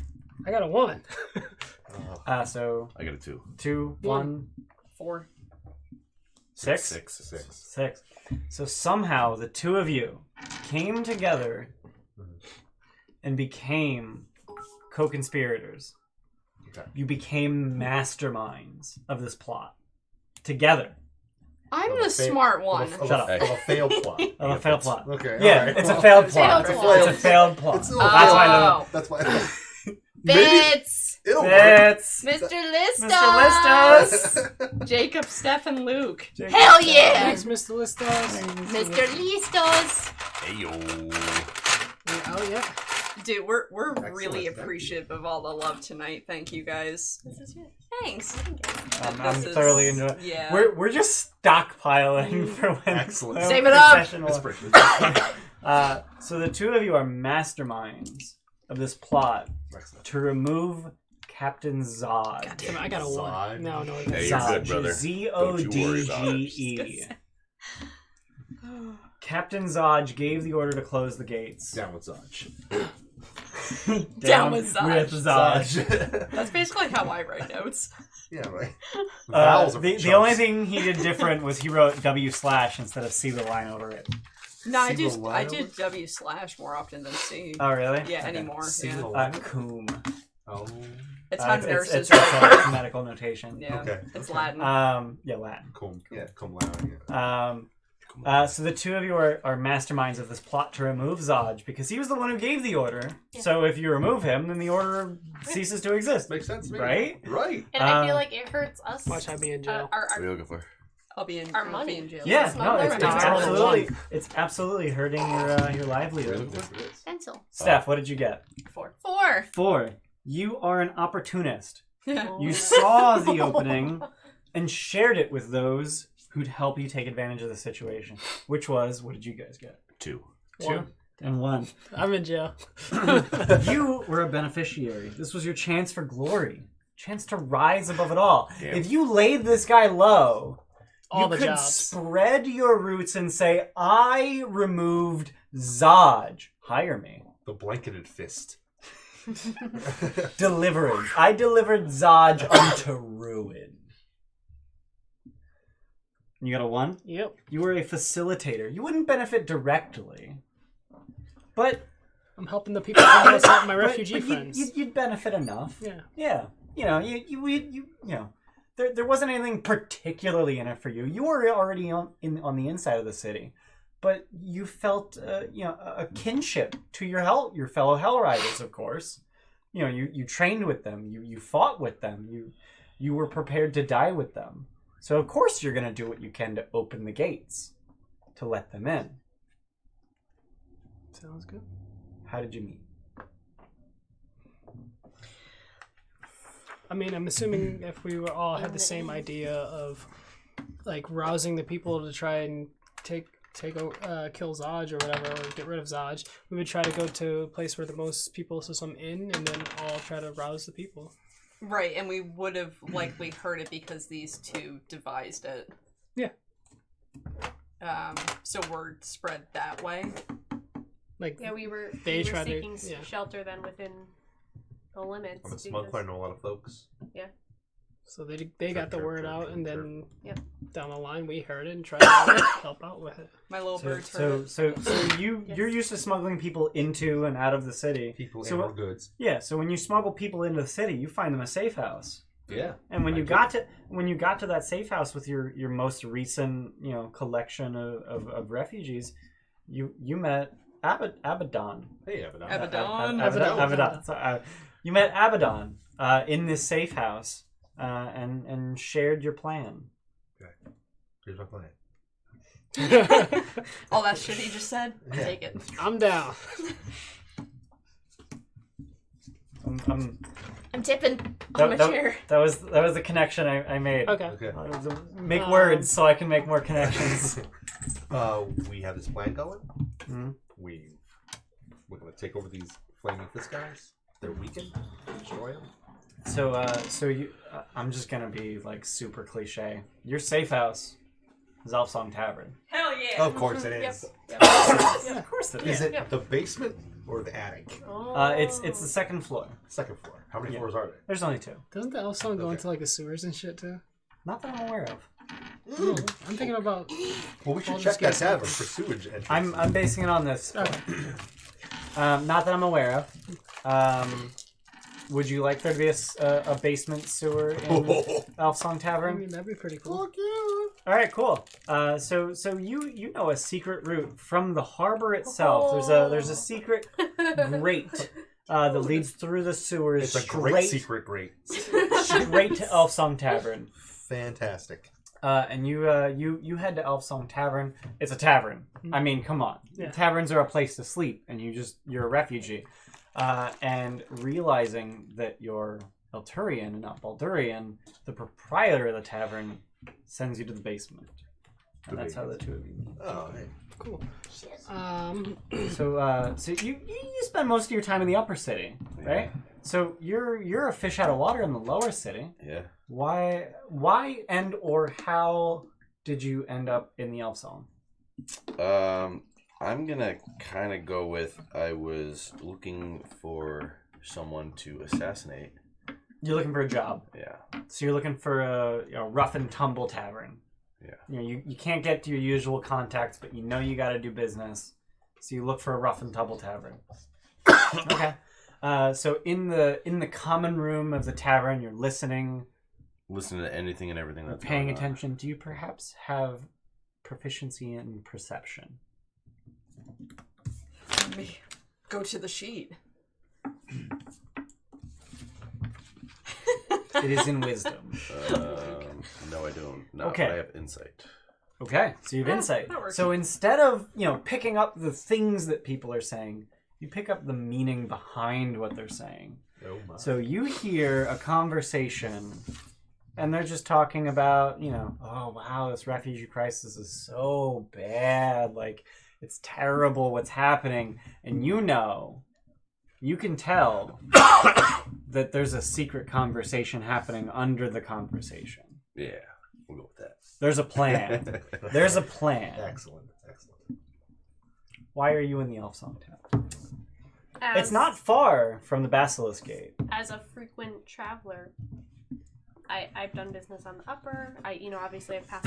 I got a 1. So I got a 2. 2, 1, 4. 6? 6. So somehow the two of you came together and became co-conspirators. Okay. You became masterminds of this plot. Together. I'm Of the a smart one. Of Shut up. a failed plot. Of a failed plot. Okay. Yeah, alright, it's a well, failed Failed plot. plot. It's a failed plot. It's That's a why I Oh. know. That's why. Bits! It'll work. It's Mr. Listos! Mr. Listos. Jacob, Steph, and Luke. Hell yeah! Thanks, Mr. Listos. Mr. Listos! Heyo. Oh, yeah. Dude, we're Excellent, really thank you. appreciative of all the love tonight. Thank you guys. This is good. Thanks. I'm This is- thoroughly enjoying. Yeah. We're just stockpiling for when. Excellent. when Save it up! processional- It's pretty- So the two of you are masterminds of this plot Excellent. to remove Captain Zod. God damn it, I got a Zod. 1. No. Hey, you're good, brother. Zodge. Captain Zodge gave the order to close the gates. Down with Zodge. Down with Zodge. With Zodge. That's basically how I write notes. Yeah, right. Vowels are the chumps. only thing he did different was he wrote W/ instead of C the line over it. No, I Single do line W/ more often than C. Oh, really? Yeah, Okay. anymore. Single Yeah. Coom. Oh. It's how It's nurses a medical notation. Yeah. Okay. It's Latin. Yeah, Latin. Cum. Yeah, cum laude. So the two of you are masterminds of this plot to remove Zodge because he was the one who gave the order. Yeah. So if you remove him, then the order ceases to exist. Makes sense to me. Right? Right. And I feel like it hurts us. Watch I be in jail. What are you looking for? I'll be in, our I'll money. be in jail. Yeah, It's no, not it's right. it's absolutely hurting your livelihood. Pencil. Steph, what did you get? 4. 4. You are an opportunist. You saw the opening and shared it with those who'd help you take advantage of the situation. Which was, what did you guys get? 2. 2 and 1. I'm in jail. You were a beneficiary. This was your chance for glory. Chance to rise above it all. Yeah. If you laid this guy low, All you the could jobs. spread your roots and say, I removed Zodge. Hire me. The blanketed fist. Deliverance. I delivered Zodge unto ruin. You got a 1? Yep. You were a facilitator. You wouldn't benefit directly. But I'm helping the people from help my refugee but friends. you'd benefit enough. Yeah. Yeah. You know, you know, there wasn't anything particularly in it for you. You were already on the inside of the city, but you felt a kinship to your fellow Hellriders, of course. You know, you trained with them, you fought with them, you were prepared to die with them. So of course you're gonna do what you can to open the gates, to let them in. Sounds good. How did you meet? I mean, I'm assuming if we were all had the same idea of like rousing the people to try and kill Zodge or whatever, or get rid of Zodge, we would try to go to a place where the most people system in, and then all try to rouse the people. Right, and we would have likely heard it because these two devised it. Yeah. So word spread that way. Like Yeah, we were They try to- seeking yeah. shelter then within the limits. I'm a smuggler. I know a lot of folks. so they got the word out, and then Yep. down the line we heard it and tried to help out with it. My little bird So heard you're used to smuggling people into and out of the city. People So and what- more goods. Yeah, so when you smuggle people into the city, you find them a safe house. Yeah. And when you got to that safe house with your most recent collection of refugees, you met Abaddon. Hey, Abaddon. Abaddon. So, you met Abaddon in this safe house and shared your plan. Okay. Here's my plan. All that shit he just said, Yeah. take it. I'm down. I'm tipping on my chair. That was the connection I made. Okay. Okay. Make words so I can make more connections. We have this plan going. Mhm. We're gonna take over these flaming fist guys. They're weakened. Destroy them. So you, I'm just gonna be like super cliche. Your safe house is Elfsong Tavern. Hell yeah. Of course it is. Of course it Is it the basement or the attic? It's the second floor. Second floor. How many Yeah. floors are there? There's only 2. Doesn't the elf song go Okay. into like the sewers and shit too? Not that I'm aware of. No, I'm thinking about. Well, we should Baldur's check that Gate. tavern for sewage entrance. I'm basing it on this. Okay. Not that I'm aware of. Would you like there to be a basement sewer in Elfsong I Tavern? mean, that'd be pretty cool. Fuck yeah. All right, cool. So you know a secret route from the harbor itself. There's a secret grate that leads through the sewers. It's a great secret grate. straight to Elfsong Tavern. Fantastic. And you head to Elfsong Tavern. It's a tavern. I mean, come on. Yeah. Taverns are a place to sleep, and you're a refugee. And realizing that you're Elturian and not Baldurian, the proprietor of the tavern sends you to the basement. And that's how the two of you meet. Oh, hey. Cool. So you spend most of your time in the upper city, right? So you're a fish out of water in the lower city. Yeah. Why and or how did you end up in the Elfsong? I'm gonna kind of go with I was looking for someone to assassinate. You're looking for a job. Yeah. So you're looking for a rough and tumble tavern. Yeah. You know, you can't get to your usual contacts, but you know you got to do business. So you look for a rough and tumble tavern. Okay. So in the common room of the tavern, you're listening, Listening to anything and everything that's paying going on. attention. Do you perhaps have proficiency in perception? Let me go to the sheet. It is in wisdom. No, I don't. No, Okay. but I have insight. Okay, so you have insight. that works. So instead of, picking up the things that people are saying, you pick up the meaning behind what they're saying. Oh my. So you hear a conversation, and they're just talking about, oh wow, this refugee crisis is so bad. Like, it's terrible what's happening. And you can tell that there's a secret conversation happening under the conversation. Yeah, we'll go with that. There's a plan. There's a plan. Excellent. Why are you in the Elfsong Town? As, It's not far from the Basilisk Gate. As a frequent traveler, I've done business on the upper. Obviously I've passed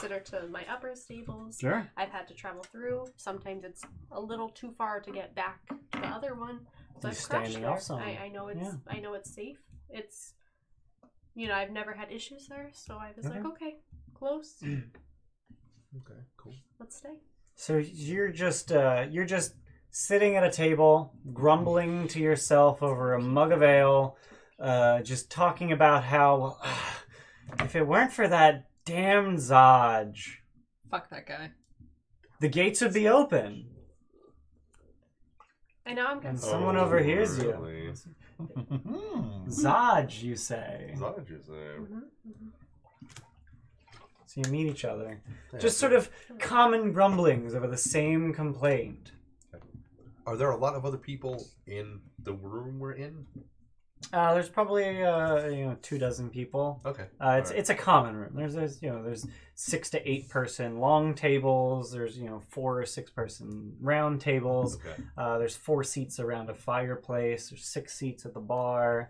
consider to my upper stables. Sure. I've had to travel through. Sometimes it's a little too far to get back to the other one. So You I've stay in crashed the there. Elfsong. I know it's Yeah. I know it's safe. It's I've never had issues there, so I was like, okay, close. Okay, cool. Let's stay. So you're just sitting at a table, grumbling to yourself over a mug of ale, just talking about how if it weren't for that damn Zodge, Fuck that guy. the gates would be open. I know I'm And someone overhears you. Really? Zodge, you say. Zodge is there. So you meet each other. Just sort of common grumblings over the same complaint. Are there a lot of other people in the room we're in? There's probably 24 people. Okay. It's a common room. There's 6 to 8 person long tables. There's 4 or 6 person round tables. Okay. There's 4 seats around a fireplace. There's 6 seats at the bar.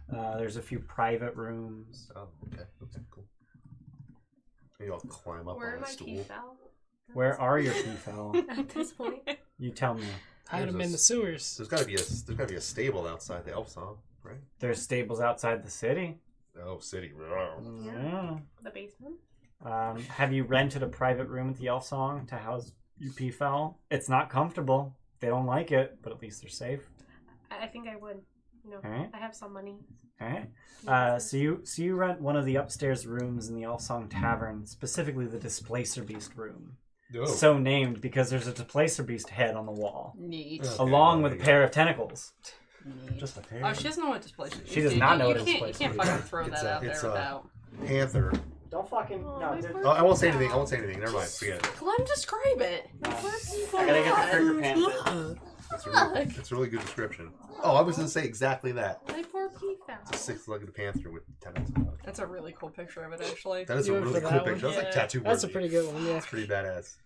There's a few private rooms. Oh, okay. Okay, cool. Maybe I'll climb up Where on am a I stool. T-Fel? Where are your people? At this point. You tell me. Hide them in the sewers. There's gotta be a stable outside the Elfsong, right? There's stables outside the city. Oh, city. Yeah. The basement. Have you rented a private room at the Elfsong to house your peafowl? It's not comfortable. They don't like it, but at least they're safe. I think I would. You know, All right. I have some money. All right. So you rent one of the upstairs rooms in the Elfsong Tavern, specifically the Displacer Beast room. Oh. So named because there's a Displacer Beast head on the wall, Neat. Okay, along well, with a there you pair of tentacles. Neat. Just a pair. Oh, she doesn't know what displacement is. She does dude. not know you what a can't, displacement You can't is. fucking throw It's that a- out there it's a- without. Panther. Don't fucking my poor Oh, I won't say anything. I pal. won't say anything. Never mind. Forget it. Let him describe it. I gotta get the trigger panther. It's a really good description. Oh, I was going to say exactly that. My poor peafowl. It's a six-legged panther with tentacles. That's a really cool picture of it, actually. That is You a went really for cool that picture. one? That's like Yeah. tattoo That's a worthy. pretty good one. Yeah. That's pretty badass.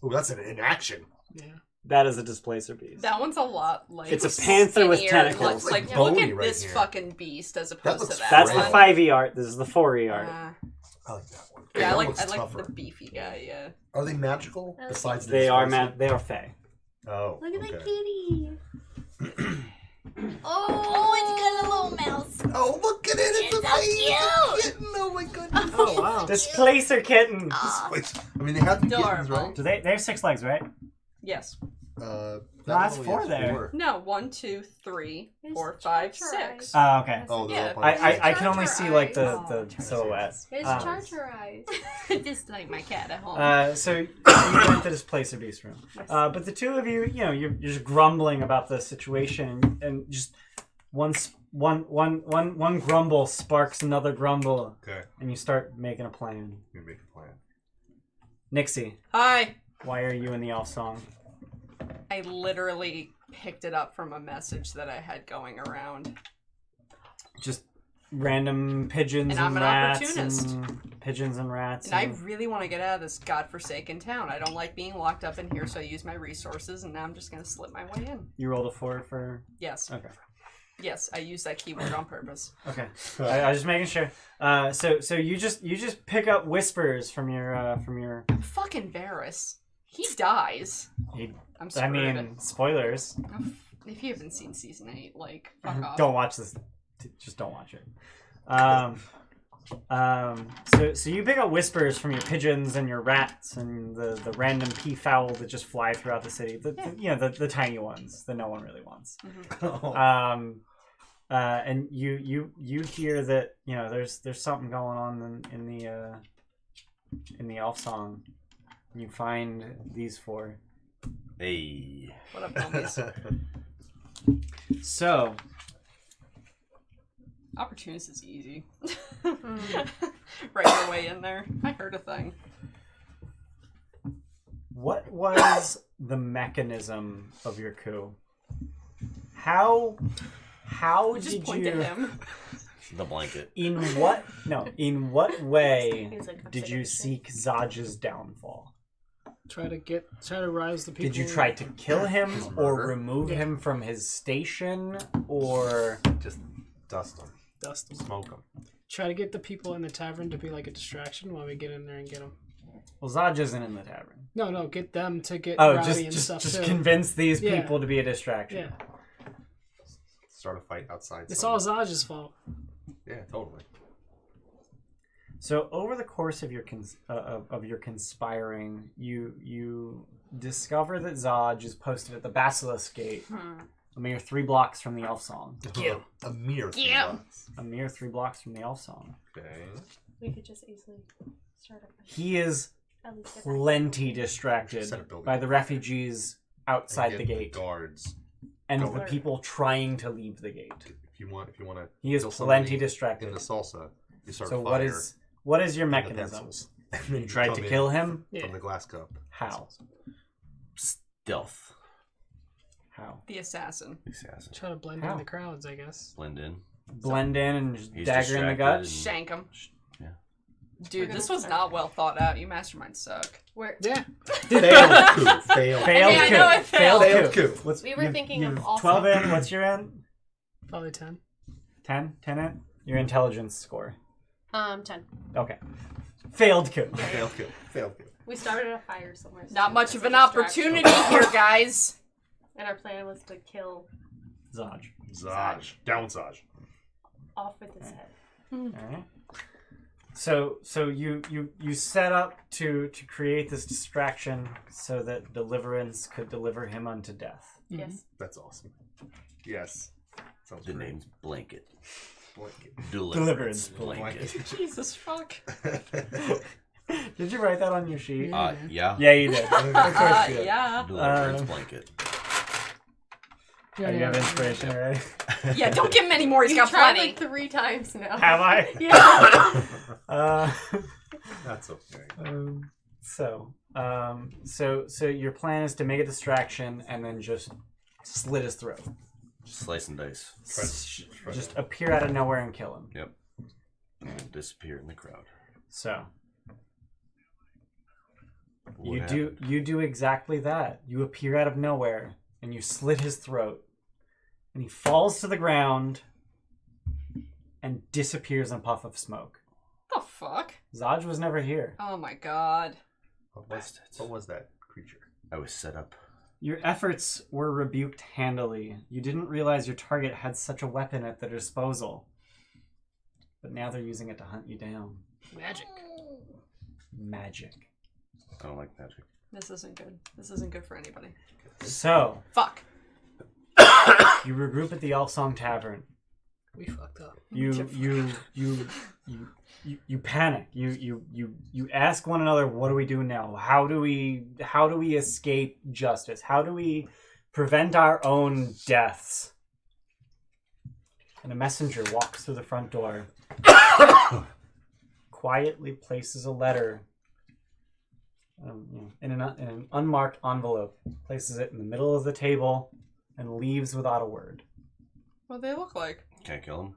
Oh, that's in action. Yeah. That is a Displacer Beast. That one's a lot like. It's a panther with skinnier. tentacles. Like, It's look bony at right this here. fucking beast as That opposed looks to that. That's the one. 5e art. This is the 4e art. I like that one. Yeah, I That like one's tougher. the beefy guy. Yeah. Are they magical? I like Besides the They are displacer? they are fey. Oh, Look at okay. that kitty. Oh, it's got a little mouse. Oh, look at it! It's It's so amazing! Kitten. Oh my goodness! Oh wow. Displacer kitten. Wait, I mean, they have the kittens, Adorable. right? Do they have 6 legs, right? Yes. that's four there. No, 1, 2, 3, His 4, 5, Charger 6. Oh, okay. Oh, they're Yeah. up on the I can only see like the Oh, silhouette. His Um, charger eyes. Just like my cat at home. So you went to Displacer Beast room, but the two of you, you're just grumbling about the situation, and just one grumble sparks another grumble, Okay, and you start making a plan. we make a plan. Nixie, Hi. why are you in the elf song? I literally picked it up from a message that I had going around. Just random pigeons And and, I'm an rats opportunist. and pigeons and rats. And I really want to get out of this godforsaken town. I don't like being locked up in here, so I use my resources, and now I'm just going to slip my way in. You rolled a 4 for. Yes. Okay. Yes, I used that keyword on purpose. Okay. I was just making sure. So you just pick up whispers from your. Fucking Varys. He dies. He, I'm screwed. I mean, spoilers. If you haven't seen season 8, like, fuck off. Don't watch this. Just don't watch it. So you pick up whispers from your pigeons and your rats and the random peafowl that just fly throughout the city. The tiny ones that no one really wants. And you hear that there's something going on in the elf song. You find these 4. Hey. What up, homies? So Opportunist is easy. Right your way in there. I heard a thing. what was the mechanism of your coup? How Just did point you? at him. The blanket. In what way He's like, I'm did sick you of this shit. seek Zaj's downfall? Try to rise the people. Did you try to kill him or Murder? remove him from his station or Just dust them, dust them? smoke them. Try to get the people in the tavern to be like a distraction while we get in there and get them. well Zaj isn't in the tavern. No, get them to get Oh, rowdy and just stuff just too. convince these Yeah. people to be a distraction. Yeah, Start a fight outside. it's all Zaj's fault. Yeah, totally. So over the course of your conspiring, you discover that Zaj is posted at the Basilisk Gate, a mere 3 blocks from the Elf Song. A mere 3 Yeah. bucks. A mere 3 blocks from the Elf Song. Okay. We could just easily start a fight. He is At least get back. plenty distracted Set a building. by the refugees outside And the get gate guards. and Don't the worry. people trying to leave the gate. If you want to. He is kill plenty somebody distracted. in the salsa, you start So fire. what is your in the mechanism? pencils. And then You tried come to in kill him? from the glass cup. How? Stealth. How? The assassin. Assassin. Try to blend How? in the crowds, I guess. Blend in. Blend in and just He's dagger in the distracted gut? and- Shank him. Yeah. Dude, this was not well thought out. You masterminds suck. Where Yeah. Failed coup. Failed. Failed I coup. know it failed. Failed coup. What's, We were thinking of also- 12 in. What's your in? Probably 10. 10? 10 in? Your intelligence score. 10. Okay. Failed coup. Failed coup. Failed coup. We started a fire somewhere. so Not much that's of a an distraction. opportunity here, guys. And our plan was to kill Zaj. Zaj. Down Zaj. off with his head. Alright. So you set up to create this distraction so that Deliverance could deliver him unto death. Yes. That's awesome. Yes. Sounds The great. name's Blanket. Blanket. Deliverance Blanket. Blanket. Jesus fuck. Did you write that on your sheet? Yeah. Yeah, you did. Of course you did. Yeah. Deliverance Blanket. Oh, you have inspiration already? Yeah, don't give him any more. He's You've got tried plenty. like 3 times now. Have I? Yeah. That's okay. So your plan is to make a distraction and then just slit his throat. Slice and dice. Just appear out of nowhere and kill him. Yep. And disappear in the crowd. So What you happened? do exactly that. You appear out of nowhere and you slit his throat, and he falls to the ground and disappears in a puff of smoke. The fuck? Zaj was never here. Oh my god. What was that creature? I was set up. Your efforts were rebuked handily. You didn't realize your target had such a weapon at their disposal. But now they're using it to hunt you down. Magic. Magic. I don't like magic. This isn't good. This isn't good for anybody. So, Fuck. you regroup at the Elf Song Tavern. We fucked up. You panic. You ask one another, what do we do now? How do we escape justice? How do we prevent our own deaths? And a messenger walks through the front door, quietly places a letter in an unmarked envelope, places it in the middle of the table, and leaves without a word. What do they look like? Can't kill him.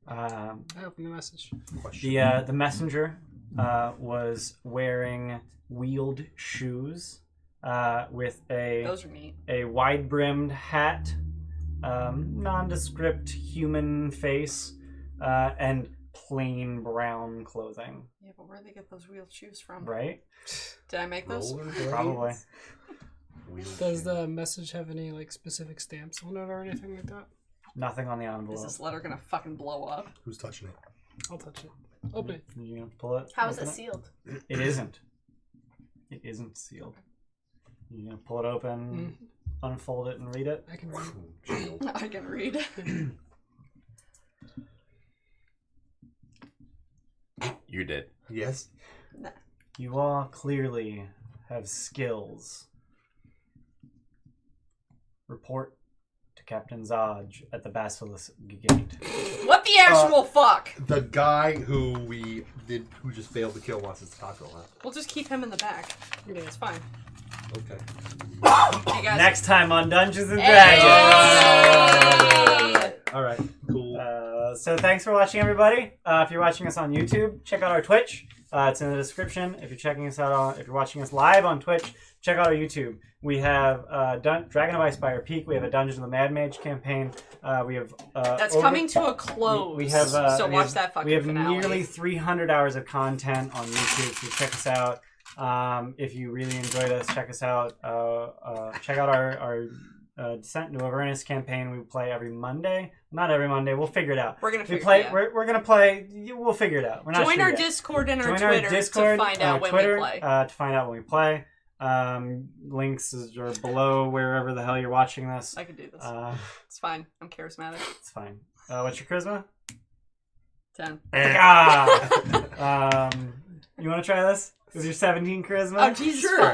I open the message. The messenger was wearing wheeled shoes with Those are neat. a wide-brimmed hat, nondescript human face, and plain brown clothing. Yeah, but where'd they get those wheeled shoes from? Right? Did I make those? Probably. Does the message have any like specific stamps on it or anything like that? Nothing on the Is envelope. this letter gonna fucking blow up? Who's touching it? I'll touch it. Open it. You gonna pull it? How is open it sealed? It isn't. It isn't sealed. You gonna pull it open, unfold it, and read it? I can read it. I can read. You're dead. Yes. You all clearly have skills. Report to Captain Zaj at the Basilisk Gate. What the actual fuck? The guy who just failed to kill wants his taco, huh? We'll just keep him in the back. Yeah, it's fine. Okay. Hey guys. Next time on Dungeons and Hey! Dragons. All right. Cool. So thanks for watching, everybody. If you're watching us on YouTube, check out our Twitch. It's in the description. If you're watching us live on Twitch, check out our YouTube. We have Dragon of Icefire Peak. We have a Dungeons of the Mad Mage campaign. We have That's coming to a close. We have so we watch have, that fucking We have finale. nearly 300 hours of content on YouTube. So check us out. If you really enjoyed us, check us out. Check out our Descent into Avernus campaign. We play every Monday. Not every Monday. We'll figure it out. We're gonna figure play. it out. We're gonna play. We'll figure it out. We're not Join sure our yet. Discord and our Join Twitter our Discord, to find out when Twitter, we play. to find out when we play. Links are below wherever the hell you're watching this. I can do this. It's fine. I'm charismatic. It's fine. What's your charisma? 10. You want to try this? Is your 17 charisma? Oh, Jesus. Sure.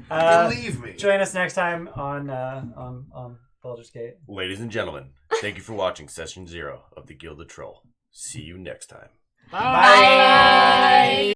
Uh, Believe me. Join us next time on Baldur's Gate. Ladies and gentlemen, thank you for watching Session 0 of the Gilded Troll. See you next time. Bye.